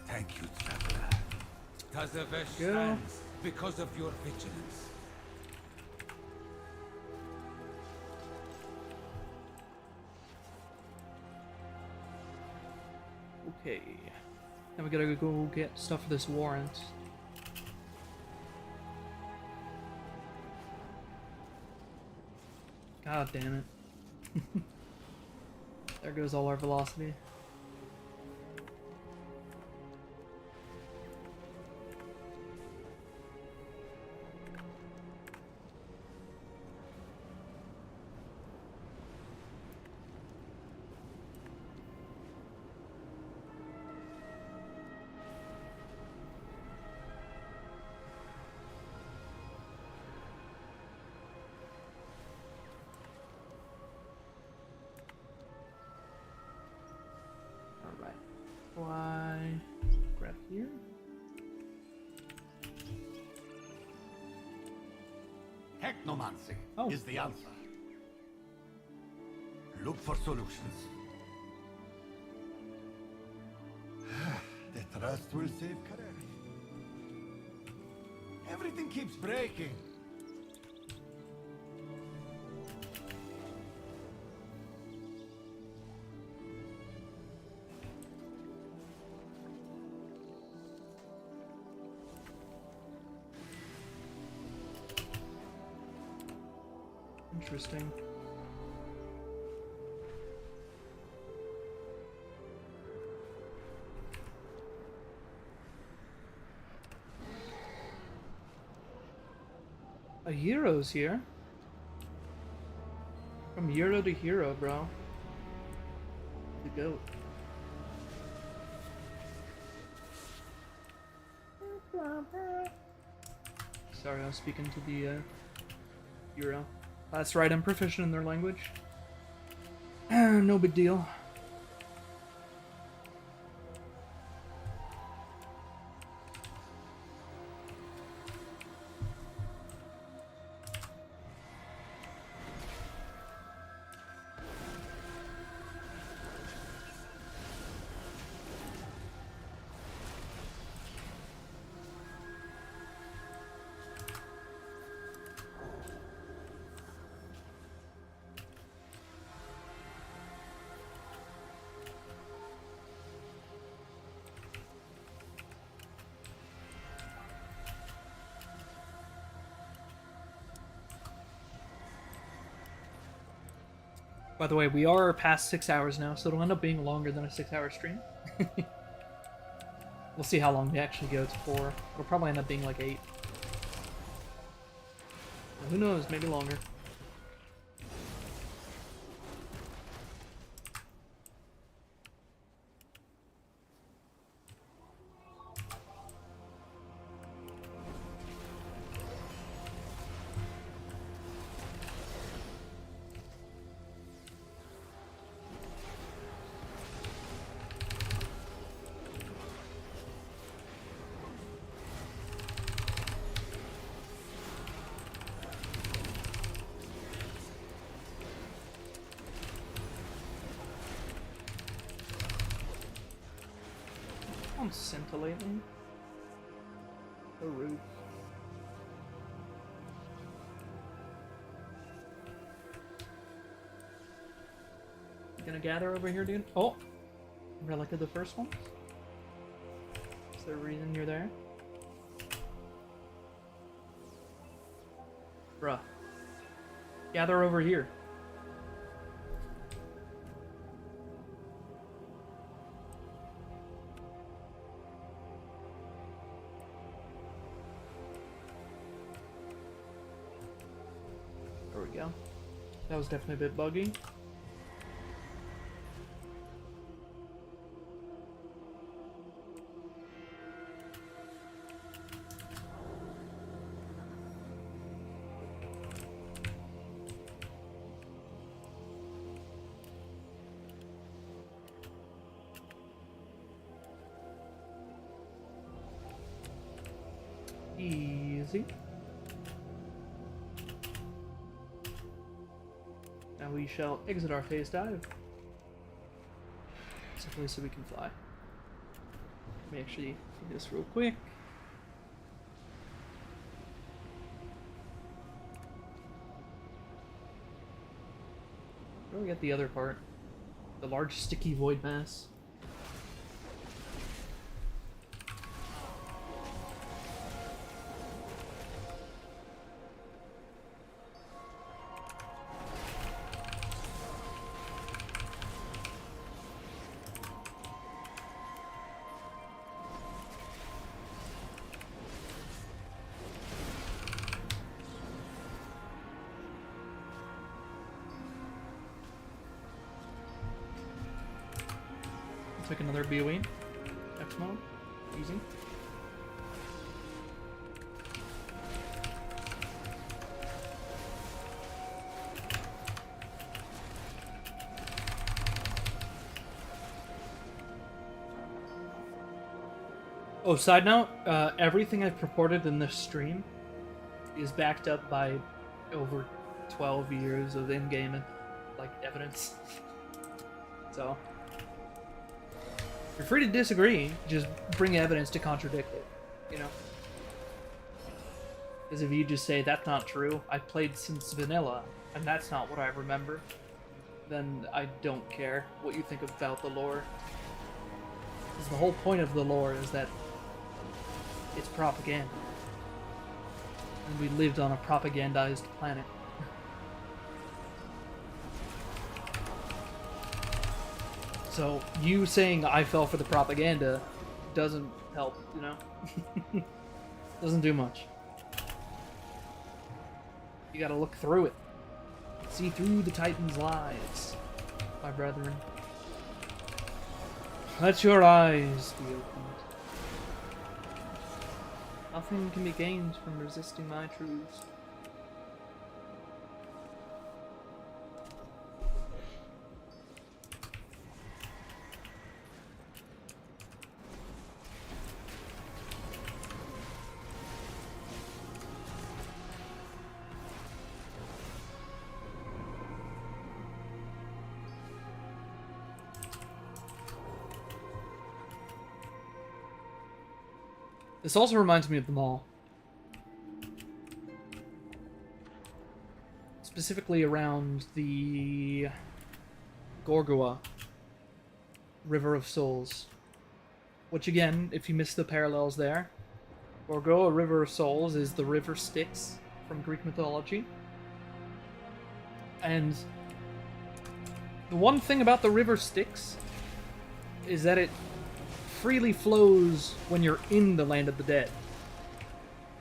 Thank you, traveler. Tazavesh stands because of your vigilance. Okay. Now we gotta go get stuff for this warrant. God damn it. There goes all our velocity. Technomancy is the wow. answer. Look for solutions. The trust will save Karesh. Everything keeps breaking. Interesting. A hero's here. From hero to hero, bro. The goat. Sorry, I was speaking to the hero. That's right, I'm proficient in their language. No big deal. By the way, we are past 6 hours now, so it'll end up being longer than a 6-hour stream. We'll see how long we actually go to for. It'll probably end up being like 8. But who knows, maybe longer. Scintillating. The roof. You gonna gather over here, dude? Oh! Relic of the first one? Is there a reason you're there? Bruh. Gather over here. That was definitely a bit buggy. Easy. Now we shall exit our phase dive. Simply so we can fly. Let me actually do this real quick. Where do we get the other part? The large sticky void mass. Took another BOE. X mode. Easy. Oh, side note, everything I've purported in this stream is backed up by over 12 years of in-game, like, evidence. So, you're free to disagree, just bring evidence to contradict it, you know? Because if you just say, that's not true, I played since vanilla, and that's not what I remember, then I don't care what you think about the lore. Because the whole point of the lore is that it's propaganda. And we lived on a propagandized planet. So, you saying I fell for the propaganda doesn't help, you know? Doesn't do much. You gotta look through it. See through the Titan's lies, my brethren. Let your eyes be opened. Nothing can be gained from resisting my truths. This also reminds me of the mall. Specifically around the Gorgoa River of Souls. Which again, if you miss the parallels there, Gorgoa River of Souls is the river Styx from Greek mythology. And the one thing about the river Styx is that it freely flows when you're in the land of the dead.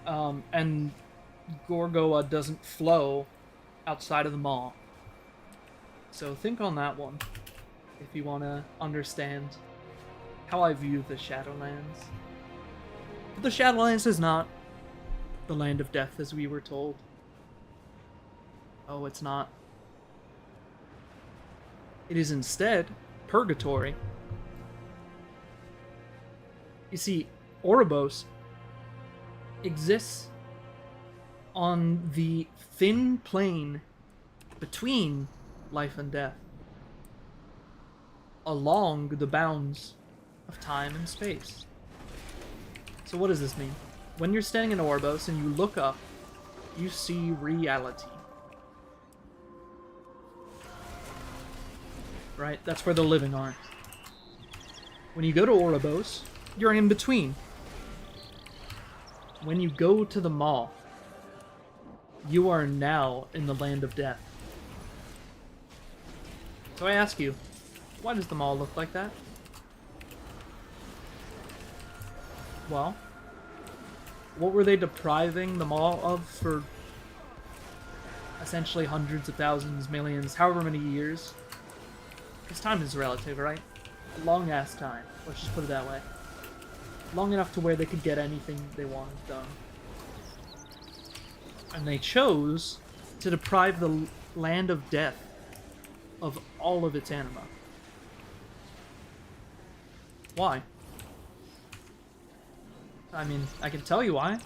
And Gorgoa doesn't flow outside of the mall. So think on that one if you want to understand how I view the Shadowlands. But the Shadowlands is not the land of death as we were told. Oh, it's not. It is instead purgatory. You see, Ouroboros exists on the thin plane between life and death, along the bounds of time and space. So what does this mean? When you're standing in Ouroboros and you look up, you see reality. Right? That's where the living are. When you go to Ouroboros, you're in between. When you go to the mall, you are now in the land of death. So I ask you, why does the mall look like that? Well, what were they depriving the mall of for essentially hundreds of thousands, millions, however many years? Because time is relative, right? A long-ass time. Let's just put it that way. Long enough to where they could get anything they wanted done. And they chose to deprive the land of death of all of its anima. Why? I mean, I can tell you why.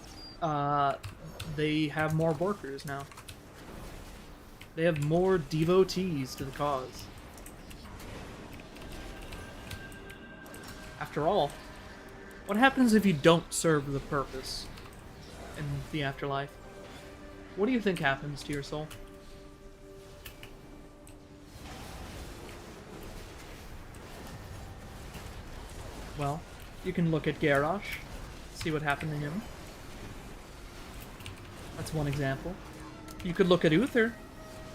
They have more workers now. They have more devotees to the cause. After all, what happens if you don't serve the purpose in the afterlife? What do you think happens to your soul? Well, you can look at Garrosh, see what happened to him. That's one example. You could look at Uther,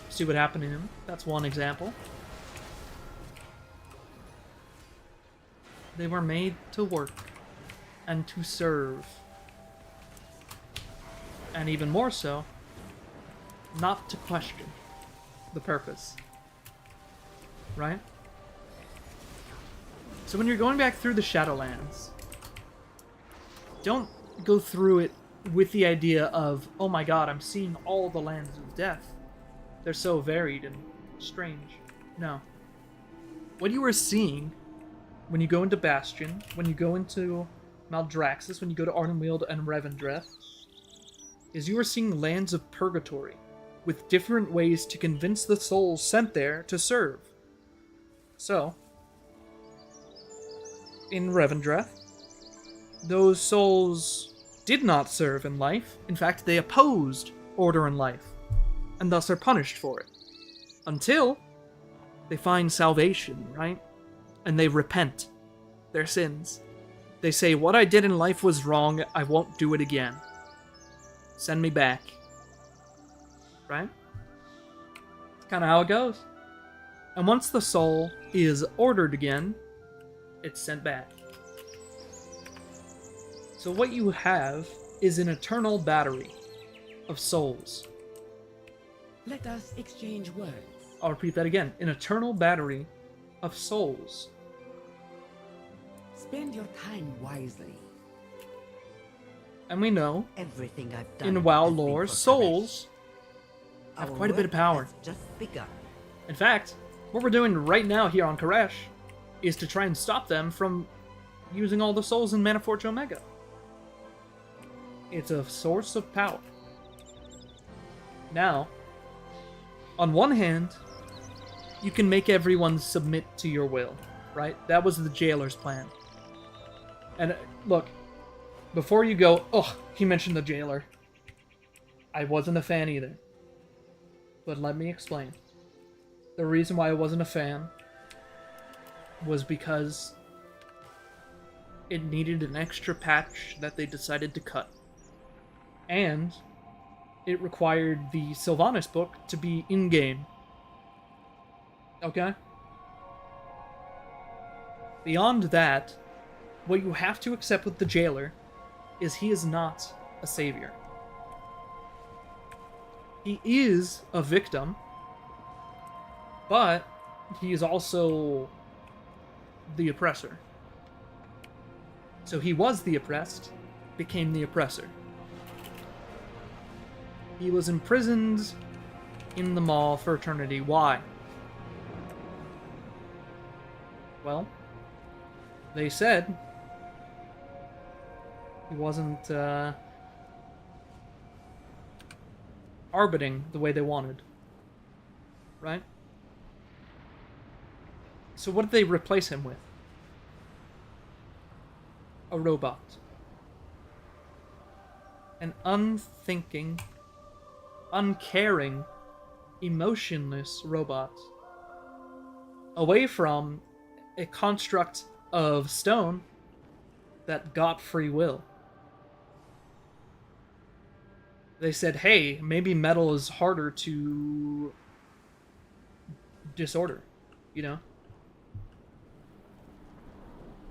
see what happened to him. That's one example. They were made to work and to serve. And even more so, not to question the purpose. Right? So when you're going back through the Shadowlands, don't go through it with the idea of, oh my god, I'm seeing all the lands of death. They're so varied and strange. No. What you are seeing when you go into Bastion, when you go into Maldraxxus, when you go to Ardenweald and Revendreth, is you are seeing lands of purgatory with different ways to convince the souls sent there to serve. So, in Revendreth, those souls did not serve in life. In fact, they opposed order in life, and thus are punished for it. Until they find salvation, right? And they repent their sins. They say, what I did in life was wrong, I won't do it again. Send me back. Right? That's kind of how it goes. And once the soul is ordered again, it's sent back. So what you have is an eternal battery of souls. Let us exchange words. I'll repeat that again. An eternal battery of souls. Spend your time wisely. And we know, everything I've done in WoW has been lore, for souls have Our quite a bit of work power. has just begun. In fact, what we're doing right now here on Koresh is to try and stop them from using all the souls in Manaforge Omega. It's a source of power. Now, on one hand, you can make everyone submit to your will, right? That was the jailer's plan. And look, before you go, ugh, he mentioned the jailer. I wasn't a fan either. But let me explain. The reason why I wasn't a fan was because it needed an extra patch that they decided to cut. And it required the Sylvanas book to be in-game. Okay? Beyond that, what you have to accept with the jailer is he is not a savior. He is a victim, but he is also the oppressor. So he was the oppressed, became the oppressor. He was imprisoned in the mall for eternity. Why? Well, they said he wasn't arbiting the way they wanted. Right? So what did they replace him with? A robot. An unthinking, uncaring, emotionless robot. Away from a construct of stone that got free will. They said, hey, maybe metal is harder to disorder, you know?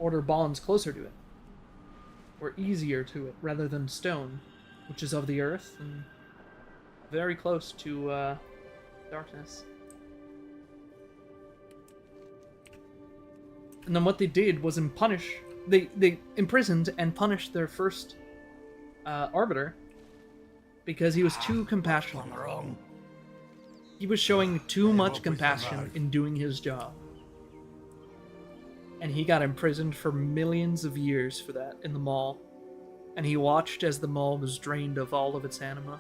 Order bonds closer to it. Or easier to it, rather than stone, which is of the earth, and very close to darkness. And then what they did was they imprisoned and punished their first arbiter because he was too compassionate. He was showing too much compassion in doing his job. And he got imprisoned for millions of years for that in the mall. And he watched as the mall was drained of all of its anima.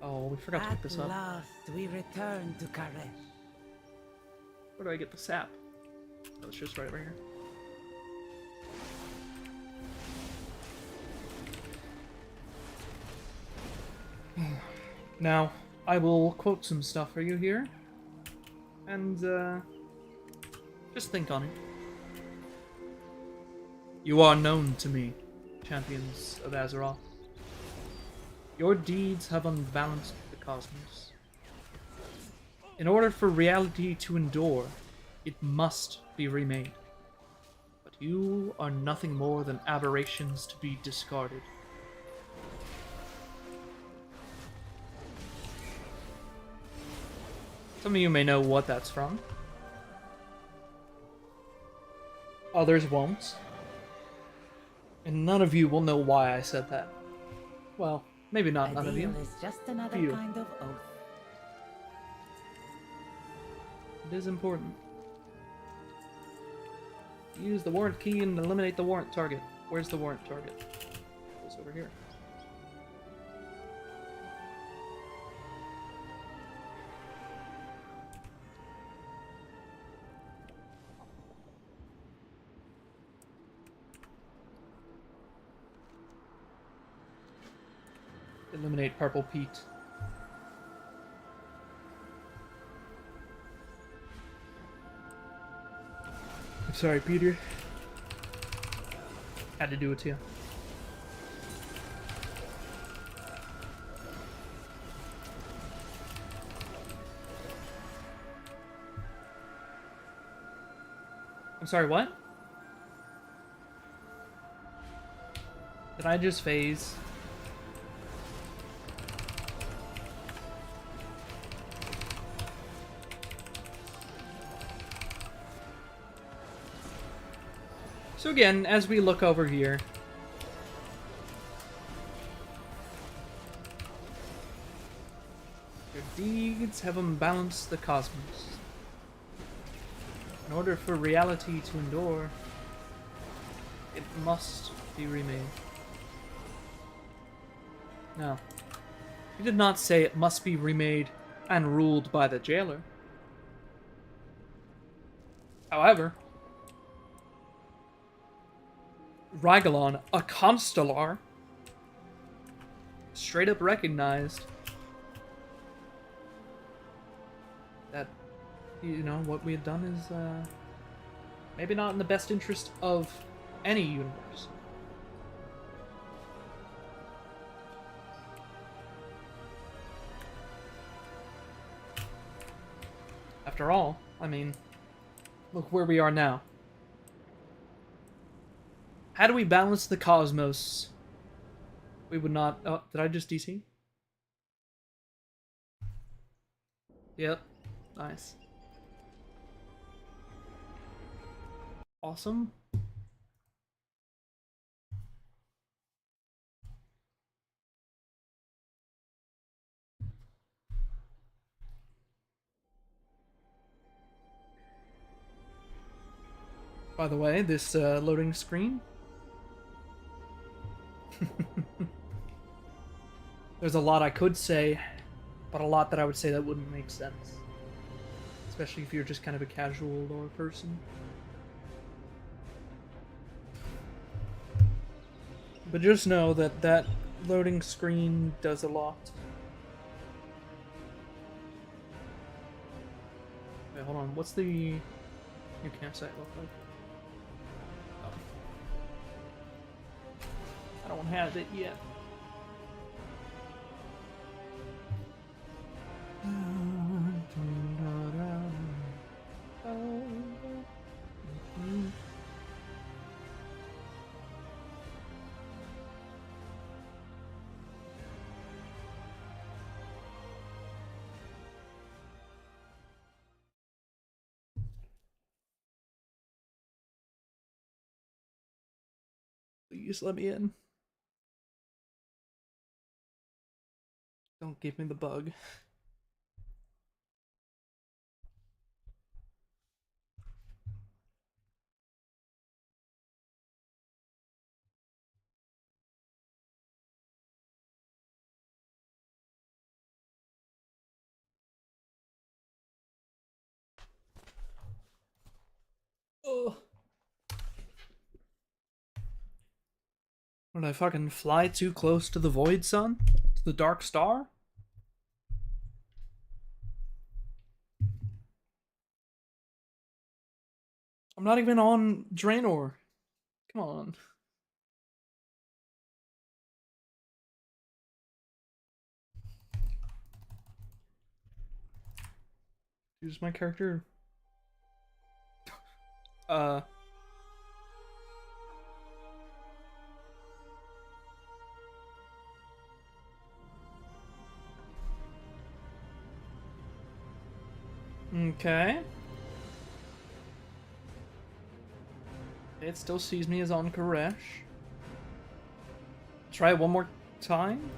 Oh, we forgot to pick this up. At last, we return to Karesh. Where do I get the sap? Oh, it's just right over here. Now, I will quote some stuff for you here. And, just think on it. You are known to me, champions of Azeroth. Your deeds have unbalanced the cosmos. In order for reality to endure, it must be remade. But you are nothing more than aberrations to be discarded. Some of you may know what that's from. Others won't. And none of you will know why I said that. Well, maybe not none of you. Is just another Few. kind of oath. It is important. Use the warrant key and eliminate the warrant target. Where's the warrant target? It's over here. Eliminate Purple Pete. I'm sorry, Peter. Had to do it to you. I'm sorry, what? Did I just phase? So again, as we look over here, your deeds have unbalanced the cosmos. In order for reality to endure, it must be remade. No. He did not say it must be remade and ruled by the jailer. However, Rygalon, a Constellar, straight up recognized that, you know, what we had done is maybe not in the best interest of any universe. After all, I mean, look where we are now. How do we balance the cosmos? We would not... Oh, did I just DC? Yep. Nice. Awesome. By the way, this loading screen... There's a lot I could say, but a lot that I would say that wouldn't make sense. Especially if you're just kind of a casual lore person. But just know that that loading screen does a lot. Wait, hold on. What's the new campsite look like? Oh. I don't have it yet. Please let me in. Don't give me the bug. Oh. Would I fucking fly too close to the void sun? To the dark star? I'm not even on Draenor. Come on. Use my character. Okay. It still sees me as on Koresh. Try it one more time.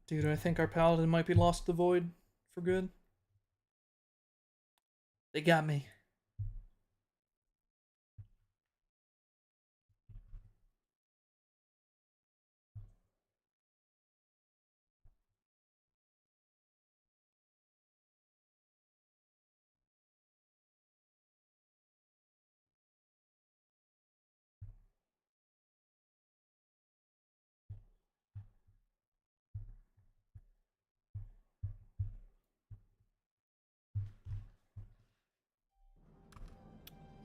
Dude, I think our paladin might be lost to the void for good. They got me.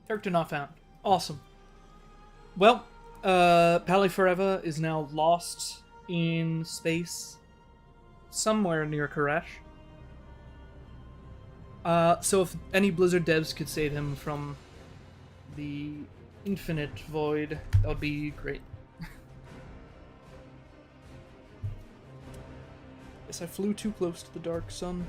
Character not found. Awesome. Well, Pally Forever is now lost in space somewhere near Koresh. So if any Blizzard devs could save him from the infinite void, that would be great. Guess I flew too close to the dark sun.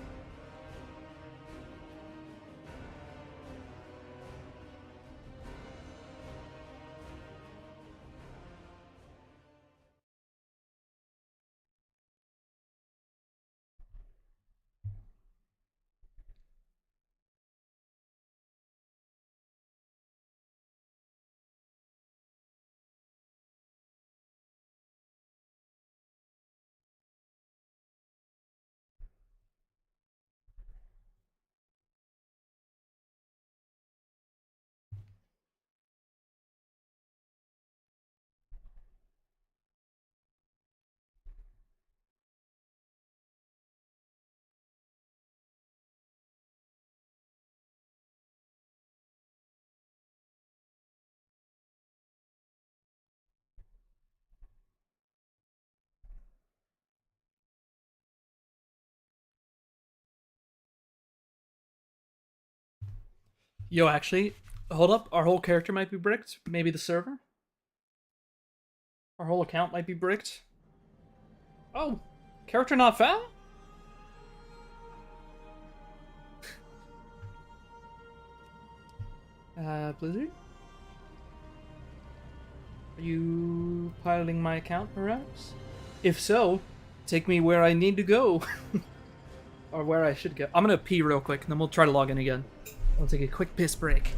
Yo, actually, hold up. Our whole character might be bricked. Maybe the server? Our whole account might be bricked. Oh, character not found? Blizzard? Are you piloting my account, perhaps? If so, take me where I need to go. Or where I should go. I'm gonna pee real quick, and then we'll try to log in again. I'll take a quick piss break.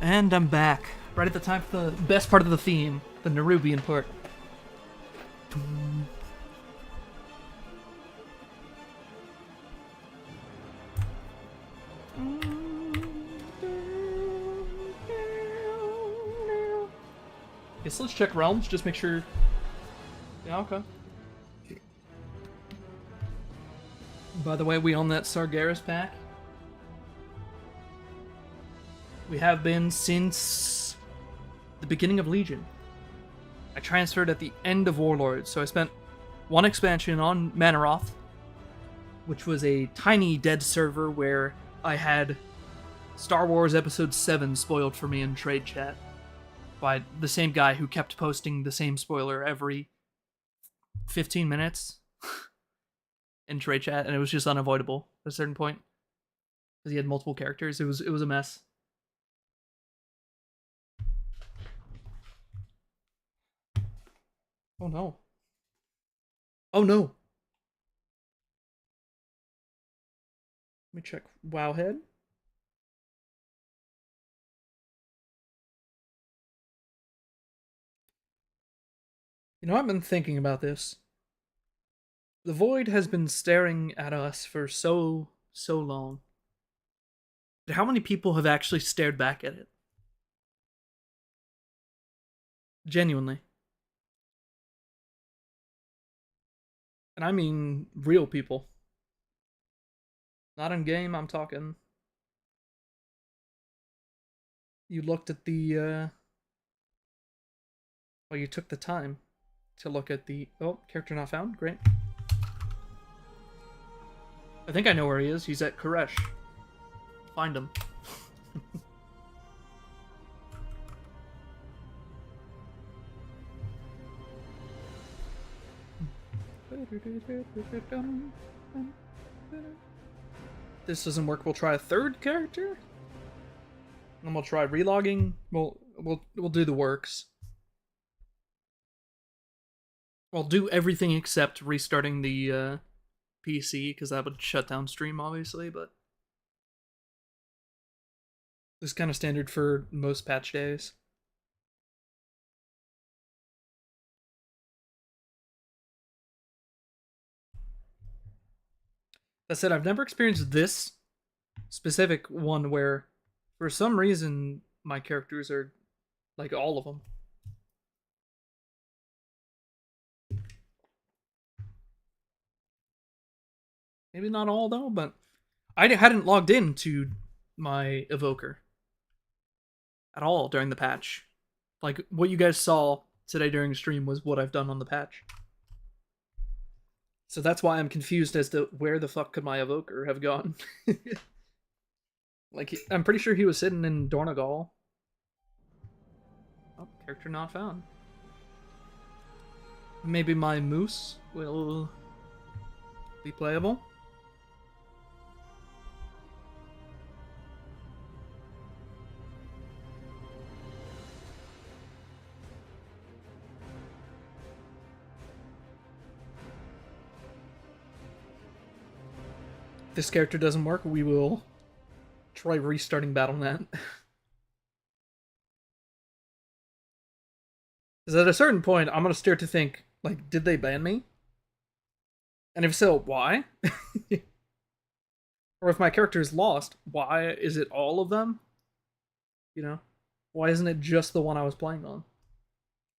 And I'm back. Right at the time for the best part of the theme, the Nerubian part. Guess let's check realms, just make sure. Yeah, okay. By the way, we own that Sargeras pack. We have been since the beginning of Legion. I transferred at the end of Warlords, so I spent one expansion on Manaroth, which was a tiny dead server where I had Star Wars Episode 7 spoiled for me in trade chat by the same guy who kept posting the same spoiler every 15 minutes in trade chat, and it was just unavoidable at a certain point because he had multiple characters. It was a mess. Oh no. Oh no. Let me check Wowhead. You know, I've been thinking about this. The void has been staring at us for so long. But how many people have actually stared back at it? Genuinely. And I mean real people. Not in game, I'm talking. You looked at the, well, you took the time to look at the, oh, character not found, great. I think I know where he is, he's at Koresh. Find him. This doesn't work, we'll try a third character? And we'll try relogging. We'll do the works. We'll do everything except restarting the PC, because that would shut down stream, obviously, but this is kind of standard for most patch days. That said, I've never experienced this specific one where, for some reason, my characters are like all of them. Maybe not all, though, but I hadn't logged in to my Evoker at all during the patch. Like, what you guys saw today during stream was what I've done on the patch. So that's why I'm confused as to where the fuck could my Evoker have gone. Like, I'm pretty sure he was sitting in Dornagal. Oh, character not found. Maybe my moose will be playable. If this character doesn't work, we will try restarting Battle.net. Because at a certain point, I'm going to start to think, like, did they ban me? And if so, why? Or if my character is lost, why is it all of them? You know? Why isn't it just the one I was playing on?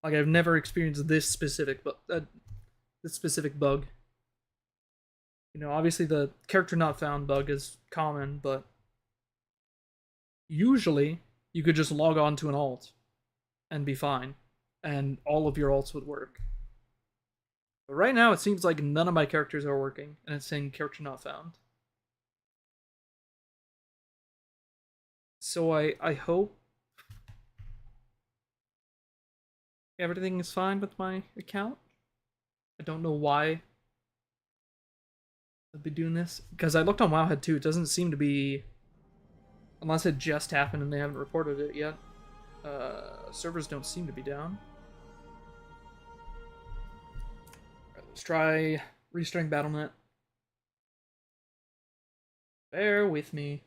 Like, I've never experienced this specific bug. You know, obviously the character not found bug is common, but usually you could just log on to an alt and be fine, and all of your alts would work. But right now it seems like none of my characters are working, and it's saying character not found. So I hope everything is fine with my account. I don't know why I'd be doing this, because I looked on Wowhead too. It doesn't seem to be, unless it just happened and they haven't reported it yet. Servers don't seem to be down. Alright, let's try restarting Battle.net. Bear with me.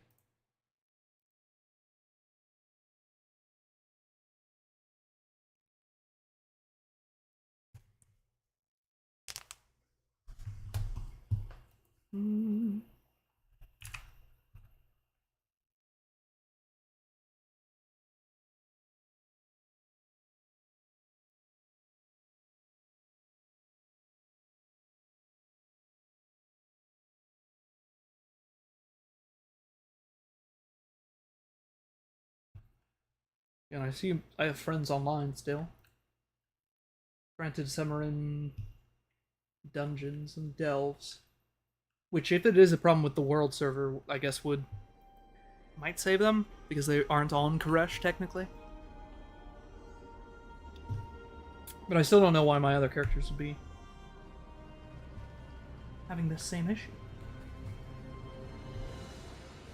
And I see I have friends online still. Granted, some are in dungeons and delves. Which, if it is a problem with the world server, I guess would might save them, because they aren't on Koresh, technically. But I still don't know why my other characters would be having this same issue.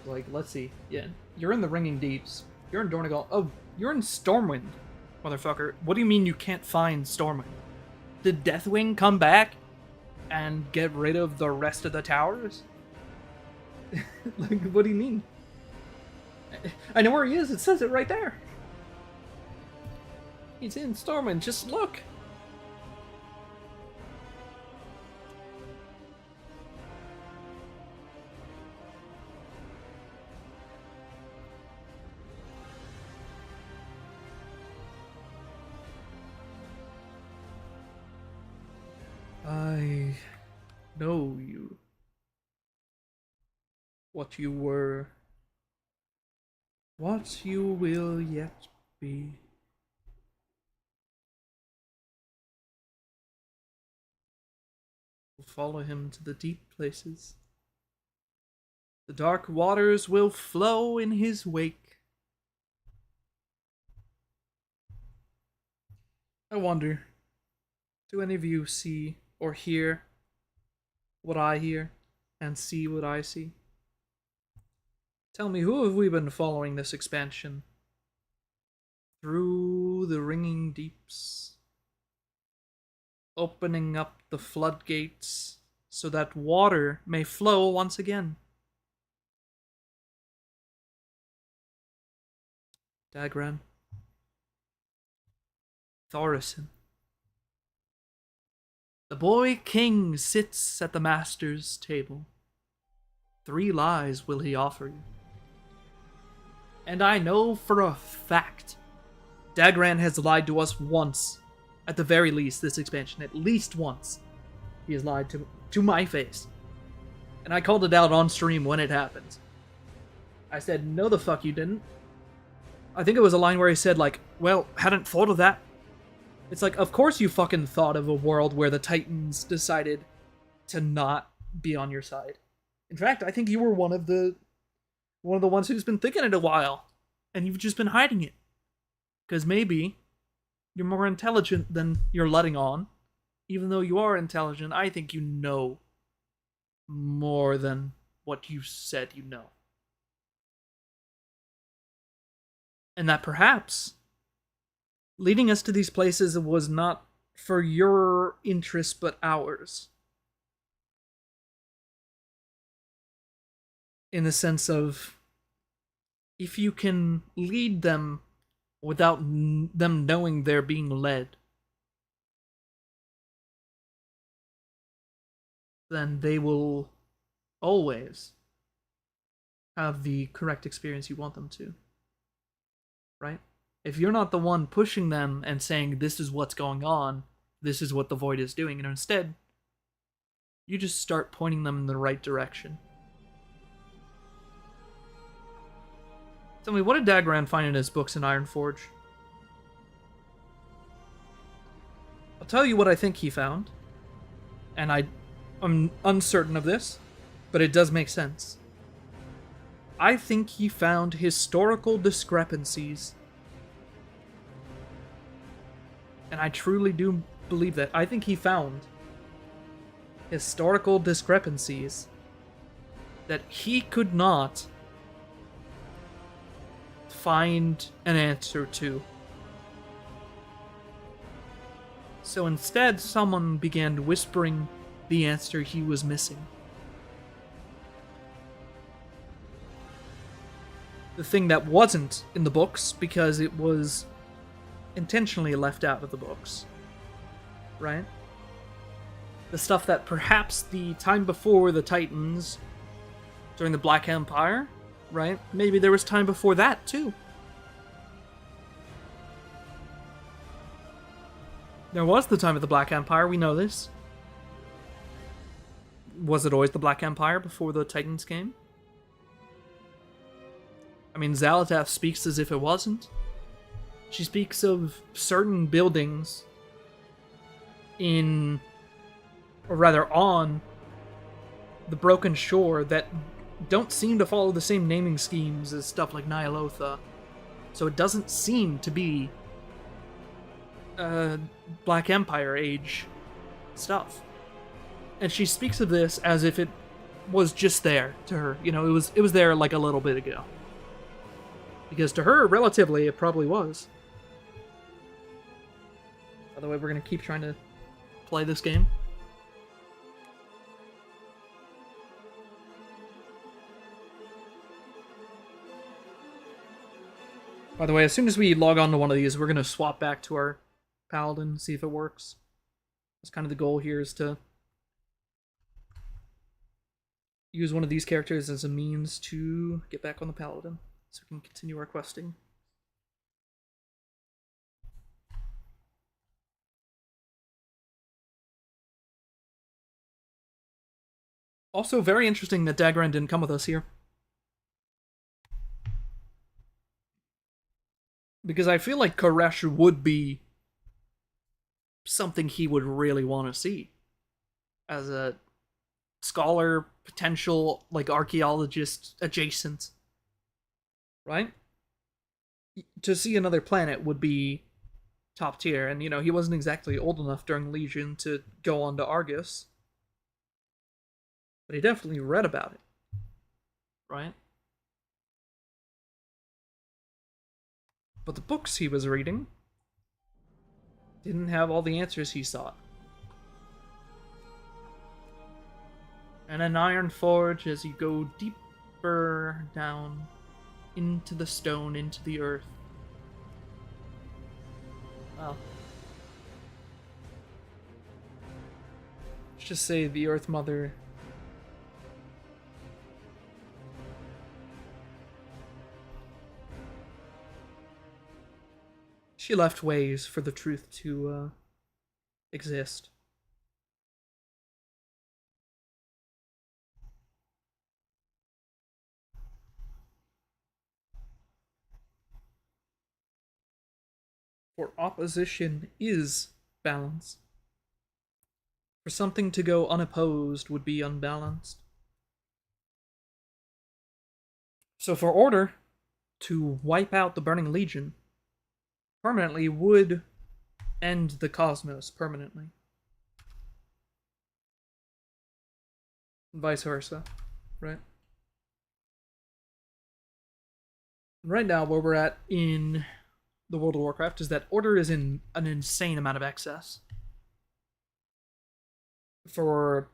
Like, let's see. Yeah, you're in the Ringing Deeps. You're in Dornegal. Oh, you're in Stormwind, motherfucker. What do you mean you can't find Stormwind? Did Deathwing come back and get rid of the rest of the towers? Like, what do you mean? I know where he is. It says it right there. He's in Stormwind. Just look. I know you. What you were. What you will yet be. We'll follow him to the deep places. The dark waters will flow in his wake. I wonder, do any of you see or hear what I hear and see what I see? Tell me, who have we been following this expansion? Through the Ringing Deeps, opening up the floodgates so that water may flow once again. Dagran, Thorison. The boy king sits at the master's table. 3 lies will he offer you. And I know for a fact Dagran has lied to us once. At the very least, this expansion. At least once. He has lied to my face. And I called it out on stream when it happened. I said, no the fuck you didn't. I think it was a line where he said, like, well, hadn't thought of that. It's like, of course you fucking thought of a world where the Titans decided to not be on your side. In fact, I think you were one of the ones who's been thinking it a while, and you've just been hiding it. Because maybe you're more intelligent than you're letting on. Even though you are intelligent, I think you know more than what you said you know. And that perhaps leading us to these places was not for your interest but ours. In the sense of, if you can lead them without them knowing they're being led, then they will always have the correct experience you want them to. Right? If you're not the one pushing them and saying, this is what's going on, this is what the Void is doing, and instead, you just start pointing them in the right direction. Tell me, what did Dagran find in his books in Ironforge? I'll tell you what I think he found. And I'm uncertain of this, but it does make sense. I think he found historical discrepancies. And I truly do believe that. I think he found historical discrepancies that he could not find an answer to. So instead, someone began whispering the answer he was missing. The thing that wasn't in the books because it was intentionally left out of the books. Right? The stuff that perhaps the time before the Titans, during the Black Empire, right? Maybe there was time before that, too. There was the time of the Black Empire, we know this. Was it always the Black Empire before the Titans came? I mean, xal'atath speaks as if it wasn't. She speaks of certain buildings in, or rather on, the Broken Shore that don't seem to follow the same naming schemes as stuff like Nyalotha. So it doesn't seem to be Black Empire age stuff. And she speaks of this as if it was just there to her. You know, it was there like a little bit ago. Because to her, relatively, it probably was. By the way, we're going to keep trying to play this game. By the way, as soon as we log on to one of these, we're going to swap back to our Paladin, see if it works. That's kind of the goal here, is to use one of these characters as a means to get back on the Paladin, so we can continue our questing. Also, very interesting that Dagran didn't come with us here. Because I feel like Koresh would be something he would really want to see. As a scholar, potential, like, archaeologist adjacent. Right? To see another planet would be top tier. And, you know, he wasn't exactly old enough during Legion to go on to Argus. But he definitely read about it. Right? But the books he was reading didn't have all the answers he sought. And an iron forge as you go deeper down into the stone, into the earth. Well, let's just say the Earth Mother she left ways for the truth to exist. For opposition is balance. For something to go unopposed would be unbalanced. So for order to wipe out the Burning Legion permanently would end the cosmos permanently. And vice versa, right? Right now, where we're at in the World of Warcraft is that order is in an insane amount of excess. For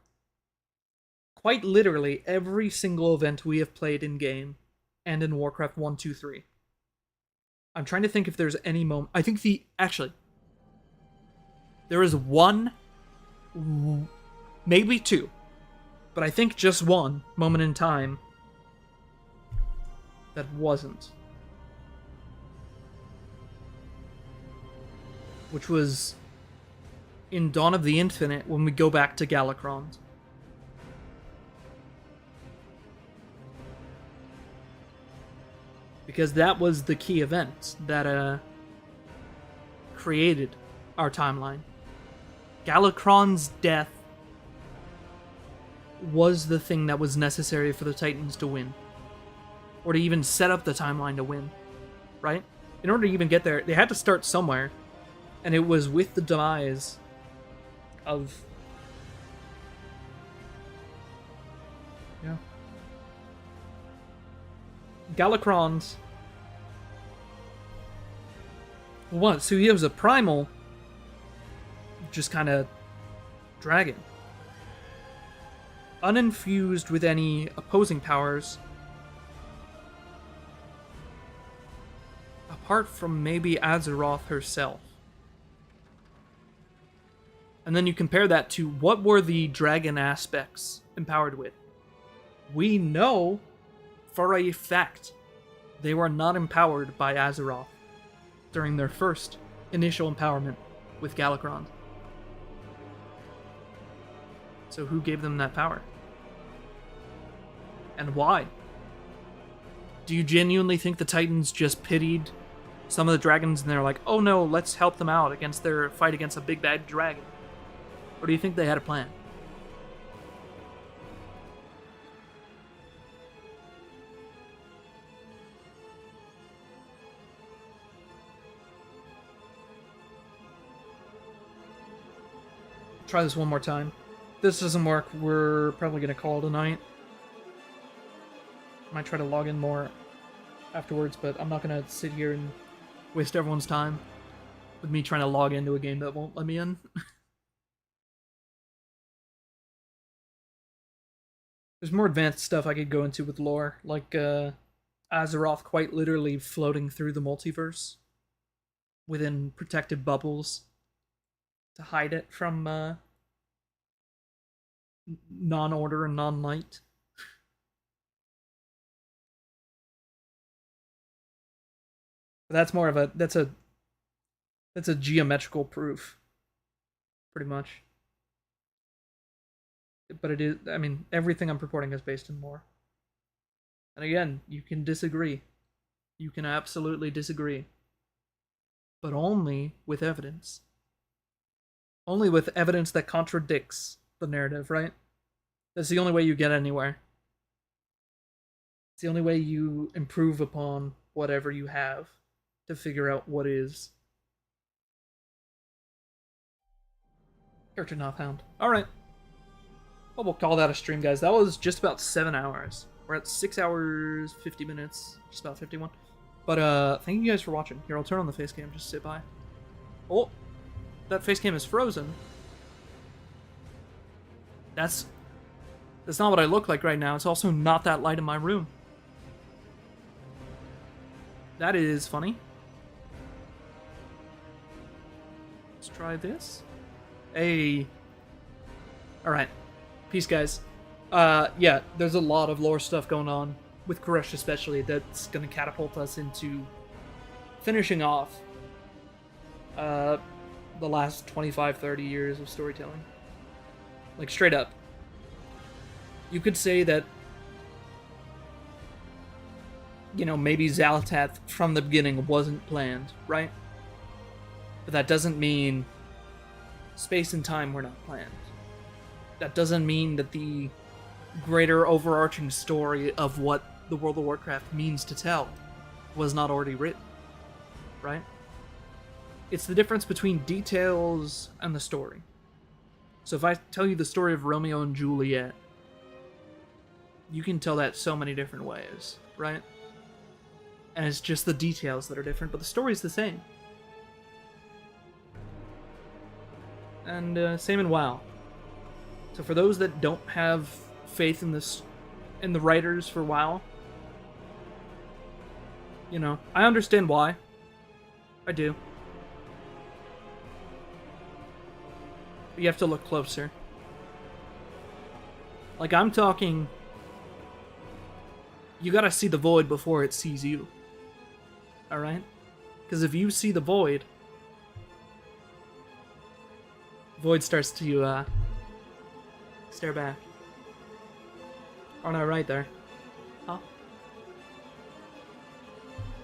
quite literally every single event we have played in game and in Warcraft 1, 2, 3. I'm trying to think if there's any moment. I think actually, there is one, maybe two, but I think just one moment in time that wasn't. Which was in Dawn of the Infinite when we go back to Galakrond. Because that was the key event that created our timeline. Galakrond's death was the thing that was necessary for the Titans to win. Or to even set up the timeline to win. Right? In order to even get there, they had to start somewhere. And it was with the demise of... yeah. Galakrond... what? So he was a primal... just kind of... dragon. Uninfused with any opposing powers. Apart from maybe Azeroth herself. And then you compare that to what were the dragon aspects empowered with. We know for a fact they were not empowered by Azeroth during their first initial empowerment with Galakrond. So who gave them that power? And why? Do you genuinely think the Titans just pitied some of the dragons and they're like, oh no, let's help them out against their fight against a big bad dragon? Or do you think they had a plan? try this one more time. If this doesn't work, we're probably gonna call it a night. Might try to log in more afterwards, but I'm not gonna sit here and waste everyone's time with me trying to log into a game that won't let me in. There's more advanced stuff I could go into with lore, like Azeroth quite literally floating through the multiverse within protected bubbles to hide it from non-order and non-light. But that's more of a that's a geometrical proof, pretty much. But it is, I mean, everything I'm purporting is based in lore. And again, you can disagree. You can absolutely disagree. But only with evidence. Only with evidence that contradicts the narrative, right? That's the only way you get anywhere. It's the only way you improve upon whatever you have to figure out what is. Character not found. Alright. Well, we'll call that a stream, guys. That was just about 7 hours. We're at 6 hours, 50 minutes. Just about 51. But, thank you guys for watching. Here, I'll turn on the face cam. Just sit by. Oh! That face cam is frozen. That's not what I look like right now. It's also not that light in my room. That is funny. Let's try this. Hey. Alright. Peace, guys. Yeah, there's a lot of lore stuff going on, with Koresh especially, that's gonna catapult us into finishing off the last 25, 30 years of storytelling. Like, straight up. You could say that, you know, maybe xal'atath from the beginning wasn't planned, right? But that doesn't mean space and time were not planned. That doesn't mean that the greater overarching story of what the World of Warcraft means to tell was not already written, right? It's the difference between details and the story. So if I tell you the story of Romeo and Juliet, you can tell that so many different ways, right? And it's just the details that are different, but the story's the same. And same in WoW. So for those that don't have faith in the writers for WoW, you know, I understand why. I do. But you have to look closer. Like, I'm talking, you gotta see the void before it sees you. Alright? Because if you see the void starts to stare back. Aren't I right there? Huh?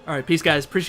Alright, peace, guys. Appreciate